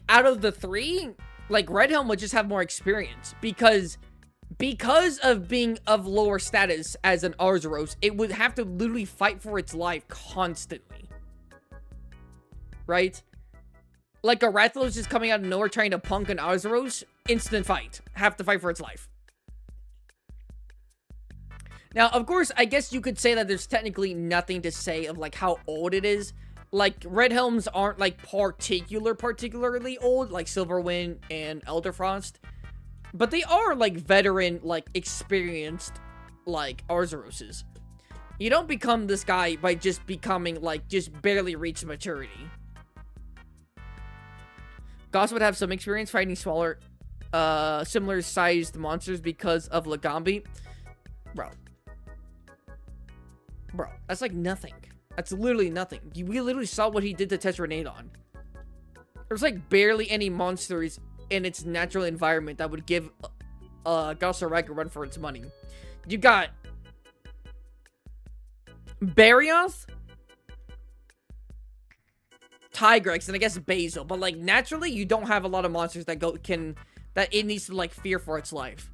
out of the three, like, Red Helm would just have more experience. Because of being of lower status as an Arzuros, it would have to literally fight for its life constantly. Right? Like, a Rathalos just coming out of nowhere trying to punk an Arzuros, instant fight. Have to fight for its life. Now, of course, I guess you could say that there's technically nothing to say of, like, how old it is. Like, Red Helms aren't, like, particularly old, like Silverwind and Elderfrost. But they are, like, veteran, like, experienced, like, Arzuroses. You don't become this guy by just becoming, like, just barely reach maturity. Goss would have some experience fighting smaller, similar-sized monsters because of Lagambi. Bro, that's, like, nothing. That's literally nothing. We literally saw what he did to Tetranadon. There's, like, barely any monsters in its natural environment that would give Gossarek a run for its money. You got Barioth, Tigrex, and I guess Basil. But, like, naturally, you don't have a lot of monsters that that it needs to, like, fear for its life.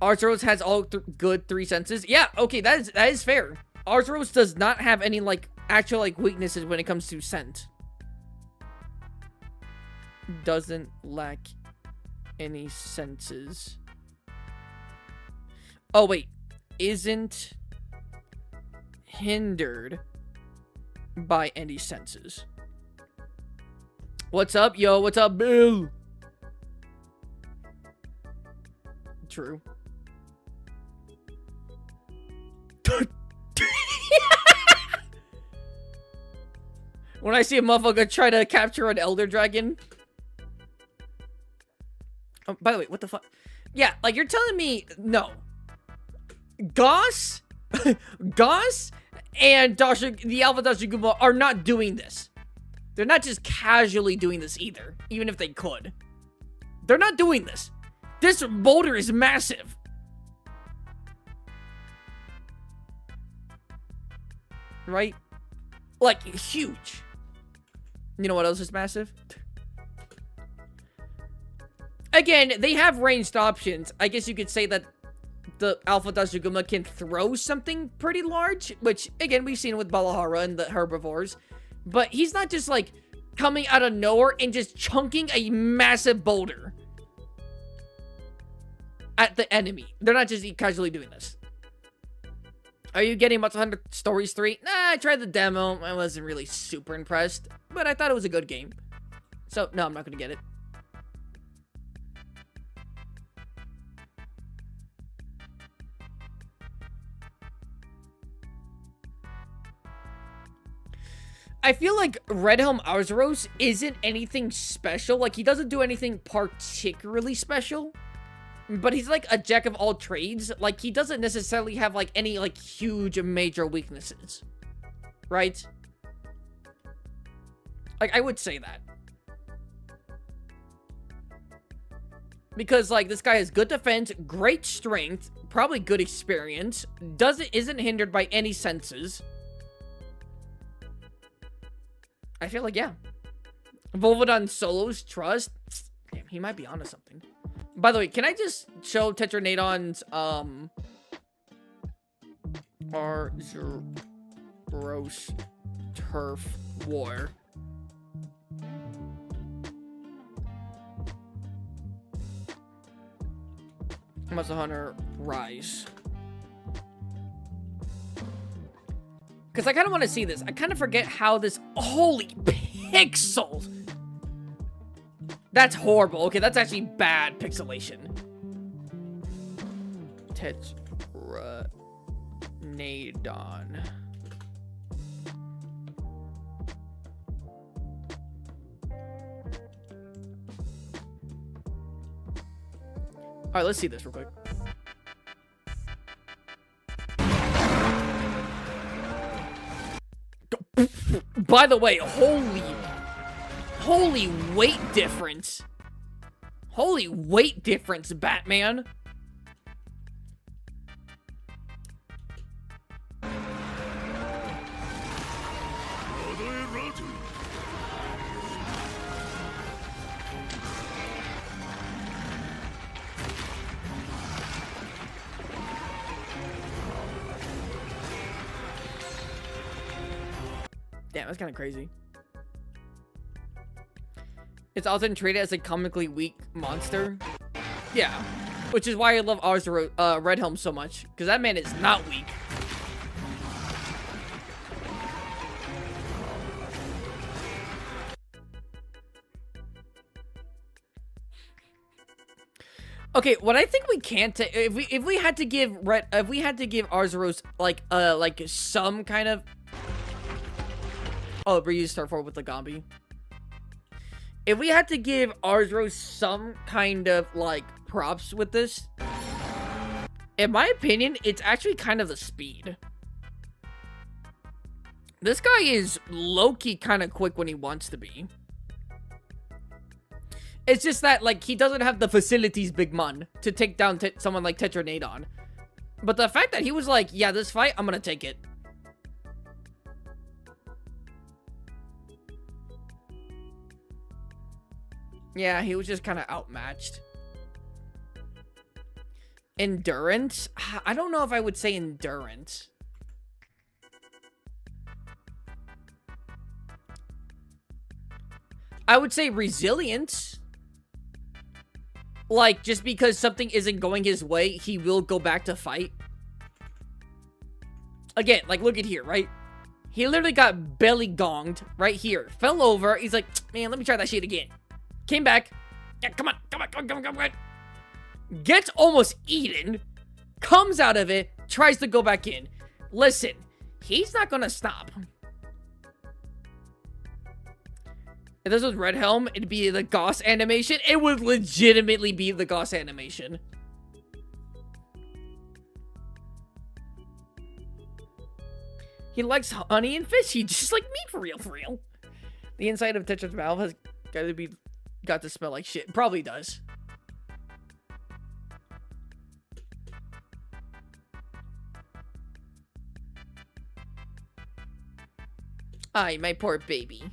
Arzuros has all good 3 senses. Yeah, okay, that is fair. Arzuros does not have any, like, actual, like, weaknesses when it comes to scent. Doesn't lack any senses. Oh, wait. Isn't hindered by any senses. What's up, yo? What's up, Bill? True. When I see a motherfucker try to capture an Elder Dragon. Oh, by the way, what the fuck? Yeah, like, you're telling me, no. Goss and the Alpha Dashiguma are not doing this. They're not just casually doing this either, even if they could. They're not doing this. This boulder is massive. Right? Like, huge. You know what else is massive? Again, they have ranged options. I guess you could say that the Alpha Dashiguma can throw something pretty large, which, again, we've seen with Balahara and the herbivores. But he's not just, like, coming out of nowhere and just chunking a massive boulder at the enemy. They're not just casually doing this. Are you getting Monster Hunter Stories 3? Nah, I tried the demo. I wasn't really super impressed, but I thought it was a good game. So, no, I'm not going to get it. I feel like Red Helm Arzuros isn't anything special. Like, he doesn't do anything particularly special. But he's, like, a jack of all trades. Like, he doesn't necessarily have, like, any, like, huge major weaknesses. Right? Like, I would say that. Because, like, this guy has good defense, great strength, probably good experience, isn't hindered by any senses. I feel like, yeah. Volvodon Solo's trust. Damn, he might be onto something. By the way, can I just show Tetranadon's, Arzuros Turf War? Monster Hunter Rise. Because I kind of want to see this. I kind of forget how this... Holy pixels! That's horrible. Okay, that's actually bad pixelation. Tetranadon. Alright, let's see this real quick. By the way, holy weight difference. Holy weight difference, Batman. Damn, that's kind of crazy. It's often treated as a comically weak monster. Yeah, which is why I love Red Helm so much, because that man is not weak. Okay, what I think we can't take, if we had to give Arzuros like some kind of... Oh, reuse Star 4 with Lagambi. If we had to give Arzuros some kind of, like, props with this, in my opinion, it's actually kind of the speed. This guy is low-key kind of quick when he wants to be. It's just that, like, he doesn't have the facilities, Big Man, to take down someone like Tetranadon. But the fact that he was like, yeah, this fight, I'm gonna take it. Yeah, he was just kind of outmatched. Endurance? I don't know if I would say endurance. I would say resilience. Like, just because something isn't going his way, he will go back to fight. Again, like, look at here, right? He literally got belly gonged right here. Fell over. He's like, man, let me try that shit again. Came back. Yeah, come on. Gets almost eaten. Comes out of it. Tries to go back in. Listen, he's not gonna stop. If this was Red Helm, it'd be the Gauss animation. It would legitimately be the Gauss animation. He likes honey and fish. He just like me, for real, for real. The inside of Tetra's mouth has got to smell like shit. Probably does. Ay, my poor baby.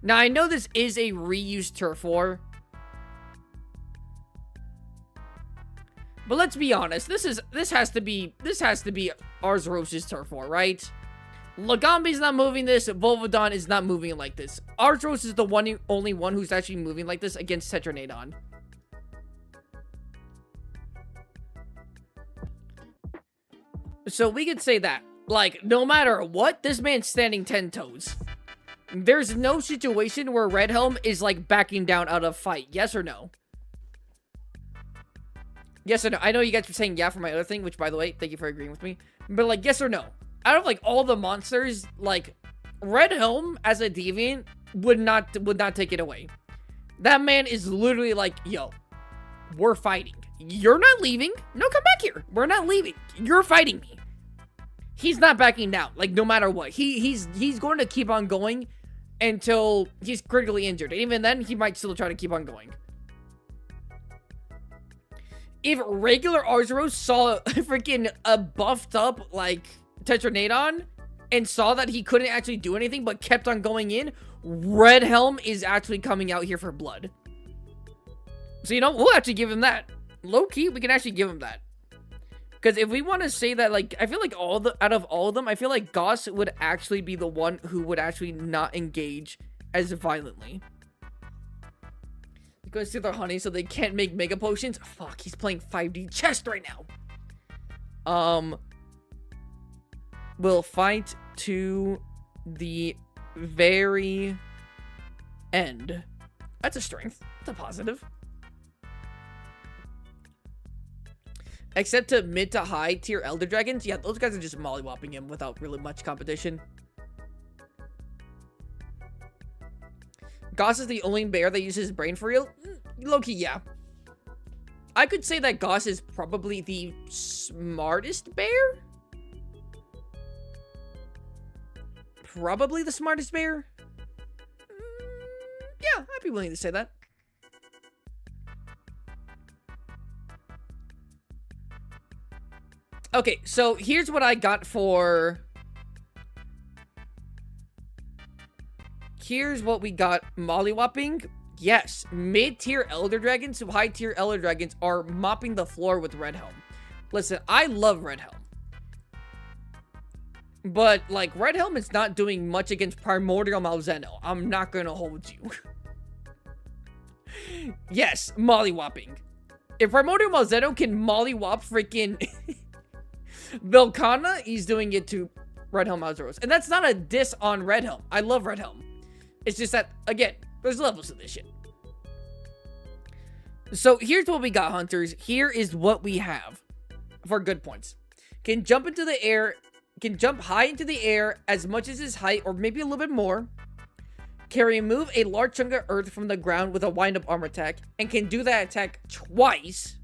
Now, I know this is a reused Turf War. But let's be honest. This has to be Arzuros' Turf War, right? Lagambi's not moving this. Volvodon is not moving like this. Arzuros is the only one who's actually moving like this against Tetranadon. So we could say that. Like, no matter what, this man's standing 10 toes. There's no situation where Red Helm is, like, backing down out of fight. Yes or no? Yes or no? I know you guys were saying yeah for my other thing, which, by the way, thank you for agreeing with me. But, like, yes or no? Out of, like, all the monsters, like, Red Helm as a deviant would not take it away. That man is literally like, yo, we're fighting. You're not leaving. No, come back here. We're not leaving. You're fighting me. He's not backing down, like, no matter what. He's going to keep on going until he's critically injured. And even then, he might still try to keep on going. If regular Arzuros saw freaking a buffed up, like, Tetranadon and saw that he couldn't actually do anything but kept on going in, Red Helm is actually coming out here for blood. So, you know, we'll actually give him that. Low-key, we can actually give him that. Because if we want to say that, like, I feel like out of all of them, I feel like Gauss would actually be the one who would actually not engage as violently. Because see their honey so they can't make mega potions. Fuck, he's playing 5D chess right now. Will fight to the very end. That's a strength. That's a positive. Except to mid to high tier Elder Dragons. Yeah, those guys are just mollywopping him without really much competition. Goss is the only bear that uses his brain for real? Low-key, yeah. I could say that Goss is probably the smartest bear? Probably the smartest bear? Yeah, I'd be willing to say that. Okay, so here's what I got for... Here's what we got mollywopping. Yes, mid-tier Elder Dragons to high-tier Elder Dragons are mopping the floor with Red Helm. Listen, I love Red Helm. But, like, Red Helm is not doing much against Primordial Malzeno. I'm not gonna hold you. Yes, mollywopping. If Primordial Malzeno can mollywop freaking Velkhana, he's doing it to Red Helm Malzeros. And that's not a diss on Red Helm. I love Red Helm. It's just that, again, there's levels to this shit. So here's what we got, Hunters. Here is what we have for good points. Can jump into the air, can jump high into the air as much as his height, or maybe a little bit more. Can remove a large chunk of earth from the ground with a wind-up armor attack, and can do that attack twice.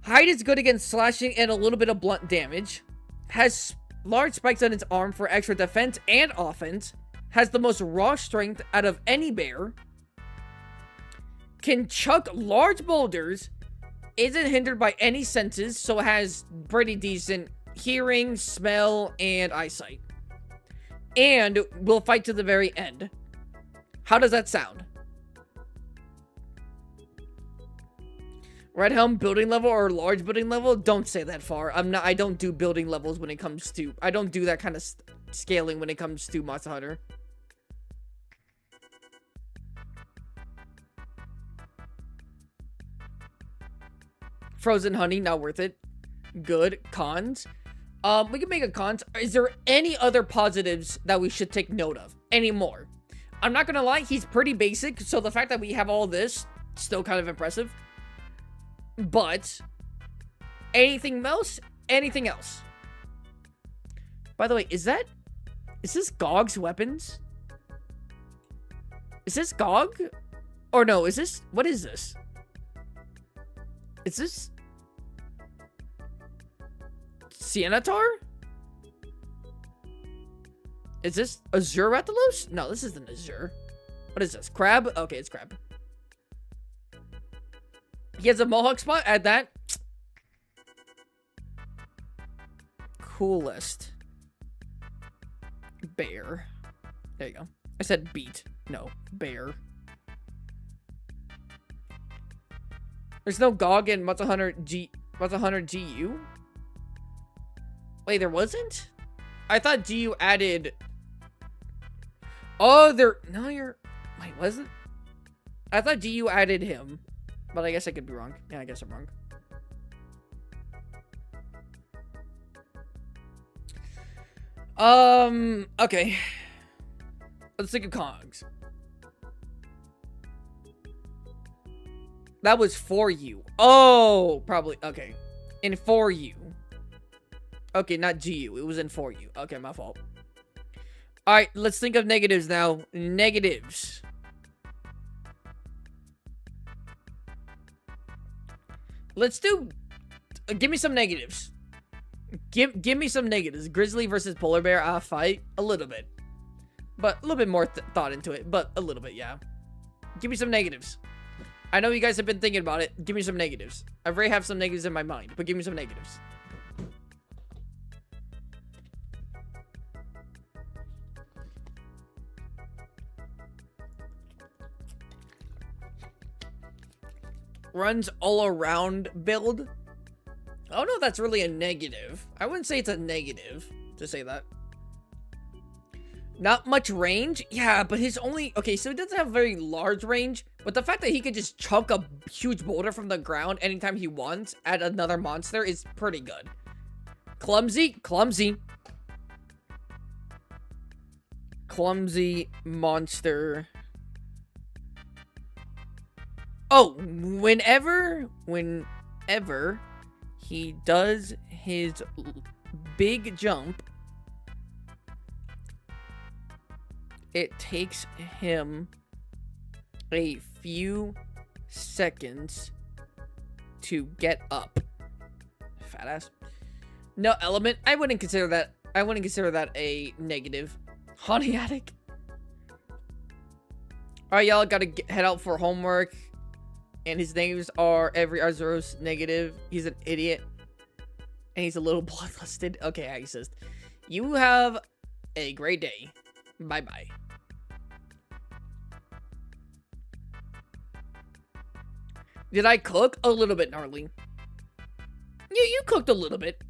Height is good against slashing and a little bit of blunt damage. Has large spikes on its arm for extra defense and offense. Has the most raw strength out of any bear. Can chuck large boulders. Isn't hindered by any senses, so has pretty decent hearing, smell, and eyesight. And will fight to the very end. How does that sound? Red Helm building level or large building level? Don't say that far. I don't do building levels when it comes to... I don't do that kind of scaling when it comes to Monster Hunter. Frozen honey, not worth it. Good. Cons. We can make a cons. Is there any other positives that we should take note of? Any more? I'm not gonna lie, he's pretty basic, so the fact that we have all this, still kind of impressive. But, anything else? Anything else? By the way, is this Gog's weapons? Is this Gog? Or no, is this, what is this? Is this Siennatar? Is this Azure Rathalos? No, this isn't Azure. What is this? Crab? Okay, it's Crab. He has a mohawk spot. Add that. Coolest bear. There you go. I said beat. No, bear. There's no Gog in Monster Hunter GU? Wait, there wasn't? I thought GU added... Oh, there... No, you're... Wait, was it? I thought GU added him. But I guess I could be wrong. Yeah, I guess I'm wrong. Okay. Let's think of Kongs. That was for you. Oh, probably. Okay. In for you. Okay, not GU. It was in for you. Okay, my fault. Alright, let's think of negatives now. Negatives. Let's do... give me some negatives. Give me some negatives. Grizzly versus polar bear fight. A little bit. But a little bit more thought into it. But a little bit, yeah. Give me some negatives. I know you guys have been thinking about it. Give me some negatives. I already have some negatives in my mind. But give me some negatives. Runs all around build. I don't know if that's really a negative. I wouldn't say it's a negative to say that. Not much range? Yeah, but his only... Okay, so he doesn't have very large range. But the fact that he could just chunk a huge boulder from the ground anytime he wants at another monster is pretty good. Clumsy. Clumsy monster. Oh, whenever he does his big jump, it takes him a few seconds to get up. Fat ass. No element. I wouldn't consider that a negative. Haunting attic. Alright, y'all gotta head out for homework. And his names are every Arzuros negative. He's an idiot. And he's a little bloodlusted. Okay, racist. You have a great day. Bye-bye. Did I cook? A little bit, gnarly. Yeah, you cooked a little bit.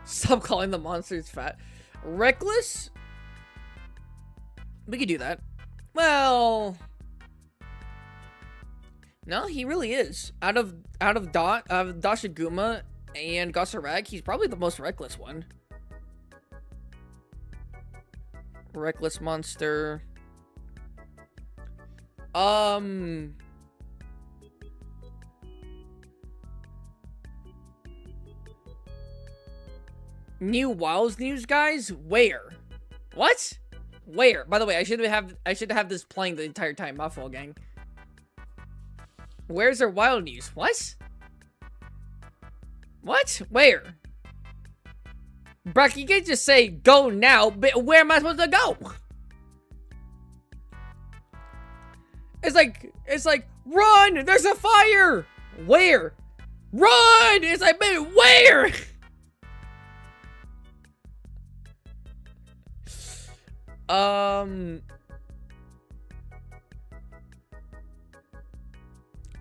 Stop calling the monsters fat. Reckless? We could do that. Well, no, he really is. Out of Dashiguma and Gosarag, he's probably the most reckless one. Reckless monster. New WoW's news, guys? Where? What? Where? By the way, I should have this playing the entire time. My fault, gang. Where's their WoW news? What? What? Where? Brock, you can't just say go now, but where am I supposed to go? It's like, run! There's a fire! Where? Run! It's like, man, where?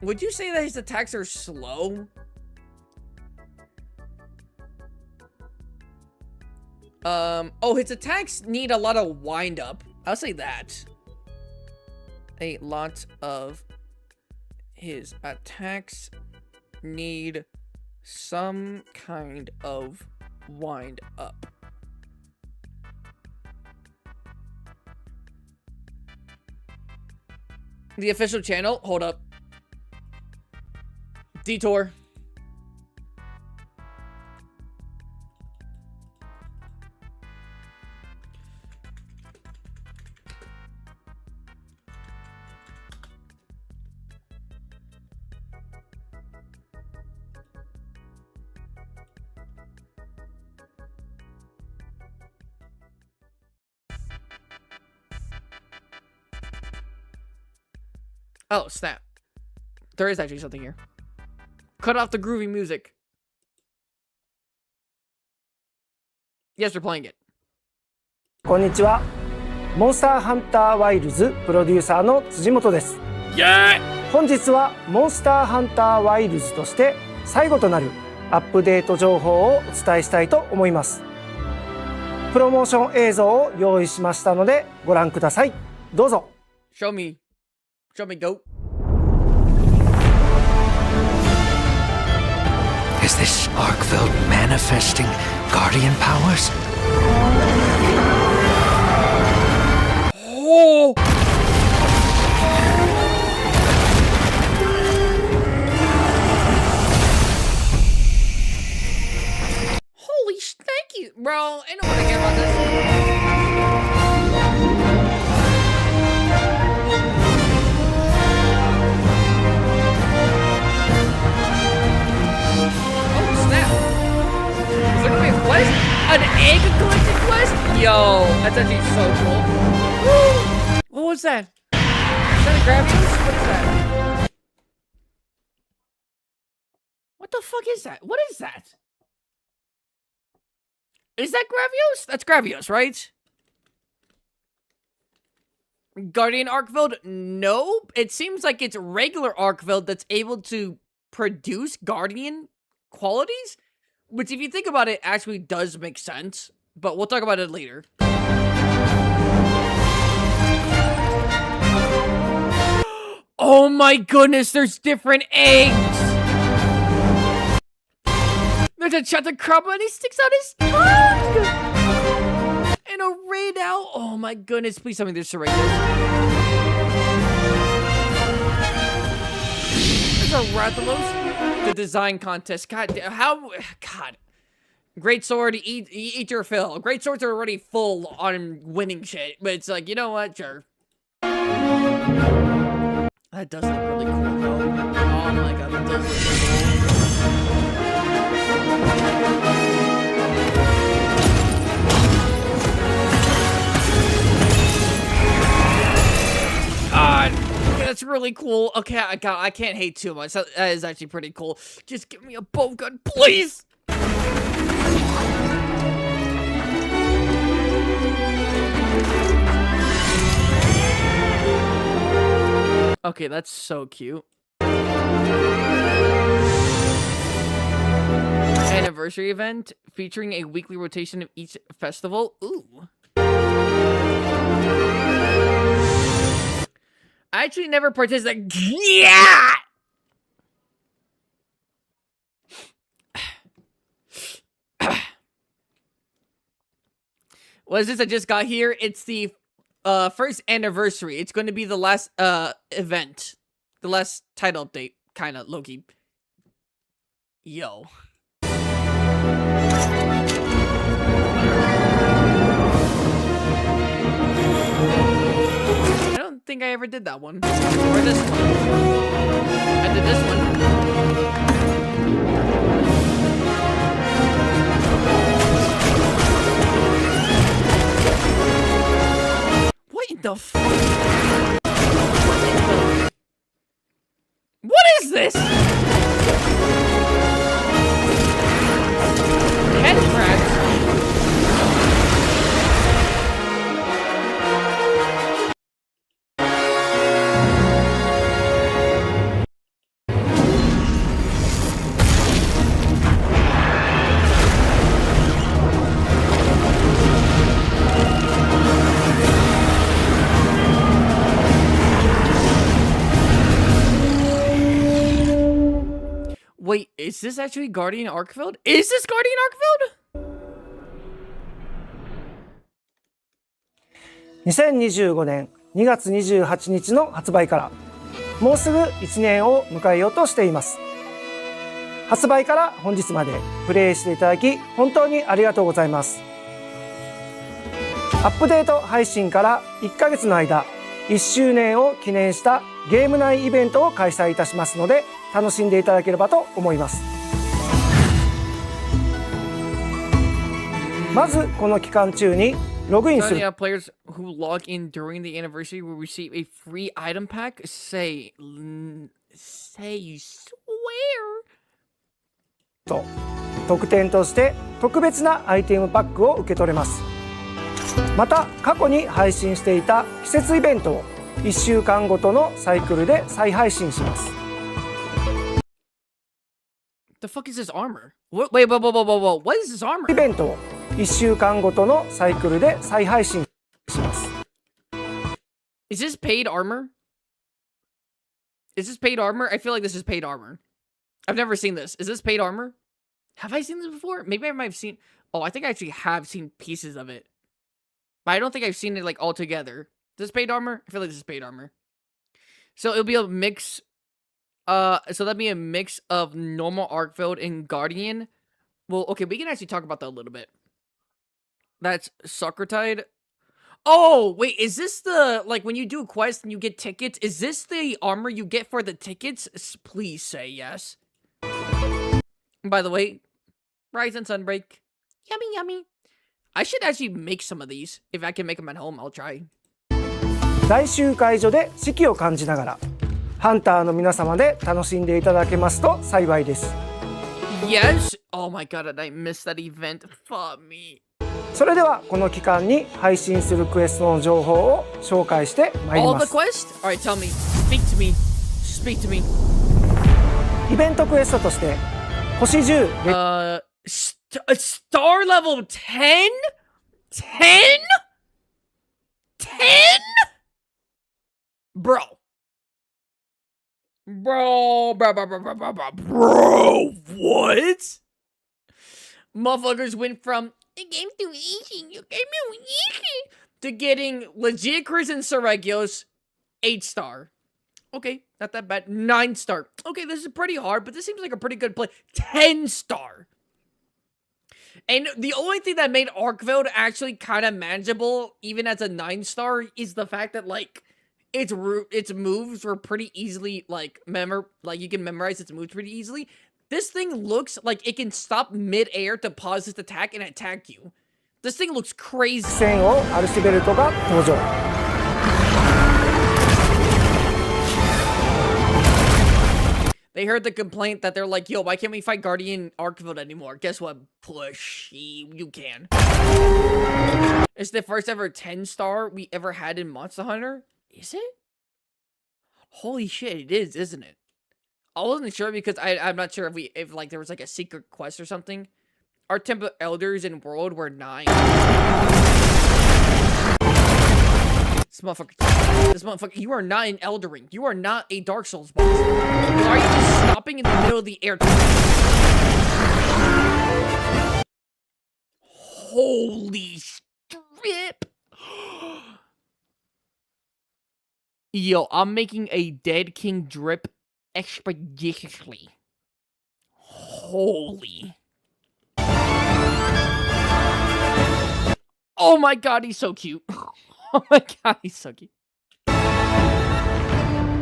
Would you say that his attacks are slow? Oh, his attacks need a lot of wind up. I'll say that. A lot of his attacks need some kind of wind up. The official channel, hold up. Detour. Oh, snap. There is actually something here. Cut off the groovy music. Yes, we're playing it. こんにちは。モンスターハンターワイルズプロデューサーの辻本です。本日はモンスターハンターワイルズとして最後となるアップデート情報をお伝えしたいと思います。プロモーション映像を用意しましたのでご覧ください。どうぞ。Show me. Show me, goat. Is this Arkveld manifesting guardian powers? Oh! Holy thank you, bro. I don't want to hear about this. Quest? An egg collecting quest? Yo, that's actually so cool. What was that? Is that a Gravios? What is that? What the fuck is that? What is that? Is that Gravios? That's Gravios, right? Guardian Arkveld? Nope. It seems like it's regular Arkveld that's able to produce Guardian qualities. Which, if you think about it, actually does make sense. But we'll talk about it later. Oh my goodness, there's different eggs! There's a chocolate crumble and he sticks out his tongue! And a raid out. Oh my goodness, please tell me there's surrenders. There's a Rathalos. The design contest. God, God. Great sword, eat your fill. Great swords are already full on winning shit. But it's like, you know what? Sure. That does look really cool, though. Oh my god, that does look really cool. God, that's really cool. Okay, I can't hate too much. That is actually pretty cool. Just give me a bow gun, please. Okay, that's so cute. Anniversary event featuring a weekly rotation of each festival. Ooh. I actually never participated. Yeah! What is this I just got here? It's the first anniversary. It's going to be the last event. The last title update. Kind of low-key. Yo. I don't think I ever did that one. Or this one. I did this one. What in the fuck? What is this? Head cracks. Wait, is this actually Guardian Arkfield? Is this Guardian Arkfield? 2025年2月28日の発売からもうすぐ1年を迎えようとしています。発売から本日までプレイしていただき本当にありがとうございます。アップデート配信から1ヶ月の間1周年を記念したゲーム内イベントを開催いたしますので楽しんでいただければと思います。まずこの期間中にログインする。Players who log in during the anniversary will receive a free item pack. Say you swear. と特典として特別なアイテムパックを受け取れます。また過去に配信していた季節イベントを1週間ごとのサイクルで再配信します。The fuck is this armor? Wait, what is this armor? イベントを1週間ごとのサイクルで再配信します。Is this paid armor? Is this paid armor? I feel like this is paid armor. I've never seen this. Is this paid armor? Have I seen this before? Maybe I might have seen... Oh, I think I actually have seen pieces of it. But I don't think I've seen it, like, all together. Is this paid armor? I feel like this is paid armor. So it'll be a mix... so that'd be a mix of normal Arkfield and Guardian. Well, okay, we can actually talk about that a little bit. That's Soccertide. Oh, wait, is this the... Like, when you do a quest and you get tickets, is this the armor you get for the tickets? Please say yes. By the way, Rise and Sunbreak. Yummy, yummy. I should actually make some of these. If I can make them at home, I'll try. 大集会所で四季を感じながらハンターの皆様で楽しんでいただけますと幸いです。 Yes! Oh my god, I missed that event. Fuck me. それではこの期間に配信するクエストの情報を紹介してまいります。 All the quest? Alright, tell me. Speak to me. Speak to me. イベントクエストとして星10 star level 10? 10? 10? Bro, what? Motherfuckers went from the game's too easy, you game too easy, to getting legit Chris and Seregios 8-star. Okay, not that bad. 9-star. Okay, this is pretty hard, but this seems like a pretty good play. 10-star. And the only thing that made Arkveld actually kind of manageable, even as a 9-star, is the fact that, like, its moves were pretty easily, like, you can memorize its moves pretty easily. This thing looks like it can stop mid-air to pause its attack and attack you. This thing looks crazy. 戦をアルシベルトが登場。 They heard the complaint that they're like, yo, why can't we fight Guardian Arkveld anymore? Guess what? Push. You can. It's the first ever 10-star we ever had in Monster Hunter. Is it? Holy shit, it is, isn't it? I wasn't sure because I'm not sure if like there was like a secret quest or something. Our Temple Elders in World were 9. This motherfucker, you are not an Elder Ring. You are not a Dark Souls boss. Why are you just stopping in the middle of the air? Holy strip. Yo, I'm making a Dead King drip expeditiously. Holy. Oh my god, he's so cute. Oh my god, he's so cute.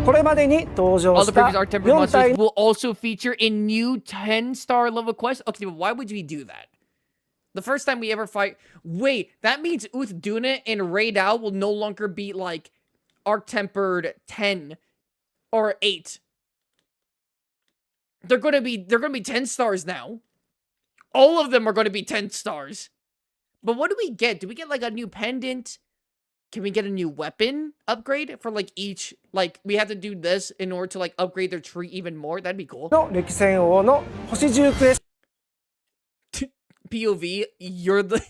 これまでに登場 All し the た previous Arc Tempered 4 monsters 体 will also feature in new 10-star level quests. Okay, but why would we do that? The first time we ever fight... Wait, that means Uth Duna and Raid Al will no longer be, like, Arc Tempered 10 or 8. They're gonna be 10 stars now. All of them are gonna be 10 stars. But what do we get? Do we get, like, a new pendant? Can we get a new weapon upgrade for, like, each... Like, we have to do this in order to, like, upgrade their tree even more? That'd be cool. の歴戦王の星10クエス POV, you're the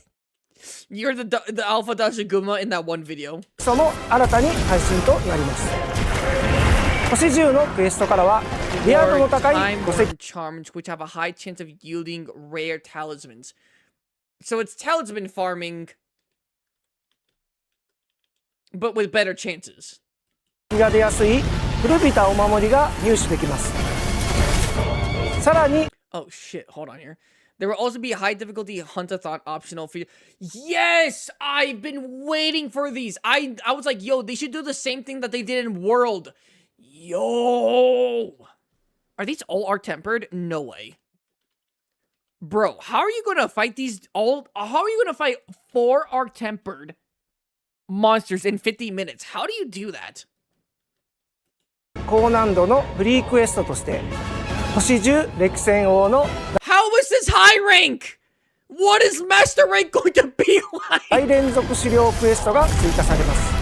Alpha Dashiguma in that one video. トも新たに配信となります。星10のクエストからはリア度の高い5石 charms which have a high chance of yielding rare talismans. So it's talisman farming, but with better chances. が出やすい古びたお守りが入手できます。さらに Oh shit, hold on here. There will also be a high difficulty Huntathon optional for you. Yes! I've been waiting for these. I was like, yo, they should do the same thing that they did in World. Yo! Are these all Arc Tempered? No way. Bro, how are you gonna fight these all? How are you gonna fight 4 Arc Tempered monsters in 50 minutes? How do you do that? 高難度のフリークエストとして星10歴戦王の How is this high rank? What is master rank going to be like? 大連続資料クエストが追加されます。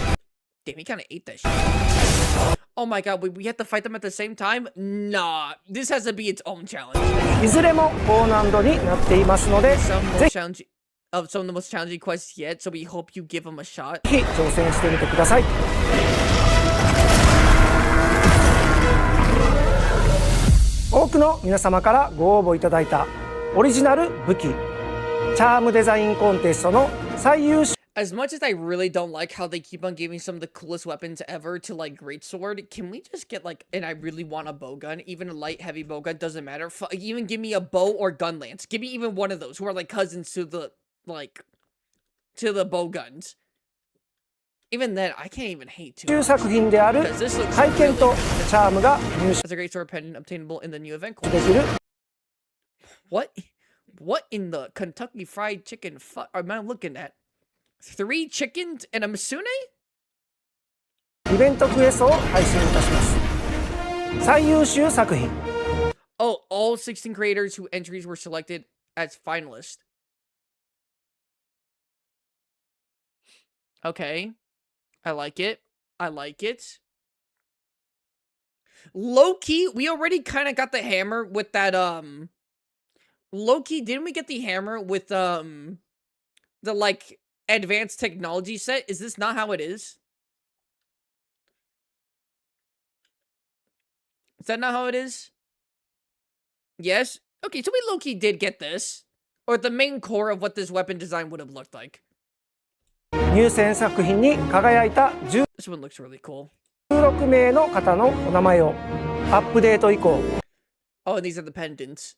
Damn, he kind of ate that shit. Oh my god, we have to fight them at the same time? Nah, this has to be its own challenge. いずれも高難度になっていますので、 Some of ぜ the challenging, some of the most challenging quests yet, so we hope you give them a shot. ひ挑戦してみてください。多くの皆様からご応募いただいたオリジナル武器チャームデザインコンテストの最優秀 As much as I really don't like how they keep on giving some of the coolest weapons ever to, like, Greatsword, can we just get, like, and I really want a bowgun, even a light, heavy bowgun, doesn't matter. Even give me a bow or gun lance. Give me even one of those, who are, like, cousins to the, like, to the bowguns. Even then, I can't even hate too much. 作品である Because this looks 体験と really チャームが入 As a Greatsword pendant obtainable in the new event 手 course. できる What in the Kentucky Fried Chicken am I looking at? 3 chickens and a Masune? イベントクエストを配信いたします。最優秀作品 Oh, all 16 creators whose entries were selected as finalists. Okay. I like it. I like it. Low-key, we already kind of got the hammer with that, Low-key, didn't we get the hammer with, the, like, advanced technology set? Is this not how it is? Is that not how it is? Yes? Okay, so we low-key did get this. or the main core of what this weapon design would have looked like. 入選作品に輝いた This one looks really cool. 16名の方のお名前をアップデート以降 Oh, and these are the pendants.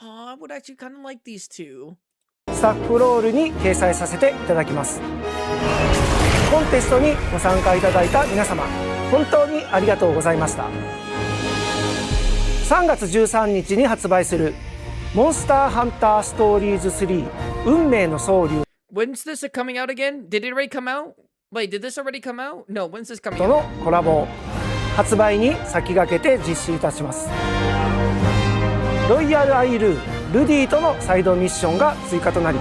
Oh, I would actually kind of like these two. スタッフロールに掲載させていただきます。コンテストにご参加いただいた皆様、本当にありがとうございました。3月13日に発売するモンスターハンターストーリーズ3運命の総流 When's this coming out again? Did it already come out? Wait, did this already come out? No, when's this coming と out? のコラボ発売に先駆けて実施いたします。ロイヤルアイルールディとのサイドミッションが追加となり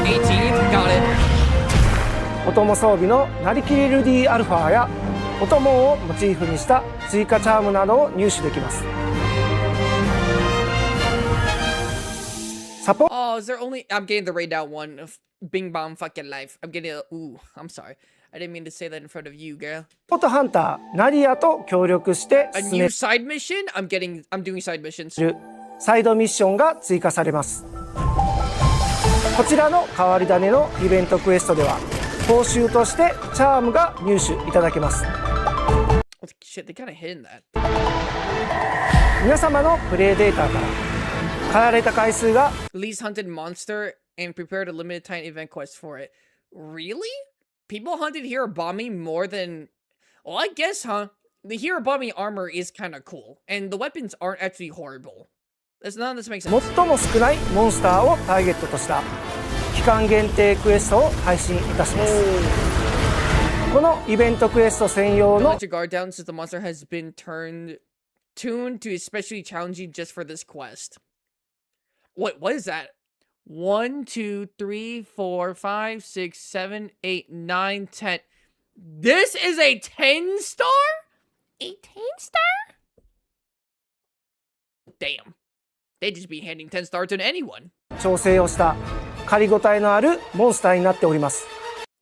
18th, got it. お供装備のなりきりルディアルファやお供をモチーフにした追加チャームなどを入手できます。サポ Oh, is there only... I'm getting the raid out one of Bing Bong fucking life. I'm getting a... Ooh, I'm sorry. I didn't mean to say that in front of you, girl. ポートハンターナリアと協力して A 進 new め side mission? I'm doing side missions. るサイドミッションが追加されます。こちらの変わり種のイベントクエストでは報酬としてチャームが入手いただけます。 Oh, shit, they kind of hidden that. 皆様のプレイデータから狩られた回数が Least hunted monster and prepared a limited time event quest for it. Really? People hunted hero bombing more than... Well, I guess, huh? The hero bombing armor is kind of cool. And the weapons aren't actually horrible. None of this makes sense. 最も少ないモンスターをターゲットとした期間限定クエストを配信いたします。このイベントクエスト専用 Don't の let your guard down since the monster has been tuned to especially challenging just for this quest. What is that? 1, 2, 3, 4, 5, 6, 7, 8, 9, 10. This is a 10 star? A 10 star? Damn. They just be handing 10 stars to anyone. 調整をした狩りごたえのあるモンスターになっております。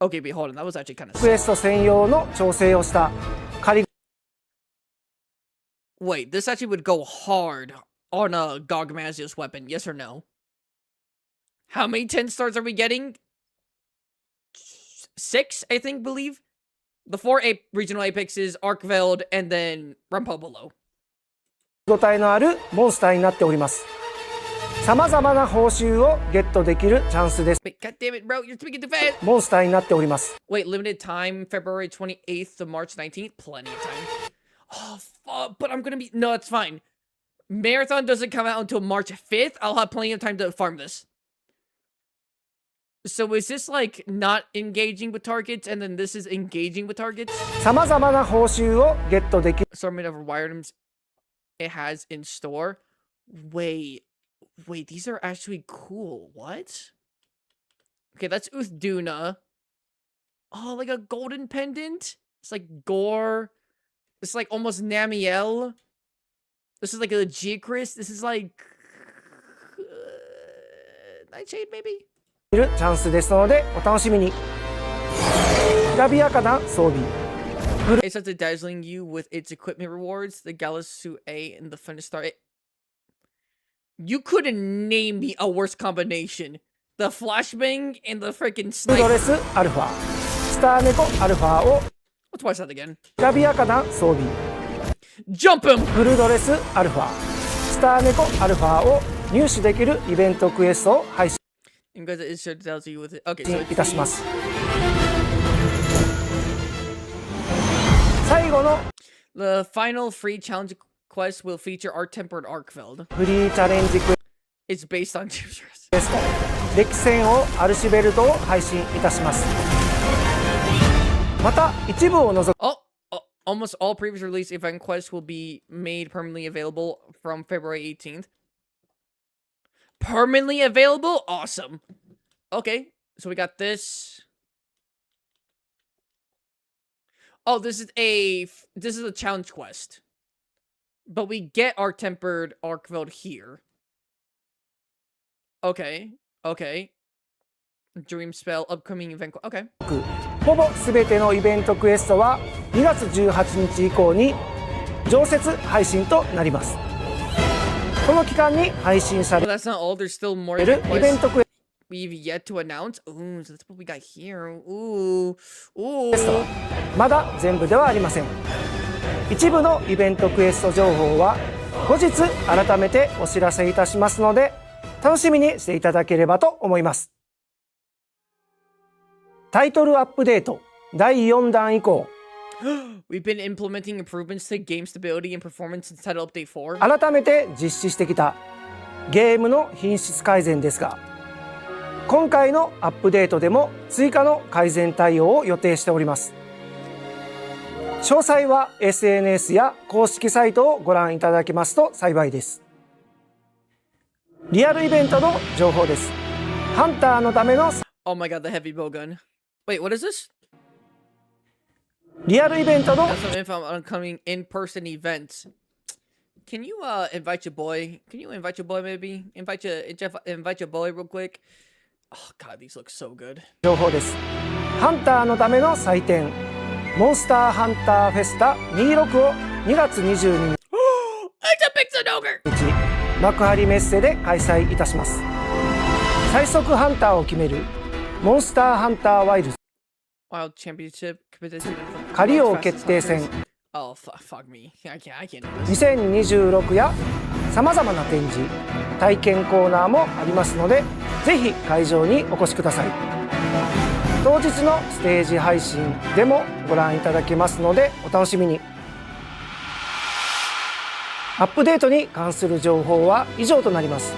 Okay, but hold on. That was actually kind of クエスト専用の調整をした狩り Wait, this actually would go hard on a Gogmazius weapon, yes or no? How many 10 stars are we getting? 6, I think, believe. The 4 regional apexes, Arkveld, and then Rampobolo. ごたえのあるモンスターになっております。さまざまな報酬をゲットできるチャンスです。 Wait, god damn it, bro, you're speaking too fast. モンスターになっております。 Wait, limited time, February 28th to March 19th? Plenty of time. Oh, fuck, but I'm gonna be... No, it's fine. Marathon doesn't come out until March 5th. I'll have plenty of time to farm this. So is this, like, not engaging with targets, and then this is engaging with targets? さまざまな報酬をゲットできる Assortment of reward items it has in store. Wait, these are actually cool. What? Okay, that's Uthduna. Oh, like a golden pendant? It's like Gore. It's like almost Namiel. This is like a Geocris. This is like... Nightshade, maybe? チャンスですのでお楽しみに。きらびやかな装備 It's after dazzling you with its equipment rewards, the Galasu A and the Funistar. You couldn't name me a worse combination. The flashbang and the freaking フードレ sniper. スアルファスターネコアルファを Let's watch that again. きらびやかな装備 Jump him! フルドレスアルファスターネコアルファを入手できるイベントクエストを配信 And because it sure tells you with it. Okay, so いたします。最後の the final free challenge quest will feature our tempered Arkveld. フリーチャレンジク It's based on Jupiter's. エスト歴戦をアルシベルトを配信いたします。また一部を除く Almost all previous release event quests will be made permanently available from February 18th. Permanently available? Awesome. Okay, so we got this. Oh, this is a challenge quest. But we get our tempered Arkveld here. Okay. Dream spell, upcoming event. Okay. ほぼ全てのイベントクエストは2月18日以降に常設配信となります。この期間に配信さ But れ that's not all. There's still more るイベン quests トクエ we've yet to announce. Ooh, so that's what we got here. Ooh. ストは Ooh. まだ全部ではありません。一部のイベントクエスト情報は後日改めてお知らせいたしますので楽しみにしていただければと思います。タイトルアップデート第4弾以降 We've been implementing improvements to game stability and performance in Title Update 4. 改めて実施してきたゲームの品質改善ですが今回のアップデートでも追加の改善対応を予定しております。詳細は SNS や公式サイトをご覧いただけますと幸いです。リアルイベントの情報です。ハンターのための Oh my god, the heavy bow gun. Wait, what is this? リアルイベントの That's some info on upcoming in-person events. Can you invite your boy? Can you invite your boy maybe? Invite your boy real quick. Oh god, these look so good. 情報です。ハンターのための祭典モンスターハンターフェスタ26を2月22 It's a pixel ogre! 日幕張メッセで開催いたします。最速ハンターを決めるモンスターハンターワイルズ Wild Championship competition. 仮王決定戦 Oh fuck me. I can't do this. 2026やさまざまな展示体験コーナーもありますのでぜひ会場にお越しください。当日のステージ配信でもご覧いただけますのでお楽しみに。アップデートに関する情報は以上となります。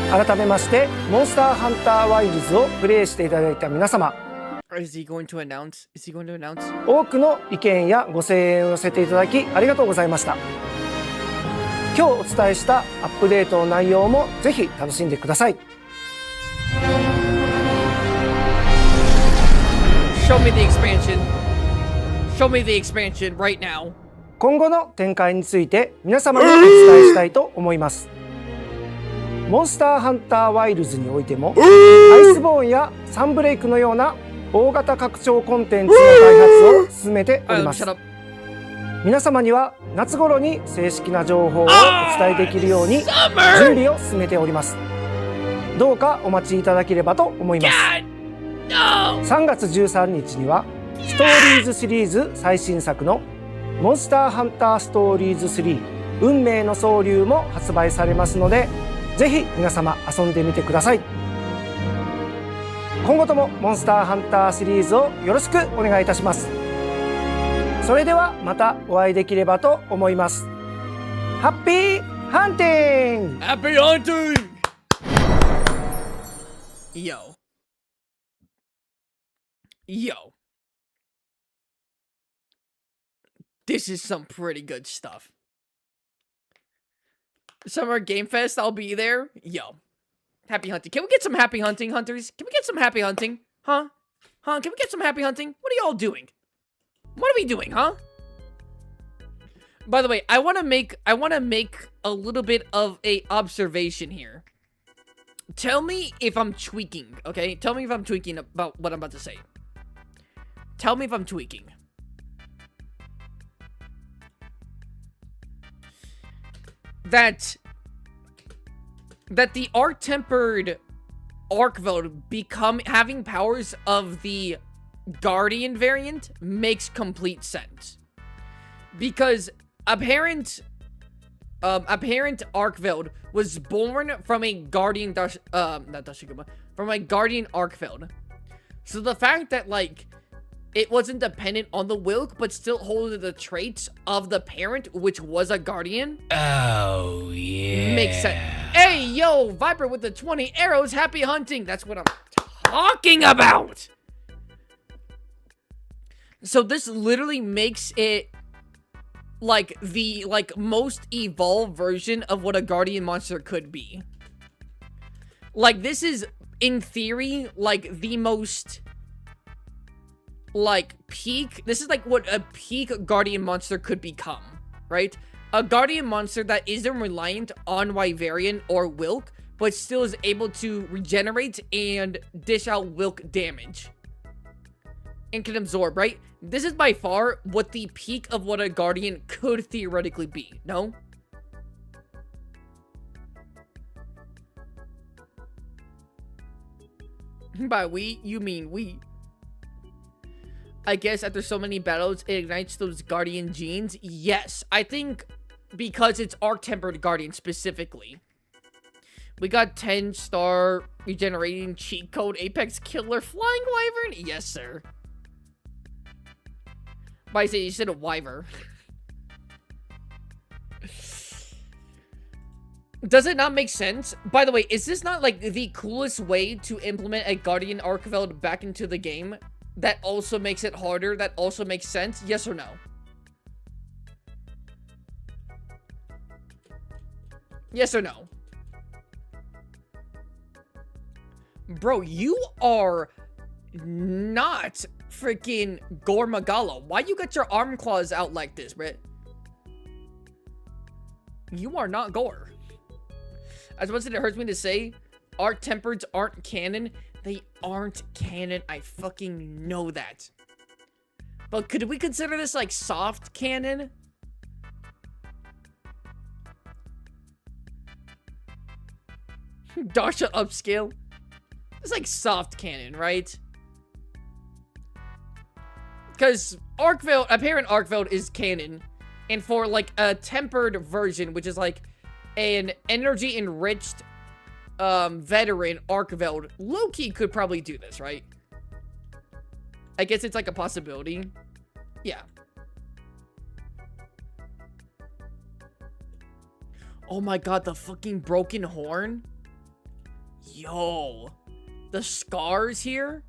改めましてモンスターハンターワイルズをプレイしていただいた皆様 Is he going to announce? 多くの意見やご声援を寄せていただきありがとうございました。今日お伝えしたアップデートの内容もぜひ楽しんでください。 Show me the expansion. Show me the expansion right now. 今後の展開について皆様にお伝えしたいと思います。モンスターハンターワイルズにおいてもアイスボーンやサンブレイクのような大型拡張コンテンツの開発を進めております。皆様には夏頃に正式な情報をお伝えできるように準備を進めております。どうかお待ちいただければと思います。3月13日にはストーリーズシリーズ最新作のモンスターハンターストーリーズ3運命の総流も発売されますのでぜひ皆様遊んでみてください。今後ともモンスターハンターシリーズをよろしくお願いいたします。それではまたお会いできればと思います。ハッピーハンティング Happy hunting! Yo. This is some pretty good stuff. Summer Game Fest, I'll be there. Yo. Happy hunting. Can we get some happy hunting, hunters? Can we get some happy hunting? Huh? Can we get some happy hunting? What are y'all doing? What are we doing, huh? By the way, I want to make a little bit of a observation here. Tell me if I'm tweaking, okay? Tell me if I'm tweaking about what I'm about to say. Tell me if I'm tweaking. That the arc-tempered Arkveld having powers of the Guardian variant makes complete sense. Because apparent Arkveld was born from a Guardian from a Guardian Arkveld. So the fact that like it wasn't dependent on the Wilk, but still holding the traits of the parent, which was a Guardian. Oh, yeah. Makes sense. Hey, yo, Viper with the 20 arrows. Happy hunting. That's what I'm talking about. So this literally makes it like the most evolved version of what a Guardian monster could be. Like this is in theory like the most like peak. This is like what a peak Guardian monster could become, right? A Guardian monster that isn't reliant on Wyverian or Wilk, but still is able to regenerate and dish out Wilk damage. And can absorb, right? This is by far what the peak of what a Guardian could theoretically be, no? By we, you mean we. I guess after so many battles, it ignites those guardian genes. Yes, I think because it's arc-tempered guardian specifically. We got 10-star regenerating cheat code Apex Killer Flying Wyvern. Yes, sir. But I say you said a wyvern. Does it not make sense? By the way, is this not like the coolest way to implement a Guardian Archveld back into the game? That also makes it harder? That also makes sense? Yes or no? Yes or no? Bro, you are not freaking Gore Magala. Why you got your arm claws out like this, Brit? You are not Gore. As much as it hurts me to say, arc tempereds aren't canon. They aren't canon. I fucking know that. But could we consider this like soft canon? Dasha upscale. It's like soft canon, right? Because Arcveld, apparent Arcveld is canon. And for like a tempered version, which is like an energy enriched veteran Arcveld, Loki could probably do this, right? I guess it's like a possibility. Yeah. Oh my god, the fucking broken horn. Yo. The scars here.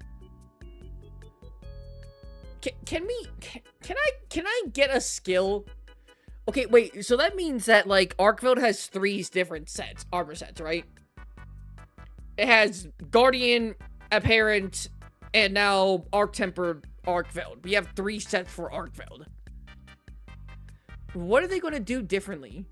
Can I get a skill? Okay, wait, so that means that, like, Arcveld has 3 different sets, armor sets, right? It has Guardian, Apparent, and now Arc-Tempered Arcveld. We have 3 sets for Arcveld. What are they going to do differently?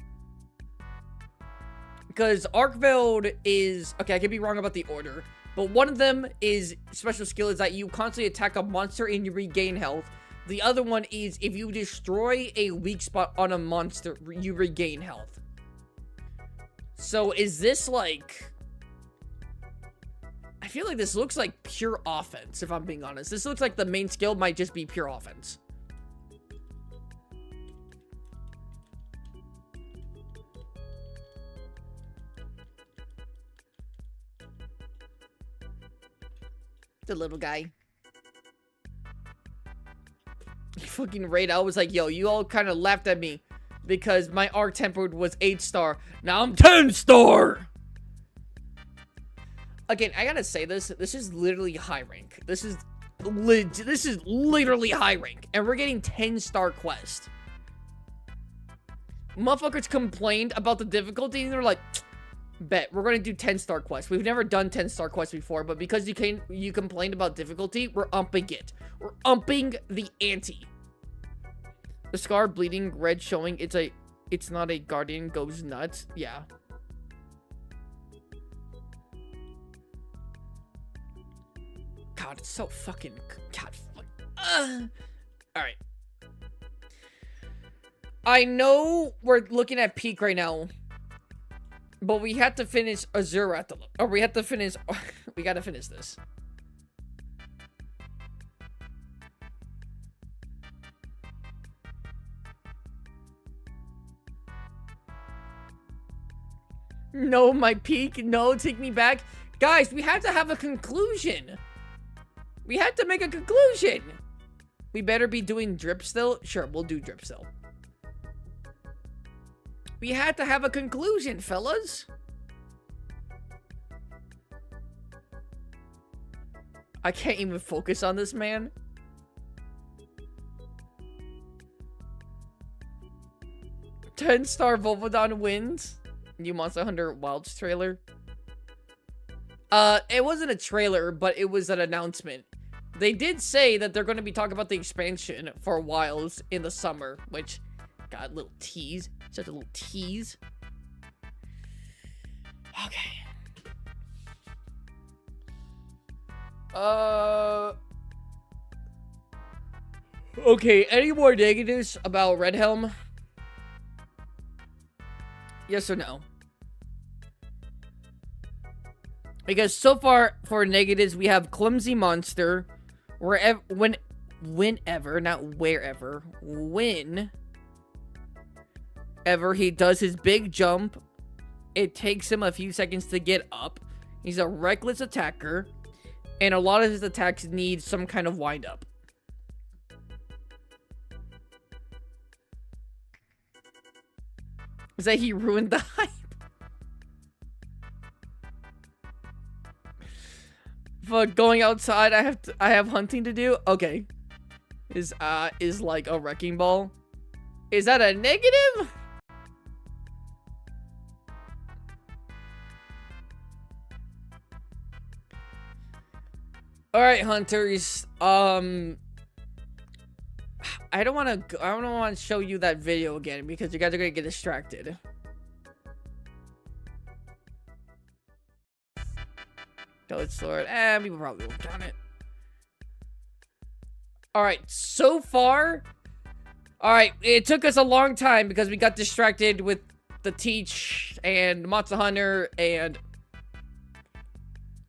Because Arcveld is... Okay, I could be wrong about the order. But one of them is... Special skill is that you constantly attack a monster and you regain health. The other one is if you destroy a weak spot on a monster, you regain health. So is this like... I feel like this looks like pure offense, if I'm being honest. This looks like the main skill might just be pure offense. The little guy. Fucking raid, I was like, yo, you all kind of laughed at me because my arc tempered was 8-star. Now I'm 10-star. Again, I gotta say this is literally high rank. This is literally high rank, and we're getting 10-star quest. Motherfuckers complained about the difficulty, and they're like, bet we're gonna do 10-star quest. We've never done 10-star quest before, but because you complained about difficulty, we're upping it. We're upping the ante. The scar bleeding red showing it's not a guardian goes nuts. Yeah. God, it's so fucking Alright. I know we're looking at peak right now. But we have to finish Azura at the... Or we have to finish... We gotta finish this. No, my peak. No, take me back. Guys, we have to have a conclusion. We have to make a conclusion. We better be doing drip still. Sure, we'll do drip still. We had to have a conclusion, fellas. I can't even focus on this man. Ten-star Volvodon wins. New Monster Hunter Wilds trailer. It wasn't a trailer, but it was an announcement. They did say that they're going to be talking about the expansion for Wilds in the summer, which... God, little tease. Such a little tease. Okay. Okay, any more negatives about Red Helm? Yes or no? Because so far, for negatives, we have Clumsy Monster. Whenever, not wherever. Whenever he does his big jump, it takes him a few seconds to get up. He's a reckless attacker. And a lot of his attacks need some kind of wind up. Is that he ruined the hype? But going outside, I have hunting to do. Okay. Is like a wrecking ball. Is that a negative? All right, hunters. I don't want to show you that video again because you guys are going to get distracted. Ghost Lord. People probably won't count it. Alright, so far. Alright, it took us a long time because we got distracted with the Teach and Monster Hunter and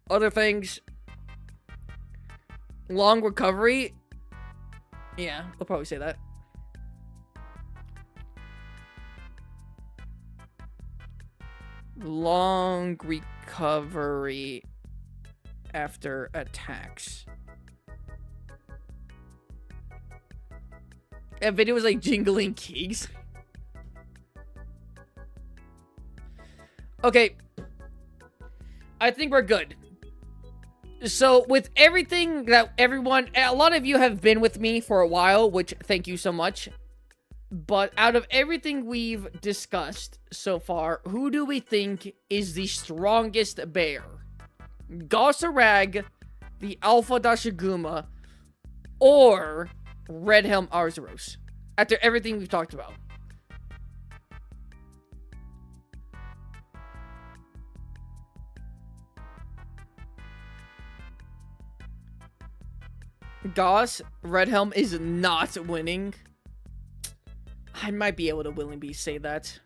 other things. Long recovery. Yeah, we'll probably say that. Long recovery after attacks. That video was like jingling keys. Okay. I think we're good. So, with everything that a lot of you have been with me for a while, which thank you so much. But out of everything we've discussed so far, who do we think is the strongest bear? Gossarag, the Alpha Dashiguma, or Red Helm Arzuros? After everything we've talked about. Goss, Red Helm is not winning. I might be able to willingly say that.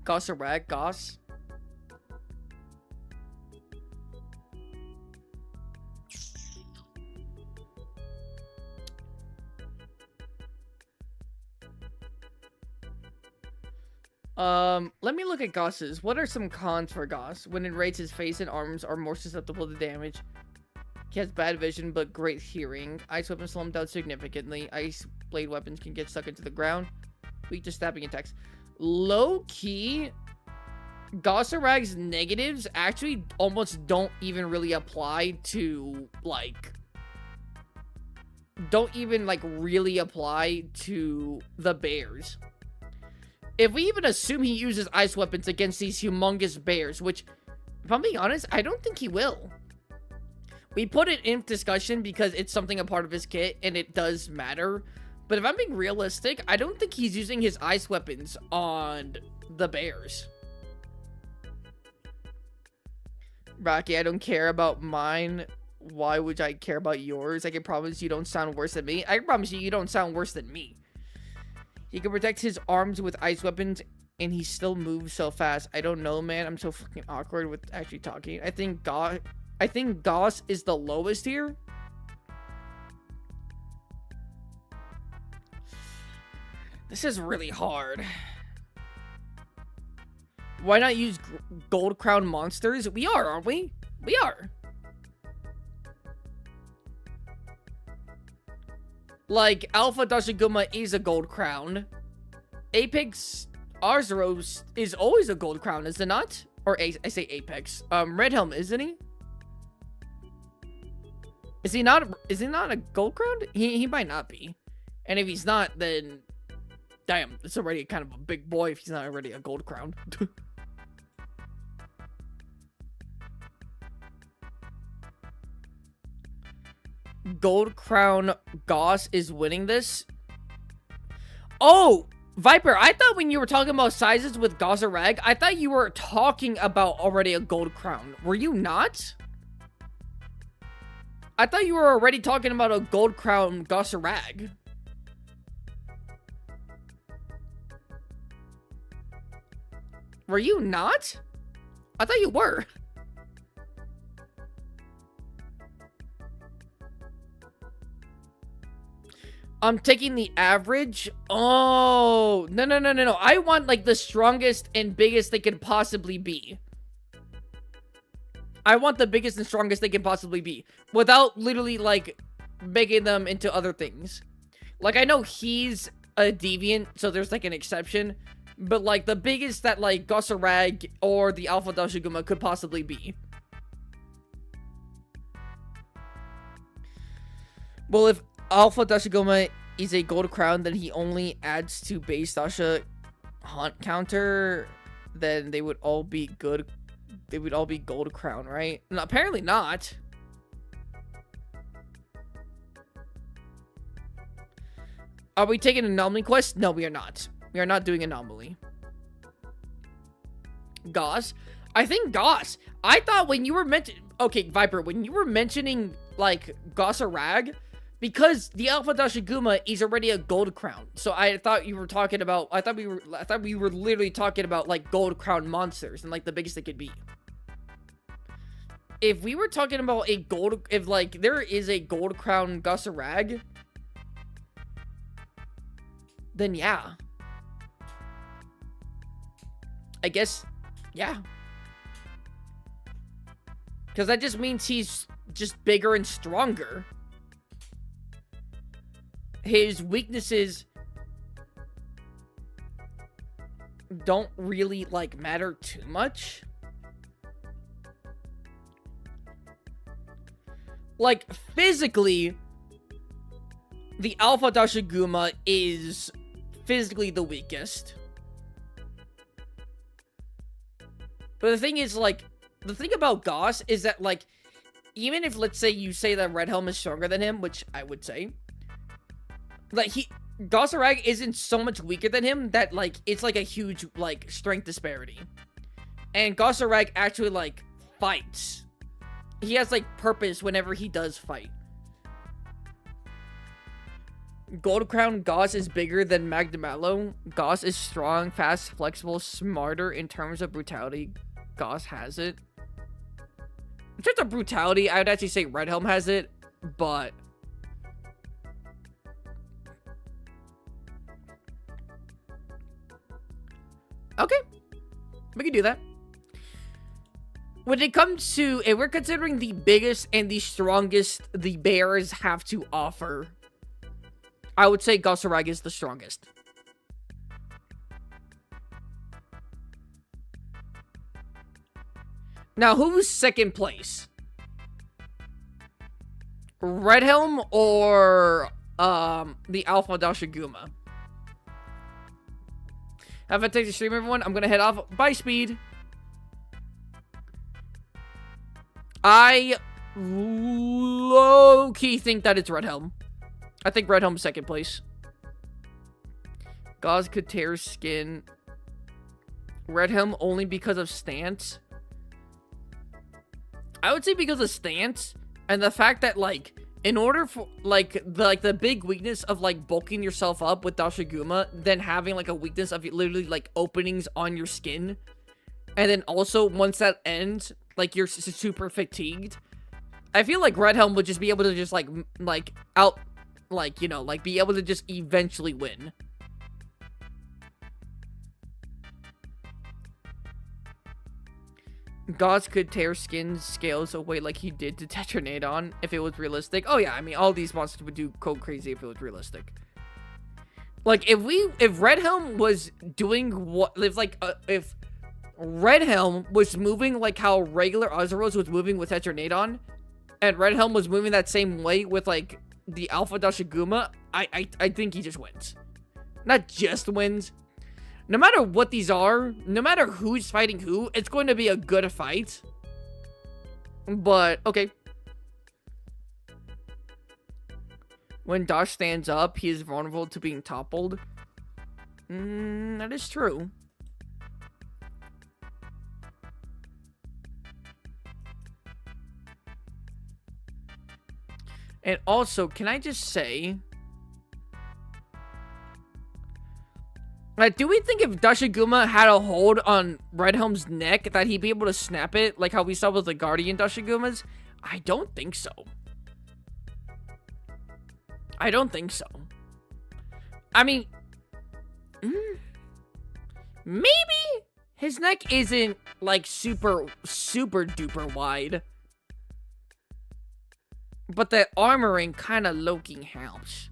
Goss or Rag? Goss? Let me look at Goss's. What are some cons for Goss? When it rates, his face and arms are more susceptible to damage. He has bad vision, but great hearing. Ice weapons slow him down significantly. Ice blade weapons can get stuck into the ground. Weak to stabbing attacks. Low-key, Gossarag's negatives actually almost don't even really apply to, like... Don't even, like, really apply to the bears. If we even assume he uses ice weapons against these humongous bears, which, if I'm being honest, I don't think he will. We put it in discussion because it's something a part of his kit, and it does matter. But if I'm being realistic, I don't think he's using his ice weapons on the bears. Rocky, I don't care about mine. Why would I care about yours? I can promise you don't sound worse than me. I can promise you don't sound worse than me. He can protect his arms with ice weapons, and he still moves so fast. I don't know, man. I'm so fucking awkward with actually talking. I think Goss is the lowest here. This is really hard. Why not use gold crown monsters? We are, aren't we? We are. Like, Alpha Dashiguma is a gold crown. Apex Arzuros is always a gold crown, is it not? Or I say Apex. Red Helm, isn't he? Is he not a gold crown? He might not be. And if he's not, then damn, it's already kind of a big boy if he's not already a gold crown. Gold Crown Goss is winning this. Oh, Viper, I thought when you were talking about sizes with Gossarag, I thought you were talking about already a Gold Crown. Were you not? I thought you were already talking about a Gold Crown Gossarag. Were you not? I thought you were. I'm taking the average. Oh, no. I want like the strongest and biggest they can possibly be. I want the biggest and strongest they can possibly be without literally like making them into other things. Like I know he's a deviant, so there's like an exception, but like the biggest that like Gossarag or the Alpha Dashiguma could possibly be. Well, if Alpha Dashiguma is a gold crown, then he only adds to base Dasha hunt counter, then they would all be good. They would all be gold crown, right? No, apparently not. Are we taking an anomaly quest? No, we are not. We are not doing anomaly. Goss? I think Goss. I thought when you were mentioning... Okay, Viper, when you were mentioning, like, Gossarag, because the Alpha Dashiguma is already a gold crown. So I thought you were talking about... I thought we were literally talking about, like, gold crown monsters and, like, the biggest they could be. If we were talking about a gold... If, like, there is a gold crown Gossarag... Then yeah. I guess, yeah. Because that just means he's just bigger and stronger. His weaknesses don't really, like, matter too much. Like, physically, the Alpha Dashiguma is physically the weakest. But the thing is, like, the thing about Goss is that, like, even if, let's say, you say that Red Helm is stronger than him, which I would say, like, Gossarag isn't so much weaker than him that, like, it's, like, a huge, like, strength disparity. And Gossarag actually, like, fights. He has, like, purpose whenever he does fight. Gold Crown Goss is bigger than Magdamallo. Goss is strong, fast, flexible, smarter in terms of brutality. Goss has it. In terms of brutality, I would actually say Red Helm has it, but... Okay. We can do that. When it comes to... If we're considering the biggest and the strongest the bears have to offer... I would say Gossarag is the strongest. Now, who's second place? Red Helm or the Alpha Dashiguma? Have a fantastic stream, everyone. I'm gonna head off. Bye, Speed. I low-key think that it's Red Helm. I think Red Helm's second place. Gauze could tear skin. Red Helm only because of stance. I would say because of stance and the fact that, like, in order for, like, the big weakness of, like, bulking yourself up with Dashiguma, then having, like, a weakness of literally, like, openings on your skin. And then also, once that ends, like, you're super fatigued. I feel like Red Helm would just be able to just, like, you know, like, be able to just eventually win. Gauze could tear skin scales away like he did to Tetranadon if it was realistic. Oh yeah, I mean, all these monsters would do go crazy if it was realistic. Like, if Red Helm was doing what, if Red Helm was moving like how regular Azuros was moving with Tetranadon, and Red Helm was moving that same way with, like, the Alpha Dashiguma, I think he just wins. Not just wins. No matter what these are, no matter who's fighting who, it's going to be a good fight. But, okay. When Dash stands up, he is vulnerable to being toppled. That is true. And also, can I just say... Do we think if Dashiguma had a hold on Redhelm's neck that he'd be able to snap it like how we saw with the Guardian Dashigumas? I don't think so. I don't think so. I mean, maybe his neck isn't like super duper wide. But the armoring kind of low-key helps.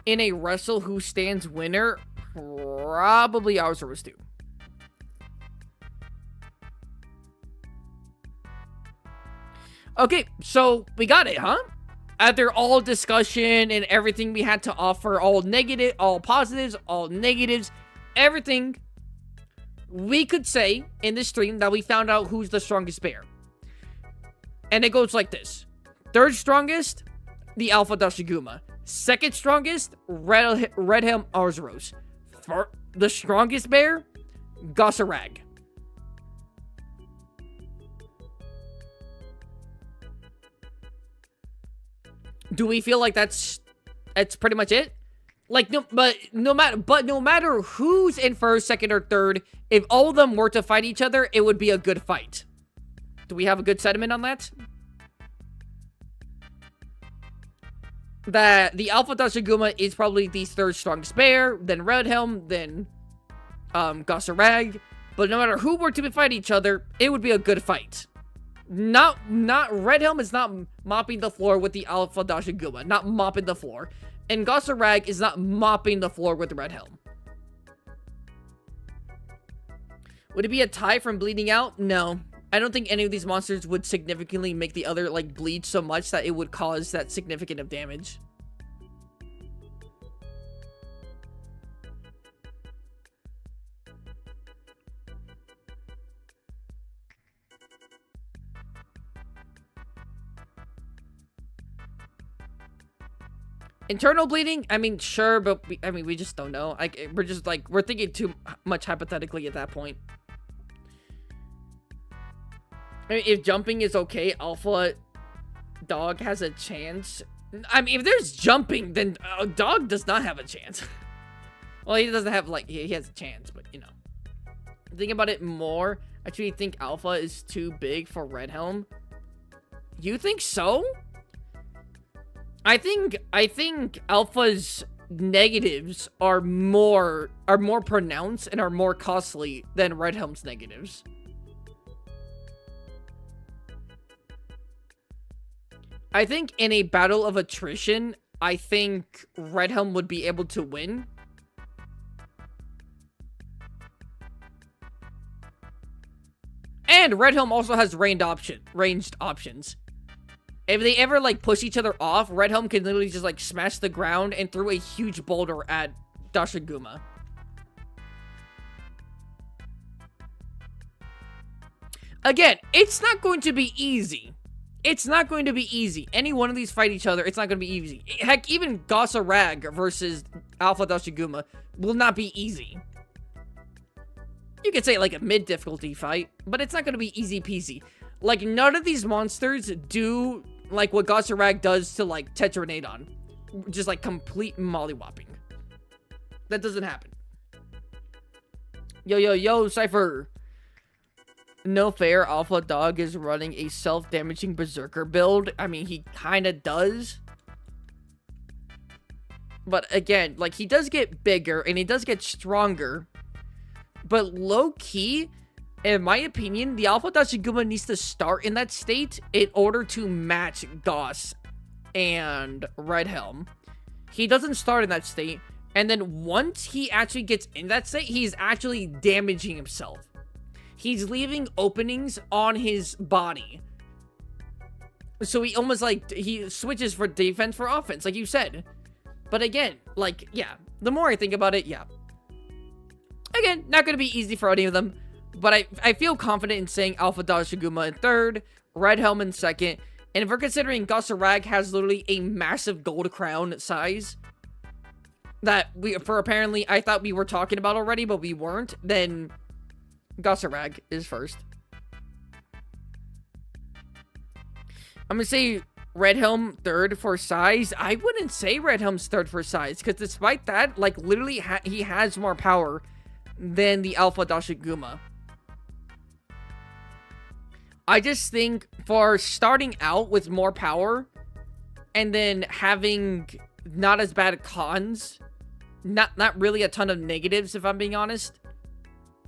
In a wrestle, who stands winner? Probably Arzuros too. Okay, so we got it, huh? After all discussion and everything we had to offer, all negative, all positives, all negatives, everything, we could say in this stream that we found out who's the strongest bear. And it goes like this. Third strongest, the Alpha Dashiguma. Second strongest, Redhelm Arzuros. The strongest bear, Gossarag. Do we feel like that's pretty much it? Like, no matter who's in first, second, or third, if all of them were to fight each other, it would be a good fight. Do we have a good sentiment on that? That the Alpha Dashiguma is probably the third strongest bear, then Redhelm, then Gossarag. But no matter who were to fight each other, it would be a good fight. Not Redhelm is not mopping the floor with the Alpha Dashiguma, not mopping the floor. And Gossarag is not mopping the floor with Redhelm. Would it be a tie from bleeding out? No. I don't think any of these monsters would significantly make the other, like, bleed so much that it would cause that significant of damage. Internal bleeding? I mean, sure, but we just don't know. Like, we're thinking too much hypothetically at that point. I mean, if jumping is okay, Alpha Dog has a chance. I mean, if there's jumping, then Dog does not have a chance. Well, he doesn't have, like, he has a chance, but, you know. Think about it more. I actually think Alpha is too big for Redhelm. You think so? I think Alpha's negatives are more pronounced and are more costly than Redhelm's negatives. I think in a battle of attrition, I think Redhelm would be able to win. And Redhelm also has ranged options. If they ever, like, push each other off, Redhelm can literally just, like, smash the ground and throw a huge boulder at Dashiguma. Again, it's not going to be easy. It's not going to be easy. Any one of these fight each other, it's not going to be easy. Heck, even Gossarag versus Alpha Dashiguma will not be easy. You could say, like, a mid-difficulty fight, but it's not going to be easy peasy. Like, none of these monsters do, like, what Gossarag does to, like, Tetranadon. Just, like, complete mollywhopping. That doesn't happen. Yo, Cypher. No fair, Alpha Dog is running a self-damaging Berserker build. I mean, he kind of does. But again, like, he does get bigger and he does get stronger. But low-key, in my opinion, the Alpha Dashiguma needs to start in that state in order to match Goss and Redhelm. He doesn't start in that state. And then once he actually gets in that state, he's actually damaging himself. He's leaving openings on his body. So he almost, like, he switches for defense for offense, like you said. But again, like, yeah, the more I think about it, yeah. Again, not going to be easy for any of them. But I feel confident in saying Alpha Dashiguma in third, Redhelm in second. And if we're considering Gossarag has literally a massive gold crown size that apparently I thought we were talking about already, but we weren't, then Gossarag is first. I'm gonna say Redhelm third for size? I wouldn't say Redhelm's third for size, because despite that, like, literally he has more power than the Alpha Dashiguma. I just think for starting out with more power and then having not as bad cons, not really a ton of negatives, if I'm being honest,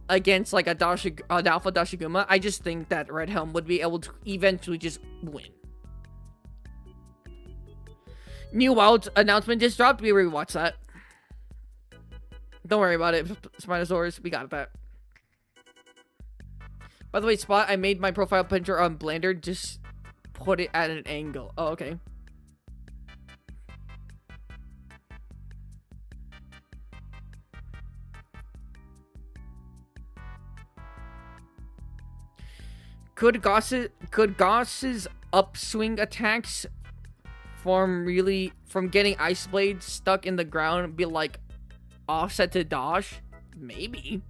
against like an Alpha Dashiguma, I just think that Redhelm would be able to eventually just win. New Wild announcement just dropped. We rewatched that. Don't worry about it, Spinosaurus. We got that. By the way, Spot, I made my profile picture on Blender. Just put it at an angle. Oh, okay. Could Goss's upswing attacks from getting Ice Blade stuck in the ground be like offset to Dosh? Maybe.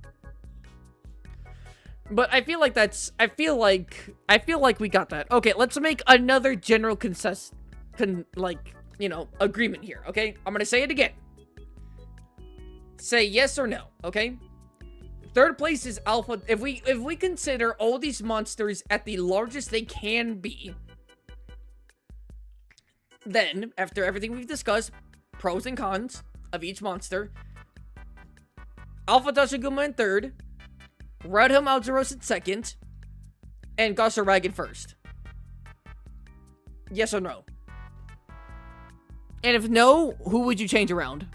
But I feel like I feel like we got that. Okay, let's make another general agreement here, okay? I'm gonna say it again. Say yes or no, okay? Third place is Alpha. If we consider all these monsters at the largest they can be, then after everything we've discussed, pros and cons of each monster, Alpha Dashiguma in third, Redhelm Algeros in second, and Gossarag in first. Yes or no? And if no, who would you change around?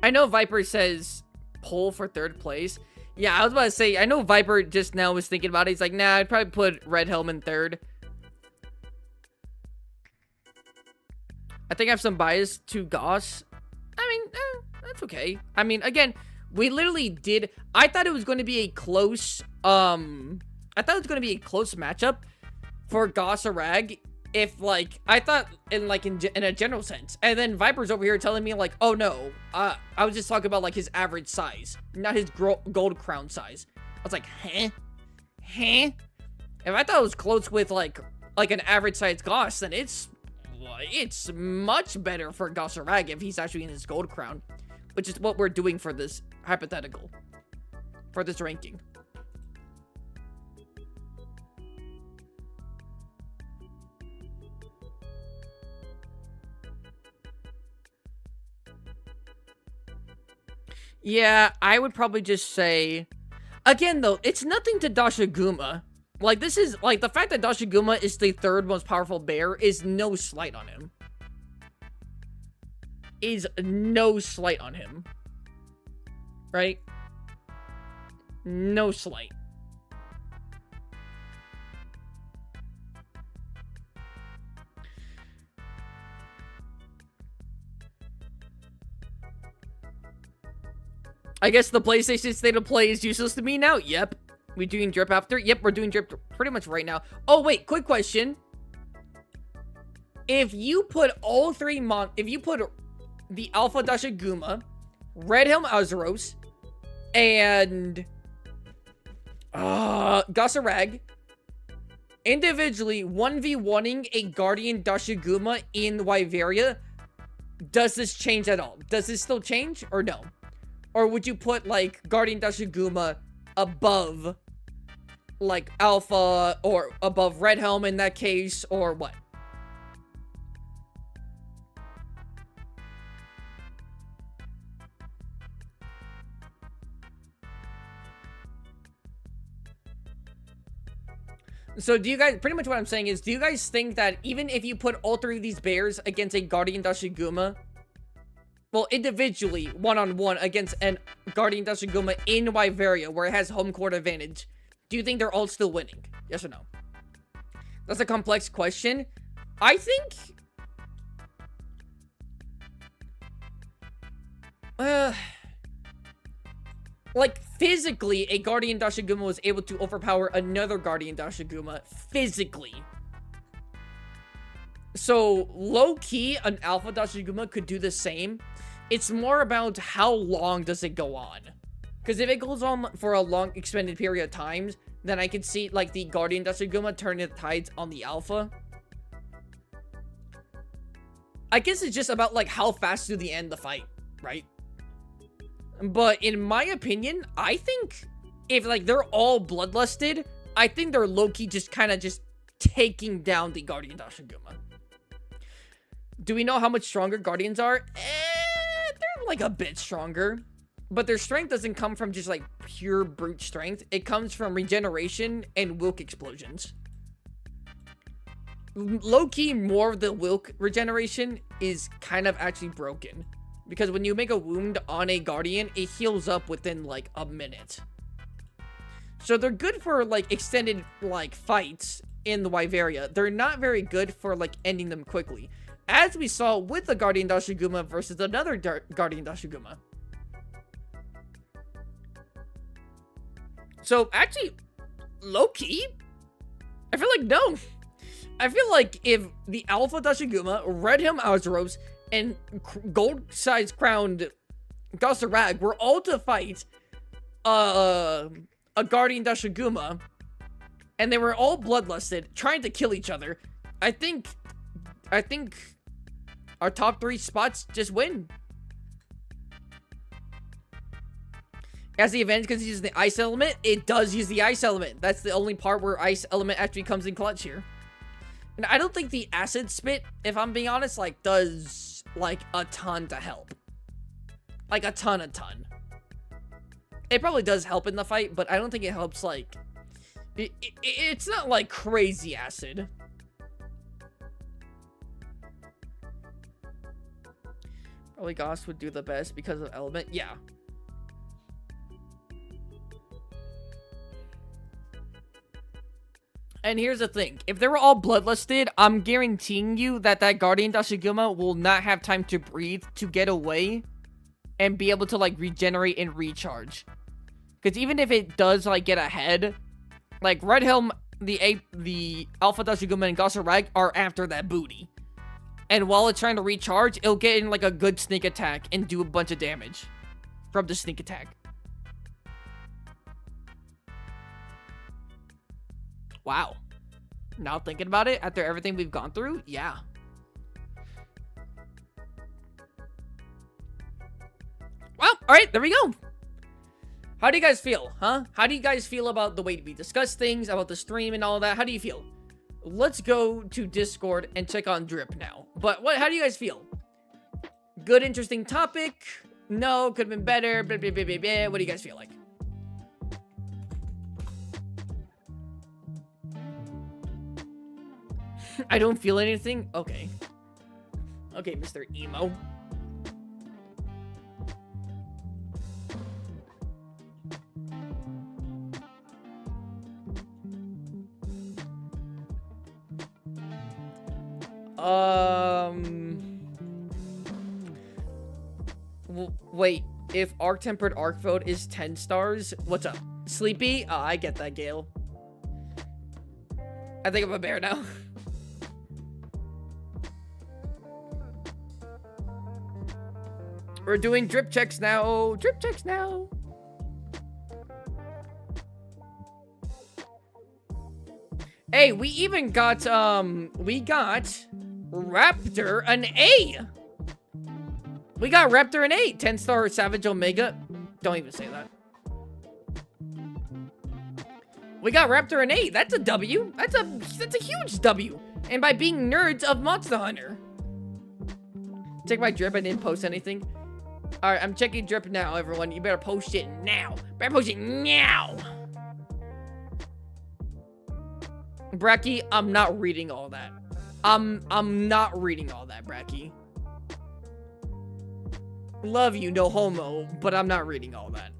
I know Viper says pull for third place. Yeah, I was about to say, I know Viper just now was thinking about it. He's like, nah, I'd probably put Redhelm in third. I think I have some bias to Goss. I mean, that's okay. I mean, again, we literally did... I thought it was going to be a close... matchup for Goss or Rag. If, like, I thought in a general sense. And then Viper's over here telling me, like, oh, no. I was just talking about, like, his average size. Not his gold crown size. I was like, huh? Huh? If I thought it was close with, like an average size Goss, then it's much better for Goss or Rag if he's actually in his gold crown. Which is what we're doing for this hypothetical. For this ranking. Yeah, I would probably just say... Again, though, it's nothing to Dashiguma. Like, this is... Like, the fact that Dashiguma is the third most powerful bear is no slight on him. Is no slight on him. Right? No slight. I guess the PlayStation State of Play is useless to me now? Yep. We doing drip after? Yep, we're doing drip pretty much right now. Oh, wait, quick question. If you put all three if you put the Alpha Dashiguma, Redhelm Azeros, and Gossarag individually 1v1ing a Guardian Dashiguma in Wyveria, does this change at all? Does this still change or no? Or would you put, like, Guardian Dashiguma above, like, Alpha, or above Redhelm in that case, or what? So do you guys, pretty much what I'm saying is, do you guys think that even if you put all three of these bears against a Guardian Dashiguma, well, individually, one-on-one against an Guardian Dashiguma in Wyveria, where it has home court advantage, do you think they're all still winning? Yes or no? That's a complex question. I think... like, physically, a Guardian Dashiguma was able to overpower another Guardian Dashiguma physically. So, low-key, an Alpha Dashiguma could do the same. It's more about how long does it go on. Because if it goes on for a long, extended period of time, then I can see, like, the Guardian Dashiguma turn the tides on the Alpha. I guess it's just about, like, how fast do they end the fight, right? But in my opinion, I think if, like, they're all bloodlusted, I think they're low-key just kind of just taking down the Guardian Dashiguma. Do we know how much stronger Guardians are? They're, like, a bit stronger. But their strength doesn't come from just, like, pure brute strength. It comes from regeneration and Wilk explosions. Low-key, more of the Wilk regeneration is kind of actually broken. Because when you make a wound on a Guardian, it heals up within, like, a minute. So they're good for, like, extended, like, fights in the Wyveria. They're not very good for, like, ending them quickly. As we saw with the Guardian Dashiguma versus another Guardian Dashiguma. So, actually, low-key, I feel like no. I feel like if the Alpha Dashiguma, Red Helm Azuros, and gold-sized crowned Gossarag were all to fight a Guardian Dashiguma, and they were all bloodlusted, trying to kill each other, I think our top 3 spots just win. As the event uses the ice element, it does use the ice element. That's the only part where ice element actually comes in clutch here. And I don't think the acid spit, if I'm being honest, like, does, like, a ton to help. Like, a ton. It probably does help in the fight, but I don't think it helps, like... It's not, like, crazy acid. Probably Goss would do the best because of element. Yeah. And here's the thing. If they were all bloodlusted, I'm guaranteeing you that that Guardian Dashiguma will not have time to breathe to get away and be able to, like, regenerate and recharge. Because even if it does, like, get ahead, like, Red Helm, the Alpha Dashiguma, and Gossarag are after that booty. And while it's trying to recharge, it'll get in, like, a good sneak attack and do a bunch of damage from the sneak attack. Wow. Now thinking about it, after everything we've gone through, yeah. Well, alright, there we go. How do you guys feel, huh? How do you guys feel about the way we discuss things, about the stream and all that? How do you feel? Let's go to Discord and check on Drip now. But how do you guys feel? Good, interesting topic? No, could have been better. Blah, blah, blah, blah, blah. What do you guys feel like? I don't feel anything? Okay. Okay, Mr. Emo. Wait, if Arc-Tempered Arc-Vote is 10 stars, what's up? Sleepy? Oh, I get that, Gale. I think I'm a bear now. We're doing drip checks now. Drip checks now. Hey, we even got, we got Raptor an A. We got Raptor an A. 10-star Savage Omega. Don't even say that. We got Raptor an A. That's a W. That's a huge W. And by being nerds of Monster Hunter. Check my drip. I didn't post anything. Alright, I'm checking drip now, everyone. You better post it now. Better post it now. Bracky, I'm not reading all that. I'm not reading all that, Bracky. Love you, no homo, but I'm not reading all that.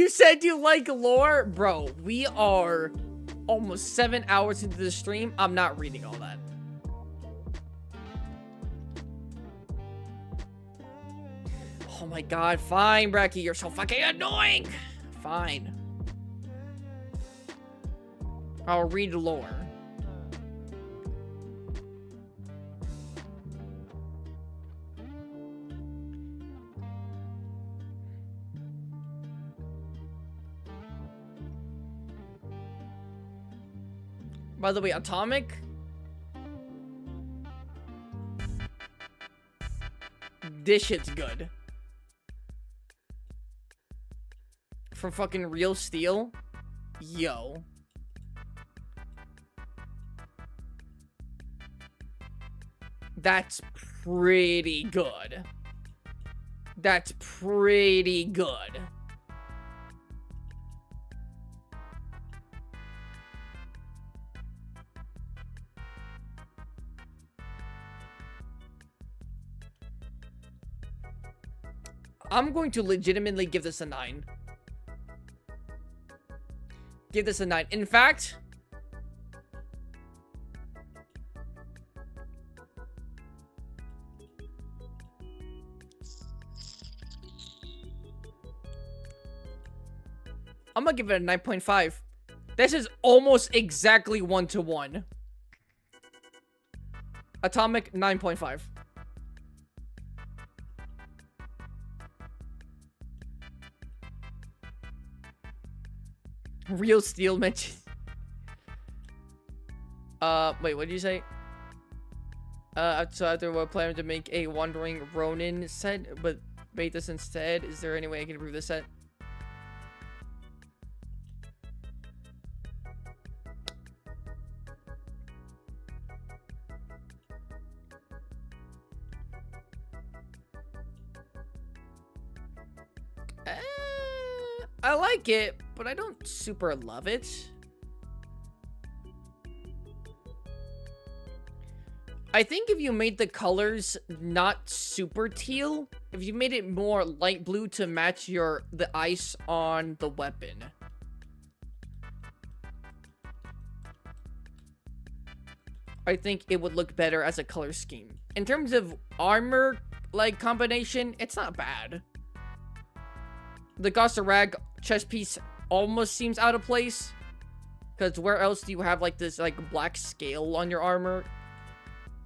You said you like lore? Bro, we are almost 7 hours into the stream. I'm not reading all that. Oh my god, fine, Bracky. You're so fucking annoying. Fine. I'll read lore. By the way, Atomic. This shit's good. For fucking real steel. Yo. That's pretty good. That's pretty good. I'm going to legitimately give this a 9. Give this a 9. In fact, I'm gonna give it a 9.5. This is almost exactly 1-to-1. Atomic, 9.5. Real steel mention. Wait, what did you say? So after we're planning to make a Wandering Ronin set, but bait this instead. Is there any way I can improve this set? I like it, but I don't super love it. I think if you made the colors not super teal, if you made it more light blue to match the ice on the weapon. I think it would look better as a color scheme. In terms of armor, like, combination, it's not bad. The Gossarag chest piece almost seems out of place. Because where else do you have, like, this, like, black scale on your armor?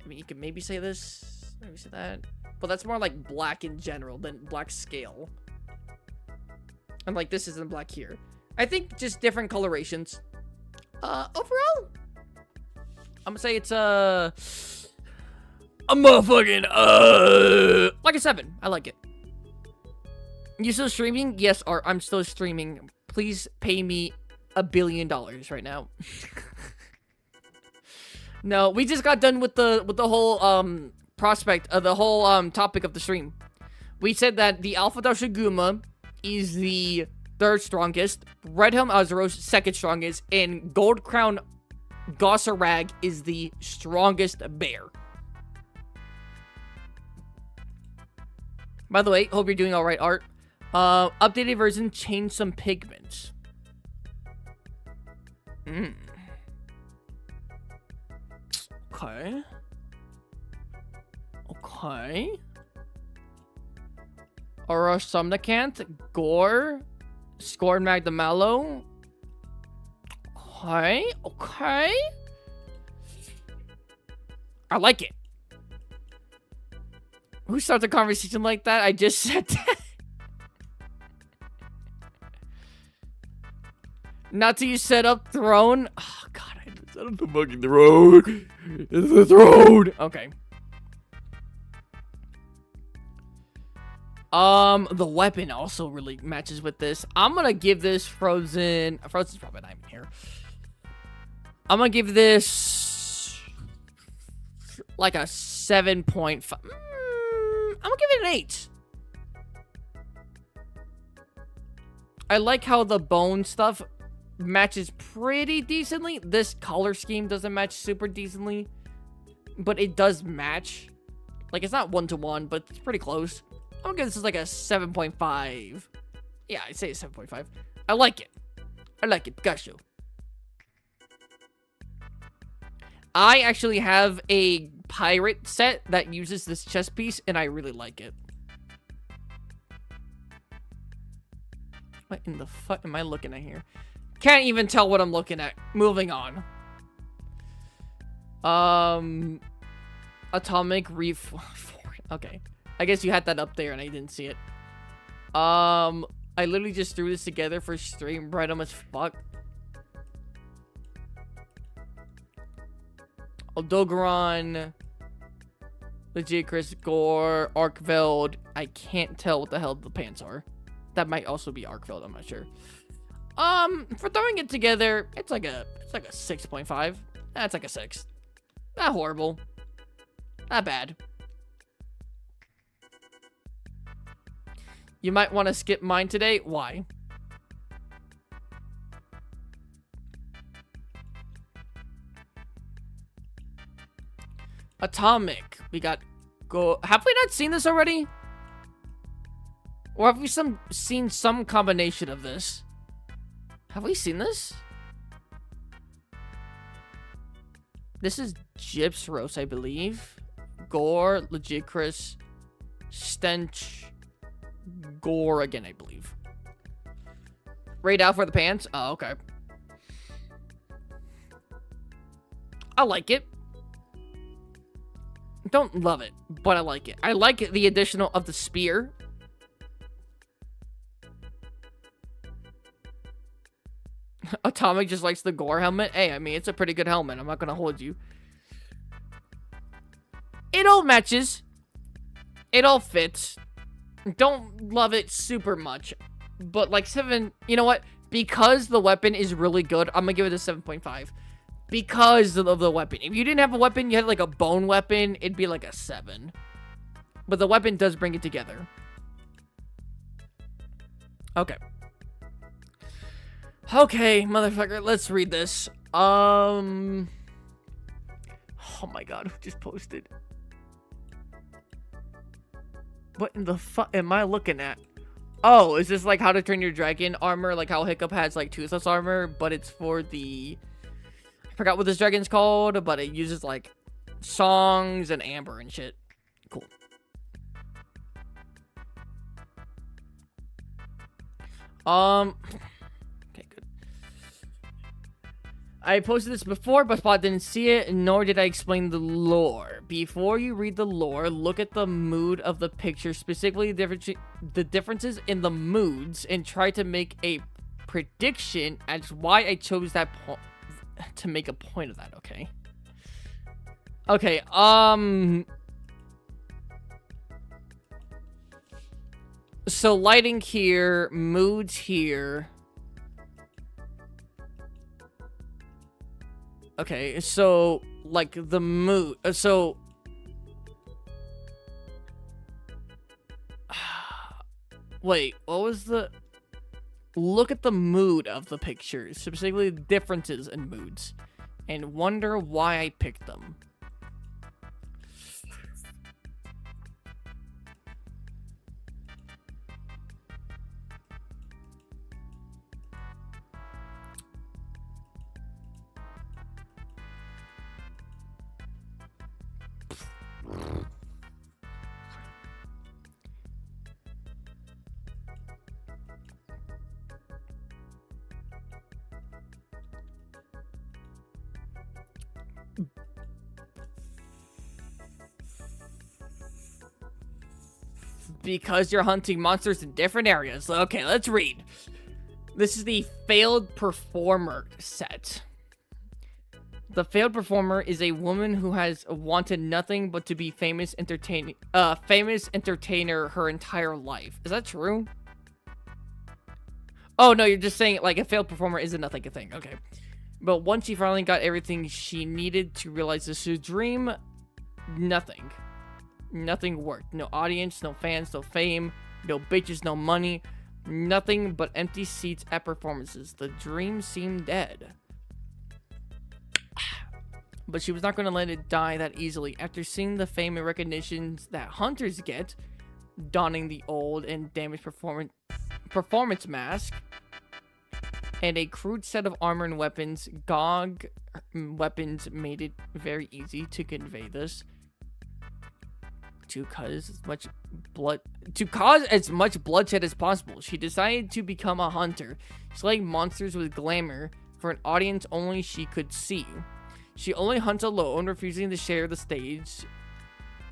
I mean, you could maybe say this. Maybe say that. But that's more like black in general than black scale. And, like, this isn't black here. I think just different colorations. Overall, I'm gonna say it's, a motherfucking, like a 7. I like it. You still streaming? Yes, Art, I'm still streaming. Please pay me $1 billion right now. No, we just got done with the whole prospect of the whole topic of the stream. We said that the Alpha Dashiguma is the 3rd strongest, Red Helm Azeroth 2nd strongest, and Gold Crown Gossarag is the strongest bear. By the way, hope you're doing alright, Art. Updated version changed some pigments. Okay. Okay. Aura Somnicant, Gore, Scorn Magdamallow. Okay, okay. I like it. Who starts a conversation like that? I just said that. Not till you set up throne. Oh god, I just set up the fucking throne. It's the throne. Okay. The weapon also really matches with this. I'm gonna give this Frozen. Frozen's probably not even here. I'm gonna give this like a 7.5. I'm gonna give it an 8. I like how the bone stuff matches pretty decently. This color scheme doesn't match super decently, but it does match. Like, it's not 1-to-1, but it's pretty close. I'm gonna give this like a 7.5. Yeah, I'd say a 7.5. I like it. I like it, Pikachu. I actually have a pirate set that uses this chest piece, and I really like it. What in the fuck am I looking at here? Can't even tell what I'm looking at. Moving on. Atomic Reef. Okay. I guess you had that up there and I didn't see it. I literally just threw this together for stream random as fuck. Aldogaron, Legicris, Gore, Arkveld. I can't tell what the hell the pants are. That might also be Arkveld, I'm not sure. For throwing it together, it's like a 6.5. That's like a 6. Not horrible. Not bad. You might want to skip mine today. Why? Atomic. We got go. Have we not seen this already? Or have we seen some combination of this? Have we seen this? This is Gypsros, I believe. Gore, Legicris, Stench, Gore again, I believe. Raid out for the pants? Oh, okay. I like it. Don't love it, but I like it. I like the additional of the spear. Atomic just likes the Gore helmet. Hey, I mean, it's a pretty good helmet. I'm not gonna hold you. It all matches. It all fits. Don't love it super much. But like 7, you know what? Because the weapon is really good, I'm gonna give it a 7.5. Because of the weapon. If you didn't have a weapon, you had like a bone weapon, it'd be like a 7. But the weapon does bring it together. Okay. Okay, motherfucker, let's read this. Oh my god, who just posted? What in the fuck am I looking at? Oh, is this like how to turn your dragon armor? Like how Hiccup has like Toothless armor, but it's for the... I forgot what this dragon's called, but it uses like songs and amber and shit. Cool. Okay, good. I posted this before, but Spot didn't see it, nor did I explain the lore. Before you read the lore, look at the mood of the picture, specifically the differences in the moods, and try to make a prediction as why I chose that to make a point of that, okay? Okay, so lighting here, moods here. Okay, so like the mood, so wait, what was the... Look at the mood of the pictures, specifically the differences in moods, and wonder why I picked them. Because you're hunting monsters in different areas. Okay, let's read. This is the Failed Performer set. The Failed Performer is a woman who has wanted nothing but to be famous entertainer her entire life. Is that true? Oh, no, you're just saying, like, a failed performer isn't nothing a thing. Okay. But once she finally got everything she needed to realize this is a dream, nothing. Nothing worked. No audience, no fans, no fame, no bitches, no money. Nothing but empty seats at performances. The dream seemed dead. But she was not going to let it die that easily. After seeing the fame and recognitions that hunters get, donning the old and damaged performance mask, and a crude set of armor and weapons. GOG weapons made it very easy to convey this. To cause as much bloodshed as possible, she decided to become a hunter, slaying monsters with glamour for an audience only she could see. She only hunts alone, refusing to share the stage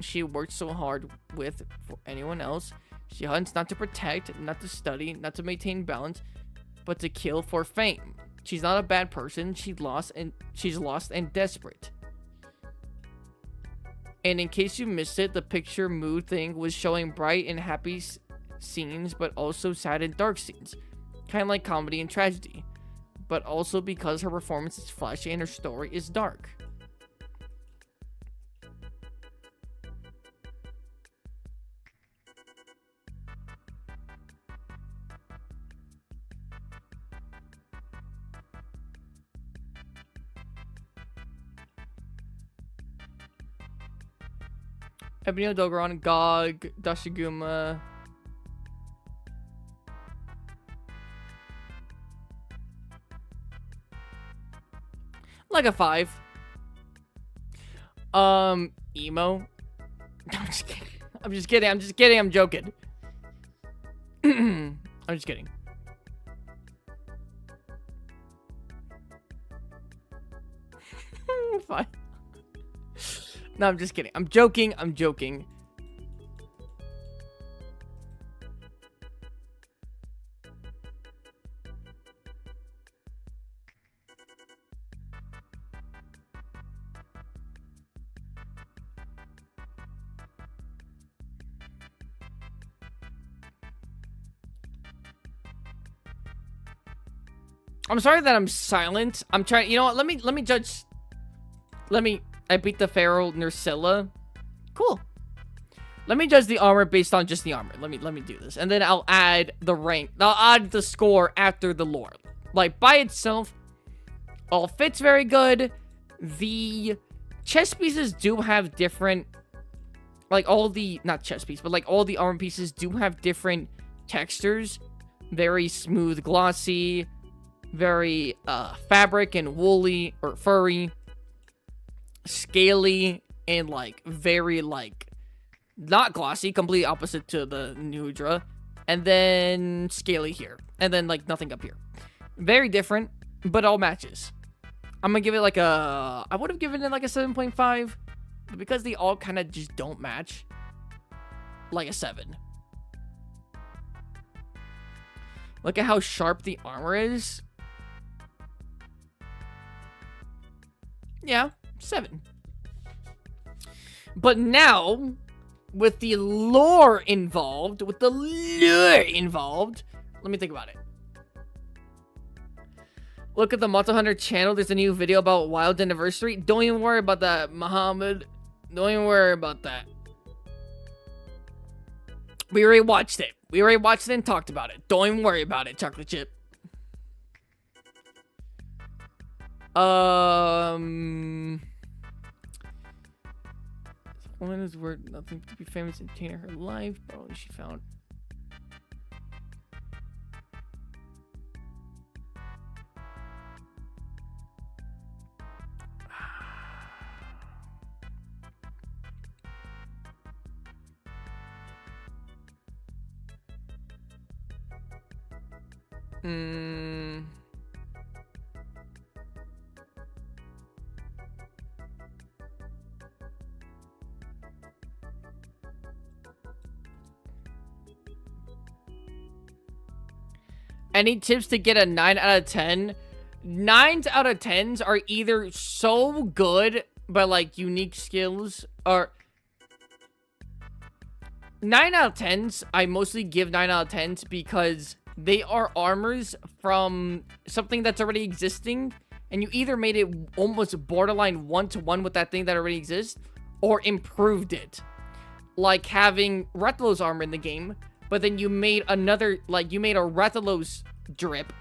she worked so hard with for anyone else. She hunts not to protect, not to study, not to maintain balance, but to kill for fame. She's not a bad person. She's lost and desperate. And in case you missed it, the picture mood thing was showing bright and happy scenes, but also sad and dark scenes. Kind of like comedy and tragedy. But also because her performance is flashy and her story is dark. Ebonio Dogoran, GOG, Dashiguma. Like a 5. Emo. I'm just kidding. I'm just kidding. I'm just kidding. I'm joking. I'm just kidding. Fine. No, I'm just kidding. I'm joking. I'm joking. I'm sorry that I'm silent. I'm trying. You know what? Let me judge. I beat the Feral Nursilla. Cool. Let me judge the armor based on just the armor. Let me do this. And then I'll add the rank. I'll add the score after the lore. Like, by itself, all fits very good. The chest pieces do have different... Like, all the... Not chest piece, but like all the armor pieces do have different textures. Very smooth, glossy. Very fabric and woolly or furry. Scaly and like very like not glossy, completely opposite to the Nudra, and then scaly here, and then like nothing up here. Very different, but all matches. I'm gonna give it like a, I would have given it like a 7.5, but because they all kind of just don't match, like a 7. Look at how sharp the armor is. Yeah. 7. But now, with the lore involved, let me think about it. Look at the Monster Hunter channel. There's a new video about Wild Anniversary. Don't even worry about that, Muhammad. Don't even worry about that. We already watched it. We already watched it and talked about it. Don't even worry about it, Chocolate Chip. Woman is worth nothing to be famous and entertain her life, but only she found. Any tips to get a 9 out of 10? 9s out of 10s are either so good, but like unique skills, or 9 out of 10s, I mostly give 9 out of 10s because they are armors from something that's already existing, and you either made it almost borderline one-to-one with that thing that already exists, or improved it. Like having Rathalos armor in the game, but then you made another, like, you made a Rathalos drip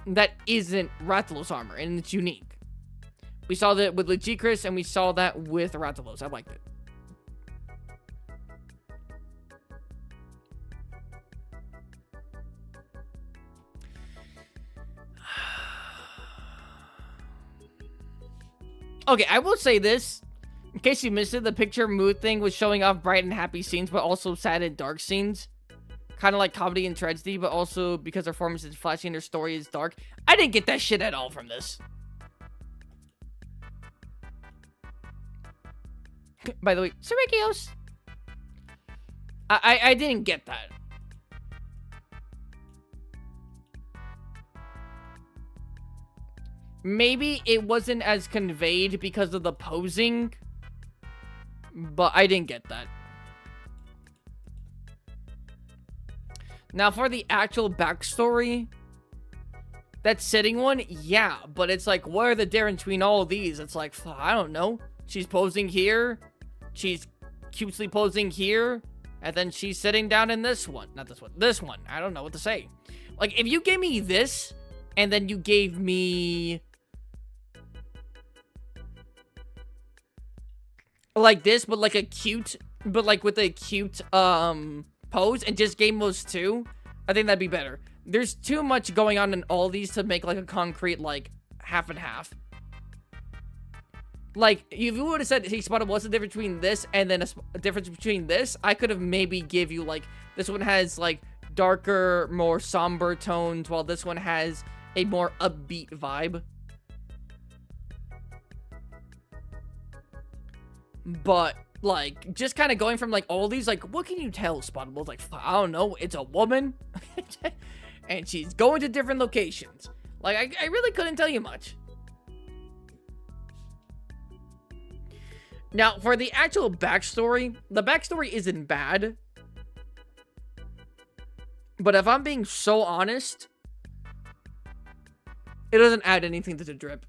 that isn't Rathalos armor, and it's unique. We saw that with Legicris, and we saw that with Rathalos. I liked it. Okay, I will say this. In case you missed it, the picture mood thing was showing off bright and happy scenes, but also sad and dark scenes. Kind of like comedy and tragedy, but also because her performance is flashy and her story is dark. I didn't get that shit at all from this. By the way, Sirikios. I didn't get that. Maybe it wasn't as conveyed because of the posing, but I didn't get that. Now, for the actual backstory, that sitting one, yeah, but it's like, what are the difference between all of these? It's like, I don't know. She's posing here, she's cutely posing here, and then she's sitting down in this one. Not this one, this one. I don't know what to say. Like, if you gave me this, and then you gave me like this, but like a cute, but like with a cute, pose, and just gave those two, I think that'd be better. There's too much going on in all these to make like a concrete, like, half and half. Like, if you would have said, hey, Spotted, what's the difference between this and then a difference between this, I could have maybe give you, like, this one has, like, darker, more somber tones, while this one has a more upbeat vibe. But, like, just kind of going from, like, all these, like, what can you tell, Spotted? Like, I don't know, it's a woman, and she's going to different locations. Like, I really couldn't tell you much. Now, for the actual backstory, the backstory isn't bad. But if I'm being so honest, it doesn't add anything to the drip.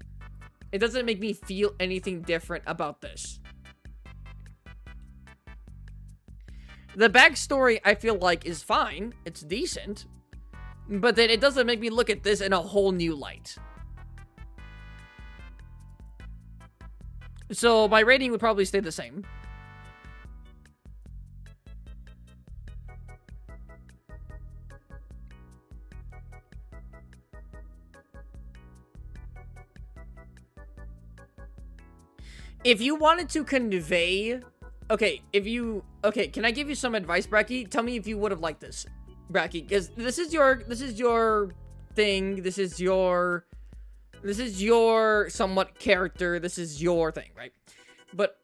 It doesn't make me feel anything different about this. The backstory, I feel like, is fine. It's decent. But then it doesn't make me look at this in a whole new light. So my rating would probably stay the same. If you wanted to convey... Okay, can I give you some advice, Bracky? Tell me if you would have liked this, Bracky, because this is your thing, this is your somewhat character, this is your thing, right? But,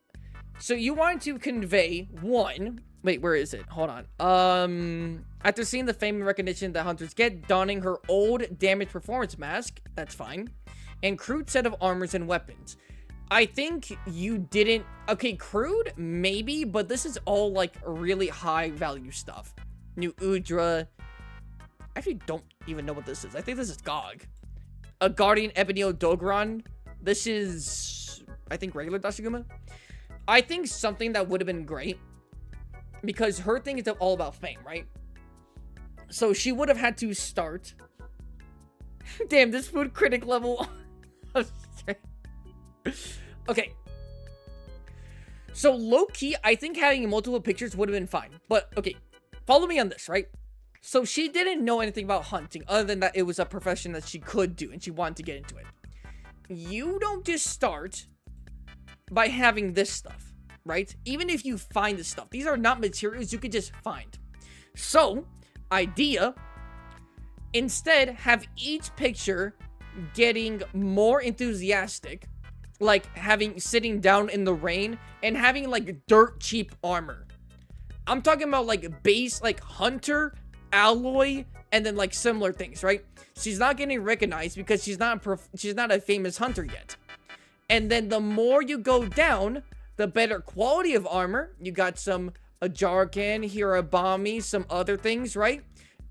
so you wanted to convey, one, wait, where is it? Hold on. After seeing the fame and recognition that hunters get, donning her old damaged performance mask, that's fine, and crude set of armors and weapons. I think you didn't... Okay, crude? Maybe, but this is all, like, really high-value stuff. New Udra. I actually don't even know what this is. I think this is Gog. A Guardian Ebonio Dogron. This is... I think regular Dashiguma. I think something that would have been great, because her thing is all about fame, right? So she would have had to start... Damn, this food critic level... Okay. So, low-key, I think having multiple pictures would have been fine. But, okay, follow me on this, right? So, she didn't know anything about hunting, other than that it was a profession that she could do, and she wanted to get into it. You don't just start by having this stuff, right? Even if you find this stuff. These are not materials you could just find. So, idea, instead, have each picture getting more enthusiastic, like sitting down in the rain and having like dirt cheap armor. I'm talking about like base, like hunter, alloy, and then like similar things, right? She's not getting recognized because she's not a famous hunter yet. And then the more you go down, the better quality of armor. You got some Ajarkan, Hirabami, some other things, right?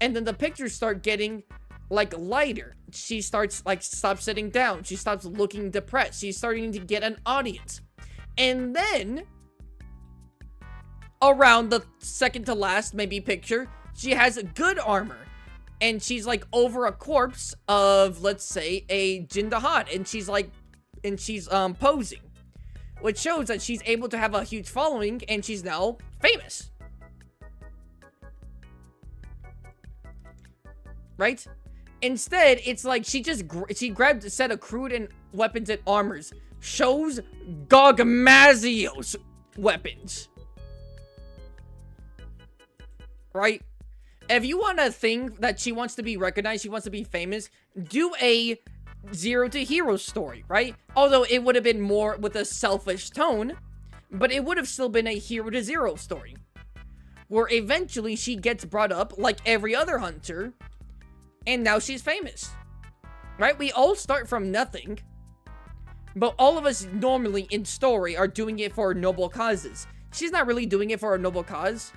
And then the pictures start getting like lighter. She stops sitting down. She stops looking depressed. She's starting to get an audience. And then around the second to last maybe picture, she has good armor. And she's like over a corpse of, let's say, a Jindahan. And she's posing. Which shows that she's able to have a huge following and she's now famous. Right? Instead, it's like she grabbed a set of crude and weapons and armors, shows Gogmazio's weapons. Right? If you want a thing that she wants to be recognized, she wants to be famous, do a Zero to Hero story, right? Although it would have been more with a selfish tone, but it would have still been a Hero to Zero story. Where eventually she gets brought up like every other hunter, and now she's famous. Right? We all start from nothing, but all of us normally in story are doing it for noble causes. She's not really doing it for a noble cause,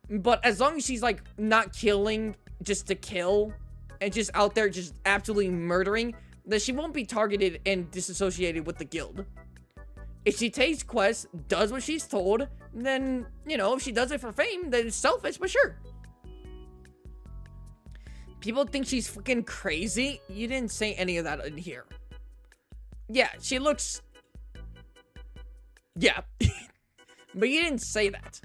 but as long as she's like not killing just to kill and just out there just absolutely murdering, then she won't be targeted and disassociated with the guild. If she takes quests, does what she's told, then, you know, if she does it for fame, then it's selfish, but sure. People think she's freaking crazy. You didn't say any of that in here. Yeah, she looks... Yeah. But you didn't say that.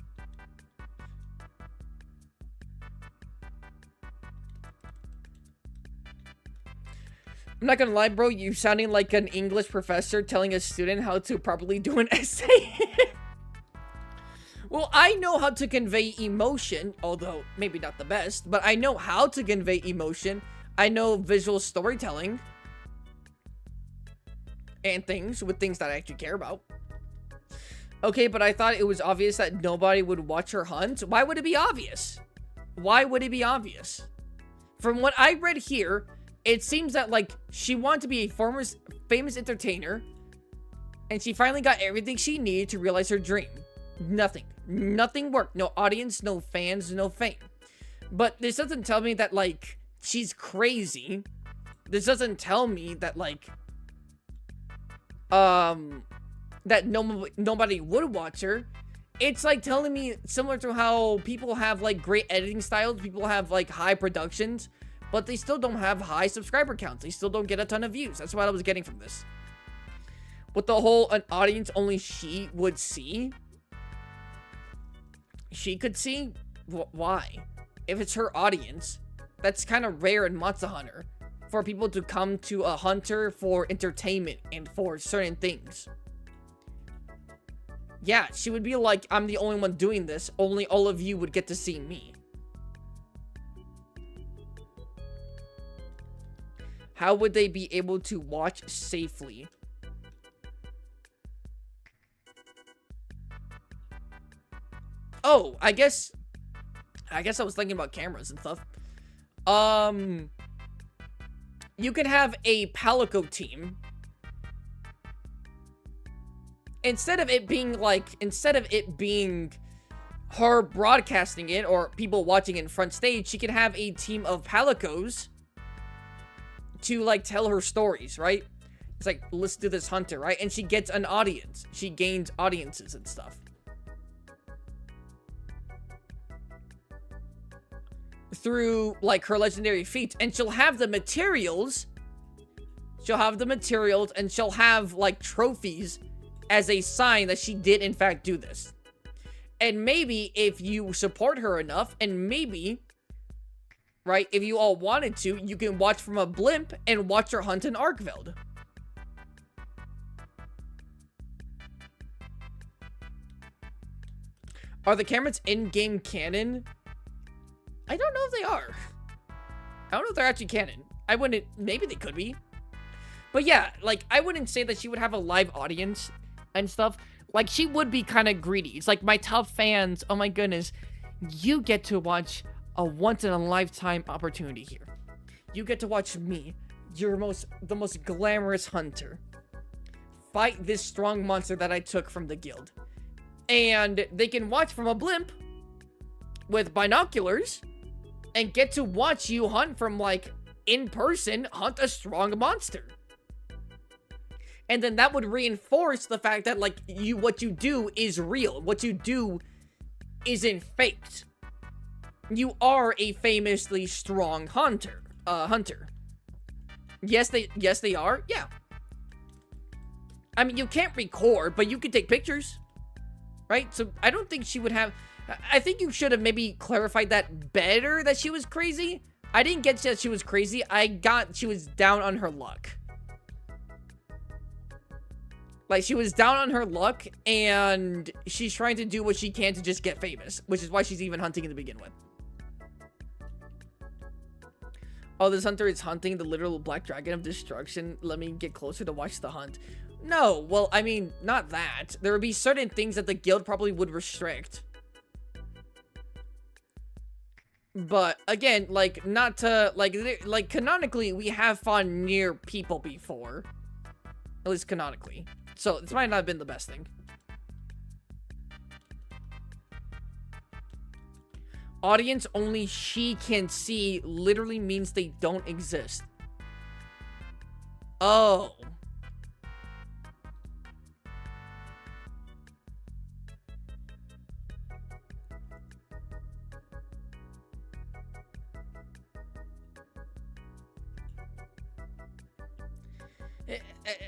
I'm not gonna lie, bro. You sounding like an English professor telling a student how to properly do an essay. Well, I know how to convey emotion, although maybe not the best, but I know how to convey emotion. I know visual storytelling and things with things that I actually care about. Okay, but I thought it was obvious that nobody would watch her hunt. Why would it be obvious? Why would it be obvious? From what I read here, it seems that, like, she wanted to be a famous entertainer, and she finally got everything she needed to realize her dream. Nothing worked. No audience, no fans, no fame. But this doesn't tell me that, like, she's crazy. This doesn't tell me that, like, that nobody would watch her. It's, like, telling me similar to how people have, like, great editing styles. People have, like, high productions, but they still don't have high subscriber counts. They still don't get a ton of views. That's what I was getting from this. With the whole, an audience only she would see. She could see? Why? If it's her audience, that's kind of rare in Monster Hunter. For people to come to a hunter for entertainment and for certain things. Yeah, she would be like, I'm the only one doing this. Only all of you would get to see me. How would they be able to watch safely? Oh, I guess I was thinking about cameras and stuff. You can have a Palico team. Instead of it being her broadcasting it or people watching in front stage, she can have a team of Palicos to, like, tell her stories, right? It's like, let's do this hunter, right? And she gets an audience. She gains audiences and stuff. Through, like, her legendary feats. And she'll have the materials. She'll have the materials and she'll have, like, trophies as a sign that she did, in fact, do this. And maybe if you support her enough, and maybe, right, if you all wanted to, you can watch from a blimp and watch her hunt in Arkveld. Are the cameras in-game canon? I don't know if they are. I don't know if they're actually canon. I wouldn't, maybe they could be. But yeah, like, I wouldn't say that she would have a live audience and stuff. Like, she would be kind of greedy. It's like, my top fans, oh my goodness, you get to watch a once-in-a-lifetime opportunity here. You get to watch me, the most glamorous hunter, fight this strong monster that I took from the guild. And they can watch from a blimp with binoculars and get to watch you hunt from, like, in person, hunt a strong monster. And then that would reinforce the fact that, like, what you do is real. What you do isn't faked. You are a famously strong hunter. Yes, they are. Yeah. I mean, you can't record, but you can take pictures. Right? So, I don't think she would have... I think you should have maybe clarified that better, that she was crazy. I didn't get that she was crazy. I got she was down on her luck. Like, she was down on her luck, and she's trying to do what she can to just get famous, which is why she's even hunting to begin with. Oh, this hunter is hunting the literal black dragon of destruction. Let me get closer to watch the hunt. No, well, I mean, not that. There would be certain things that the guild probably would restrict. But, again, like, not to, like, canonically, we have fought near people before. At least canonically. So, this might not have been the best thing. Audience only she can see literally means they don't exist. Oh.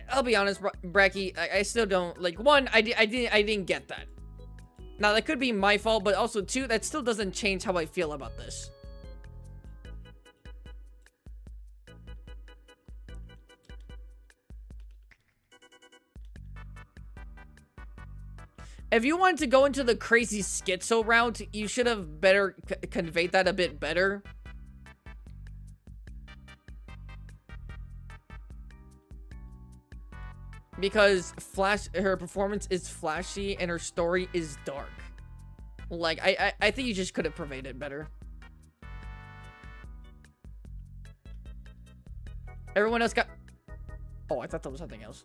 I'll be honest, Bracky, I still don't, like, one, I didn't get that. Now, that could be my fault, but also, two, that still doesn't change how I feel about this. If you wanted to go into the crazy schizo route, you should have better conveyed that a bit better. Because her performance is flashy and her story is dark. Like, I think you just could have conveyed it better. Everyone else got... Oh, I thought that was something else.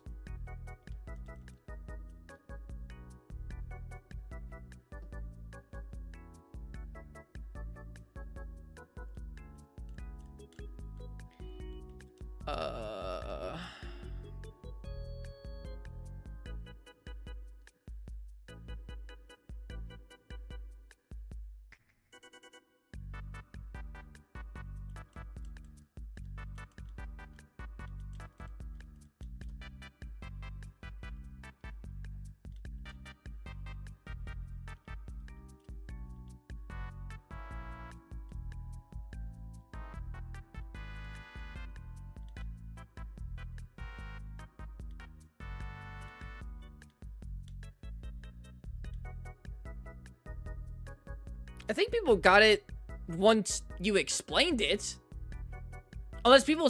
I think people got it once you explained it. Unless people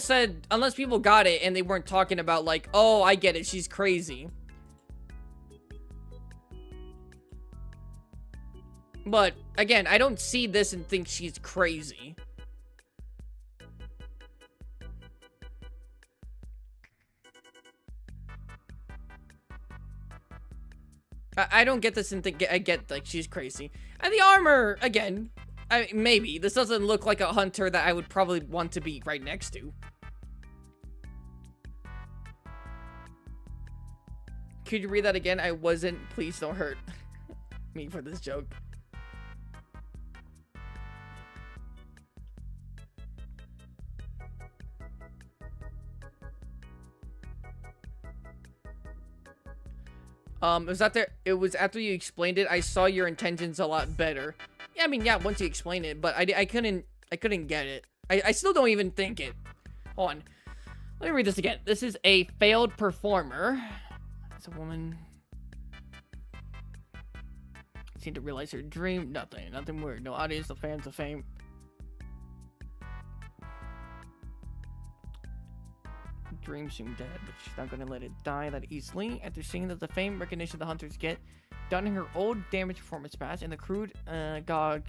got it and they weren't talking about like, oh, I get it, she's crazy. But again, I don't see this and think she's crazy. I don't get this and think I get like she's crazy. And the armor, again, maybe. This doesn't look like a hunter that I would probably want to be right next to. Could you read that again? I wasn't. Please don't hurt me for this joke. It was after you explained it, I saw your intentions a lot better. Yeah, I mean, yeah, once you explained it, but I couldn't get it. I still don't even think it. Hold on. Let me read this again. This is a failed performer. It's a woman. Seemed to realize her dream. Nothing weird. No audience, no fans, no fame. Dream seemed dead, but she's not gonna let it die that easily. After seeing that the fame recognition the hunters get, donning her old damage performance patch and the crude GOG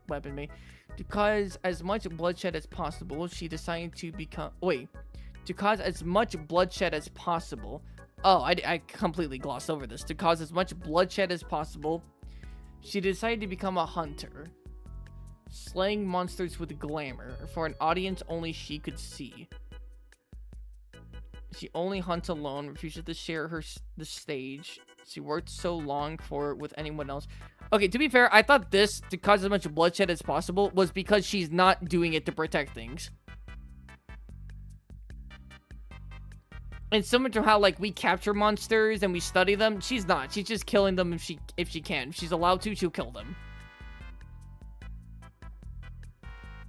weapon may, to cause as much bloodshed as possible, she decided to become to cause as much bloodshed as possible. Oh, I completely glossed over this. To cause as much bloodshed as possible, she decided to become a hunter, slaying monsters with glamour for an audience only she could see. She only hunts alone, refuses to share the stage. She worked so long for it with anyone else. Okay, to be fair, I thought this, to cause as much bloodshed as possible, was because she's not doing it to protect things. And similar to how, like, we capture monsters and we study them, she's not. She's just killing them if she can. If she's allowed to, she'll kill them.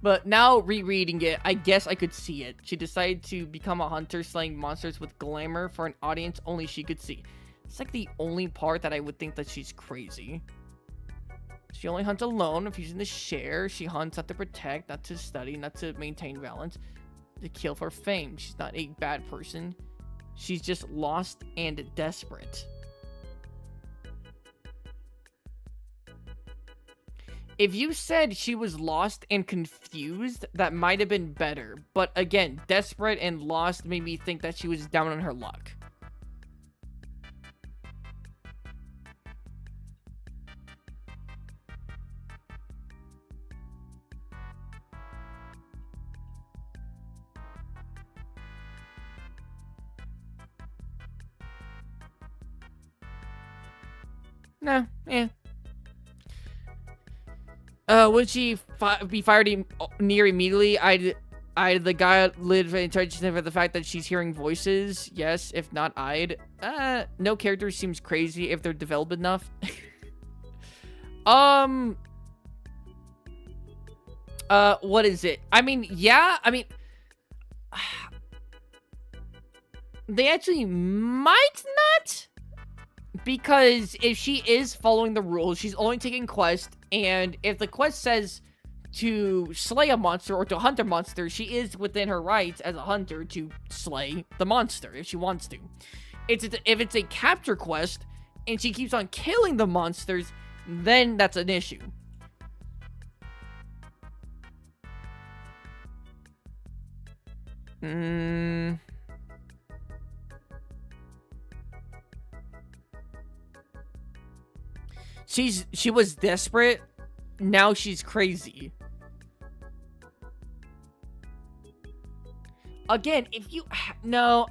But now rereading it, I guess I could see it. She decided to become a hunter, slaying monsters with glamour for an audience only she could see. It's like the only part that I would think that she's crazy. She only hunts alone, refusing to share. She hunts not to protect, not to study, not to maintain balance, to kill for fame. She's not a bad person. She's just lost and desperate. If you said she was lost and confused, that might have been better. But again, desperate and lost made me think that she was down on her luck. No, yeah. Would she be fired near immediately? I'd the guy live in charge of the fact that she's hearing voices. Yes, if not, I'd. No character seems crazy if they're developed enough. What is it? I mean, yeah, I mean, they actually might not. Because if she is following the rules, she's only taking quests, and if the quest says to slay a monster or to hunt a monster, she is within her rights as a hunter to slay the monster if she wants to. If it's a capture quest, and she keeps on killing the monsters, then that's an issue. She was desperate. Now she's crazy. Again, if you no.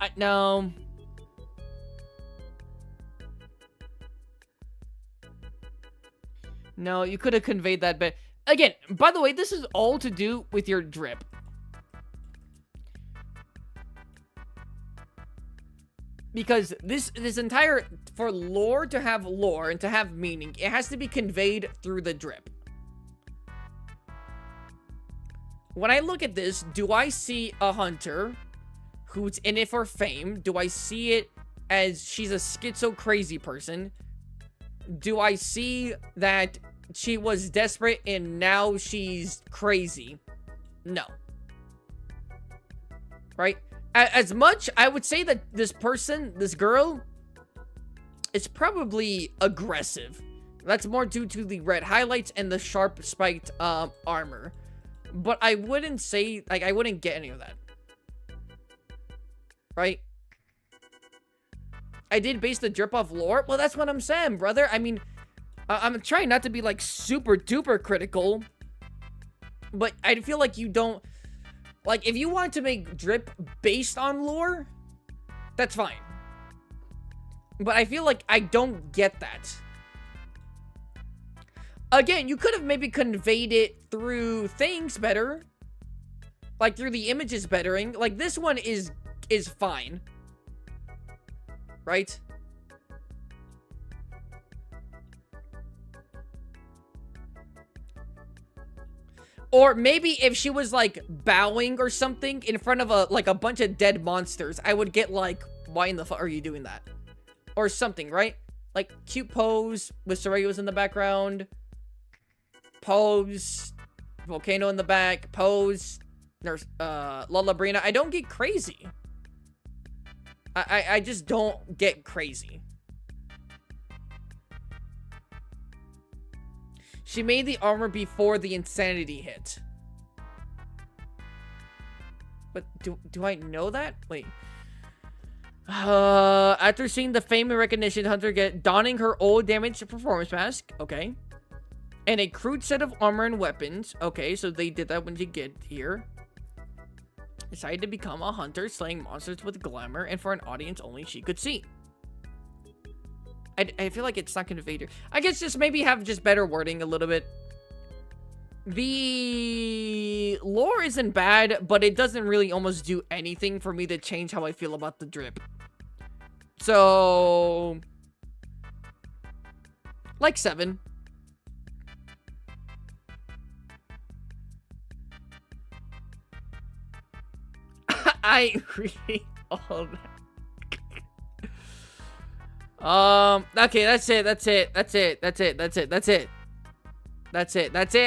No, you could have conveyed that, but again, by the way, this is all to do with your drip. Because this entire, for lore to have lore and to have meaning, it has to be conveyed through the drip. When I look at this, do I see a hunter who's in it for fame? Do I see it as she's a schizo crazy person? Do I see that she was desperate and now she's crazy? No. Right? As much, I would say that this person, this girl, is probably aggressive. That's more due to the red highlights and the sharp spiked armor. But I wouldn't say, like, I wouldn't get any of that. Right? I did base the drip off lore. Well, that's what I'm saying, brother. I mean, I'm trying not to be, like, super duper critical. But I feel like you don't... Like, if you want to make drip based on lore, that's fine. But I feel like I don't get that. Again, you could have maybe conveyed it through things better. Like, through the images bettering. Like, this one is fine. Right? Or maybe if she was, like, bowing or something in front of a bunch of dead monsters, I would get, like, why in the fuck are you doing that? Or something, right? Like, cute pose with Soraya's in the background. Pose. Volcano in the back. Pose. There's, Lullabrina. I don't get crazy. I just don't get crazy. She made the armor before the insanity hit. But do I know that? Wait. After seeing the fame and recognition, Hunter donning her old damaged performance mask. Okay. And a crude set of armor and weapons. Okay, so they did that when you get here. Decided to become a hunter, slaying monsters with glamour and for an audience only she could see. I feel like it's not conveyed here. I guess just maybe have just better wording a little bit. The lore isn't bad, but it doesn't really almost do anything for me to change how I feel about the drip. So... like 7. I ain't reading all that. Okay, that's it.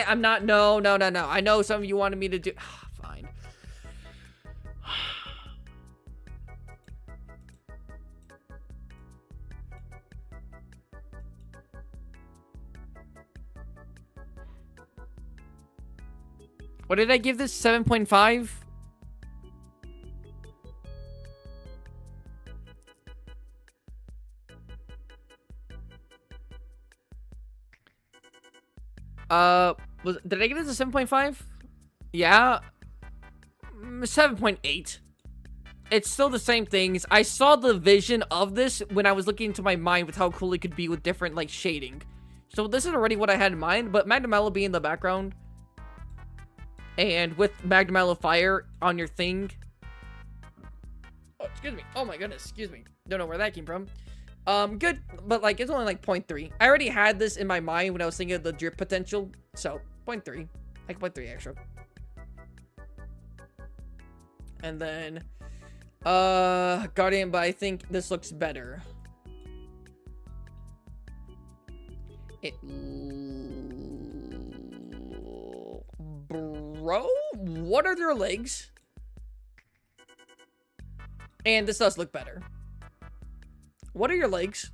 I'm not, no. I know some of you wanted me to do, fine. What did I give this? 7.5? Did I give this a 7.5? Yeah. 7.8. It's still the same things. I saw the vision of this when I was looking into my mind with how cool it could be with different, like, shading. So this is already what I had in mind, but Magdamello being in the background, and with Magdamello Fire on your thing. Oh, excuse me. Oh my goodness, excuse me. Don't know where that came from. Good, but like, it's only like 0.3. I already had this in my mind when I was thinking of the drip potential, so 0.3. Like 0.3 extra. And then, Guardian, but I think this looks better. Bro, what are their legs? And this does look better. What are your legs?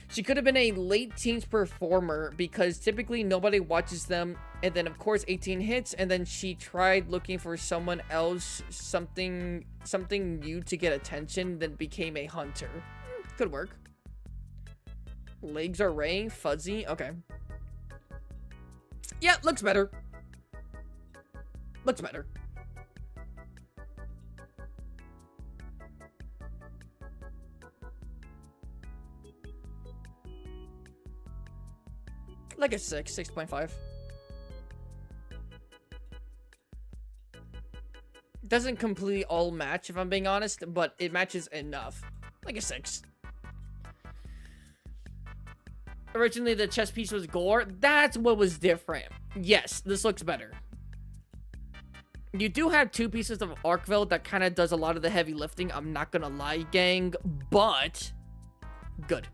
She could have been a late teens performer because typically nobody watches them. And then of course 18 hits, and then she tried looking for someone else, something new to get attention, then became a hunter. Could work. Legs are Ray, fuzzy. Okay. Yeah, looks better. Looks better. Like a 6.5. Doesn't completely all match, if I'm being honest, but it matches enough. Like a 6. Originally, the chest piece was gore. That's what was different. Yes, this looks better. You do have 2 pieces of Arkveld that kind of does a lot of the heavy lifting. I'm not gonna lie, gang, but good.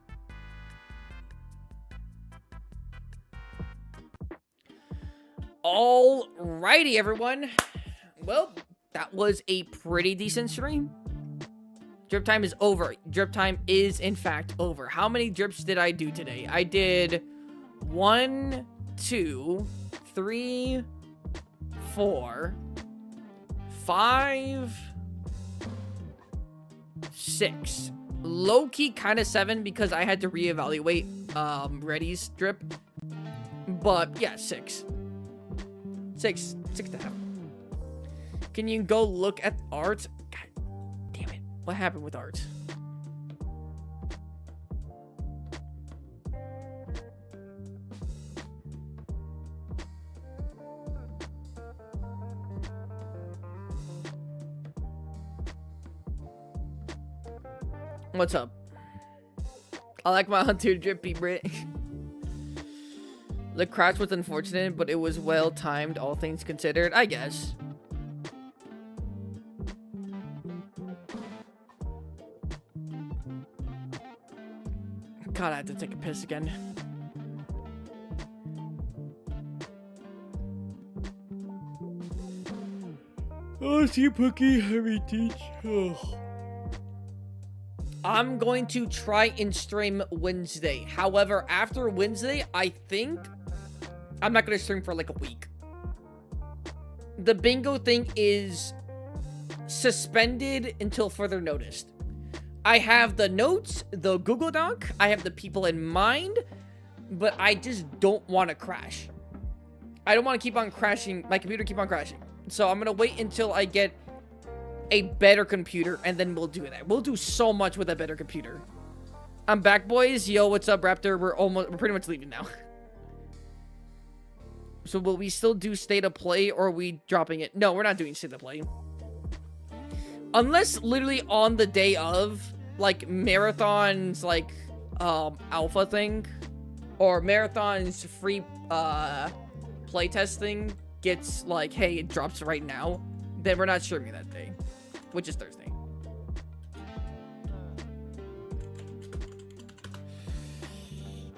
Alrighty, everyone. Well, that was a pretty decent stream. Drip time is over. Drip time is, in fact, over. How many drips did I do today? I did 1, 2, 3, 4, 5, 6. Low-key kind of 7 because I had to reevaluate Reddy's drip. But, yeah, 6. 6.5. Can you go look at art? God damn it. What happened with art? What's up? I like my hunter drippy, Brit. The crash was unfortunate, but it was well timed, all things considered, I guess. God, I have to take a piss again. Oh, see you, Pookie. Hurry, teach. Oh. I'm going to try and stream Wednesday. However, after Wednesday, I think I'm not going to stream for like a week. The bingo thing is suspended until further notice. I have the notes, the Google Doc, I have the people in mind, but I just don't want to crash. I don't want to keep on crashing, my computer keep on crashing. So I'm going to wait until I get a better computer, and then we'll do that. We'll do so much with a better computer. I'm back, boys. Yo, what's up, Raptor? We're pretty much leaving now. So will we still do state of play, or are we dropping it? No, we're not doing state of play. Unless literally on the day of, like, Marathon's, like, alpha thing, or Marathon's free, playtesting gets like, hey, it drops right now, then we're not streaming that day, which is Thursday.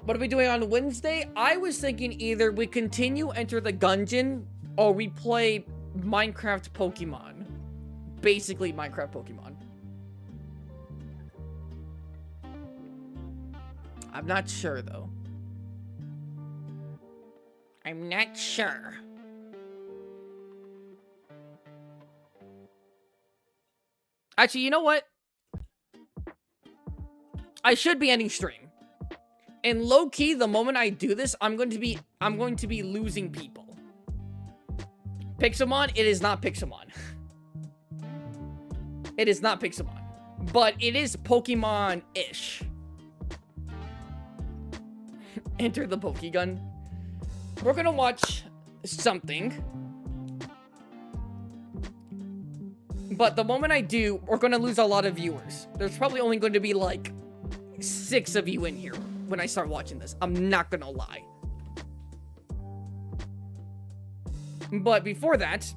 What are we doing on Wednesday? I was thinking either we continue Enter the Gungeon or we play Minecraft Pokemon. Basically Minecraft Pokemon. I'm not sure though. I'm not sure. Actually, you know what? I should be ending stream. And low-key, the moment I do this, I'm going to be losing people. Pixelmon, it is not Pixelmon. It is not Pixelmon. But it is Pokemon-ish. Enter the Pokegun. We're gonna watch something. But the moment I do, we're gonna lose a lot of viewers. There's probably only going to be like 6 of you in here when I start watching this. I'm not gonna lie. But before that,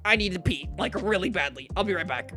I need to pee, like, really badly. I'll be right back.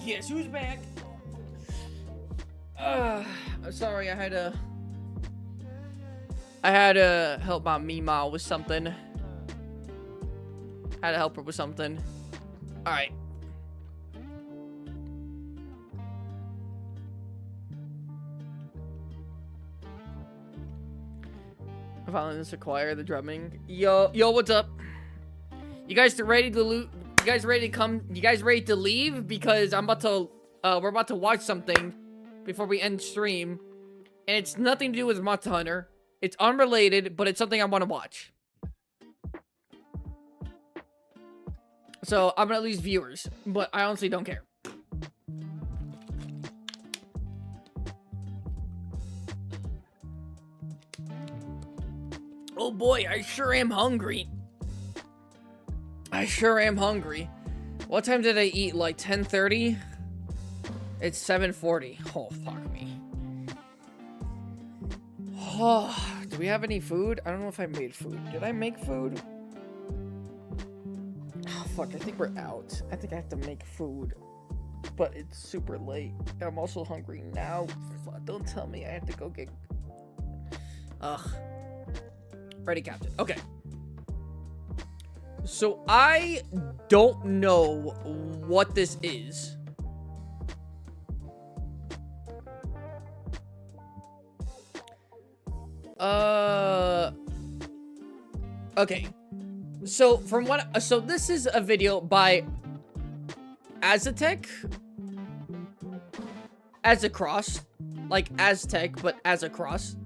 Guess who's back? I'm sorry, I had to help my Mima with something. Had to help her with something. Alright. Violence acquire the drumming. Yo, what's up? You guys ready to loot? You guys ready to come? You guys ready to leave? Because I'm about to, we're about to watch something before we end stream. And it's nothing to do with Monster Hunter. It's unrelated, but it's something I want to watch. So, I'm gonna lose viewers, but I honestly don't care. Oh boy, I sure am hungry. I sure am hungry. What time did I eat? Like 10:30? It's 7:40. Oh, fuck me. Oh, do we have any food? I don't know if I made food. Did I make food? Oh, fuck, I think we're out. I think I have to make food. But it's super late. And I'm also hungry now. Fuck, don't tell me I have to go get... Ugh. Ready, Captain. Okay. So, I don't know what this is. Okay. So, from what... So, this is a video by Aztec. Azecross. Like Aztec, but Azecross.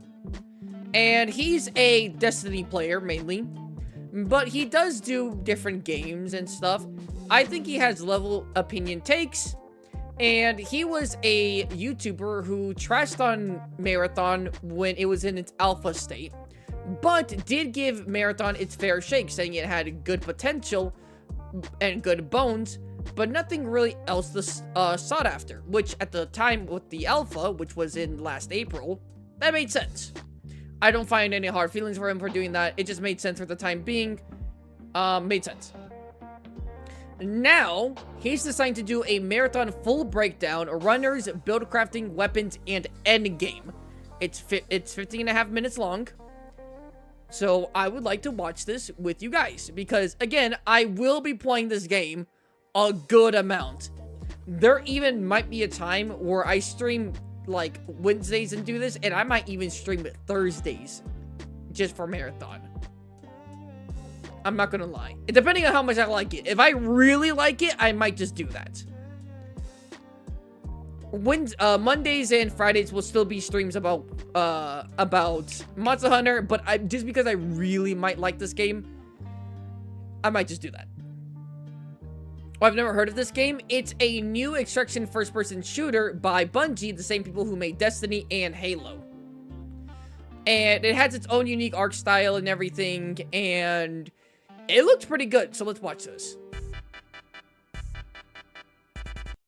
And he's a Destiny player, mainly. But he does do different games and stuff. I think he has level opinion takes. And he was a YouTuber who trashed on Marathon when it was in its alpha state. But did give Marathon its fair shake, saying it had good potential and good bones. But nothing really else sought after. Which at the time with the alpha, which was in last April, that made sense. I don't find any hard feelings for him for doing that. It just made sense for the time being. Made sense. Now, he's deciding to do a marathon full breakdown, runners, build crafting, weapons, and endgame. It's 15 and a half minutes long. So, I would like to watch this with you guys. Because, again, I will be playing this game a good amount. There even might be a time where I stream... like Wednesdays and do this, and I might even stream it Thursdays just for Marathon. I'm not gonna lie, depending on how much I like it. If I really like it, I might just do that. Mondays and Fridays will still be streams about Monster Hunter, but just because I really might like this game, I might just do that. I've never heard of this game. It's a new extraction first-person shooter by Bungie, the same people who made Destiny and Halo. And it has its own unique art style and everything, and it looks pretty good, so let's watch this.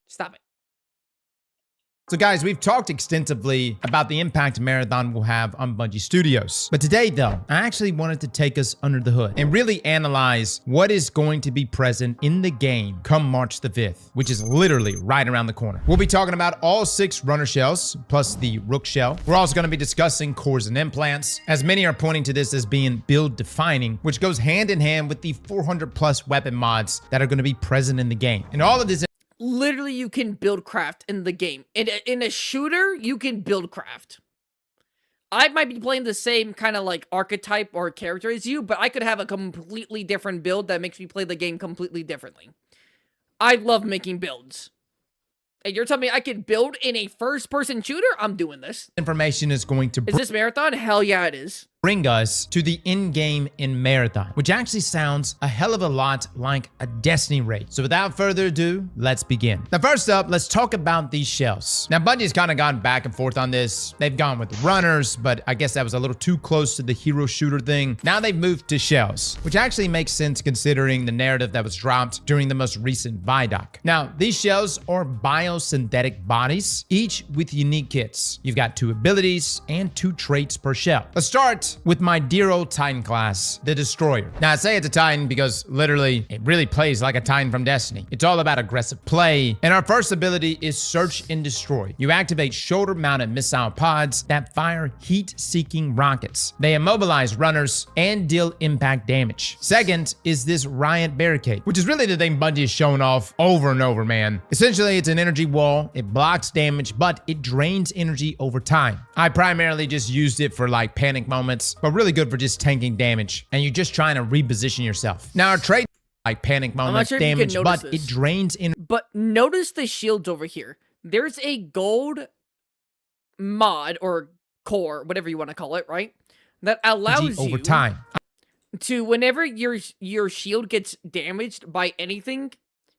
Stop it. So guys, we've talked extensively about the impact Marathon will have on Bungie Studios. But today though, I actually wanted to take us under the hood and really analyze what is going to be present in the game come March the 5th, which is literally right around the corner. We'll be talking about all 6 runner shells, plus the rook shell. We're also going to be discussing cores and implants, as many are pointing to this as being build defining, which goes hand in hand with the 400 plus weapon mods that are going to be present in the game. And all of this literally, you can build craft in the game. In a shooter, you can build craft. I might be playing the same kind of like archetype or character as you, but I could have a completely different build that makes me play the game completely differently. I love making builds. And you're telling me I could build in a first-person shooter? I'm doing this. Information is going to... Is this Marathon? Hell yeah, it is. Bring us to the end game in Marathon, which actually sounds a hell of a lot like a Destiny raid. So without further ado, let's begin. Now, first up, let's talk about these shells. Now, Bungie's kind of gone back and forth on this. They've gone with runners, but I guess that was a little too close to the hero shooter thing. Now they've moved to shells, which actually makes sense considering the narrative that was dropped during the most recent Vidoc. Now, these shells are biosynthetic bodies, each with unique kits. You've got 2 abilities and 2 traits per shell. Let's start start with my dear old Titan class, the Destroyer. Now, I say it's a Titan because literally it really plays like a Titan from Destiny. It's all about aggressive play, and our first ability is Search and Destroy. You activate shoulder-mounted missile pods that fire heat-seeking rockets. They immobilize runners and deal impact damage. Second is this Riot Barricade, which is really the thing Bungie has shown off over and over, man. Essentially, it's an energy wall. It blocks damage, but it drains energy over time. I primarily just used it for like panic moments, but really good for just tanking damage, and you're just trying to reposition yourself. Now, our trade like panic moments, damage, but it drains in. But notice the shields over here. There's a gold mod or core, whatever you want to call it, right? That allows over you time to, whenever your shield gets damaged by anything,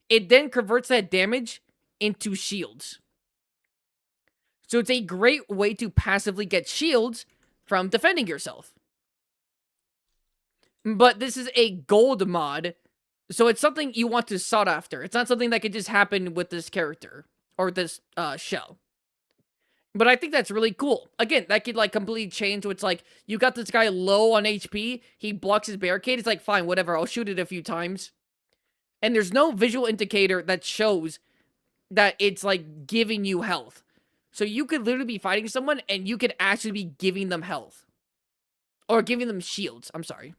it then converts that damage into shields. So it's a great way to passively get shields from defending yourself. But this is a gold mod, so it's something you want to sought after. It's not something that could just happen with this character or this shell. But I think that's really cool. Again, that could like completely change. So it's like, you got this guy low on HP, he blocks his barricade, it's like, fine, whatever, I'll shoot it a few times. And there's no visual indicator that shows that it's like giving you health. So you could literally be fighting someone and you could actually be giving them health. Or giving them shields, I'm sorry.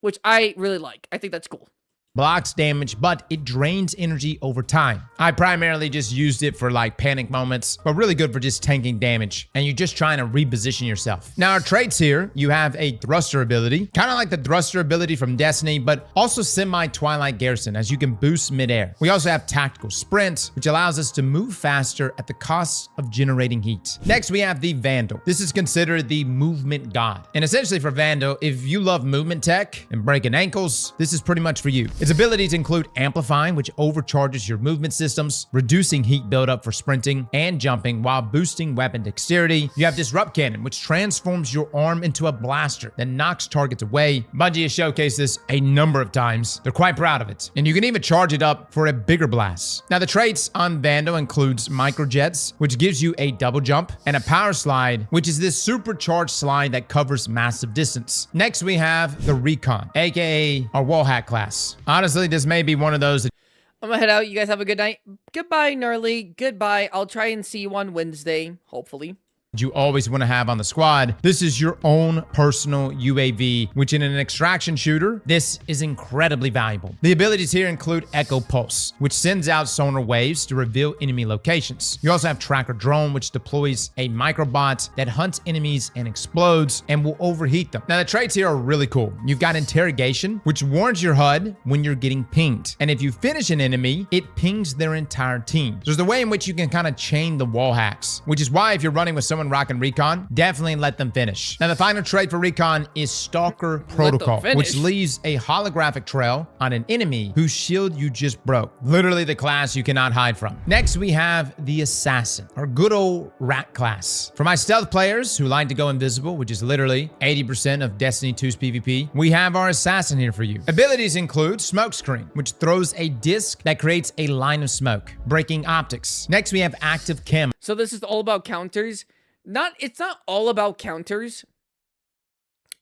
Which I really like. I think that's cool. Blocks damage, but it drains energy over time. I primarily just used it for like panic moments, but really good for just tanking damage, and you're just trying to reposition yourself. Now, our traits here, you have a thruster ability, kind of like the thruster ability from Destiny, but also semi-Twilight Garrison, as you can boost midair. We also have tactical sprint, which allows us to move faster at the cost of generating heat. Next, we have the Vandal. This is considered the movement god. And essentially for Vandal, if you love movement tech and breaking ankles, this is pretty much for you. Its abilities include Amplifying, which overcharges your movement systems, reducing heat buildup for sprinting and jumping while boosting weapon dexterity. You have Disrupt Cannon, which transforms your arm into a blaster that knocks targets away. Bungie has showcased this a number of times. They're quite proud of it. And you can even charge it up for a bigger blast. Now, the traits on Vandal includes Microjets, which gives you a double jump, and a Power Slide, which is this supercharged slide that covers massive distance. Next, we have the Recon, aka our wall hack class. Honestly, this may be one of those that I'm gonna head out. You guys have a good night. Goodbye, Gnarly. Goodbye. I'll try and see you on Wednesday, hopefully. you always want to have on the squad. This is your own personal UAV, which in an extraction shooter, this is incredibly valuable. The abilities here include Echo Pulse, which sends out sonar waves to reveal enemy locations. You also have Tracker Drone, which deploys a microbot that hunts enemies and explodes and will overheat them. Now, the traits here are really cool. You've got Interrogation, which warns your HUD when you're getting pinged. And if you finish an enemy, it pings their entire team. There's a way in which you can kind of chain the wall hacks, which is why if you're running with someone rocking Recon, definitely let them finish. Now, the final trait for Recon is Stalker Protocol, which leaves a holographic trail on an enemy whose shield you just broke. Literally the class you cannot hide from. Next, we have the Assassin, our good old rat class. For my stealth players who like to go invisible, which is literally 80% of Destiny 2's PvP, we have our Assassin here for you. Abilities include Smokescreen, which throws a disc that creates a line of smoke, breaking optics. Next, we have Active Cam. So this is all about counters. It's not all about counters.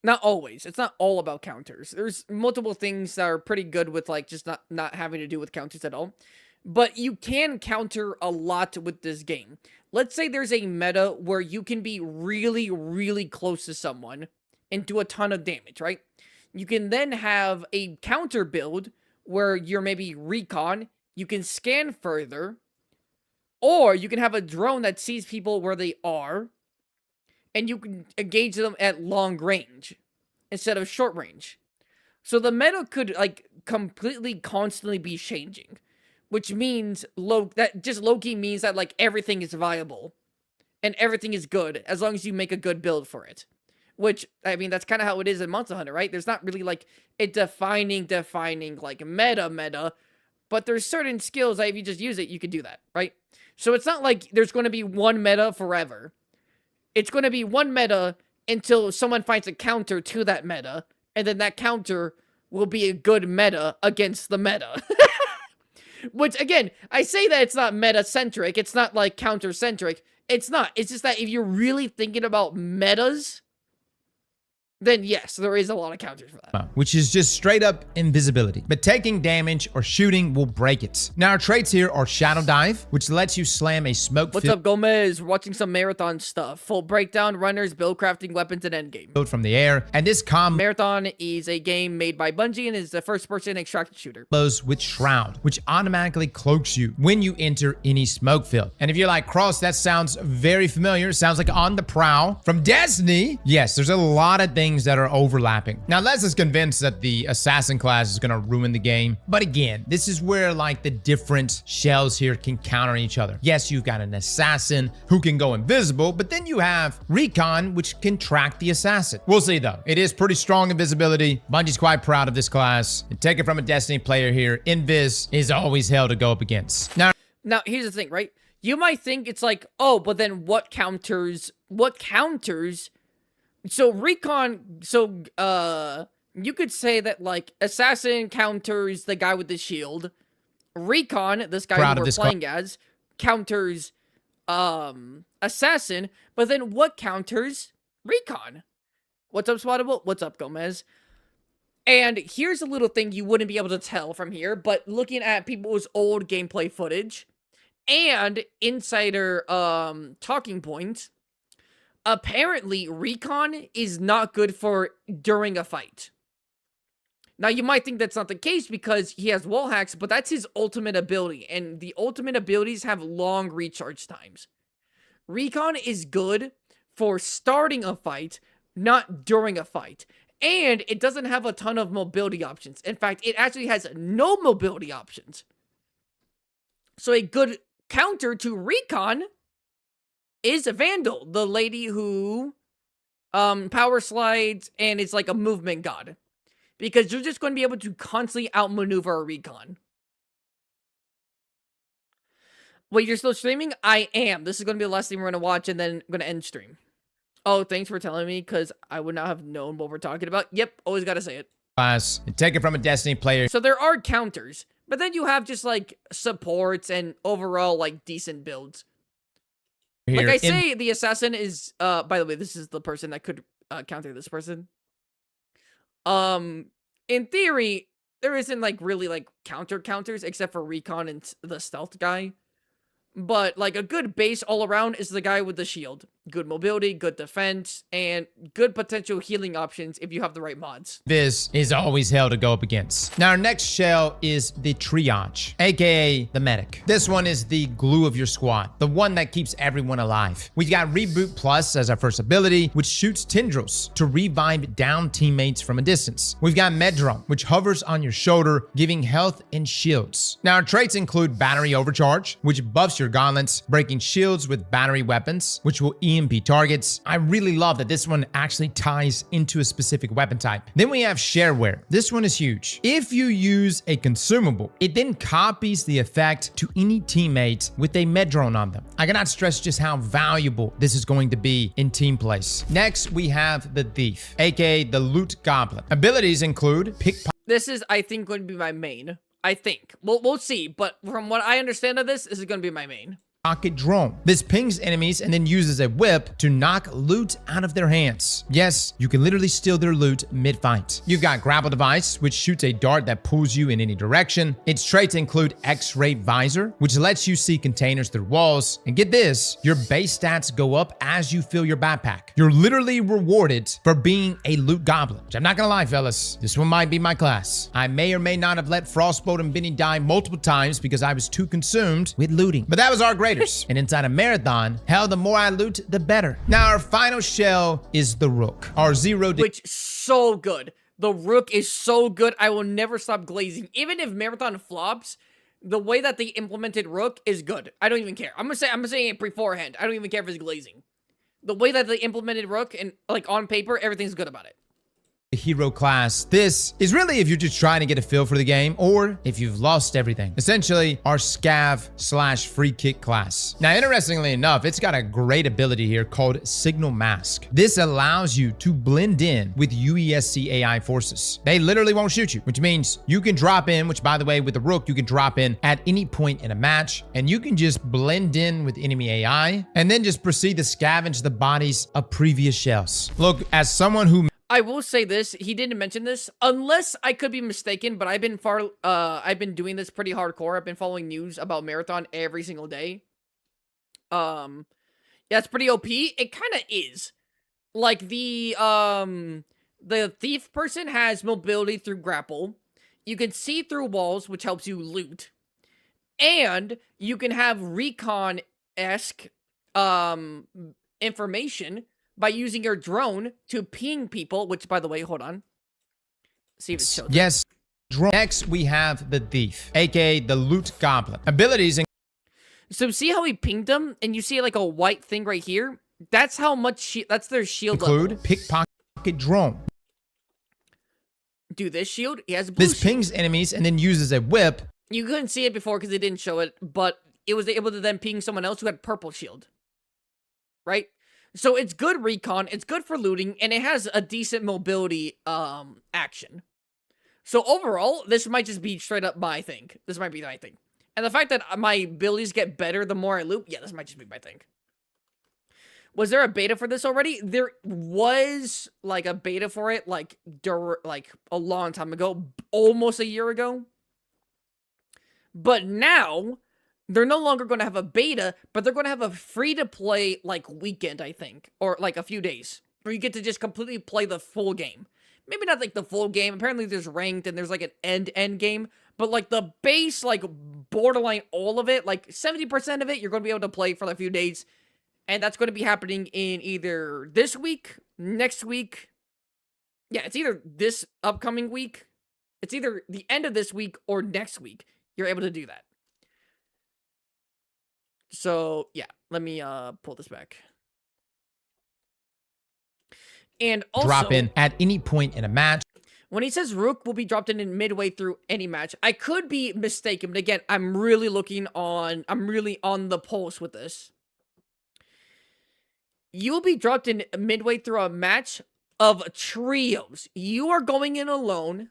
Not always. It's not all about counters. There's multiple things that are pretty good with like just not having to do with counters at all. But you can counter a lot with this game. Let's say there's a meta where you can be really, really close to someone and do a ton of damage, right? You can then have a counter build where you're maybe recon, you can scan further, or you can have a drone that sees people where they are, and you can engage them at long range instead of short range. So the meta could like completely constantly be changing, which means low-key means that like everything is viable and everything is good as long as you make a good build for it. Which, I mean, that's kind of how it is in Monster Hunter, right? There's not really like a defining like meta, but there's certain skills that if you just use it, you can do that, right? So it's not like there's going to be one meta forever. It's going to be one meta until someone finds a counter to that meta, and then that counter will be a good meta against the meta. Which, again, I say that it's not meta-centric. It's not, like, counter-centric. It's not. It's just that if you're really thinking about metas, then yes, there is a lot of counters for that. Which is just straight up invisibility. But taking damage or shooting will break it. Now our traits here are Shadow Dive, which lets you slam a smoke What's up, Gomez? We're watching some marathon stuff. Full breakdown, runners, build crafting weapons, and endgame. From the air. And this Marathon is a game made by Bungie and is the first-person extraction shooter. With Shroud, which automatically cloaks you when you enter any smoke field. And if you're like, Cross, that sounds very familiar. Sounds like On the Prowl from Destiny. Yes, there's a lot of things that are overlapping. Now, Les is convinced that the assassin class is going to ruin the game. But again, this is where like the different shells here can counter each other. Yes, you've got an assassin who can go invisible, but then you have Recon, which can track the assassin. We'll see though. It is pretty strong invisibility. Bungie's quite proud of this class. And take it from a Destiny player here, Invis is always hell to go up against. Now, here's the thing, right? You might think it's like, oh, but then what counters? So Recon, you could say that like Assassin counters the guy with the shield. Recon, this guy who we're playing as, counters Assassin, but then what counters Recon? What's up, Spottable? What's up, Gomez? And here's a little thing you wouldn't be able to tell from here, but looking at people's old gameplay footage and insider talking points, apparently Recon is not good for during a fight. Now, you might think that's not the case because he has wall hacks, but that's his ultimate ability, and the ultimate abilities have long recharge times. Recon is good for starting a fight, not during a fight. And it doesn't have a ton of mobility options. In fact, it actually has no mobility options. So a good counter to Recon is Vandal, the lady who power slides and is like a movement god. Because you're just going to be able to constantly outmaneuver a Recon. Wait, you're still streaming? I am. This is going to be the last thing we're going to watch and then I'm going to end stream. Oh, thanks for telling me, because I would not have known what we're talking about. Yep, always got to say it. Class, and take it from a Destiny player. So there are counters, but then you have just, like, supports and overall, like, decent builds. Like I say, the Assassin is, by the way, this is the person that could counter this person. In theory, there isn't, like, really, like, counters, except for Recon and the Stealth guy. But, like, a good base all around is the guy with the shield. Good mobility, good defense, and good potential healing options if you have the right mods. This is always hell to go up against. Now, our next shell is the Triage, aka the Medic. This one is the glue of your squad, the one that keeps everyone alive. We've got Reboot Plus as our first ability, which shoots tendrils to revive down teammates from a distance. We've got Medron, which hovers on your shoulder, giving health and shields. Now, our traits include Battery Overcharge, which buffs your gauntlets, breaking shields with battery weapons, which will EMP targets. I really love that this one actually ties into a specific weapon type. Then we have Shareware. This one is huge. If you use a consumable, it then copies the effect to any teammate with a Medron on them. I cannot stress just how valuable this is going to be in team plays. Next, we have the Thief, aka the Loot Goblin. Abilities include Pickpocket. This is, I think, going to be my main. I think. We'll see, but from what I understand of this is going to be my main. Pocket Drone. This pings enemies and then uses a whip to knock loot out of their hands. Yes, you can literally steal their loot mid-fight. You've got Grapple Device, which shoots a dart that pulls you in any direction. Its traits include X-Ray Visor, which lets you see containers through walls. And get this, your base stats go up as you fill your backpack. You're literally rewarded for being a loot goblin. Which I'm not gonna lie, fellas, this one might be my class. I may or may not have let Frostbolt and Benny die multiple times because I was too consumed with looting. But that was our greatest. And inside a marathon, hell, the more I loot, the better. Now, our final shell is the Rook. Our which so good. The Rook is so good. I will never stop glazing. Even if marathon flops, the way that they implemented Rook is good. I don't even care. I'm saying it beforehand. I don't even care if it's glazing. The way that they implemented Rook and like on paper, everything's good about it. Hero class. This is really if you're just trying to get a feel for the game or if you've lost everything. Essentially, our scav / free kick class. Now, interestingly enough, it's got a great ability here called Signal Mask. This allows you to blend in with UESC AI forces. They literally won't shoot you, which means you can drop in, which by the way, with the Rook, you can drop in at any point in a match and you can just blend in with enemy AI and then just proceed to scavenge the bodies of previous shells. Look, as someone who I will say this, he didn't mention this, unless I could be mistaken, but I've been doing this pretty hardcore. I've been following news about Marathon every single day. Yeah, it's pretty OP. It kind of is. Like, the thief person has mobility through grapple. You can see through walls, which helps you loot. And you can have recon-esque, information by using your drone to ping people, which, by the way, hold on. See if it shows. Yes. Next, we have the Thief, aka the Loot Goblin. Abilities. So see how he pinged them, and you see like a white thing right here? That's how much, that's their shield include level. Pickpocket Drone. Do this shield, he has a blue This pings enemies and then uses a whip. You couldn't see it before because it didn't show it, but it was able to then ping someone else who had purple shield. Right? So it's good recon, it's good for looting, and it has a decent mobility action. So overall, this might just be straight up my thing. This might be my thing. And the fact that my abilities get better the more I loot, yeah, this might just be my thing. Was there a beta for this already? There was like a beta for it like a long time ago, almost a year ago. But now they're no longer going to have a beta, but they're going to have a free-to-play, like, weekend, I think. Or, like, a few days. Where you get to just completely play the full game. Maybe not, like, the full game. Apparently, there's ranked and there's, like, an end game. But, like, the base, like, borderline all of it, like, 70% of it, you're going to be able to play for a few days. And that's going to be happening in either this week, next week. Yeah, it's either this upcoming week. It's either the end of this week or next week. You're able to do that. So, yeah, let me pull this back. And also, drop in at any point in a match. When he says Rook will be dropped in midway through any match, I could be mistaken, but again, I'm really on the pulse with this. You'll be dropped in midway through a match of trios. You are going in alone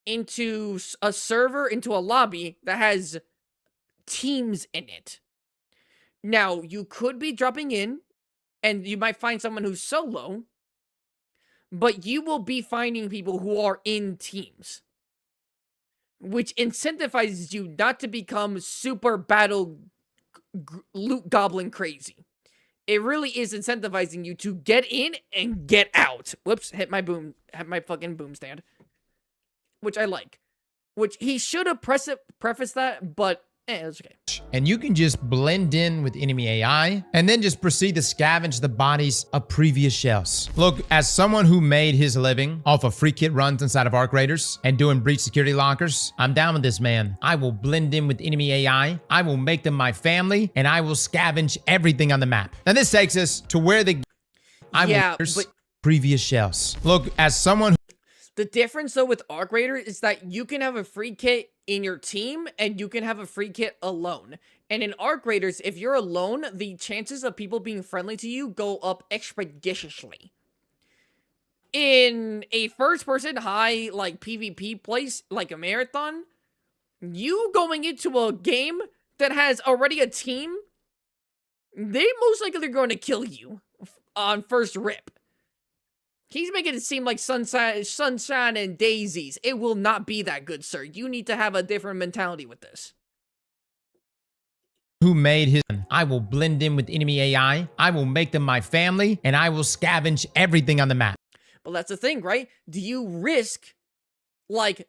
into a server, into a lobby that has teams in it. Now, you could be dropping in, and you might find someone who's solo, but you will be finding people who are in teams, which incentivizes you not to become super battle loot goblin crazy. It really is incentivizing you to get in and get out. Whoops, hit my fucking boom stand. Which I like. Which he should have prefaced that, but it's okay. And you can just blend in with enemy AI and then just proceed to scavenge the bodies of previous shells. Look, as someone who made his living off of free kit runs inside of Arc Raiders and doing breach security lockers, I'm down with this, man. I will blend in with enemy AI. I will make them my family, and I will scavenge everything on the map. Now this takes us to where previous shells. Look, as someone who the difference, though, with Arc Raider is that you can have a free kit in your team, and you can have a free kit alone. And in Arc Raiders, if you're alone, the chances of people being friendly to you go up expeditiously. In a first-person high, like, PvP place, like a Marathon, you going into a game that has already a team, they most likely are going to kill you on first rip. He's making it seem like sunshine and daisies. It will not be that good, sir. You need to have a different mentality with this. Who made his... I will blend in with enemy AI. I will make them my family, and I will scavenge everything on the map. But that's the thing, right? Do you risk, ratting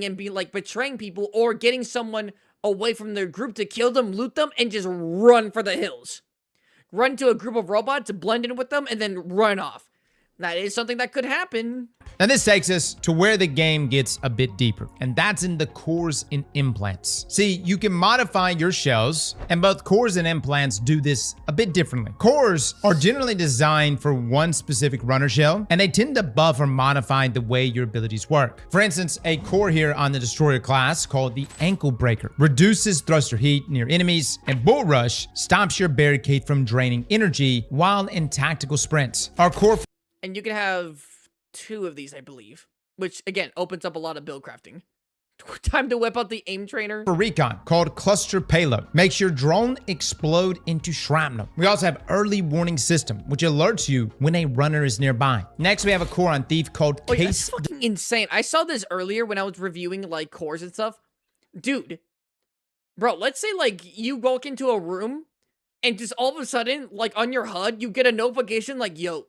and be like betraying people, or getting someone away from their group to kill them, loot them, and just run for the hills? Run to a group of robots, blend in with them, and then run off. That is something that could happen. Now this takes us to where the game gets a bit deeper, and that's in the cores and implants. See, you can modify your shells, and both cores and implants do this a bit differently. Cores are generally designed for one specific runner shell, and they tend to buff or modify the way your abilities work. For instance, a core here on the Destroyer class called the Ankle Breaker reduces thruster heat near enemies, and Bull Rush stops your barricade from draining energy while in tactical sprints. Our core... And you can have 2 of these, I believe. Which, again, opens up a lot of build crafting. Time to whip out the aim trainer. For recon, called Cluster Payload. Makes your drone explode into shrapnel. We also have Early Warning System, which alerts you when a runner is nearby. Next, we have a core on Thief called Oh, yeah, Case... that's fucking insane. I saw this earlier when I was reviewing, like, cores and stuff. Dude. Bro, let's say, like, you walk into a room, and just all of a sudden, like, on your HUD, you get a notification, like, yo,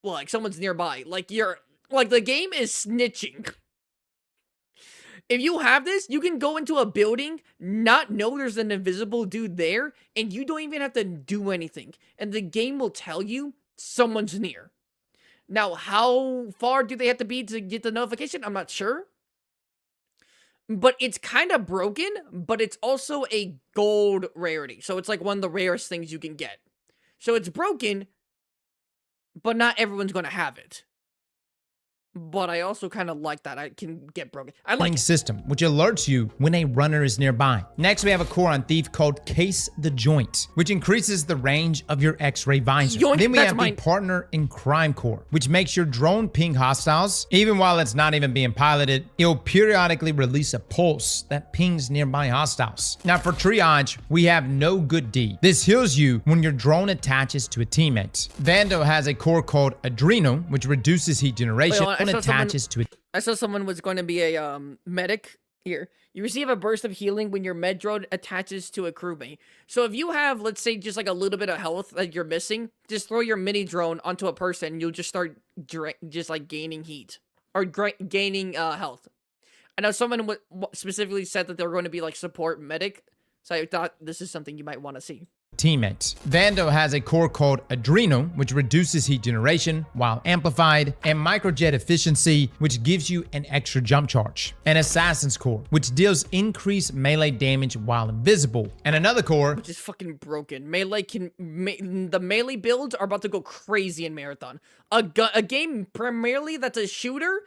like, someone's nearby. Like, the game is snitching. If you have this, you can go into a building, not know there's an invisible dude there, and you don't even have to do anything. And the game will tell you someone's near. Now, how far do they have to be to get the notification? I'm not sure. But it's kind of broken, but it's also a gold rarity. So it's like one of the rarest things you can get. So it's broken, but not everyone's going to have it. But I also kind of like that I can get broken. I like it. System, which alerts you when a runner is nearby. Next, we have a core on Thief called Case the Joint, which increases the range of your X-ray visor. Yoink, then we that's have mine. the Partner in Crime core, which makes your drone ping hostiles. Even while it's not even being piloted, it'll periodically release a pulse that pings nearby hostiles. Now for Triage, we have No Good Deed. This heals you when your drone attaches to a teammate. Vando has a core called Adreno, which reduces heat generation. Wait, Attaches to it. I saw someone was going to be a medic. Here, you receive a burst of healing when your med drone attaches to a crewmate. So if you have, let's say, just like a little bit of health that you're missing, just throw your mini drone onto a person, and you'll just start just like gaining heat or gaining health. I know someone specifically said that they were going to be like support medic, so I thought this is something you might want to see. Teammates. Vando has a core called Adreno, which reduces heat generation while amplified, and Microjet Efficiency, which gives you an extra jump charge. An Assassin's Core, which deals increased melee damage while invisible. And another core, which is fucking broken. Melee the melee builds are about to go crazy in Marathon. A game primarily that's a shooter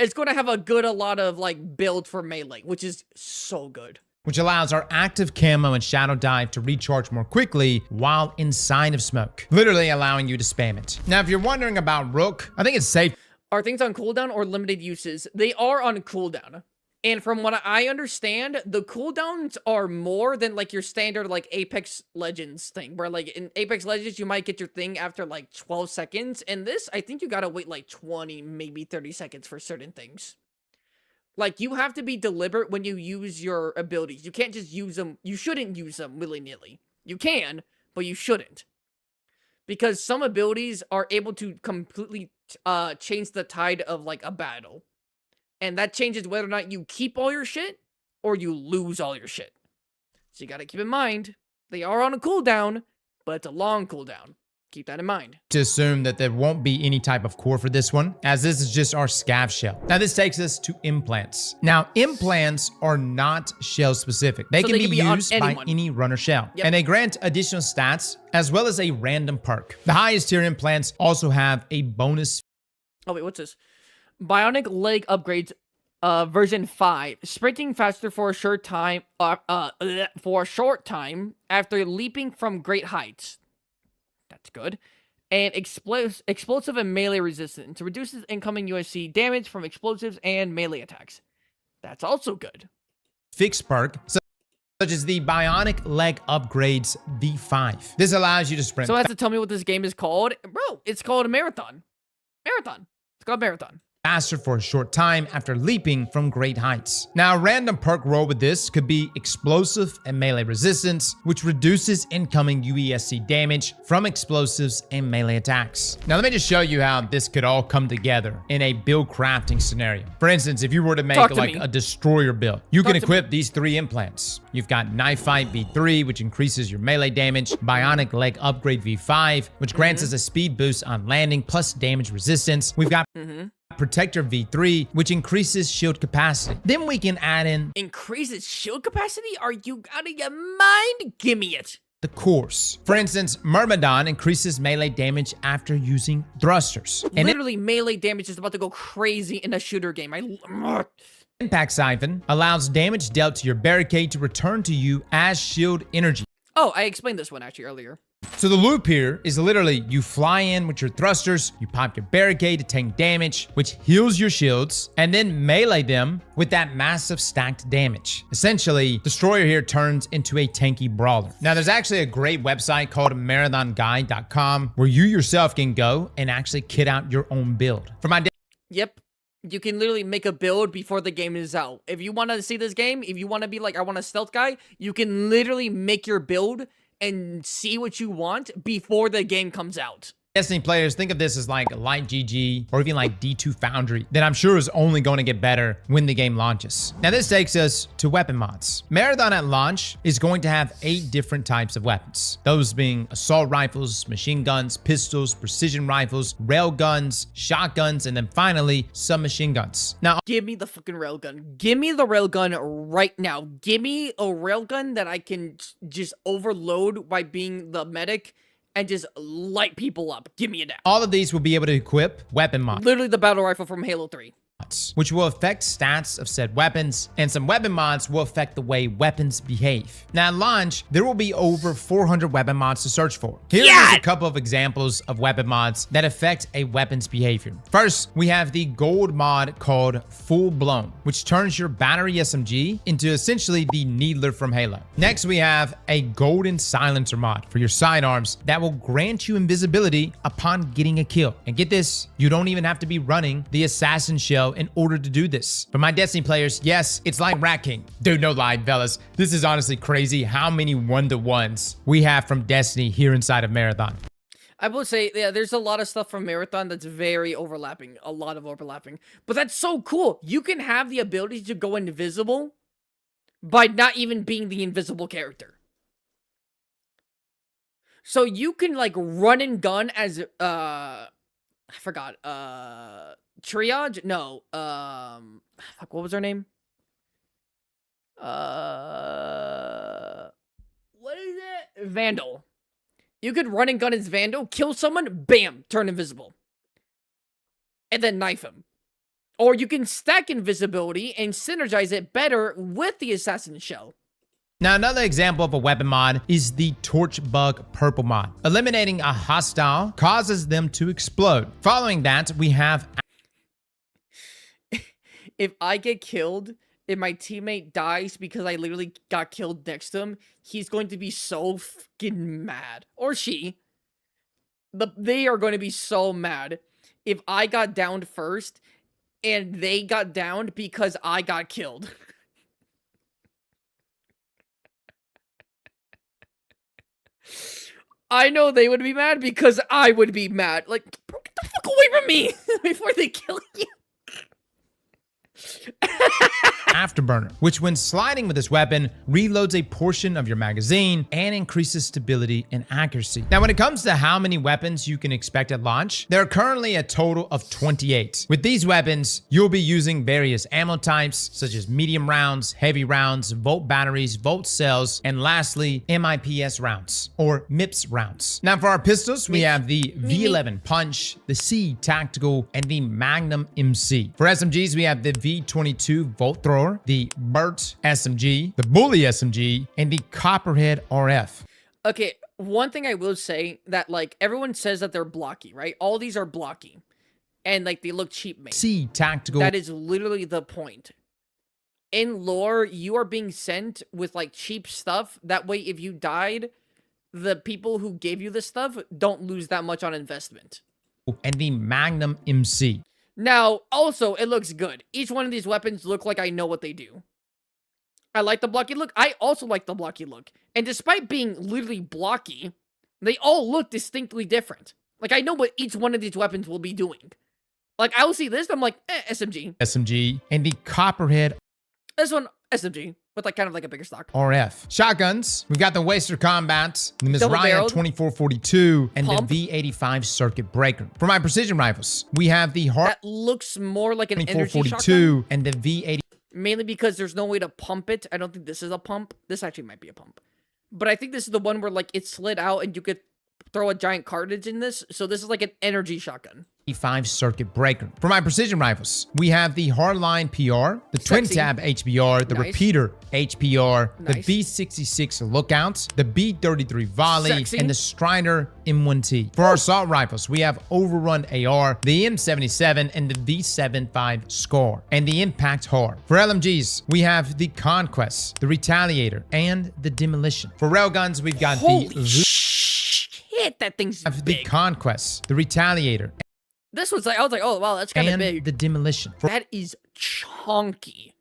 is going to have a lot of like build for melee, which is so good. Which allows our active camo and shadow dive to recharge more quickly while inside of smoke, literally allowing you to spam it. Now, if you're wondering about Rook, I think it's safe. Are things on cooldown or limited uses? They are on cooldown. And from what I understand, the cooldowns are more than like your standard like Apex Legends thing, where like in Apex Legends, you might get your thing after like 12 seconds. And this, I think you gotta wait like 20, maybe 30 seconds for certain things. Like, you have to be deliberate when you use your abilities. You can't just use them. You shouldn't use them willy-nilly. You can, but you shouldn't. Because some abilities are able to completely change the tide of, like, a battle. And that changes whether or not you keep all your shit or you lose all your shit. So you gotta keep in mind, they are on a cooldown, but it's a long cooldown. Keep that in mind. To assume that there won't be any type of core for this one, as this is just our scav shell. Now this takes us to implants. Now implants are not shell specific. They can be used by any runner shell. Yep. And they grant additional stats as well as a random perk. The highest tier implants also have a bonus. Oh wait, what's this? Bionic leg upgrades version 5. Sprinting faster for a short time after leaping from great heights. That's good. And explosive and melee resistance. Reduces incoming USC damage from explosives and melee attacks. That's also good. Fixed perk, such as the Bionic Leg Upgrades V5. This allows you to sprint. So it has to tell me what this game is called. Bro, it's called a Marathon. Marathon. It's called Marathon. Faster for a short time after leaping from great heights. Now, a random perk roll with this could be explosive and melee resistance, which reduces incoming UESC damage from explosives and melee attacks. Now, let me just show you how this could all come together in a build crafting scenario. For instance, if you were to make like a destroyer build, you can equip these 3 implants. You've got Knife Fight V3, which increases your melee damage, Bionic Leg Upgrade V5, which grants us a speed boost on landing plus damage resistance. We've got Protector V3, which increases shield capacity. Then we can add in increases shield capacity? Are you out of your mind? Give me it. The cores. For instance, Myrmidon increases melee damage after using thrusters. And literally, melee damage is about to go crazy in a shooter game. Impact Siphon allows damage dealt to your barricade to return to you as shield energy. Oh, I explained this one actually earlier. So the loop here is literally you fly in with your thrusters, you pop your barricade to tank damage, which heals your shields, and then melee them with that massive stacked damage. Essentially, Destroyer here turns into a tanky brawler. Now, there's actually a great website called marathonguide.com where you yourself can go and actually kit out your own build. For my Yep. You can literally make a build before the game is out. If you want to see this game, if you want to be like, I want a stealth guy, you can literally make your build and see what you want before the game comes out. Destiny players, think of this as like Light GG or even like D2 Foundry that I'm sure is only going to get better when the game launches. Now this takes us to weapon mods. Marathon at launch is going to have 8 different types of weapons. Those being assault rifles, machine guns, pistols, precision rifles, rail guns, shotguns, and then finally submachine guns. Now, give me the fucking railgun. Give me the railgun right now. Give me a railgun that I can just overload by being the medic and just light people up. Give me it now. All of these will be able to equip weapon mods. Literally the battle rifle from Halo 3. Which will affect stats of said weapons, and some weapon mods will affect the way weapons behave. Now at launch, there will be over 400 weapon mods to search for. Here is a couple of examples of weapon mods that affect a weapon's behavior. First, we have the gold mod called Full Blown, which turns your battery SMG into essentially the Needler from Halo. Next, we have a golden silencer mod for your sidearms that will grant you invisibility upon getting a kill. And get this, you don't even have to be running the assassin shell in order to do this. For my Destiny players, yes, it's like Rat King. Dude, no lie, fellas. This is honestly crazy how many 1-to-1s we have from Destiny here inside of Marathon. I will say, yeah, there's a lot of stuff from Marathon that's very overlapping. A lot of overlapping. But that's so cool. You can have the ability to go invisible by not even being the invisible character. So you can, like, run and gun as, I forgot, Triage? No, fuck, what was her name? What is it? Vandal. You could run and gun as Vandal, kill someone, bam, turn invisible. And then knife him. Or you can stack invisibility and synergize it better with the Assassin Shell. Now, another example of a weapon mod is the Torch Bug Purple mod. Eliminating a hostile causes them to explode. Following that, we have... If I get killed, if my teammate dies because I literally got killed next to him, he's going to be so fucking mad. Or she. They are going to be so mad if I got downed first and they got downed because I got killed. I know they would be mad because I would be mad. Like, bro, get the fuck away from me before they kill you. Afterburner, which when sliding with this weapon, reloads a portion of your magazine and increases stability and accuracy. Now, when it comes to how many weapons you can expect at launch, there are currently a total of 28. With these weapons, you'll be using various ammo types, such as medium rounds, heavy rounds, volt batteries, volt cells, and lastly, MIPS rounds, or MIPS rounds. Now, for our pistols, we have the V11 Punch, the C Tactical, and the Magnum MC. For SMGs, we have the V22 Volt Thrower, the Burt SMG, the Bully SMG, and the Copperhead RF. Okay, one thing I will say that, like, everyone says that they're blocky, right? All these are blocky. And, like, they look cheap made. C Tactical. That is literally the point. In lore, you are being sent with, like, cheap stuff. That way, if you died, the people who gave you this stuff don't lose that much on investment. And the Magnum MC. Now, also, it looks good. Each one of these weapons look like I know what they do. I like the blocky look. I also like the blocky look. And despite being literally blocky, they all look distinctly different. Like, I know what each one of these weapons will be doing. Like, I will see this, I'm like, SMG. SMG. And the Copperhead. This one, SMG. With, like, kind of like a bigger stock. RF. Shotguns. We've got the Waster Combat, the Ms. Ryan 2442, and Pump. the V85 Circuit Breaker. For my precision rifles, we have the That looks more like an energy 2442 shotgun. and the V80. Mainly because there's no way to pump it. I don't think this is a pump. This actually might be a pump. But I think this is the one where, like, it slid out and you could throw a giant cartridge in this. So this is like an energy shotgun. 5 circuit breaker. For my precision rifles, we have the Hardline PR, the Twin Sexy. Tab HBR, the Nice. Repeater HPR, Nice. the B66 Lookout, the B33 Volley, Sexy. and the Strider M1T. For our assault rifles, we have Overrun AR, the M77, and the V75 Scar, and the Impact Hard. For LMGs, we have the Conquest, the Retaliator, and the Demolition. For railguns, we've got Holy the shit, that thing's the big. Conquest, the Retaliator, This was like, I was like, oh, wow, that's kind of and big. the Demolition. For That is chunky.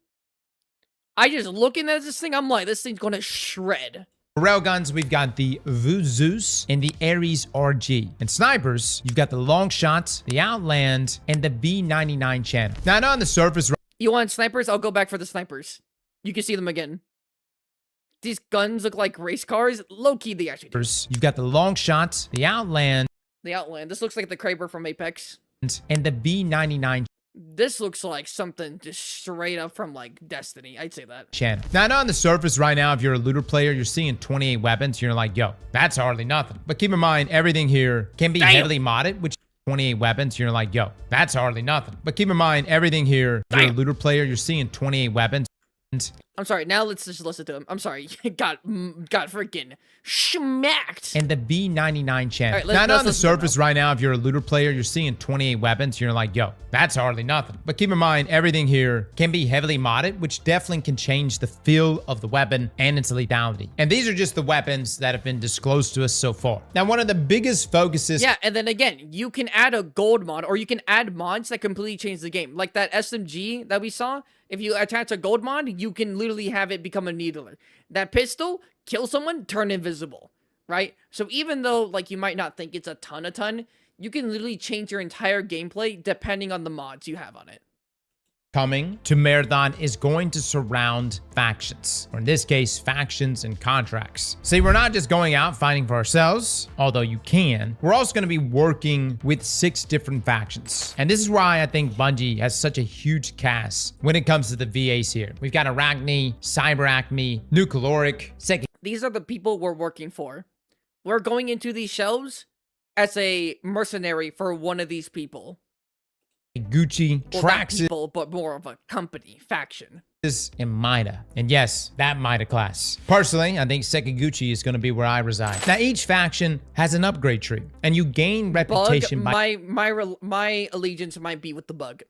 I just looking at this thing, I'm like, this thing's gonna shred. railguns, we've got the Vu Zeus and the Ares RG. And snipers, you've got the Long Shot, the Outland, and the B99 channel. Now, I know on the surface, You want snipers? I'll go back for the snipers. You can see them again. These guns look like race cars. Low-key, they actually do. you've got the Long Shot, the Outland, The Outland. This looks like the Kraber from Apex. and the B99 This looks like something just straight up from, like, Destiny. I'd say that. channel. Now, I know on the surface right now, if you're a looter player, you're seeing 28 weapons. You're like, yo, that's hardly nothing. But keep in mind, everything here can be heavily modded, which 28 weapons. You're like, yo, that's hardly nothing. But keep in mind, everything here, if you're a looter player, you're seeing 28 weapons. I'm sorry. Now let's just listen to him. I'm sorry. got freaking schmacked. And the B99 channel. All right, now, I know let's on the listen to him surface right now, if you're a looter player, you're seeing 28 weapons. You're like, yo, that's hardly nothing. But keep in mind, everything here can be heavily modded, which definitely can change the feel of the weapon and its lethality. And these are just the weapons that have been disclosed to us so far. Now, one of the biggest focuses... Yeah, and then again, you can add a gold mod, or you can add mods that completely change the game. Like that SMG that we saw. If you attach a gold mod, you can literally have it become a needler. That pistol, kill someone, turn invisible, right? So even though, like, you might not think it's a ton, you can literally change your entire gameplay depending on the mods you have on it. coming to Marathon is going to surround factions, or in this case, factions and contracts. See, we're not just going out fighting for ourselves, although you can. We're also going to be working with 6 different factions. And this is why I think Bungie has such a huge cast when it comes to the VAs here. We've got Arachne, Cyber Acme, Nucleoric, Second. These are the people we're working for. We're going into these shelves as a mercenary for one of these people. Gucci, Well, not Traxxas, people, but more of a company, faction. and Mida. And yes, that Mida class. Personally, I think Sekiguchi is going to be where I reside. Now, each faction has an upgrade tree, and you gain reputation Bug, my allegiance might be with the bug.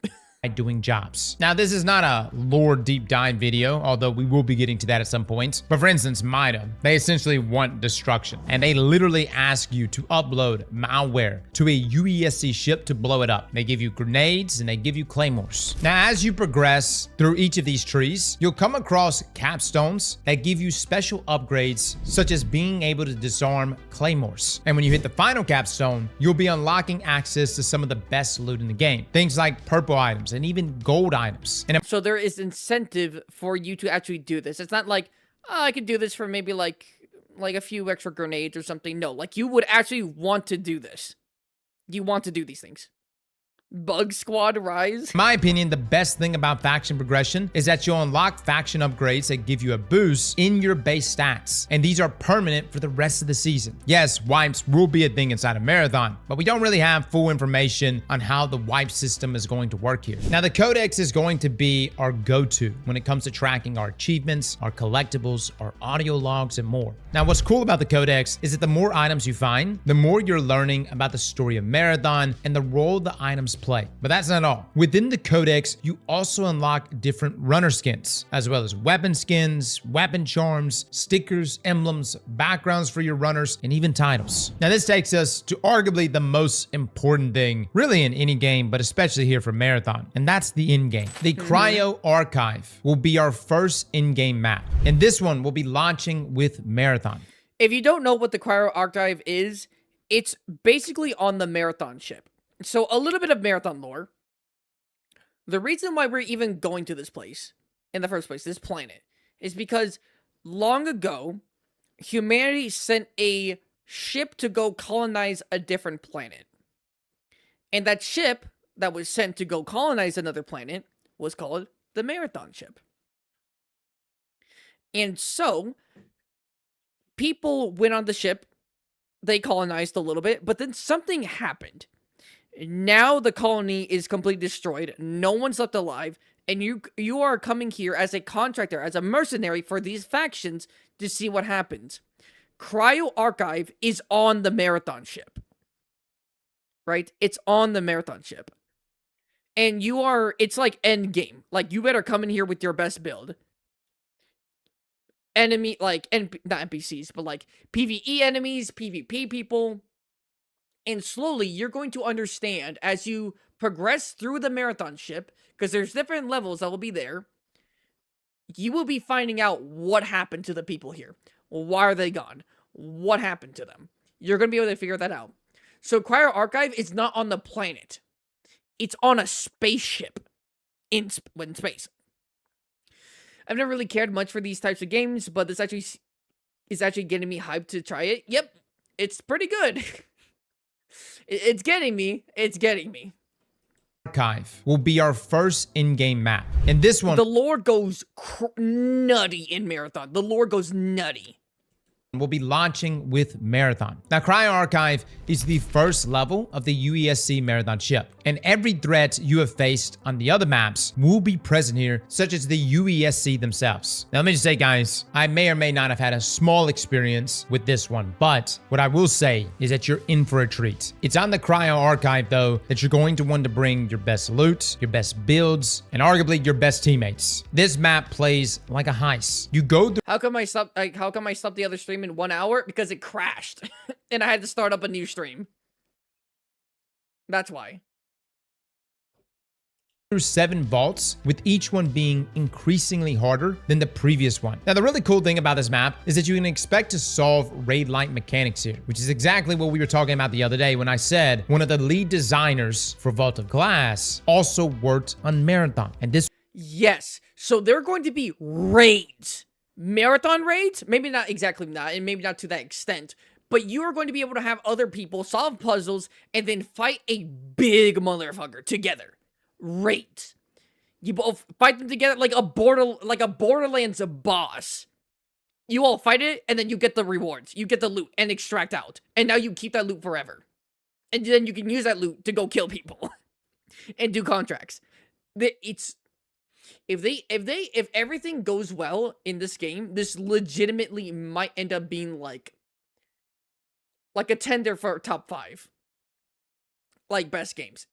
doing jobs. Now, this is not a lore deep dive video, although we will be getting to that at some point. But for instance, Mida, they essentially want destruction, and they literally ask you to upload malware to a UESC ship to blow it up. They give you grenades and they give you claymores. Now, as you progress through each of these trees, you'll come across capstones that give you special upgrades, such as being able to disarm claymores. And when you hit the final capstone, you'll be unlocking access to some of the best loot in the game. Things like purple items and even gold items. And So there is incentive for you to actually do this. It's not like, oh, I could do this for maybe like a few extra grenades or something. No, like you would actually want to do this. You want to do these things. Bug Squad Rise. in my opinion, the best thing about faction progression is that you'll unlock faction upgrades that give you a boost in your base stats. And these are permanent for the rest of the season. Yes, wipes will be a thing inside of Marathon, but we don't really have full information on how the wipe system is going to work here. Now, the Codex is going to be our go-to when it comes to tracking our achievements, our collectibles, our audio logs, and more. Now, what's cool about the Codex is that the more items you find, the more you're learning about the story of Marathon and the role the items play. But that's not all. Within the Codex, you also unlock different runner skins, as well as weapon skins, weapon charms, stickers, emblems, backgrounds for your runners, and even titles. Now, this takes us to arguably the most important thing, really in any game, but especially here for Marathon, and that's the in-game. The Cryo Archive will be our first in-game map, and this one will be launching with Marathon. If you don't know what the Cryo Archive is, it's basically on the Marathon ship. So a little bit of Marathon lore. The reason why we're even going to this place, in the first place, this planet, is because long ago, humanity sent a ship to go colonize a different planet. And that ship that was sent to go colonize another planet was called the Marathon ship. And so, people went on the ship, they colonized a little bit, but then something happened. Now the colony is completely destroyed. No one's left alive. And you are coming here as a contractor, as a mercenary for these factions to see what happens. Cryo Archive is on the Marathon ship. Right? It's on the Marathon ship. And it's like end game. Like, you better come in here with your best build. Enemy, like, not NPCs, but like PvE enemies, PvP people. And slowly, you're going to understand as you progress through the Marathon ship, because there's different levels that will be there, you will be finding out what happened to the people here. Why are they gone? What happened to them? You're going to be able to figure that out. So Cryo Archive is not on the planet. It's on a spaceship in space. I've never really cared much for these types of games, but this is actually getting me hyped to try it. Yep, it's pretty good. It's getting me. It's getting me. Archive will be our first in-game map. And this one... The lore goes nutty in Marathon. The lore goes nutty. Will be launching with Marathon. Now, Cryo Archive is the first level of the UESC Marathon ship, and every threat you have faced on the other maps will be present here, such as the UESC themselves. Now, let me just say, guys, I may or may not have had a small experience with this one, but what I will say is that you're in for a treat. It's on the Cryo Archive, though, that you're going to want to bring your best loot, your best builds, and arguably your best teammates. This map plays like a heist. You go through... How come I stopped the other stream in 1 hour? Because it crashed and I had to start up a new stream. That's why. Through 7 vaults, with each one being increasingly harder than the previous one. Now, the really cool thing about this map is that you can expect to solve raid-like mechanics here, which is exactly what we were talking about the other day when I said one of the lead designers for Vault of Glass also worked on Marathon. And this... Yes, so there are going to be raids. Marathon raids? Maybe not exactly that, and maybe not to that extent, but you are going to be able to have other people solve puzzles and then fight a big motherfucker together. Raids. You both fight them together like a Borderlands boss. You all fight it, and then you get the rewards. You get the loot and extract out. And now you keep that loot forever. And then you can use that loot to go kill people. And do contracts. If everything goes well in this game, this legitimately might end up being like a tender for top 5. Like best games.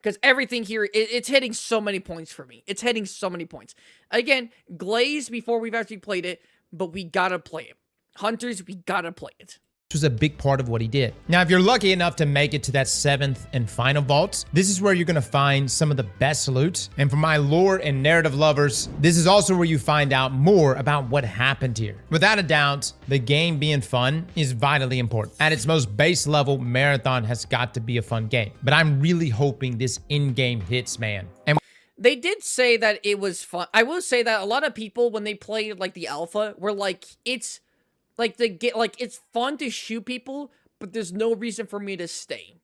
Because everything here, it's hitting so many points for me. It's hitting so many points. Again, Glaze before we've actually played it, but we gotta play it. Hunters, we gotta play it. Was a big part of what he did. Now, if you're lucky enough to make it to that 7th and final vault, this is where you're gonna find some of the best loot. And for my lore and narrative lovers, this is also where you find out more about what happened here. Without a doubt, the game being fun is vitally important. At its most base level, Marathon has got to be a fun game. But I'm really hoping this in-game hits, man. And they did say that it was fun. I will say that a lot of people, when they played like the alpha, were like, it's fun to shoot people, but there's no reason for me to stay,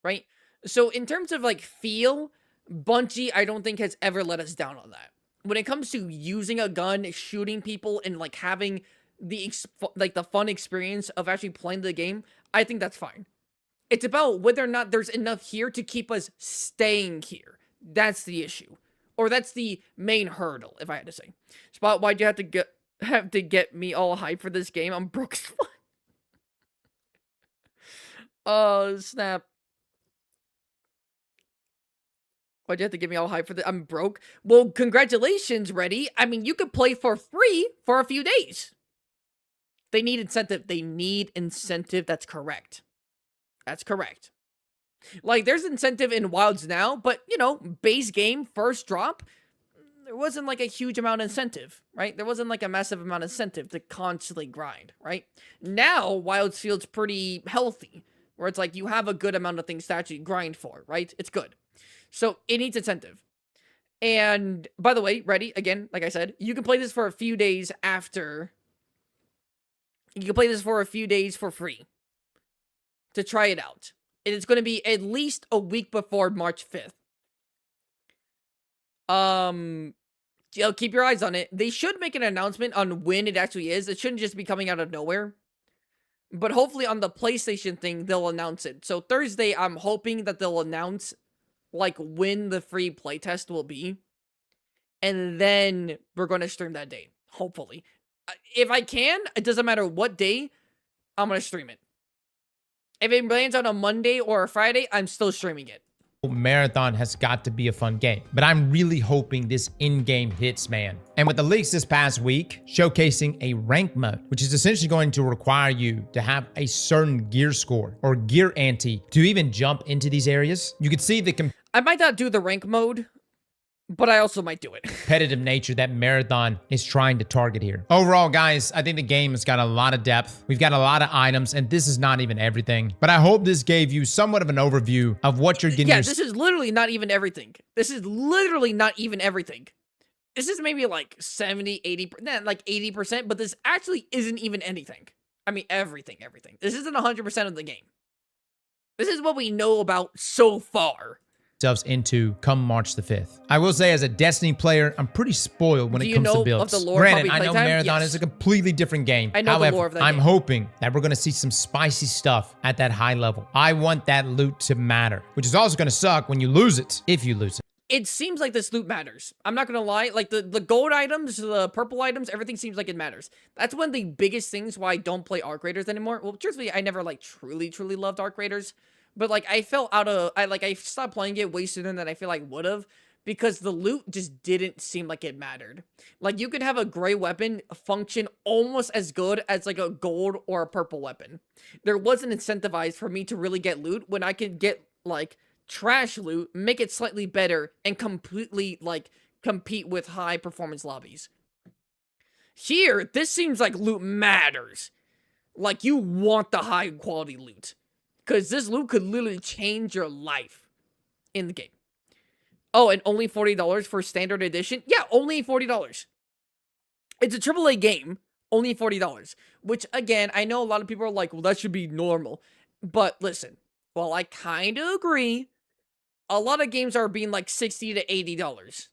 right? So in terms of like feel, Bungie, I don't think has ever let us down on that. When it comes to using a gun, shooting people, and like having the fun experience of actually playing the game, I think that's fine. It's about whether or not there's enough here to keep us staying here. That's the issue, or that's the main hurdle, if I had to say. Spot, why'd you have to get me all hyped for this game? I'm broke as fuck. Oh, snap. Why'd you have to get me all hyped for this? I'm broke. Well, congratulations, Reddy. I mean, you could play for free for a few days. They need incentive. They need incentive. That's correct. That's correct. Like, there's incentive in Wilds now, but, you know, base game, first drop, there wasn't like a huge amount of incentive, right? There wasn't like a massive amount of incentive to constantly grind, right? Now, Wilds feels pretty healthy, where it's like you have a good amount of things to actually grind for, right? It's good. So it needs incentive. And by the way, Ready, again, like I said, you can play this for a few days after. You can play this for a few days for free to try it out. And it's going to be at least a week before March 5th. Keep your eyes on it. They should make an announcement on when it actually is. It shouldn't just be coming out of nowhere. But hopefully on the PlayStation thing, they'll announce it. So Thursday, I'm hoping that they'll announce, like, when the free playtest will be. And then we're going to stream that day. Hopefully. If I can, it doesn't matter what day, I'm going to stream it. If it lands on a Monday or a Friday, I'm still streaming it. Marathon has got to be a fun game, but I'm really hoping this in-game hits, man. And with the leaks this past week showcasing a rank mode, which is essentially going to require you to have a certain gear score or gear ante to even jump into these areas, you can see the I might not do the rank mode, but I also might do it. competitive nature that Marathon is trying to target here. Overall, guys, I think the game has got a lot of depth. We've got a lot of items, and this is not even everything. But I hope this gave you somewhat of an overview of what you're getting. Yeah, this is literally not even everything. This is literally not even everything. This is maybe like 70, 80%, like 80%, but this actually isn't even anything. I mean, everything. This isn't 100% of the game. This is what we know about so far. Ourselves into come March the 5th. I will say, as a Destiny player, I'm pretty spoiled when it comes to builds. Of the lore Granted, I know playtime? Marathon Yes. is a completely different game. I know However, the lore of that I'm game. hoping that we're going to see some spicy stuff at that high level. I want that loot to matter, which is also going to suck when you lose it, if you lose it. It seems like this loot matters. I'm not gonna lie. Like, the gold items, the purple items, everything seems like it matters. That's one of the biggest things why I don't play Arc Raiders anymore. Well, truthfully, I never, like, truly loved Arc Raiders. But, like, I felt I stopped playing it way sooner than I feel like would have. Because the loot just didn't seem like it mattered. Like, you could have a gray weapon function almost as good as, like, a gold or a purple weapon. There wasn't incentivized for me to really get loot when I could get, like, trash loot, make it slightly better, and completely, like, compete with high performance lobbies. Here, this seems like loot matters. Like, you want the high quality loot. Because this loot could literally change your life in the game. Oh, and only $40 for standard edition? Yeah, only $40. It's a AAA game, only $40. Which, again, I know a lot of people are like, well, that should be normal. But listen, while I kind of agree, a lot of games are being like $60 to $80.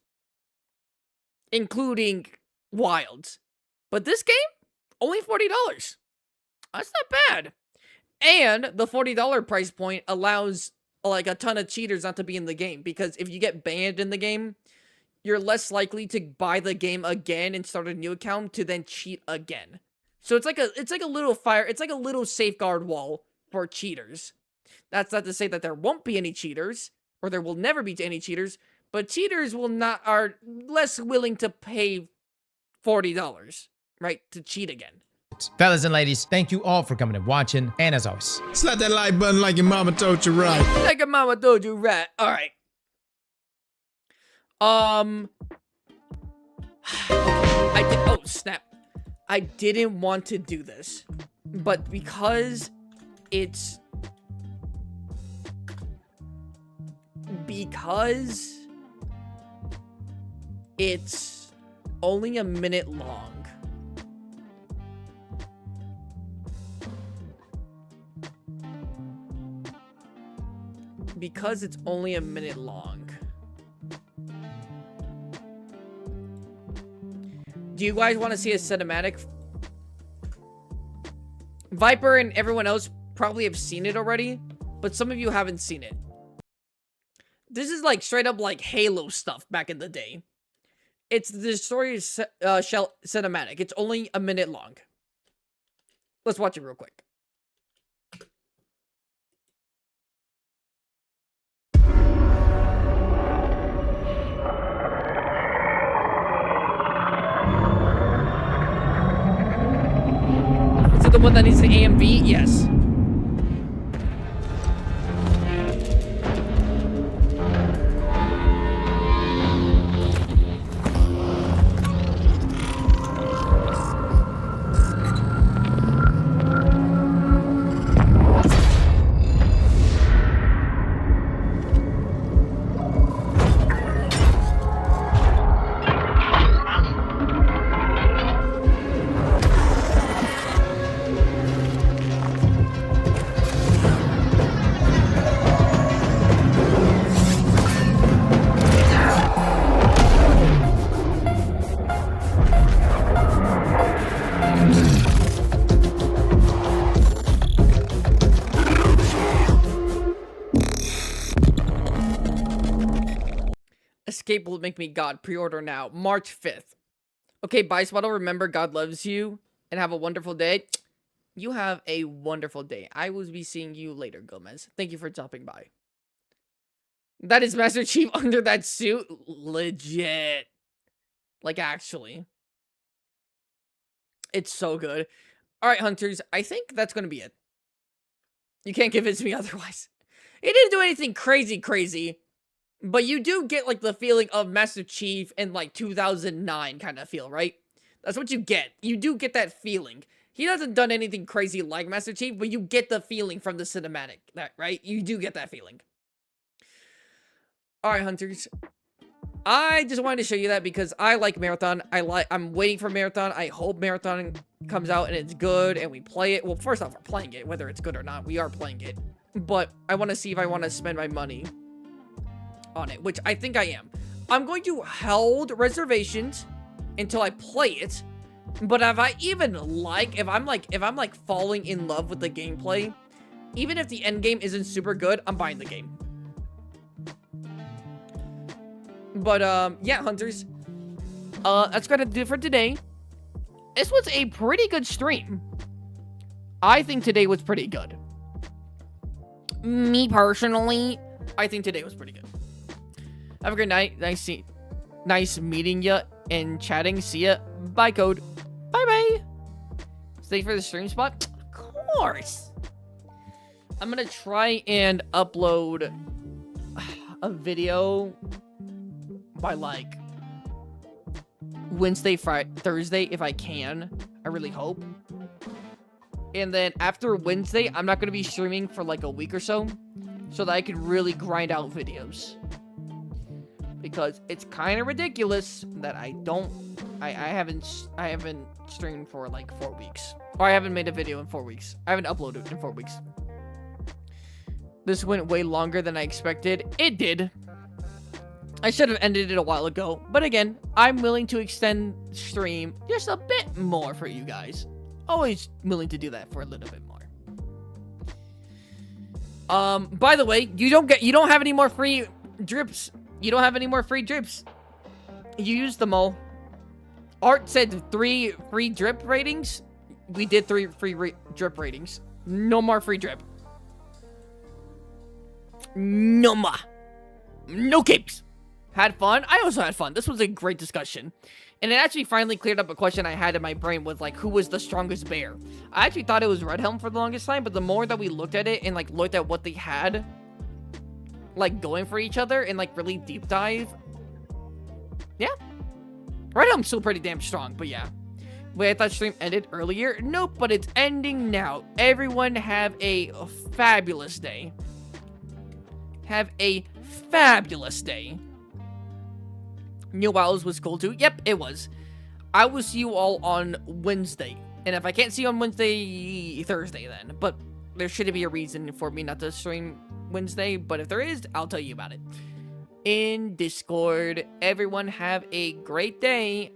Including Wilds. But this game, only $40. That's not bad. And the $40 price point allows, like, a ton of cheaters not to be in the game. Because if you get banned in the game, you're less likely to buy the game again and start a new account to then cheat again. So it's like a little safeguard wall for cheaters. That's not to say that there won't be any cheaters, or there will never be any cheaters, but cheaters are less willing to pay $40, right, to cheat again. Fellas and ladies, thank you all for coming and watching, and as always, slap that like button like your mama told you right. Like your mama told you right. All right. Oh snap! I didn't want to do this, but because it's only a minute long. Because it's only a minute long. Do you guys want to see a cinematic? Viper and everyone else probably have seen it already, but some of you haven't seen it. This is like straight up like Halo stuff back in the day. It's the story shell cinematic. It's only a minute long. Let's watch it real quick. Is it the one that needs the AMV? Yes. capable of making me God. Pre-order now. March 5th. Okay, bye, Swaddle. Remember, God loves you. And have a wonderful day. You have a wonderful day. I will be seeing you later, Gomez. Thank you for dropping by. That is Master Chief under that suit? Legit. Like, actually. It's so good. Alright, Hunters. I think that's going to be it. You can't convince me otherwise. It didn't do anything crazy. But you do get, like, the feeling of Master Chief in, like, 2009 kind of feel, right? That's what you get. You do get that feeling. He hasn't done anything crazy like Master Chief, but you get the feeling from the cinematic, right? You do get that feeling. Alright, Hunters. I just wanted to show you that because I like Marathon. I'm waiting for Marathon. I hope Marathon comes out and it's good and we play it. Well, first off, we're playing it. Whether it's good or not, we are playing it. But I want to see if I want to spend my money on it, which I think I am. I'm going to hold reservations until I play it. But if I'm like falling in love with the gameplay, even if the end game isn't super good, I'm buying the game. But, yeah, Hunters. That's gonna do it for today. This was a pretty good stream. I think today was pretty good. Me, personally, I think today was pretty good. Have a great night. Nice meeting ya and chatting. See ya. Bye, Code. Bye-bye. Stay for the stream spot? Of course. I'm gonna try and upload a video by like Wednesday, Friday, Thursday if I can. I really hope. And then after Wednesday, I'm not going to be streaming for like a week or so that I can really grind out videos. Because it's kind of ridiculous that I haven't streamed for like 4 weeks. Or I haven't made a video in 4 weeks. I haven't uploaded in 4 weeks. This went way longer than I expected. It did. I should have ended it a while ago. But again, I'm willing to extend stream just a bit more for you guys. Always willing to do that for a little bit more. By the way, you don't have any more free drips. You don't have any more free drips. You used them all. Art said 3 free drip ratings. We did 3 free drip ratings. No more free drip. No more. No capes. Had fun? I also had fun. This was a great discussion. And it actually finally cleared up a question I had in my brain with, like, who was the strongest bear? I actually thought it was Red Helm for the longest time, but the more that we looked at it and, like, looked at what they had, like, going for each other and, like, really deep dive. Yeah. Red Helm's still pretty damn strong, but yeah. Wait, I thought stream ended earlier? Nope, but it's ending now. Everyone have a fabulous day. Have a fabulous day. New Wilds was cool too. Yep, it was. I will see you all on Wednesday. And if I can't see you on Wednesday, Thursday then. But there shouldn't be a reason for me not to stream Wednesday. But if there is, I'll tell you about it. In Discord, everyone have a great day.